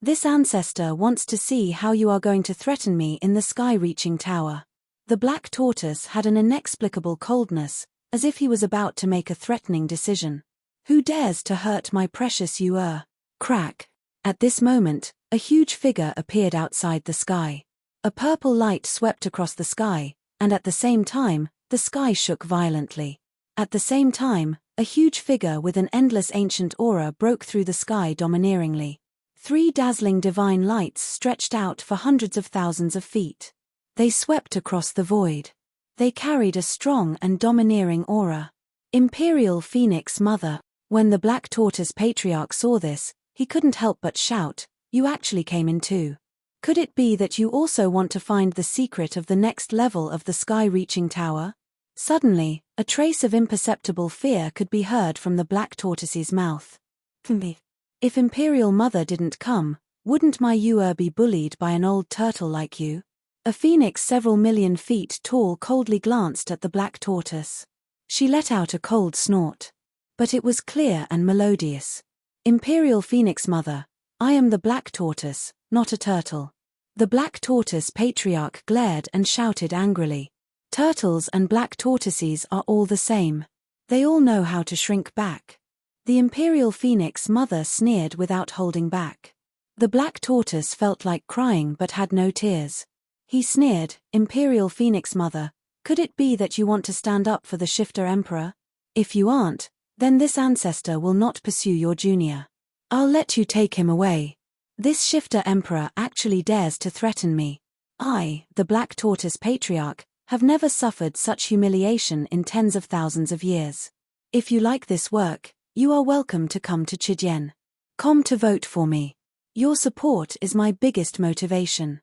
This ancestor wants to see how you are going to threaten me in the sky-reaching tower. The Black Tortoise had an inexplicable coldness, as if he was about to make a threatening decision. Who dares to hurt my precious Yuer? Crack. At this moment, a huge figure appeared outside the sky. A purple light swept across the sky, and at the same time, the sky shook violently. At the same time, a huge figure with an endless ancient aura broke through the sky domineeringly. 3 dazzling divine lights stretched out for hundreds of thousands of feet. They swept across the void. They carried a strong and domineering aura. Imperial Phoenix Mother. When the Black Tortoise Patriarch saw this, he couldn't help but shout, "You actually came in too. Could it be that you also want to find the secret of the next level of the sky-reaching tower?" Suddenly, a trace of imperceptible fear could be heard from the Black Tortoise's mouth. If Imperial Mother didn't come, wouldn't my Yuer be bullied by an old turtle like you? A phoenix several million feet tall coldly glanced at the Black Tortoise. She let out a cold snort. But it was clear and melodious. Imperial Phoenix Mother, I am the Black Tortoise, not a turtle. The Black Tortoise Patriarch glared and shouted angrily. Turtles and black tortoises are all the same. They all know how to shrink back. The Imperial Phoenix Mother sneered without holding back. The Black Tortoise felt like crying but had no tears. He sneered, Imperial Phoenix Mother, could it be that you want to stand up for the Shifter Emperor? If you aren't, then this ancestor will not pursue your junior. I'll let you take him away. This Shifter Emperor actually dares to threaten me. I, the Black Tortoise Patriarch, have never suffered such humiliation in tens of thousands of years. If you like this work, you are welcome to come to Chijien. Come to vote for me. Your support is my biggest motivation.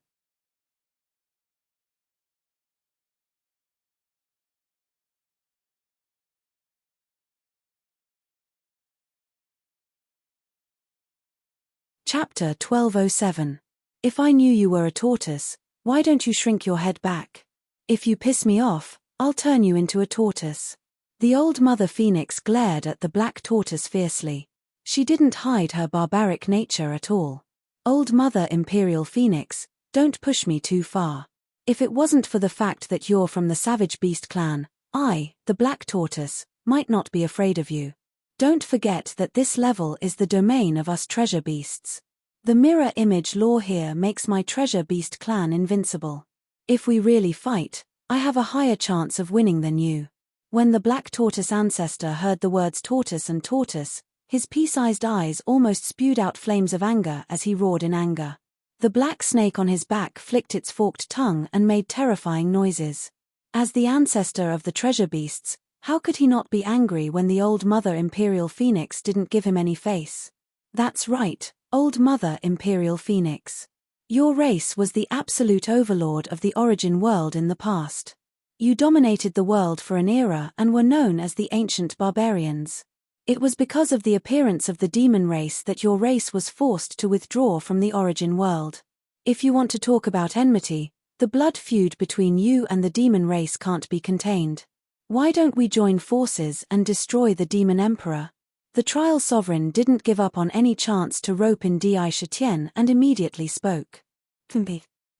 Chapter 1207. If I knew you were a tortoise, why don't you shrink your head back? If you piss me off, I'll turn you into a tortoise. The old Mother Phoenix glared at the Black Tortoise fiercely. She didn't hide her barbaric nature at all. Old Mother Imperial Phoenix, don't push me too far. If it wasn't for the fact that you're from the Savage Beast clan, I, the Black Tortoise, might not be afraid of you. Don't forget that this level is the domain of us treasure beasts. The mirror image law here makes my treasure beast clan invincible. If we really fight, I have a higher chance of winning than you. When the Black Tortoise ancestor heard the words tortoise and tortoise, his pea-sized eyes almost spewed out flames of anger as he roared in anger. The black snake on his back flicked its forked tongue and made terrifying noises. As the ancestor of the treasure beasts, how could he not be angry when the old Mother Imperial Phoenix didn't give him any face? That's right, old Mother Imperial Phoenix. Your race was the absolute overlord of the origin world in the past. You dominated the world for an era and were known as the ancient barbarians. It was because of the appearance of the demon race that your race was forced to withdraw from the origin world. If you want to talk about enmity, the blood feud between you and the demon race can't be contained. Why don't we join forces and destroy the demon emperor? The trial sovereign didn't give up on any chance to rope in Di and immediately spoke.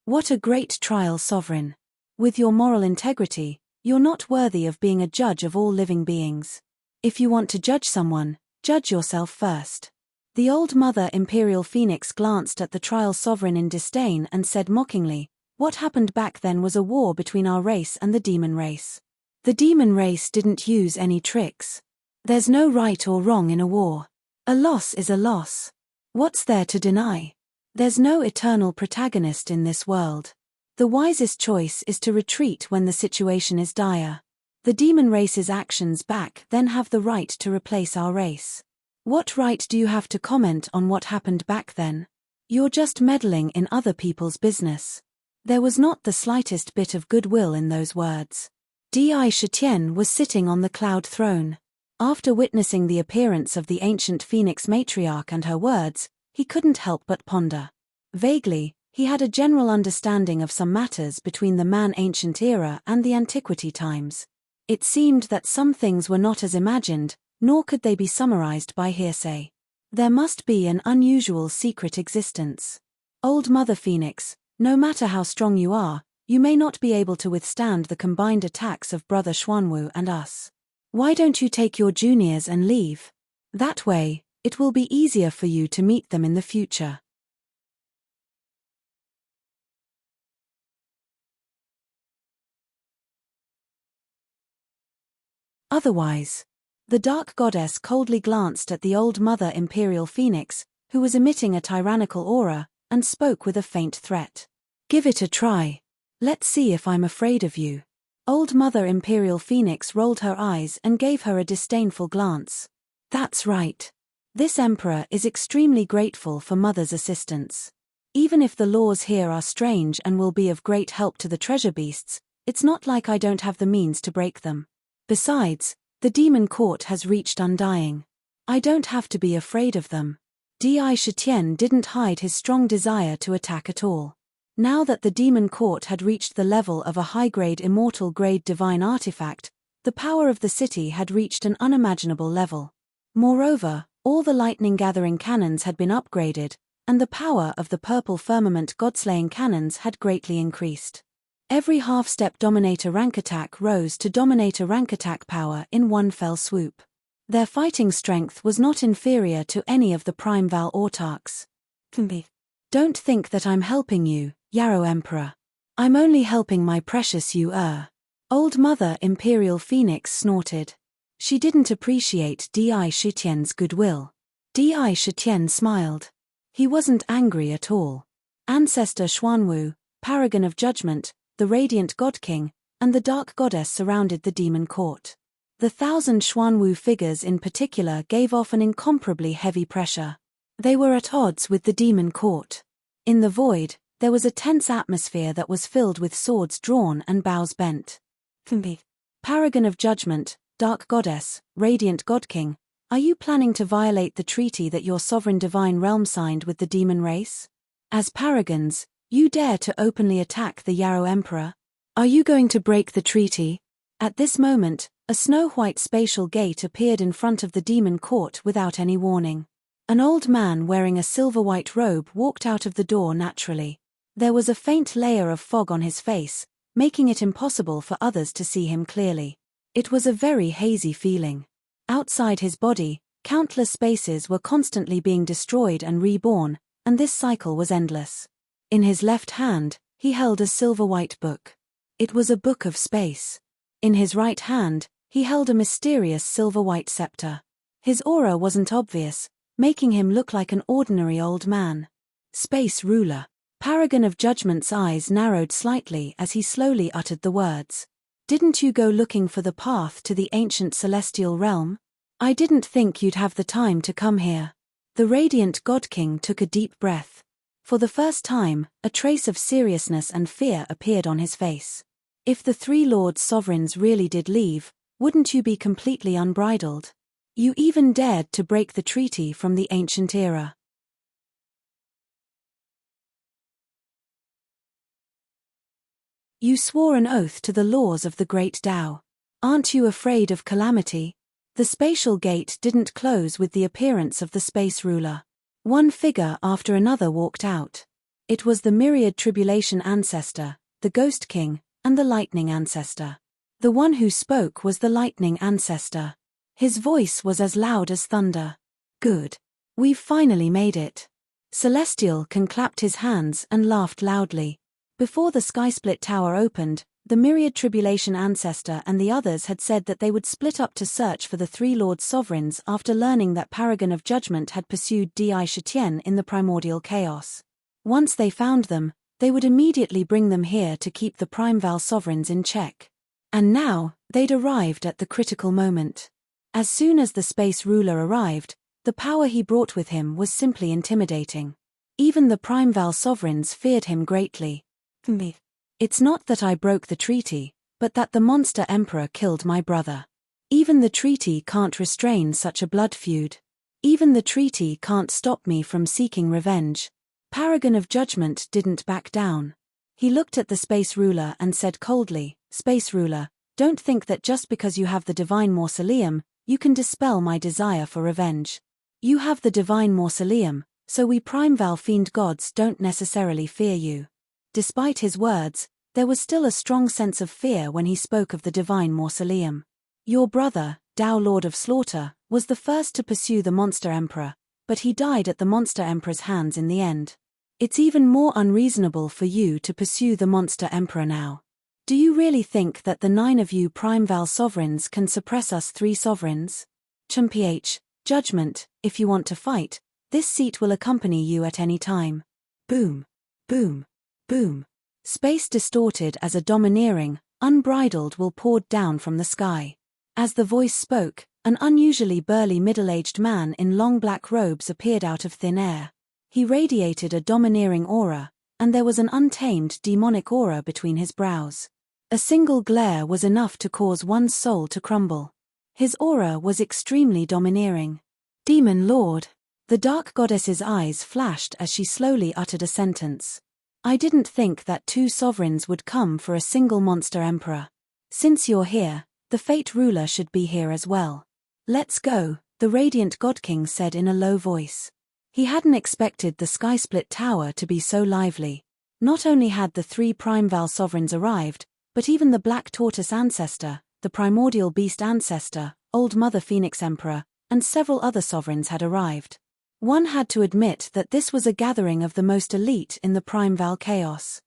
What a great trial sovereign. With your moral integrity, you're not worthy of being a judge of all living beings. If you want to judge someone, judge yourself first. The old Mother Imperial Phoenix glanced at the trial sovereign in disdain and said mockingly, what happened back then was a war between our race and the demon race. The demon race didn't use any tricks. There's no right or wrong in a war. A loss is a loss. What's there to deny? There's no eternal protagonist in this world. The wisest choice is to retreat when the situation is dire. The demon race's actions back then have the right to replace our race. What right do you have to comment on what happened back then? You're just meddling in other people's business. There was not the slightest bit of goodwill in those words. Di Shitian was sitting on the cloud throne. After witnessing the appearance of the ancient Phoenix matriarch and her words, he couldn't help but ponder. Vaguely, he had a general understanding of some matters between the man-ancient era and the antiquity times. It seemed that some things were not as imagined, nor could they be summarized by hearsay. There must be an unusual secret existence. Old Mother Phoenix, no matter how strong you are, you may not be able to withstand the combined attacks of Brother Xuanwu and us. Why don't you take your juniors and leave? That way, it will be easier for you to meet them in the future. Otherwise, the dark goddess coldly glanced at the old Mother Imperial Phoenix, who was emitting a tyrannical aura, and spoke with a faint threat. Give it a try. Let's see if I'm afraid of you. Old Mother Imperial Phoenix rolled her eyes and gave her a disdainful glance. That's right. This emperor is extremely grateful for Mother's assistance. Even if the laws here are strange and will be of great help to the treasure beasts, it's not like I don't have the means to break them. Besides, the demon court has reached undying. I don't have to be afraid of them. Di Shitian didn't hide his strong desire to attack at all. Now that the demon court had reached the level of a high-grade immortal-grade divine artifact, the power of the city had reached an unimaginable level. Moreover, all the lightning-gathering cannons had been upgraded, and the power of the purple firmament god-slaying cannons had greatly increased. Every half-step Dominator rank attack rose to Dominator rank attack power in one fell swoop. Their fighting strength was not inferior to any of the Prime Val autarchs. Don't think that I'm helping you, Yarrow Emperor. I'm only helping my precious you. Old Mother Imperial Phoenix snorted. She didn't appreciate Di Shitian's goodwill. Di Shitian smiled. He wasn't angry at all. Ancestor Xuanwu, Paragon of Judgment, the Radiant God King, and the Dark Goddess surrounded the demon court. The 1,000 Xuanwu figures in particular gave off an incomparably heavy pressure. They were at odds with the demon court. In the void, there was a tense atmosphere that was filled with swords drawn and bows bent. Paragon of Judgment, Dark Goddess, Radiant God King, are you planning to violate the treaty that your sovereign divine realm signed with the demon race? As paragons, you dare to openly attack the Yarrow Emperor? Are you going to break the treaty? At this moment, a snow-white spatial gate appeared in front of the demon court without any warning. An old man wearing a silver-white robe walked out of the door naturally. There was a faint layer of fog on his face, making it impossible for others to see him clearly. It was a very hazy feeling. Outside his body, countless spaces were constantly being destroyed and reborn, and this cycle was endless. In his left hand, he held a silver-white book. It was a book of space. In his right hand, he held a mysterious silver-white scepter. His aura wasn't obvious, making him look like an ordinary old man. Space ruler. Paragon of Judgment's eyes narrowed slightly as he slowly uttered the words. Didn't you go looking for the path to the ancient celestial realm? I didn't think you'd have the time to come here. The Radiant God King took a deep breath. For the first time, a trace of seriousness and fear appeared on his face. If the three Lords Sovereigns really did leave, wouldn't you be completely unbridled? You even dared to break the treaty from the ancient era. You swore an oath to the laws of the Great Tao. Aren't you afraid of calamity? The spatial gate didn't close with the appearance of the space ruler. One figure after another walked out. It was the myriad tribulation ancestor, the Ghost King, and the lightning ancestor. The one who spoke was the lightning ancestor. His voice was as loud as thunder. Good. We've finally made it. Celestial King clapped his hands and laughed loudly. Before the sky-split tower opened, The myriad tribulation ancestor and the others had said that they would split up to search for the three Lord Sovereigns after learning that Paragon of Judgment had pursued Di Shetien in the primordial chaos. Once they found them, they would immediately bring them here to keep the Primeval Sovereigns in check. And now, they'd arrived at the critical moment. As soon as the Space Ruler arrived, the power he brought with him was simply intimidating. Even the Primeval Sovereigns feared him greatly. It's not that I broke the treaty, but that the monster emperor killed my brother. Even the treaty can't restrain such a blood feud. Even the treaty can't stop me from seeking revenge. Paragon of Judgment didn't back down. He looked at the Space Ruler and said coldly, Space Ruler, don't think that just because you have the Divine Mausoleum, you can dispel my desire for revenge. You have the Divine Mausoleum, so we Primeval Fiend gods don't necessarily fear you. Despite his words, there was still a strong sense of fear when he spoke of the Divine Mausoleum. Your brother, Tao Lord of Slaughter, was the first to pursue the Monster Emperor, but he died at the Monster Emperor's hands in the end. It's even more unreasonable for you to pursue the Monster Emperor now. Do you really think that the 9 of you Primeval Sovereigns can suppress us 3 Sovereigns? Ch. Judgment, if you want to fight, this seat will accompany you at any time. Boom. Boom. Boom. Space distorted as a domineering, unbridled will poured down from the sky. As the voice spoke, an unusually burly middle-aged man in long black robes appeared out of thin air. He radiated a domineering aura, and there was an untamed demonic aura between his brows. A single glare was enough to cause one's soul to crumble. His aura was extremely domineering. Demon Lord. The dark goddess's eyes flashed as she slowly uttered a sentence. I didn't think that 2 sovereigns would come for a single monster emperor. Since you're here, the Fate Ruler should be here as well. Let's go, the Radiant God King said in a low voice. He hadn't expected the Skysplit Tower to be so lively. Not only had the 3 Primeval Sovereigns arrived, but even the Black Tortoise Ancestor, the Primordial Beast Ancestor, Old Mother Phoenix Emperor, and several other sovereigns had arrived. One had to admit that this was a gathering of the most elite in the Primeval chaos.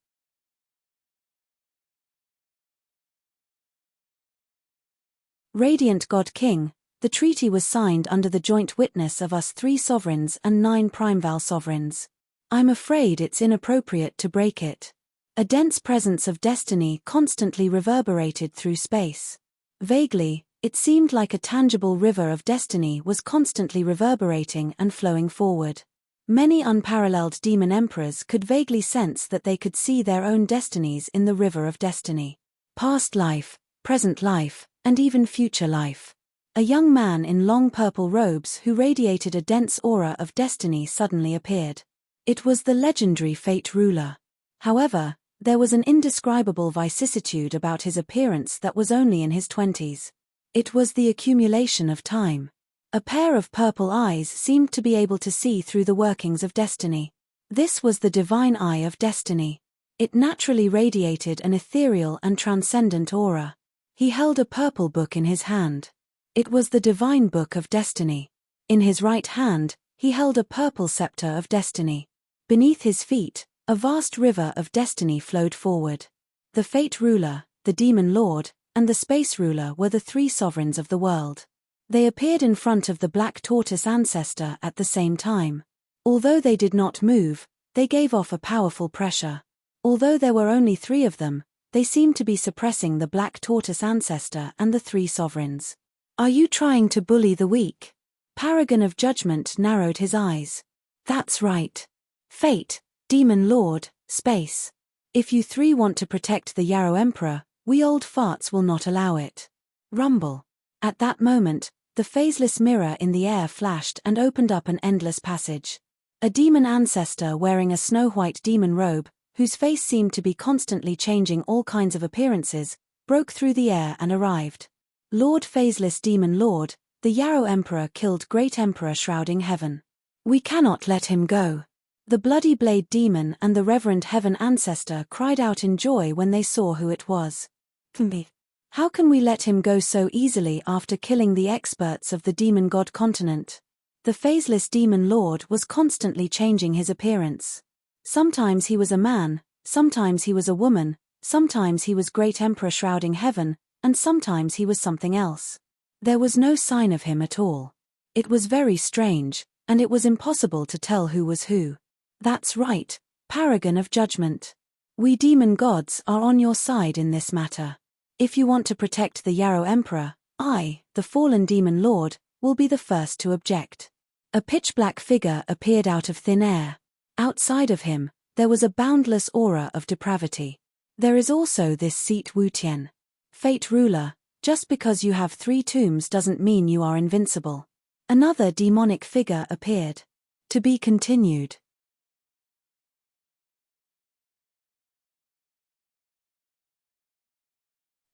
Radiant God King, the treaty was signed under the joint witness of us 3 sovereigns and 9 Primeval sovereigns. I'm afraid it's inappropriate to break it. A dense presence of destiny constantly reverberated through space. Vaguely, it seemed like a tangible river of destiny was constantly reverberating and flowing forward. Many unparalleled demon emperors could vaguely sense that they could see their own destinies in the river of destiny. Past life, present life, and even future life. A young man in long purple robes who radiated a dense aura of destiny suddenly appeared. It was the legendary Fate Ruler. However, there was an indescribable vicissitude about his appearance that was only in his 20s. It was the accumulation of time. A pair of purple eyes seemed to be able to see through the workings of destiny. This was the divine eye of destiny. It naturally radiated an ethereal and transcendent aura. He held a purple book in his hand. It was the divine book of destiny. In his right hand, he held a purple scepter of destiny. Beneath his feet, a vast river of destiny flowed forward. The Fate Ruler, the Demon Lord, and the Space Ruler were the 3 sovereigns of the world. They appeared in front of the Black Tortoise Ancestor at the same time. Although they did not move, they gave off a powerful pressure. Although there were only 3 of them, they seemed to be suppressing the Black Tortoise Ancestor and the 3 sovereigns. Are you trying to bully the weak? Paragon of Judgment narrowed his eyes. That's right. Fate, Demon Lord, Space. If you 3 want to protect the Yarrow Emperor, we old farts will not allow it. Rumble. At that moment, the phaseless mirror in the air flashed and opened up an endless passage. A demon ancestor wearing a snow-white demon robe, whose face seemed to be constantly changing all kinds of appearances, broke through the air and arrived. Lord Phaseless Demon Lord, the Yarrow Emperor killed Great Emperor shrouding heaven. We cannot let him go. The Bloody Blade Demon and the Reverend Heaven Ancestor cried out in joy when they saw who it was. How can we let him go so easily after killing the experts of the Demon God continent? The Phaseless Demon Lord was constantly changing his appearance. Sometimes he was a man, sometimes he was a woman, Sometimes he was Great Emperor shrouding heaven, and sometimes he was something else. There was no sign of him at all. It was very strange, and it was impossible to tell who was who. That's right, paragon of judgment. We demon gods are on your side in this matter. If you want to protect the Yarrow Emperor, I, the fallen demon lord, will be the first to object. A pitch-black figure appeared out of thin air. Outside of him, there was a boundless aura of depravity. There is also this seat Wu Tian. Fate ruler, just because you have 3 tombs doesn't mean you are invincible. Another demonic figure appeared. To be continued.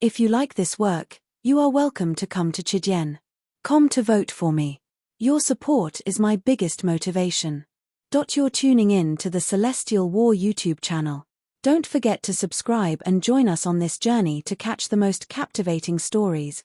If you like this work, you are welcome to come to Chijian.com to vote for me. Your support is my biggest motivation. You're tuning in to the Celestial War YouTube channel. Don't forget to subscribe and join us on this journey to catch the most captivating stories.